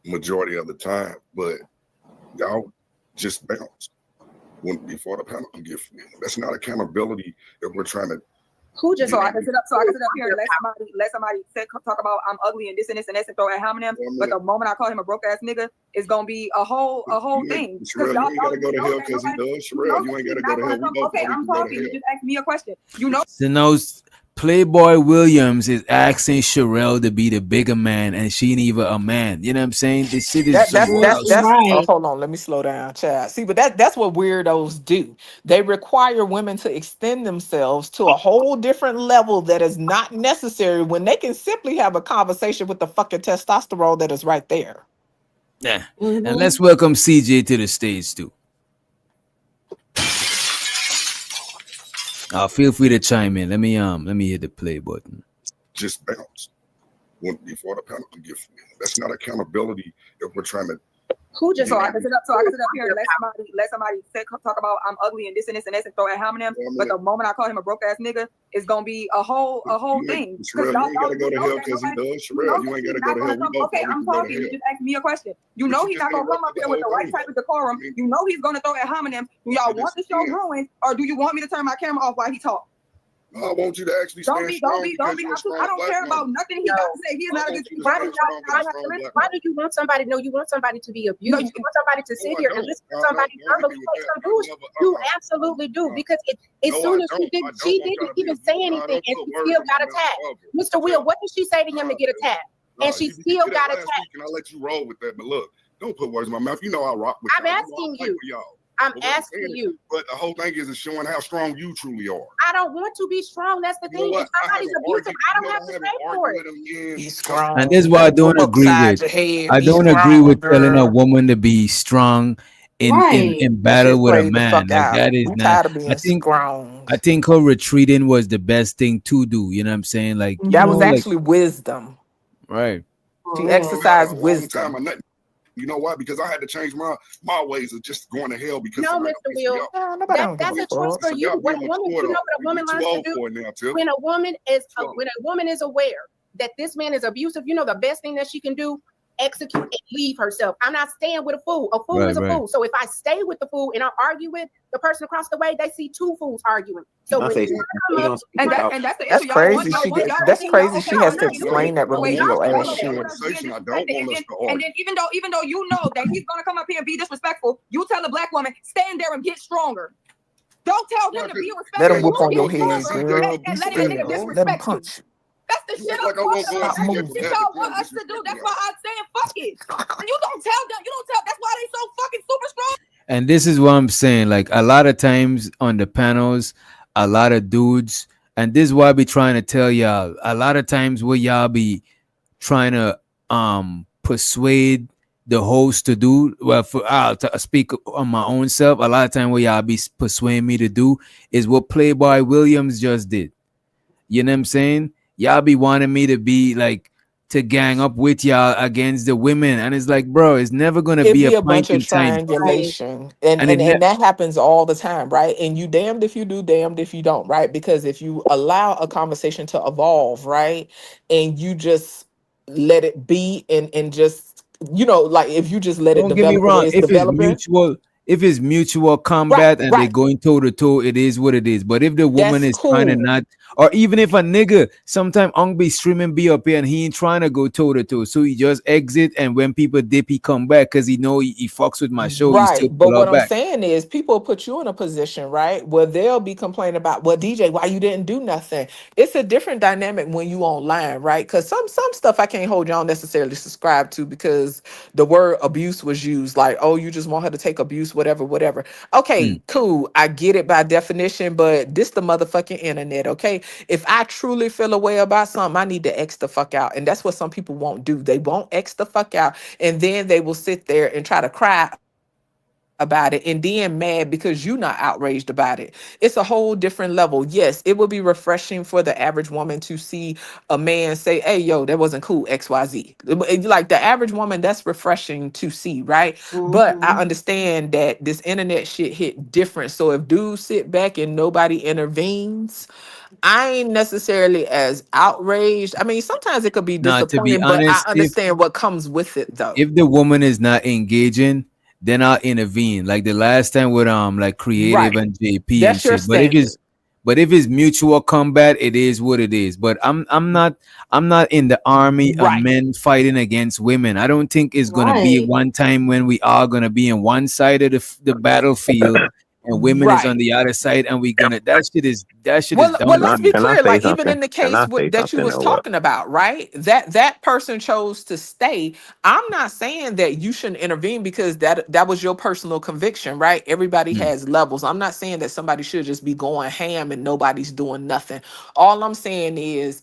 majority of the time, but y'all just bounce before the penalty get. That's not accountability if we're trying to. Who just so I can sit up here and let somebody talk about I'm ugly and this and and throw at homonyms. But the moment I call him a broke ass nigga, it's gonna be a whole thing. Sherelle, you ain't gotta go to hell because he does. Sherelle, you ain't gotta go to hell. Okay, I'm talking. You just asked me a question. You know. So now Playboy Williams is asking Sherelle to be the bigger man, and she ain't even a man. You know what I'm saying? This shit is That's right. oh, hold on, let me slow down, child. See, but that's what weirdos do. They require women to extend themselves to a whole different level that is not necessary when they can simply have a conversation with the fucking testosterone that is right there. Yeah. And let's welcome CJ to the stage too. Feel free to chime in. Let me hit the play button. Just bounce before the penalty get. That's not accountability if we're trying to Who just So I can sit up here and let somebody talk about I'm ugly and this and throw at homonyms. But the moment I call him a broke ass nigga, it's gonna be a whole thing. Sherelle, you ain't gotta go to hell because he does. Sherelle, you ain't gotta go to hell. Okay, I'm talking. You just asked me a question. You know he's not gonna come up here with the right type of decorum. You know he's gonna throw at homonyms. Do y'all want the show ruined, or do you want me to turn my camera off while he talks? I want you to actually stand strong. I don't care about nothing he got to say. He's not a good Why do you want somebody? No, you want somebody to be abused. You want somebody to sit here and listen to somebody. You absolutely do, because as soon as she didn't even say anything, and she still got attacked. Mr. Will, what did she say to him to get attacked? And she still got attacked. I'll let you roll with that, but look, don't put words in my mouth. You know I rock with. I'm asking you. I'm asking you. But the whole thing is showing how strong you truly are. I don't want to be strong. That's the thing. If somebody's abusive, I don't have to pay for it. He's strong. And this is what I don't agree with. I don't agree with telling a woman to be strong in battle with a man. Like, that is not. I think her retreating was the best thing to do. You know what I'm saying? Like, that was actually wisdom. Right. She exercised wisdom. You know why? Because I had to change my ways of just going to hell. Because no, Mr. Will, that's a choice for you. When a woman, you know what a woman learns to do? When a woman is aware that this man is abusive, you know the best thing that she can do, execute and leave herself. I'm not staying with a fool. A fool is a fool. So if I stay with the fool and I argue with the person across the way, they see two fools arguing. So when that's the issue. Crazy. That's crazy. She has to explain that remedial ass shit. And then even though you know that he's gonna come up here and be disrespectful, you tell the black woman, stand there and get stronger. Don't tell him to be respectful. Let him whoop on your head, girl. And let him disrespect you. That's the shit y'all want us to do. That's why I'm saying fuck it. And you don't tell them. That's why they so fucking super strong. And this is what I'm saying. Like, a lot of times on the panels, a lot of dudes, and this is why I be trying to tell y'all. A lot of times where y'all be trying to persuade the host to do, well, to speak on my own self, a lot of time what y'all be persuading me to do is what Playboy Williams just did. You know what I'm saying? Y'all be wanting me to be like, to gang up with y'all against the women, and it's like, bro, it's never gonna be a bunch of triangulation, and that happens all the time, right? And you damned if you do, damned if you don't, right? Because if you allow a conversation to evolve, right, and you just let it be, and just, you know, like, if you just let it develop, don't get me wrong, if it's mutual combat and they're going toe to toe, it is what it is. But if the woman is trying to not, or even if a nigga, sometimes be streaming be up here and he ain't trying to go toe to toe, so he just exit, and when people dip, he come back because he know he fucks with my show. Right. But what I'm saying is, people put you in a position, right, where they'll be complaining about, well, DJ, why you didn't do nothing? It's a different dynamic when you online, right? Because some stuff I can't hold y'all necessarily subscribe to, because the word abuse was used, like, oh, you just want her to take abuse, whatever. Okay, cool. I get it by definition, but this the motherfucking internet, okay? If I truly feel a way about something, I need to X the fuck out. And that's what some people won't do. They won't X the fuck out. And then they will sit there and try to cry about it and then mad because you're not outraged about it. It's a whole different level. Yes, it would be refreshing for the average woman to see a man say, hey, yo, that wasn't cool, XYZ. Like, the average woman, that's refreshing to see, right? But I understand that this internet shit hit different. So if dudes sit back and nobody intervenes, I ain't necessarily as outraged. I mean, sometimes it could be disappointing, but I understand what comes with it, though. If the woman is not engaging, then I'll intervene. Like the last time with like Creative and JP and shit. But if it's mutual combat, it is what it is. But I'm not in the army of men fighting against women. I don't think it's gonna be one time when we are gonna be in one side of the battlefield and women is on the other side, and we gonna that shit is well, let's be clear, like, even in the case that you was talking about, right? That person chose to stay. I'm not saying that you shouldn't intervene because that was your personal conviction, right? Everybody has levels. I'm not saying that somebody should just be going ham and nobody's doing nothing. All I'm saying is,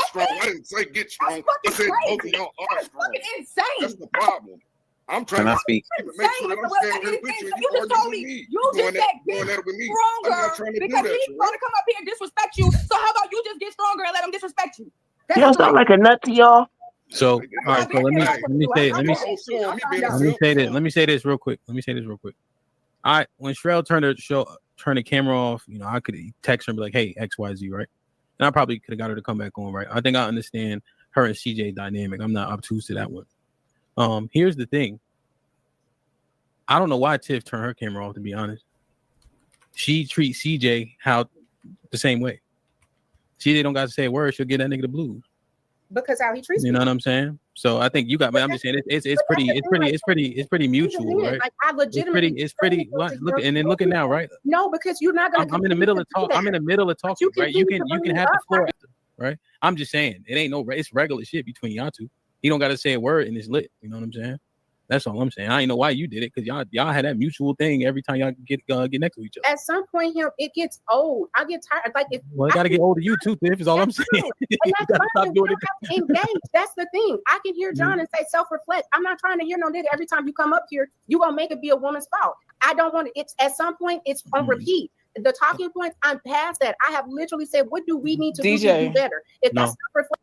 strong. I didn't say get strong. I said both of y'all are strong. Fucking insane. That's the problem. I'm trying Can I to speak? make sure that I'm standing here with you. You just told me you just said get stronger because he's trying to come up here and disrespect you. So how about you just get stronger and let him disrespect you? Y'all sound like a nut to y'all. So, all right. So let me say this real quick. All right. When Shrell turned the camera off, I could text her and be like, "Hey, XYZ," right? And I probably could have got her to come back on, right? I think I understand her and CJ dynamic. I'm not obtuse to that one. Here's the thing. I don't know why Tiff turned her camera off, to be honest. She treats CJ how the same way. CJ don't got to say a word, she'll get that nigga the blues. Because how he treats You know people. what I'm saying? So I think you got. I'm just saying it's pretty mutual, right? Like I legitimately, it's pretty. Look, and then look at now, right? No, because you're not gonna. I'm in the middle of talk. I'm in the middle of talking, right? You can have the floor, right? I'm just saying it ain't no. It's regular shit between y'all two. He don't got to say a word and it's lit. You know what I'm saying? That's all I'm saying. I ain't know why you did it because y'all had that mutual thing every time y'all get next to each other. At some point, it gets old. I get tired. Like if Well, I gotta get older. You too, Tiff. Is all I'm saying. And that's fine. You don't have to engage. That's the thing. I can hear John and say self-reflect. I'm not trying to hear no nigga every time you come up here. You gonna make it be a woman's fault. I don't want it. It's at some point. It's on repeat. The talking points. I'm past that. I have literally said, what do we need to do to do better? If that's self-reflect.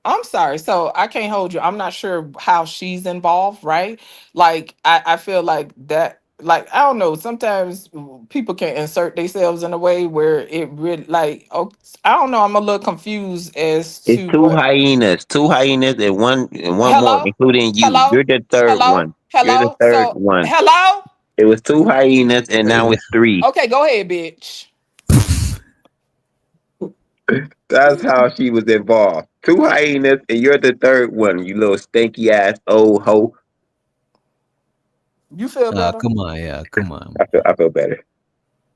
I'm sorry. So I can't hold you. I'm not sure how she's involved, right? Like, I feel like that, like, I don't know. Sometimes people can insert themselves in a way where it really, like, oh, I don't know. I'm a little confused as It's to two what. hyenas, and one more, Hello? including you. Hello? You're the third Hello? one. You're the Hello? third So, one. hello? It was two hyenas, and now it's three. Okay, go ahead, bitch. That's how she was involved. Two hyenas, and you're the third one. You little stanky ass old hoe. You feel better? Come on, yeah, come on. I feel better.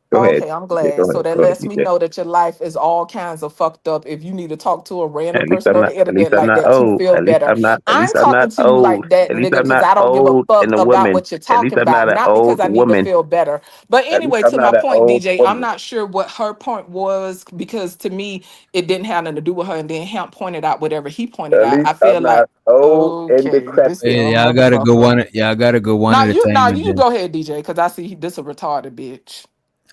Go ahead. Okay, I'm glad. Go So ahead. that Go ahead, lets me DJ. know that your life is all kinds of fucked up. If you need to talk to a random At least person I'm on not. the At least internet I'm like not that to old. feel At least better, I'm not. At I'm least I'm talking not to you like old. that, At least nigga, I'm because not I don't give a old fuck and a about woman. what you're At least talking I'm not about, an not because old I need to woman. feel better. But At least anyway, I'm to my not an point, old DJ, I'm woman. not sure what her point was because to me, it didn't have nothing to do with her. And then Hemp pointed out whatever he pointed At out. least I I'm feel like, not old and okay, this decrepit. Hey, young y'all gotta go motherfucker. one. Y'all gotta go one at a time. Now And you then, go ahead, DJ, because I see this a retarded bitch.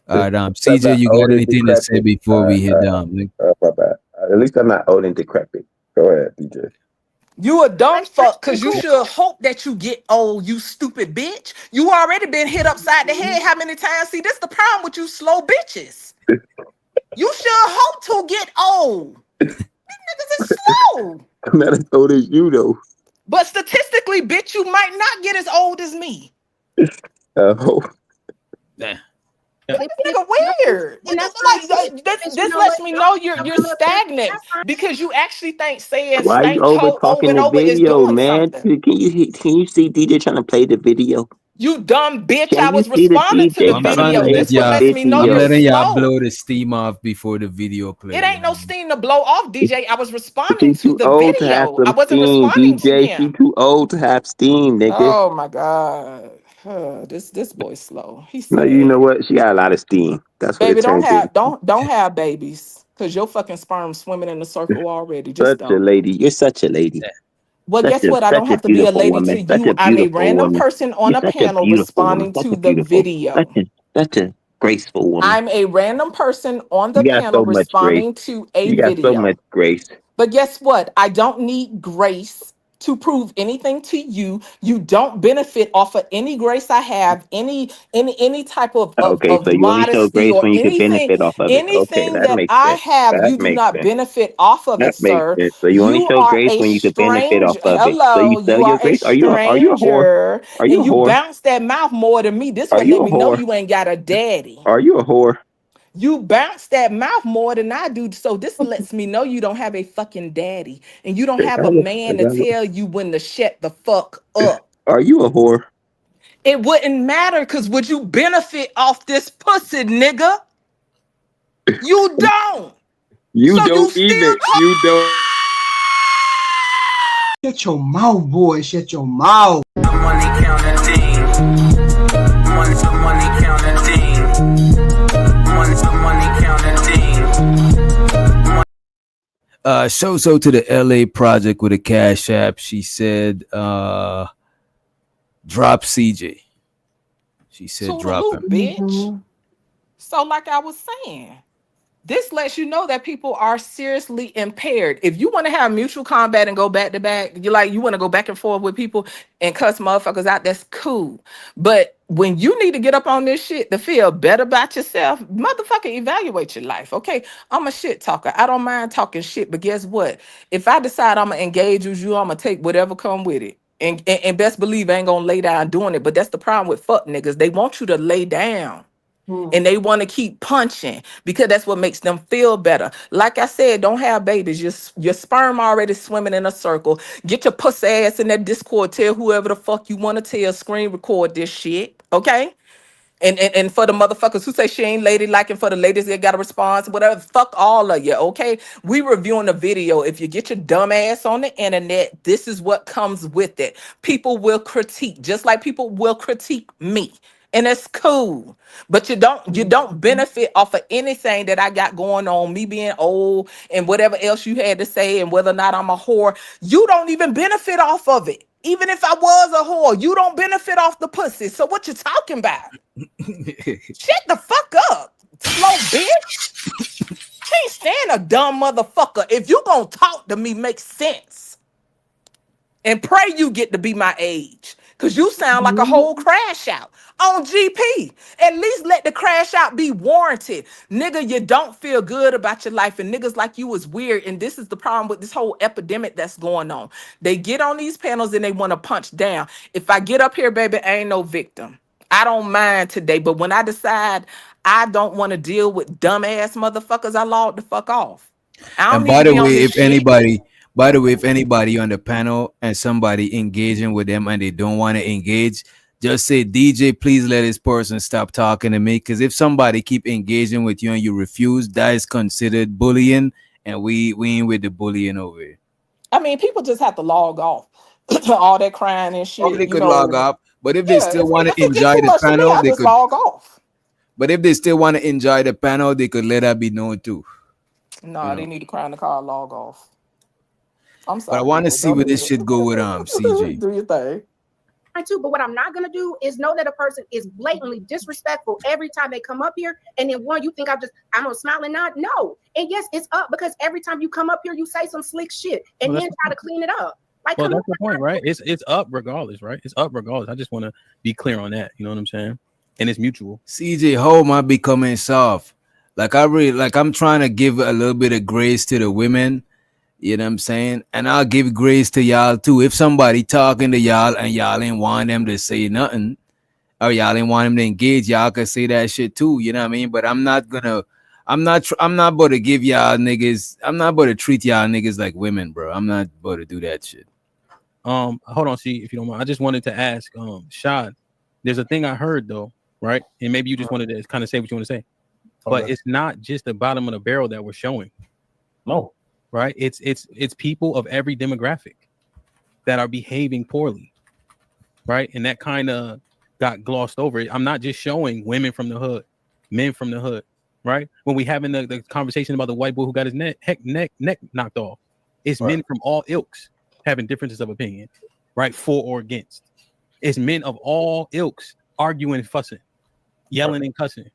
all right, I'm CJ, not you old got and anything to say decrepit. before we hit down? My bad. At least I'm not old and decrepit. Go ahead, DJ. You a dumb fuck, cause you should hope that you get old, you stupid bitch. You already been hit upside the head how many times? See, this the problem with you slow bitches. You should hope to get old. These niggas is slow. I'm not as old as you though. But statistically, bitch, you might not get as old as me. Damn. This nigga weird. This lets me know you're stagnant because you actually think saying Why you stank over hoe over talking and the over is video, doing man? something. Can you see DJ trying to play the video? You dumb bitch. I Can you was see the responding to the DJ I'm trying to trying to video. play let This what y'all. lets me know I'm you're video? letting y'all slow. blow the steam off before the video play. It ain't no steam to blow off, DJ. I was responding She to too the old to have video. I some wasn't steam, responding to DJ. She him. too old to have steam, nigga. Oh my God. This boy's slow. He's No, you know sad. what? She got a lot of steam. That's what it Baby, turns into. don't have babies. Cause your fucking sperm swimming in the circle already. Just Such a don't. lady. You're such a lady. Well, guess what? I Such don't a have to be a beautiful lady to woman. Such you. a I'm a beautiful random woman. person on You're a such a panel beautiful woman. responding Such to a the beautiful. video. Such a graceful woman. I'm a random person on the You got panel so much grace. responding to a You got so video. much grace. But guess what? I don't need grace to prove anything to you. You don't benefit off of any grace I have, any type Okay, of so you only show modesty grace or when you can anything, benefit off of it. Okay, anything that that makes I sense. have, That you do makes not sense. benefit off of That it, makes sir. sense. So you only You show are grace a when you can benefit off stranger. of it. So Hello, you sell you your are a grace. Are you a whore? stranger, Are you and a you whore? bounce that mouth more than me. This Are one you let a me know whore? you ain't got a daddy. Are you a whore? You bounce that mouth more than I do. So this lets me know you don't have a fucking daddy. And you don't Is have that a what- man is to that what- tell you when to shut the fuck up. Are you a whore? It wouldn't matter because would you benefit off this pussy, nigga? You don't. You So you don't still either. You don't. Shut your mouth, boy. Shut your mouth. Money counting team. Money counting team. Money counting team. So to the LA project with a cash app. She said, drop CJ. She said, to the drop loop, him. bitch. So like I was saying, this lets you know that people are seriously impaired. If you want to have mutual combat and go back to back, you want to go back and forth with people and cuss motherfuckers out, that's cool. But when you need to get up on this shit to feel better about yourself, motherfucker, evaluate your life. Okay, I'm a shit talker. I don't mind talking shit, but guess what? If I decide I'm gonna engage with you, I'm gonna take whatever come with it. And best believe I ain't gonna lay down doing it. But that's the problem with fuck niggas. They want you to lay down. And they want to keep punching because that's what makes them feel better. Like I said, don't have babies. Your sperm already swimming in a circle. Get your pussy ass in that Discord. Tell whoever the fuck you want to tell. Screen record this shit. Okay? And for the motherfuckers who say she ain't ladylike, and for the ladies that got a response, whatever, fuck all of you, okay? We reviewing the video. If you get your dumb ass on the internet, this is what comes with it. People will critique, just like people will critique me. And it's cool. But you don't benefit off of anything that I got going on, me being old and whatever else you had to say, and whether or not I'm a whore. You don't even benefit off of it. Even if I was a whore, you don't benefit off the pussy. So what you talking about? Shut the fuck up, slow bitch. Can't stand a dumb motherfucker. If you gonna talk to me, make sense. And pray you get to be my age. Cause you sound like a whole crash out on GP. At least let the crash out be warranted. Nigga, you don't feel good about your life, and niggas like you is weird. And this is the problem with this whole epidemic that's going on. They get on these panels and they want to punch down. If I get up here, baby, I ain't no victim. I don't mind today, but when I decide I don't want to deal with dumbass motherfuckers, I log the fuck off. I don't And need by to the be on way, this if shit. anybody on the panel and somebody engaging with them and they don't want to engage, just say, DJ, please let this person stop talking to me. Because if somebody keep engaging with you and you refuse, that is considered bullying, and we ain't with the bullying over here. I mean, people just have to log off. All that crying and shit. Or they you could know, log off. But if they still want to if it gets enjoy too the much to me, panel, I they just could. log off. But if they still want to enjoy the panel, they could let that be known too. No, You they know. need to cry in the car, log off. I'm But I sorry. want to people. see Don't where do this it. shit go with CG. Do your thing. Too, but what I'm not gonna do is know that a person is blatantly disrespectful every time they come up here, and then you think I'm gonna smile and nod. No, and yes, it's up because every time you come up here, you say some slick shit and Well, then try to clean it up. Like, Well, come that's the point, right? It's up regardless, right? It's up regardless. I just want to be clear on that. You know what I'm saying? And it's mutual. CJ, how am I becoming soft? Like I'm trying to give a little bit of grace to the women. You know what I'm saying? And I'll give grace to y'all too. If somebody talking to y'all and y'all ain't want them to say nothing, or y'all ain't want them to engage, y'all can say that shit too. You know what I mean? But I'm not about to give y'all niggas. I'm not about to treat y'all niggas like women, bro. I'm not about to do that shit. Hold on, see if you don't mind. I just wanted to ask, Shad. There's a thing I heard though, right? And maybe you just wanted to kind of say what you want to say, but it's not just the bottom of the barrel that we're showing. No, right? It's people of every demographic that are behaving poorly, right? And that kind of got glossed over. I'm not just showing women from the hood, men from the hood, right? When we having the conversation about the white boy who got his neck knocked off, it's men from all ilks having differences of opinion, right? For or against. It's men of all ilks arguing and fussing, yelling and cussing.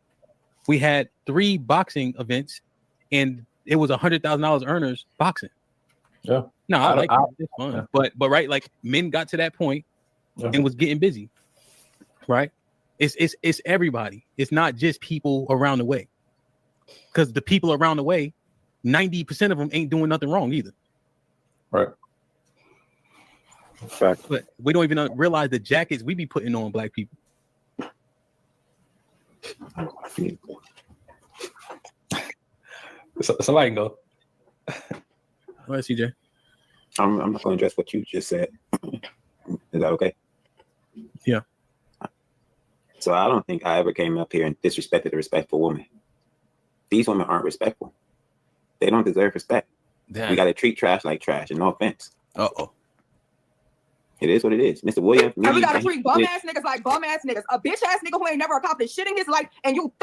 We had 3 boxing events, and it was $100,000 earners boxing. Yeah. No, I like it. It's fun. Yeah. But right, like men got to that point and was getting busy. Right? It's everybody. It's not just people around the way. Because the people around the way, 90% of them ain't doing nothing wrong either. Right. Fact. But we don't even realize the jackets we be putting on black people. Somebody can go. All right, CJ. I'm not going to address what you just said. Is that okay? Yeah. So I don't think I ever came up here and disrespected a respectful woman. These women aren't respectful. They don't deserve respect. Damn. We got to treat trash like trash, and no offense. Uh-oh. It is what it is. Mr. Williams. And we gotta treat bum ass niggas like bum ass niggas. A bitch ass nigga who ain't never accomplished shit in his life, and you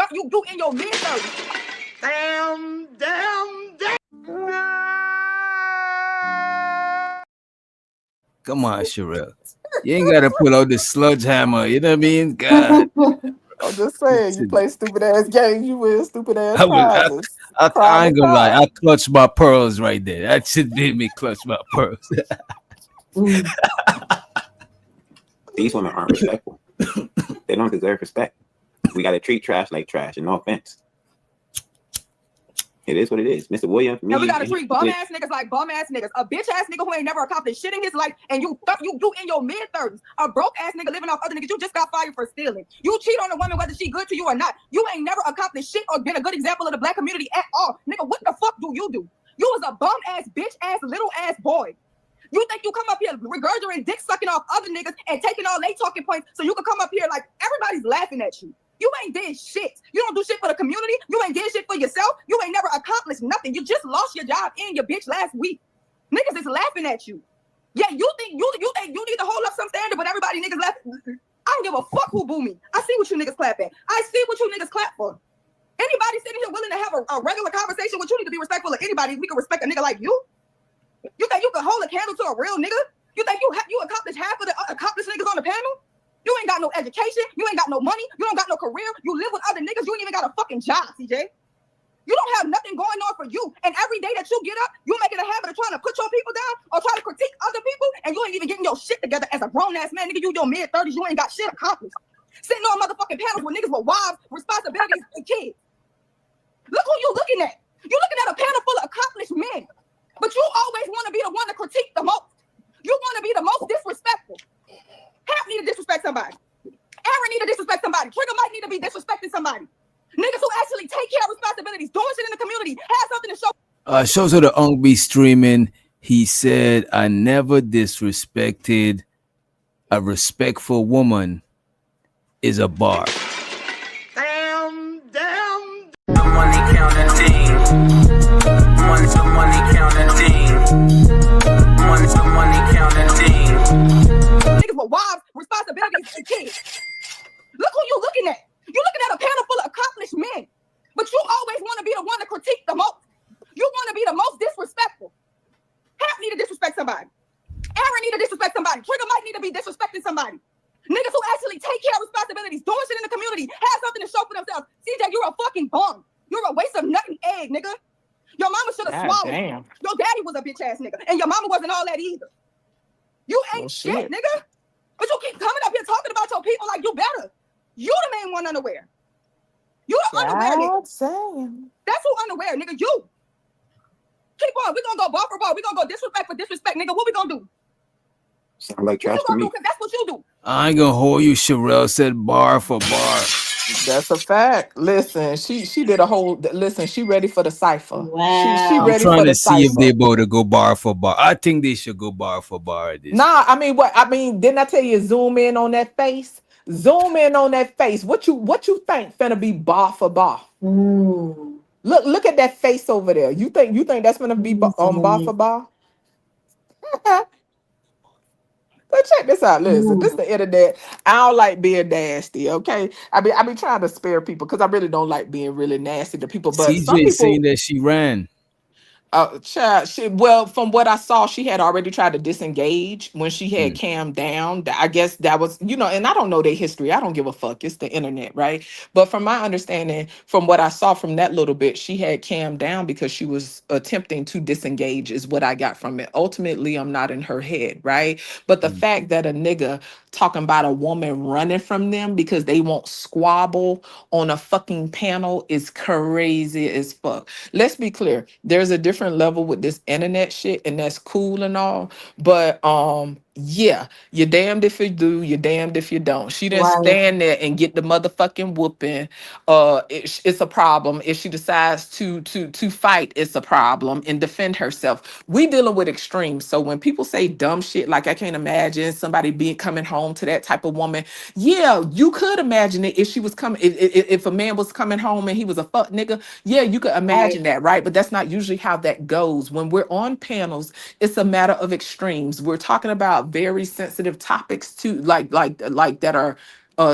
in your mid-30s. Damn. Come on, Sherelle. You ain't gotta pull out the sludge hammer. You know what I mean? God. I'm just saying, you play stupid ass games, you win stupid ass I was, prizes. I Crime ain't and gonna lie. crime. I clutched my pearls right there. That shit made me clutch my pearls. These women aren't respectful. They don't deserve respect. We got to treat trash like trash, and no offense. It is what it is. Mr. Williams, me, And we gotta treat bum ass niggas like bum ass niggas. A bitch ass nigga who ain't never accomplished shit in his life, and you in your mid-30s. A broke ass nigga living off other niggas. You just got fired for stealing. You cheat on a woman whether she good to you or not. You ain't never accomplished shit or been a good example of the black community at all. Nigga, what the fuck do? You was a bum ass, bitch ass, little ass boy. You think you come up here regurgitating dick sucking off other niggas and taking all they talking points so you can come up here like everybody's laughing at you. You ain't did shit. You don't do shit for the community. You ain't did shit for yourself. You ain't never accomplished nothing. You just lost your job and your bitch last week. Niggas is laughing at you. Yeah, you think you need to hold up some standard, but everybody niggas laughing. I don't give a fuck who boo me. I see what you niggas clap at. I see what you niggas clap for. Anybody sitting here willing to have a regular conversation with you need to be respectful of anybody. We can respect a nigga like you. You think you can hold a candle to a real nigga? You think you accomplished half of the accomplished niggas on the panel? You ain't got no education. You ain't got no money. You don't got no career. You live with other niggas. You ain't even got a fucking job, CJ. You don't have nothing going on for you. And every day that you get up, you making a habit of trying to put your people down or try to critique other people, and you ain't even getting your shit together as a grown-ass man. Nigga, you your mid-30s. You ain't got shit accomplished. Sitting on motherfucking panels with niggas with wives, responsibilities, and kids. Look who you looking at. You looking at a panel full of accomplished men. But you always want to be the one to critique the most. You want to be the most disrespectful. Hap need to disrespect somebody. Aaron need to disrespect somebody. Trigger Mike need to be disrespecting somebody. Niggas who actually take care of responsibilities, doing shit in the community, have something to show. Shows of the Unk be streaming. He said, I never disrespected a respectful woman is a bar. The money counting team. Money counting team. Money counting team. Niggas with wives, responsibilities, and kids. Look who you looking at. You looking at a panel full of accomplished men. But you always want to be the one to critique the most. You want to be the most disrespectful. Hap need to disrespect somebody. Aaron need to disrespect somebody. Trigger Mike need to be disrespecting somebody. Niggas who actually take care of responsibilities, doing shit in the community, have something to show for themselves. CJ, you're a fucking bum. You're a waste of nut and egg, nigga. Your mama should have swallowed. Damn. Your daddy was a bitch ass nigga. And your mama wasn't all that either. You ain't shit, nigga. But you keep coming up here talking about your people like you better. You the main one unaware. You the unaware nigga. Saying. That's who unaware, nigga. You. Keep on. We're gonna go bar for bar. We're gonna go disrespect for disrespect, nigga. What we gonna do? Sound like trash What to you gonna me. do? Because that's what you do. I ain't gonna hold you. Sherelle said bar for bar. That's a fact. Listen, she did a whole. Listen, she ready for the cipher. She I'm ready trying for the to see if they cipher. both to go bar for bar. I think they should go bar for bar. At this Nah, I mean what? I mean, didn't I tell you zoom in on that face? Zoom in on that face. What you think finna be bar for bar? Look at that face over there. You think that's gonna be bar for bar? But check this out. Listen, this the internet. I don't like being nasty. Okay, I be trying to spare people because I really don't like being really nasty to people. But some CJ people. saying that she ran. Child, from what I saw, she had already tried to disengage when she had calmed down. I guess that was, and I don't know their history. I don't give a fuck. It's the internet, right? But from my understanding, from what I saw from that little bit, she had calmed down because she was attempting to disengage, is what I got from it. Ultimately, I'm not in her head, right? But the fact that a nigga talking about a woman running from them because they won't squabble on a fucking panel is crazy as fuck. Let's be clear. There's a different level with this internet shit, and that's cool and all. But yeah, you're damned if you do, you're damned if you don't. She didn't stand there and get the motherfucking whooping. It's a problem. If she decides to fight, it's a problem and defend herself. We dealing with extremes. So when people say dumb shit, like I can't imagine somebody coming home to that type of woman. Yeah, you could imagine it if she was coming. If a man was coming home and he was a fuck nigga. Yeah, you could imagine that, right? But that's not usually how that goes. When we're on panels, it's a matter of extremes. We're talking about very sensitive topics too, like that are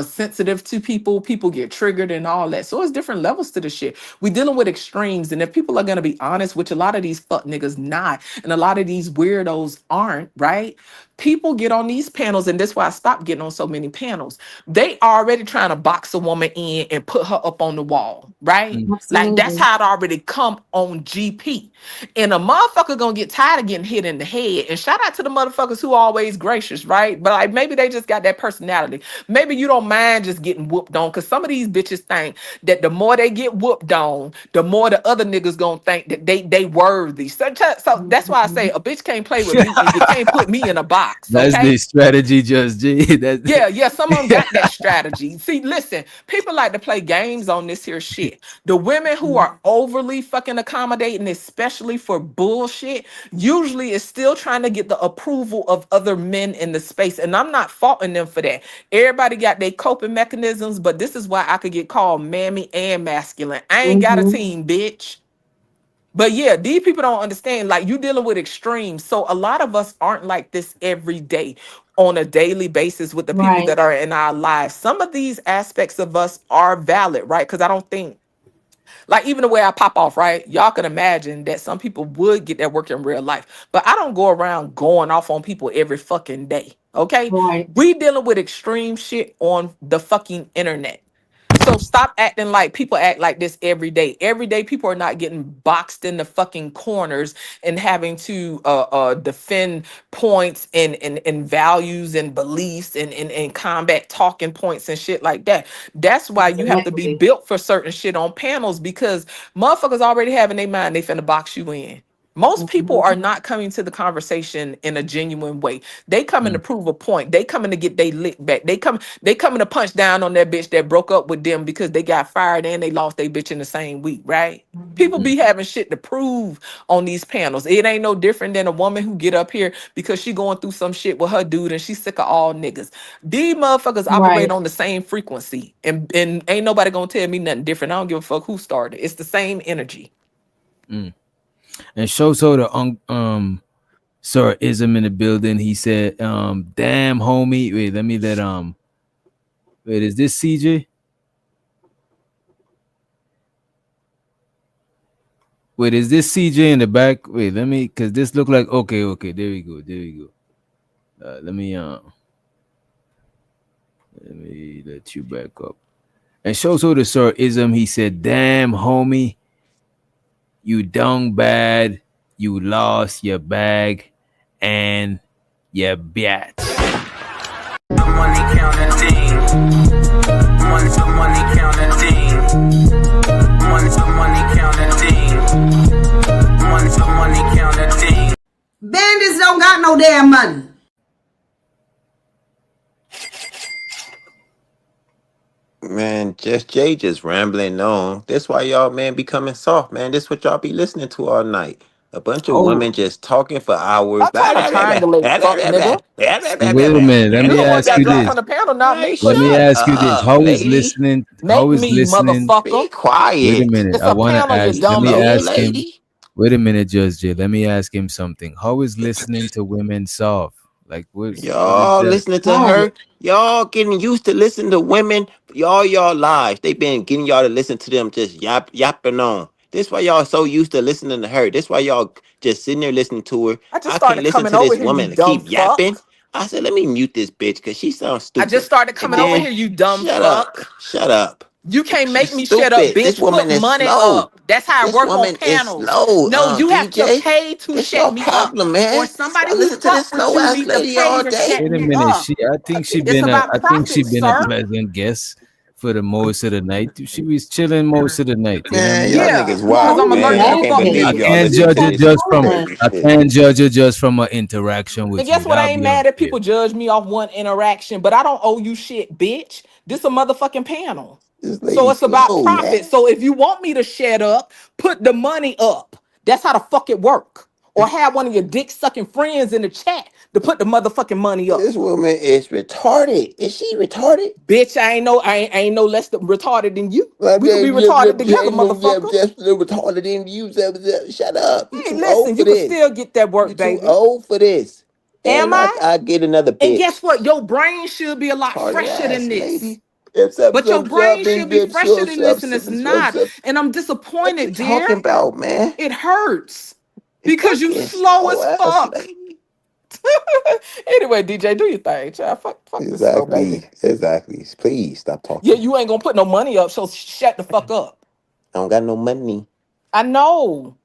sensitive to people. People get triggered and all that. So it's different levels to the shit. We dealing with extremes, and if people are gonna be honest, which a lot of these fuck niggas not, and a lot of these weirdos aren't, right? people get on these panels, and that's why I stopped getting on so many panels. They already trying to box a woman in and put her up on the wall, right? Like that's how it already come on GP. And a motherfucker gonna get tired of getting hit in the head. And shout out to the motherfuckers who always gracious, right? But like maybe they just got that personality. Maybe you don't mind just getting whooped on, because some of these bitches think that the more they get whooped on, the more the other niggas gonna think that they worthy. So that's why I say a bitch can't play with me and you can't put me in a box. That's Okay? the strategy, Just G. That's Yeah, some of them got that strategy. See, listen, people like to play games on this here shit. The women who are overly fucking accommodating, especially for bullshit, usually is still trying to get the approval of other men in the space. And I'm not faulting them for that. Everybody got their coping mechanisms, but this is why I could get called mammy and masculine. I ain't got a team, bitch. But yeah, these people don't understand. Like, you dealing with extremes. So a lot of us aren't like this every day on a daily basis with the people that are in our lives. Some of these aspects of us are valid, right? Because I don't think, like, even the way I pop off, right? Y'all can imagine that some people would get that work in real life. But I don't go around going off on people every fucking day. Okay? We dealing with extreme shit on the fucking internet. So stop acting like people act like this every day. Every day, people are not getting boxed in the fucking corners and having to defend points and values and beliefs and combat talking points and shit like that. That's why you have to be built for certain shit on panels, because motherfuckers already have in their mind they finna box you in. Most people are not coming to the conversation in a genuine way. They coming to prove a point. They coming to get their lick back. They coming to punch down on that bitch that broke up with them because they got fired and they lost their bitch in the same week, right? People be having shit to prove on these panels. It ain't no different than a woman who get up here because she going through some shit with her dude and she's sick of all niggas. These motherfuckers operate on the same frequency, and ain't nobody gonna tell me nothing different. I don't give a fuck who started. It's the same energy. And show so the Sir Ism in the building. He said, damn homie. Wait, let me wait, is this CJ? Wait, is this CJ in the back? Wait, let me, cause this look like okay, there we go. Let me let you back up. And show so the Sir Ism, he said, damn homie, you done bad, you lost your bag and your bat. Money counting thing. Money counting thing. Money counting thing. Money counting thing. Bandits don't got no damn money. Man, Just Jay just rambling on. That's why y'all, man, becoming soft, man. This what y'all be listening to all night. A bunch of women just talking for hours. I'm trying to triangulate, fuck nigga. Wait a minute, let me ask you this. On the panel, not me. Let me ask you this. How is lady. listening? Make How is me, listening? motherfucker. Be quiet. Wait a minute. It's I a want to panel, you ask. dumb Let me ask him. lady. Wait a minute, Judge Jay. Let me ask him something. How is listening to women soft? Like what is Y'all that? listening to her. Y'all getting used to listening to women. Y'all lives. They been getting y'all to listen to them just yapping on. This why y'all so used to listening to her. This why y'all just sitting there listening to her. I just I started can't listen coming to over this here, you woman to dumb keep yapping. fuck. I said, let me mute this bitch because she sounds stupid. I just started And coming over then, here, you dumb shut fuck. up. Shut up. You can't make She's me shut up, stupid. This bitch. woman Put is money slow. up. That's how I This work on woman is panels. slow, No, you have to DJ. pay to It's shut your me up. problem, Or man. somebody Y'all who listen to this fuck with slow you ass need to lady pay all to day. shut Wait a me minute. up. I think she It's been a about profit, sir. pleasant guest for the most of the night. She was chilling most of the night. You know what I Man, mean? y'all Yeah, niggas because wild, I'm man. allergic I to can't fuck believe I y'all niggas. can't listen judge to it this just from crazy I shit. can't judge it just from an interaction with And you. guess what? I That'll ain't be mad at unfair. people judge me off one interaction, but I don't owe you shit, bitch. This a motherfucking panel. This So lady it's about slow, man. profit. So if you want me to shut up, put the money up. That's how the fuck it work. Or have one of your dick sucking friends in the chat to put the motherfucking money up. This woman is retarded. Is she retarded? Bitch, I ain't no less retarded than you. We could be retarded together, motherfucker. Just retarded in you. Shut up. You Hey, too old listen, for you can this. still get that work, You too baby. old for this. Am And I? I get another And guess bitch. what? Your brain should be a lot Retarded fresher than ass this. lady. If But your brain should be fresher than this, and it's not. And I'm what you disappointed, dear. talking about, man? It hurts You because you fucking slow slow as ass fuck. lady. Anyway, DJ, do your thing, child. Fuck this slow baby. Exactly. Please stop talking. Yeah, you ain't gonna put no money up, so shut the fuck up. I don't got no money. I know.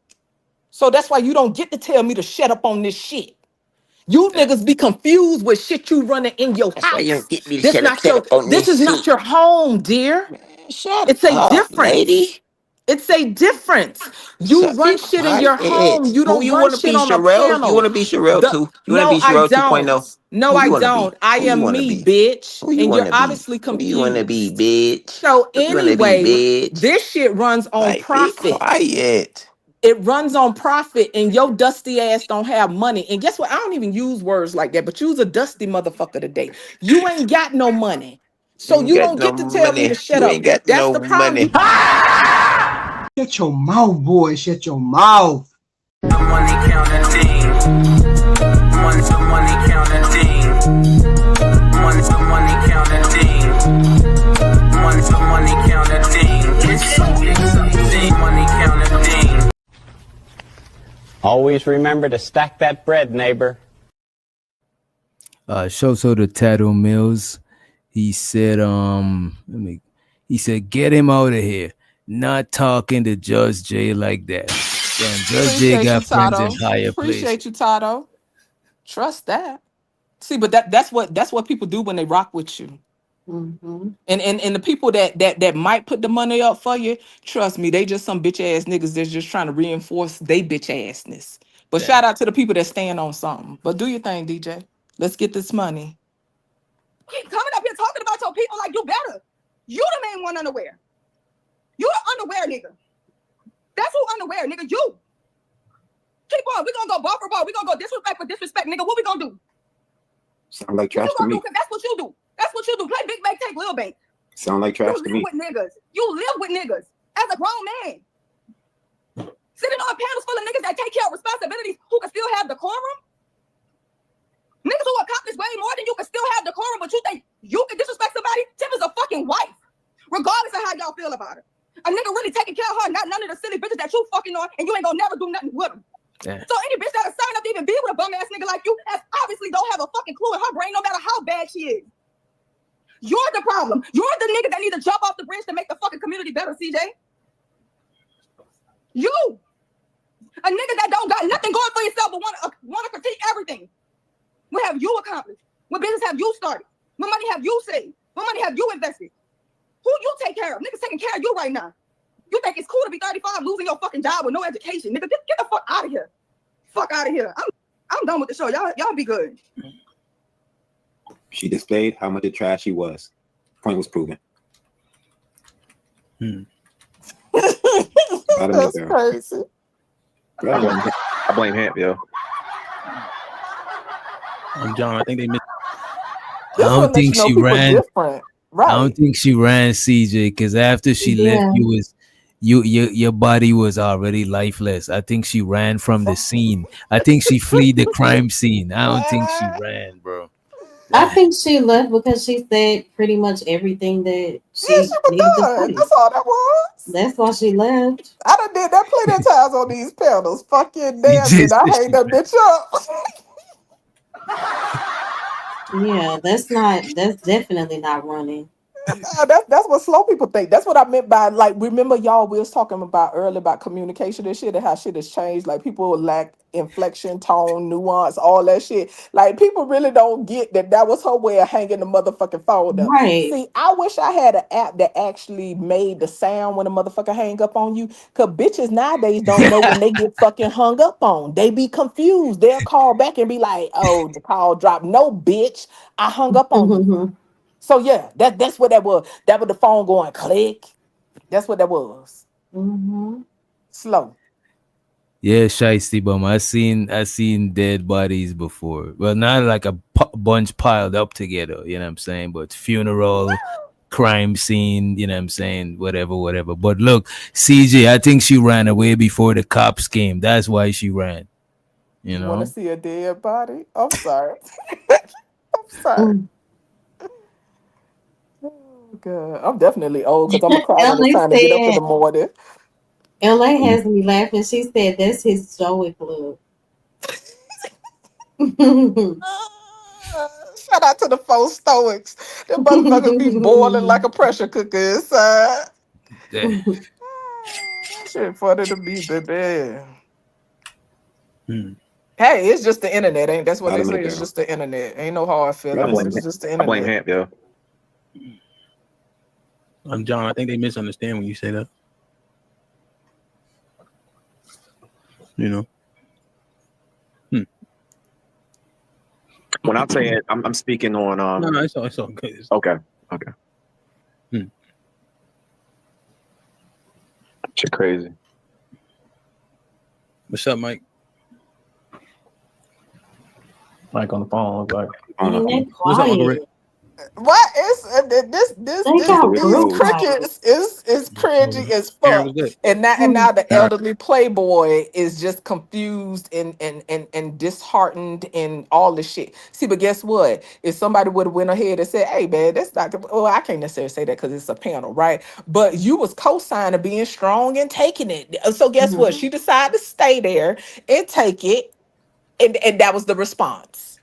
So that's why you don't get to tell me to shut up on this shit. You niggas be confused with shit you running in your house. Why you don't get me to This shut not up your. on This this is not shit? your home, dear. Shut It's a up, difference. lady. It's a difference. You run shit in your home. You Who don't you run want to shit be, on a Sherelle? You want to panel. be Sherelle too? You want to No, be I Sherelle don't. 2.0? No, Who I you want to be? don't. I Who you am want to me, be? bitch. Who you And want you're to be? obviously Who you want to confused. be, bitch? So Who you want to be, anyway, bitch? this shit runs on Like, be profit. quiet. It runs on profit, and your dusty ass don't have money. And guess what? I don't even use words like that, but you's a dusty motherfucker today. You ain't got no money. So You you got don't no get to tell me to money. shut You up. ain't got That's no the problem. money. Shut your mouth, boy. Shut your mouth. Money counting thing. Money counting thing. Money counting thing. Money counting thing. It's something. Money counting thing. Always remember to stack that bread, neighbor. Shoto the Tattoo Mills. He said, he said, get him out of here. Not talking to Judge J like that. Damn, Judge J got friends in higher places. Appreciate you, Tato. Trust that. See, but that's what people do when they rock with you. Mm-hmm. And the people that might put the money up for you, trust me, they just some bitch ass niggas that's just trying to reinforce they bitch assness. But shout out to the people that stand on something. But do your thing, DJ. Let's get this money. Keep coming up here talking about your people like you better. You the main one unaware. You the unaware nigga. That's who unaware, nigga. You. Keep on. We gonna go bar for bar. We gonna go disrespect for disrespect, nigga. What we gonna do? Sound like What trash you to gonna me. do? Cause that's what you do. That's what you do. Play big bank, take little bank. Sound like You trash to live me. with niggas. You live with niggas as a grown man. Sitting on panels full of niggas that take care of responsibilities who can still have decorum. Niggas who accomplish way more than you can still have decorum, but you think you can disrespect somebody? Tip is a fucking wife. Regardless of how y'all feel about her. A nigga really taking care of her, not none of the silly bitches that you fucking on, and you ain't gonna never do nothing with them. Yeah. So any bitch that'll sign up to even be with a bum ass nigga like you has obviously don't have a fucking clue in her brain, no matter how bad she is. You're the problem. You're the nigga that need to jump off the bridge to make the fucking community better, CJ. You. A nigga that don't got nothing going for yourself but wanna critique everything. What have you accomplished? What business have you started? What money have you saved? What money have you invested? Who you take care of? Niggas taking care of you right now. You think it's cool to be 35 losing your fucking job with no education? Nigga, get the fuck out of here. Fuck out of here. I'm done with the show. Y'all be good. She displayed how much of trash she was. Point was proven. That's crazy. I blame Hamp, yo. John, I think they missed. I don't think she ran. Different. Right. I don't think she ran, CJ, because after she left, your body was already lifeless. I think she ran from the scene. I think she fled the crime scene. I don't think she ran, bro. I think she left because she said pretty much everything that she needed to say. That's all that was. That's why she left. I done did that plenty of times on these panels. Fucking damn it. I hang that bitch up. Yeah, that's definitely not running. That's what slow people think. That's what I meant by, like, remember y'all, we was talking about earlier about communication and shit and how shit has changed. Like, people lack inflection, tone, nuance, all that shit. Like, people really don't get that was her way of hanging the motherfucking phone up. Right. See, I wish I had an app that actually made the sound when a motherfucker hang up on you. Cause bitches nowadays don't know when they get fucking hung up on. They be confused. They'll call back and be like, oh, the call dropped. No, bitch, I hung up on you. So yeah, that's what that was. That was the phone going click. That's what that was. Slow. Yeah, shiesty bum. I seen dead bodies before. Well, not like a bunch piled up together, you know what I'm saying? But funeral, crime scene, you know what I'm saying? Whatever. But look, CJ, I think she ran away before the cops came. That's why she ran. You know? Want to see a dead body? I'm sorry. I'm sorry. Oh, God. I'm definitely old because I'm a cry when it's time to get up in the morning. LA has me laughing. She said that's his Joey club. Shout out to the 4 stoics. Them motherfuckers be boiling like a pressure cooker inside. Yeah. That shit funny to me, baby. Hmm. Hey, it's just the internet, ain't that's what I'll they admit say? it It's down. just the internet. Ain't no hard feelings. It's just the I blame internet. Hamp, yo. John, I think they misunderstand when you say that. You know. When I'm saying I'm speaking on No, it's all good. Okay. Hmm. Shit crazy. What's up, Mike? Mike on the phone. Look like. What's up, Uncle Rick? What is these crickets is cringy as Aaron fuck, was good. and now the elderly playboy is just confused and disheartened and all this shit. See, but guess what? If somebody would have went ahead and said, "Hey, man, that's not," well, I can't necessarily say that because it's a panel, right? But you was co-signing being strong and taking it. So guess what? She decided to stay there and take it, and that was the response.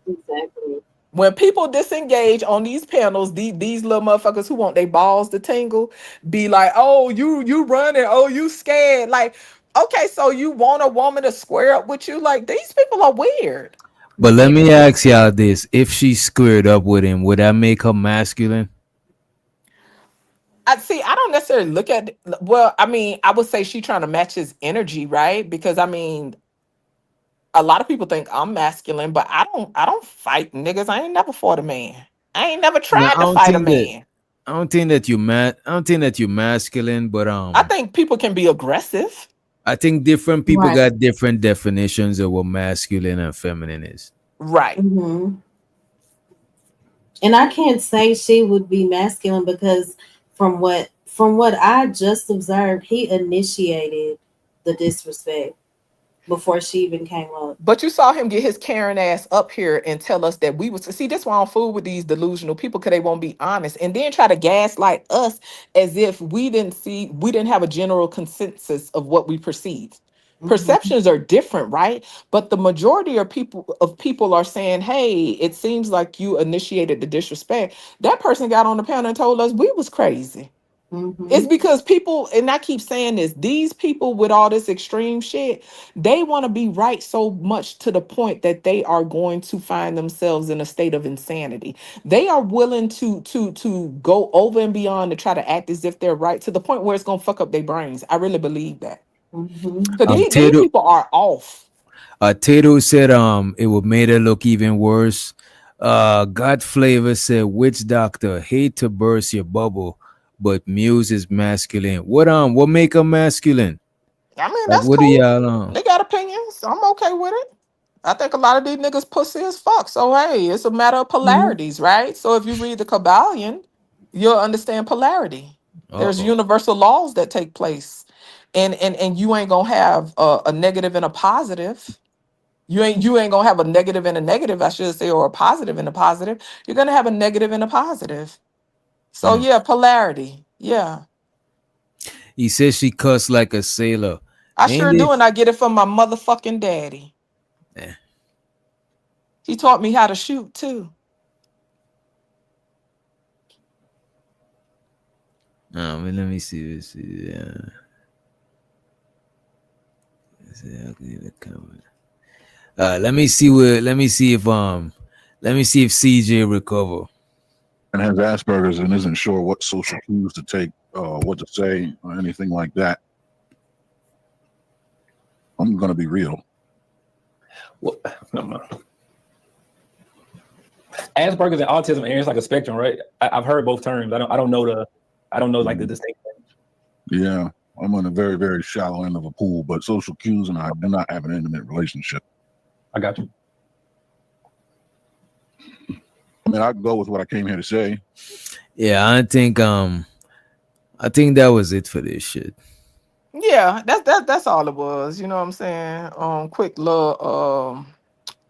Exactly. When people disengage on these panels, these little motherfuckers who want their balls to tingle, be like, "Oh, you running? Oh, you scared?" Like, okay, so you want a woman to square up with you? Like, these people are weird. But let me ask y'all this: if she squared up with him, would that make her masculine? I don't necessarily look at. Well, I mean, I would say she trying to match his energy, right? Because I mean, a lot of people think I'm masculine, but I don't fight niggas. I ain't never fought a man. I ain't never No, tried to fight a man. I don't think that you're masculine, but I think people can be aggressive. I think different people Right. got different definitions of what masculine and feminine is. Right. Mm-hmm. And I can't say she would be masculine because from what I just observed, he initiated the disrespect before she even came up. But you saw him get his Karen ass up here and tell us that we was see. That's why I'm fool with these delusional people because they won't be honest, and then try to gaslight us as if we didn't have a general consensus of what we perceive. Perceptions are different, right? But the majority of people are saying, "Hey, it seems like you initiated the disrespect." That person got on the panel and told us we was crazy. It's because people, and I keep saying this, these people with all this extreme shit, they want to be right so much to the point that they are going to find themselves in a state of insanity. They are willing to go over and beyond to try to act as if they're right to the point where it's gonna fuck up their brains. I really believe that. So these people are off. Tato said it would made it look even worse. God Flavor said, "Witch doctor, hate to burst your bubble, but Muse is masculine." What make her masculine? I mean, Like, that's what do cool. y'all They got opinions. I'm okay with it. I think a lot of these niggas pussy as fuck. So hey, it's a matter of polarities, right? So if you read the Kabbalion, you'll understand polarity. There's universal laws that take place, and you ain't gonna have a negative and a positive. You ain't gonna have a negative and a negative, I should say, or a positive and a positive. You're gonna have a negative and a positive. So yeah, polarity. Yeah, He says she cussed like a sailor. I Ain't sure it? do, and I get it from my motherfucking daddy. Eh. He taught me how to shoot too. Let me see. Let's see. Let me see if CJ recover. And has Asperger's and isn't sure what social cues to take, what to say, or anything like that. I'm gonna be real. Well, Asperger's and autism, Aaron, it's like a spectrum, right? I've heard both terms. I don't know like the distinction. Yeah, I'm on a very, very shallow end of a pool, but social cues and I do not have an intimate relationship. I got you. I mean, I can go with what I came here to say. Yeah, I think that was it for this shit. Yeah, that's all it was. You know what I'm saying? Quick little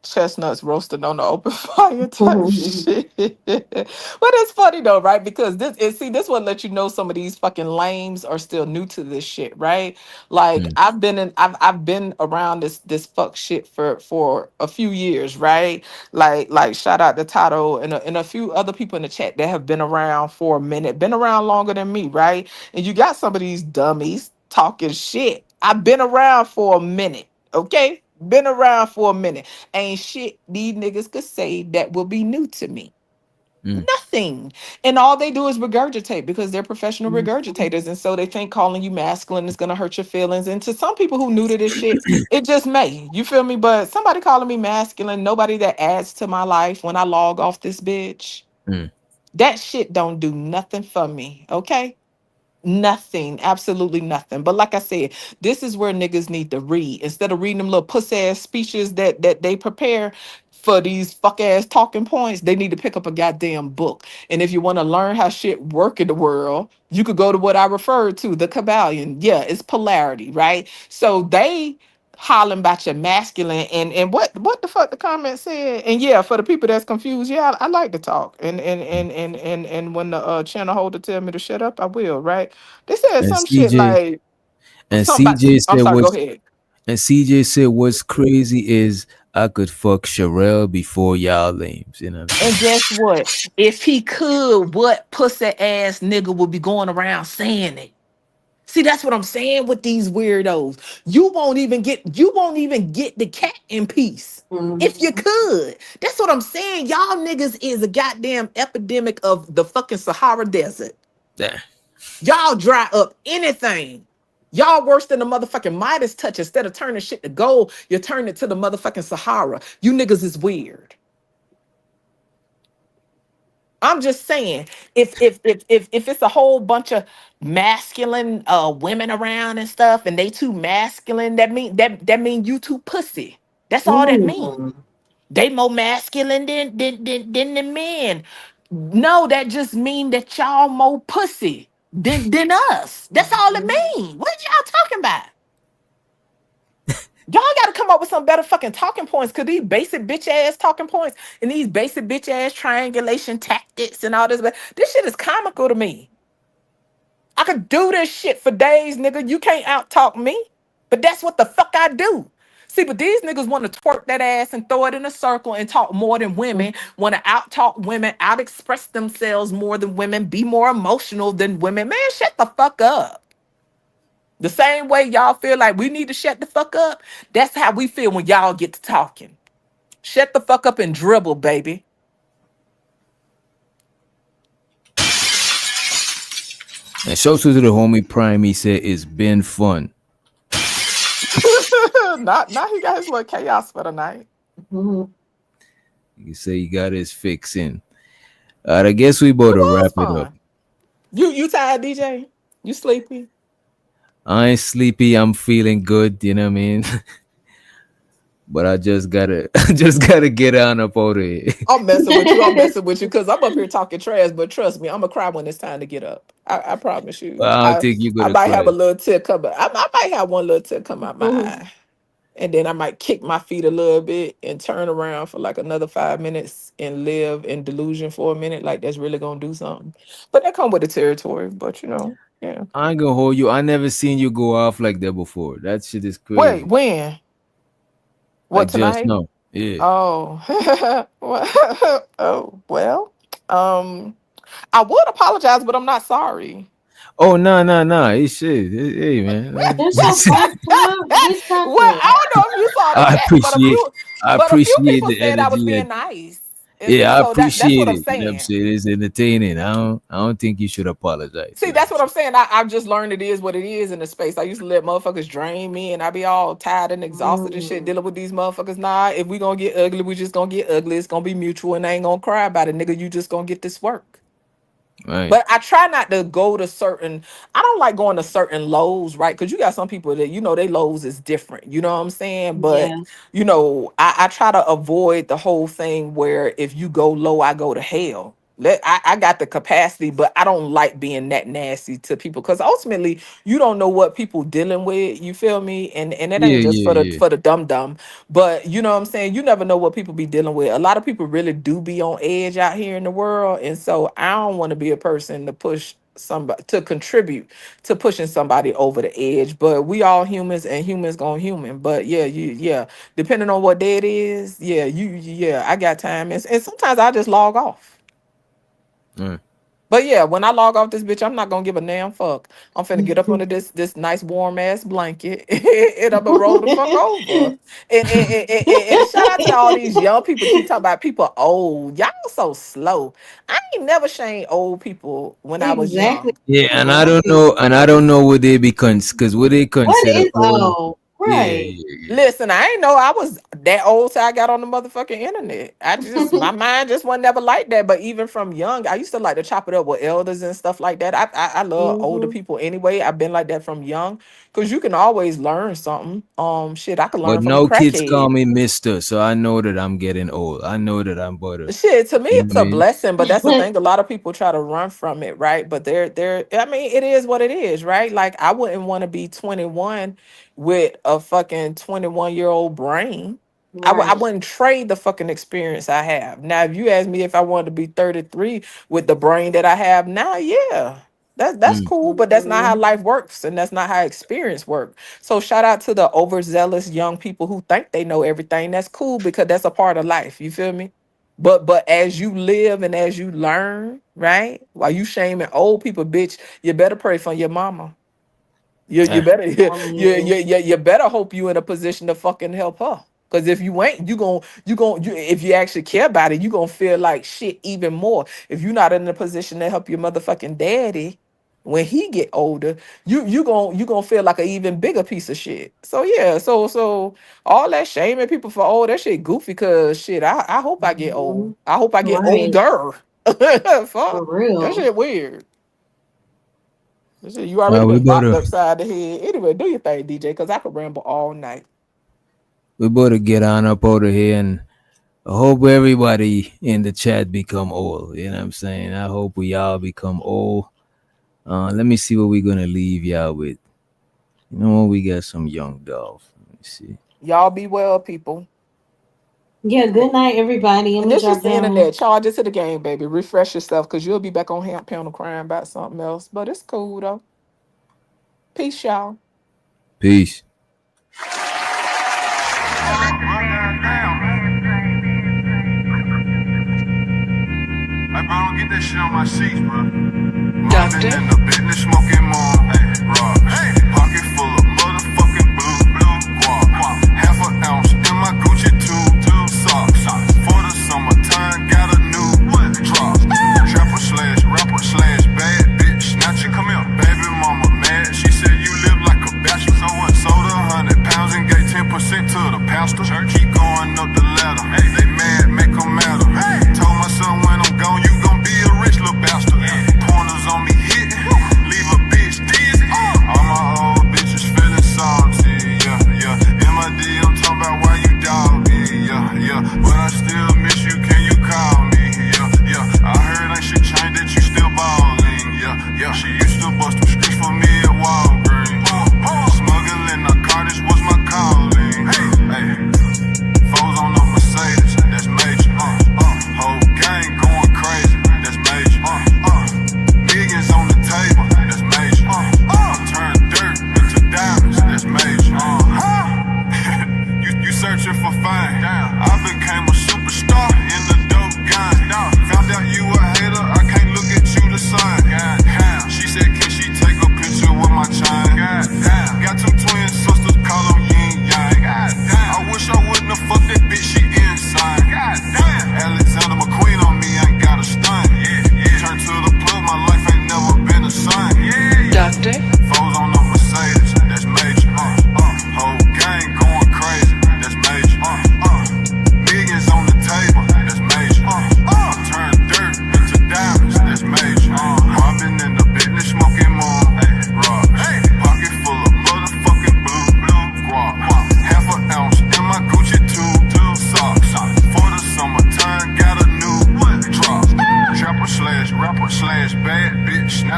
chestnuts roasted on the open fire type shit. But it's funny though, right? Because this one let you know some of these fucking lames are still new to this shit, right? Like I've been around this fuck shit for a few years, right? Like shout out to Tato and a few other people in the chat that have been around for a minute, been around longer than me, right? And you got some of these dummies talking shit. I've been around for a minute, okay? Been around for a minute. Ain't shit these niggas could say that will be new to me. Nothing. And all they do is regurgitate because they're professional regurgitators. And so they think calling you masculine is going to hurt your feelings. And to some people who new to this shit, it just may. You feel me? But somebody calling me masculine, nobody that adds to my life when I log off this bitch, that shit don't do nothing for me. Okay? Nothing, absolutely nothing. But like I said, this is where niggas need to read instead of reading them little puss ass speeches that they prepare for these fuck ass talking points. They need to pick up a goddamn book. And if you want to learn how shit work in the world, you could go to what I referred to, the Kabbalion. Yeah, it's polarity, right? So they hollering about your masculine and what the fuck the comment said. And yeah, for the people that's confused, yeah, I like to talk. And when the channel holder tell me to shut up, I will, right? They said And some shit CJ like and something about, CJ I'm said sorry, go what's ahead. and CJ said what's crazy is I could fuck Sherelle before y'all lames. You know what I'm And saying? guess what? If he could, what pussy ass nigga would be going around saying it? See, that's what I'm saying with these weirdos. You won't even get the cat in peace. If you could. That's what I'm saying. Y'all niggas is a goddamn epidemic of the fucking Sahara Desert. Yeah. Y'all dry up anything. Y'all worse than the motherfucking Midas touch. Instead of turning shit to gold, you turn it to the motherfucking Sahara. You niggas is weird. I'm just saying, if it's a whole bunch of masculine women around and stuff, and they too masculine, that mean you too pussy. That's all that mean. They more masculine than the men. No, that just mean that y'all more pussy than us. That's all it mean. What y'all talking about? Y'all got to come up with some better fucking talking points, because these basic bitch ass talking points and these basic bitch ass triangulation tactics and all this, but this shit is comical to me. I could do this shit for days, nigga. You can't out talk me, but that's what the fuck I do. See, but these niggas want to twerk that ass and throw it in a circle and talk more than women, want to out talk women, out express themselves more than women, be more emotional than women. Man, shut the fuck up. The same way y'all feel like we need to shut the fuck up, that's how we feel when y'all get to talking. Shut the fuck up and dribble, baby. And shout out to the homie Prime. He said it's been fun. Not he got his little chaos for the night. You say he got his fix in. I guess we about to wrap it up. You tired, DJ? You sleepy? I ain't sleepy. I'm feeling good. You know what I mean? But I just gotta get on up out of here. I'm messing with you because I'm up here talking trash, but trust me, I'm gonna cry when it's time to get up. I promise you. Well, I don't think you're gonna I might cry. have a little tear come. I might have one little tear come out my eye, and then I might kick my feet a little bit and turn around for like another 5 minutes and live in delusion for a minute. Like that's really gonna do something. But that come with the territory. But you know, yeah. I ain't gonna hold you. I never seen you go off like that before. That shit is crazy. Wait, when? What, like tonight? Just now. Yeah. Oh, oh well. I would apologize, but I'm not sorry. Oh no. It's shit. Hey man. It's so fucked up. He's talking. Well, I don't know if you saw the I chat, appreciate but a few people the said I was energy. being nice. Yeah, I So that's appreciate what I'm it. You know what I'm saying. saying? It's entertaining. I don't think you should apologize. See, that's what I'm saying. I've just learned it is what it is in the space. I used to let motherfuckers drain me, and I be all tired and exhausted and shit dealing with these motherfuckers. Nah, if we gonna get ugly, we just gonna get ugly. It's gonna be mutual, and I ain't gonna cry about it, nigga. You just gonna get this work. Right. But I try not to go to certain. I don't like going to certain lows, right? Because you got some people that they lows is different. You know what I'm saying? But I try to avoid the whole thing where if you go low, I go to hell. I got the capacity, but I don't like being that nasty to people because ultimately you don't know what people dealing with. You feel me? And it Yeah, ain't just yeah, yeah. for the dumb, but you know what I'm saying. You never know what people be dealing with. A lot of people really do be on edge out here in the world, and so I don't want to be a person to push somebody to contribute to pushing somebody over the edge. But we all humans, and humans gonna human. But yeah, depending on what day it is, I got time, and sometimes I just log off. But yeah, when I log off this bitch, I'm not gonna give a damn fuck. I'm finna get up under this nice warm ass blanket and I'm gonna roll the fuck over. And shout out to all these young people keep talking about people old. Y'all so slow. I ain't never shamed old people when I was young. Yeah, and I don't know what they be because what they consider old. Right. Yeah. Listen, I ain't know I was that old till I got on the motherfucking internet. I just my mind just wasn't never like that. But even from young, I used to like to chop it up with elders and stuff like that. I love older people anyway. I've been like that from young because you can always learn something. Shit, I could learn But from a no kids call crackhead. me Mister, so I know that I'm getting old. I know that I'm better. Shit, to me, You know it's what I a mean? blessing, but that's the thing. A lot of people try to run from it, right? But I mean, it is what it is, right? Like, I wouldn't want to be 21 with a fucking 21-year-old brain. I Right. wouldn't trade the fucking experience I have. Now, if you ask me if I wanted to be 33 with the brain that I have now, yeah. That's cool, but that's not how life works, and that's not how experience works. So shout out to the overzealous young people who think they know everything. That's cool because that's a part of life. You feel me? But as you live and as you learn, right? While you shaming old people, bitch, you better pray for your mama. You better you better hope you in a position to fucking help her. Cause if you ain't, if you actually care about it, you gonna feel like shit even more. If you're not in a position to help your motherfucking daddy when he get older, you gonna feel like an even bigger piece of shit. So yeah, so all that shaming people for old, that shit goofy. Cause shit, I hope I get old. I hope I get Right. older. For Fuck, real. that shit weird. That shit, you All already right, we been bopped better upside the head. Anyway, do your thing, DJ, cause I could ramble all night. get on up out of here, and I hope everybody in the chat become old. You know what I'm saying? I hope we all become old. Let me see what we're gonna leave y'all with. You know, we got some young Dolph. Let me see. Y'all be well, people. Yeah, good night, everybody. And this is the internet. Charge it to the game, baby. Refresh yourself, cause you'll be back on Hamp Panel crying about something else. But it's cool though. Peace, y'all. Peace. Hey, bro, don't get that shit on my sheets, bro. Doctor. In the business smoking more. Hey, rock. Hey. Pocket full of motherfucking blue guap. Half an ounce in my Gucci two socks. For the summertime, got a new drop. Trapper slash rapper slash bad bitch. Snatcher, come here. Baby mama mad. She said you live like a bachelor. So what? Sold 100 pounds and gave 10% to the pastor. Keep going up the ladder. Hey, they mad, make them matter. Hey. Told my son when I'm gone, you gon' be a rich little bastard. Pointers on me hitting, leave a bitch dizzy. All my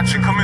chick come in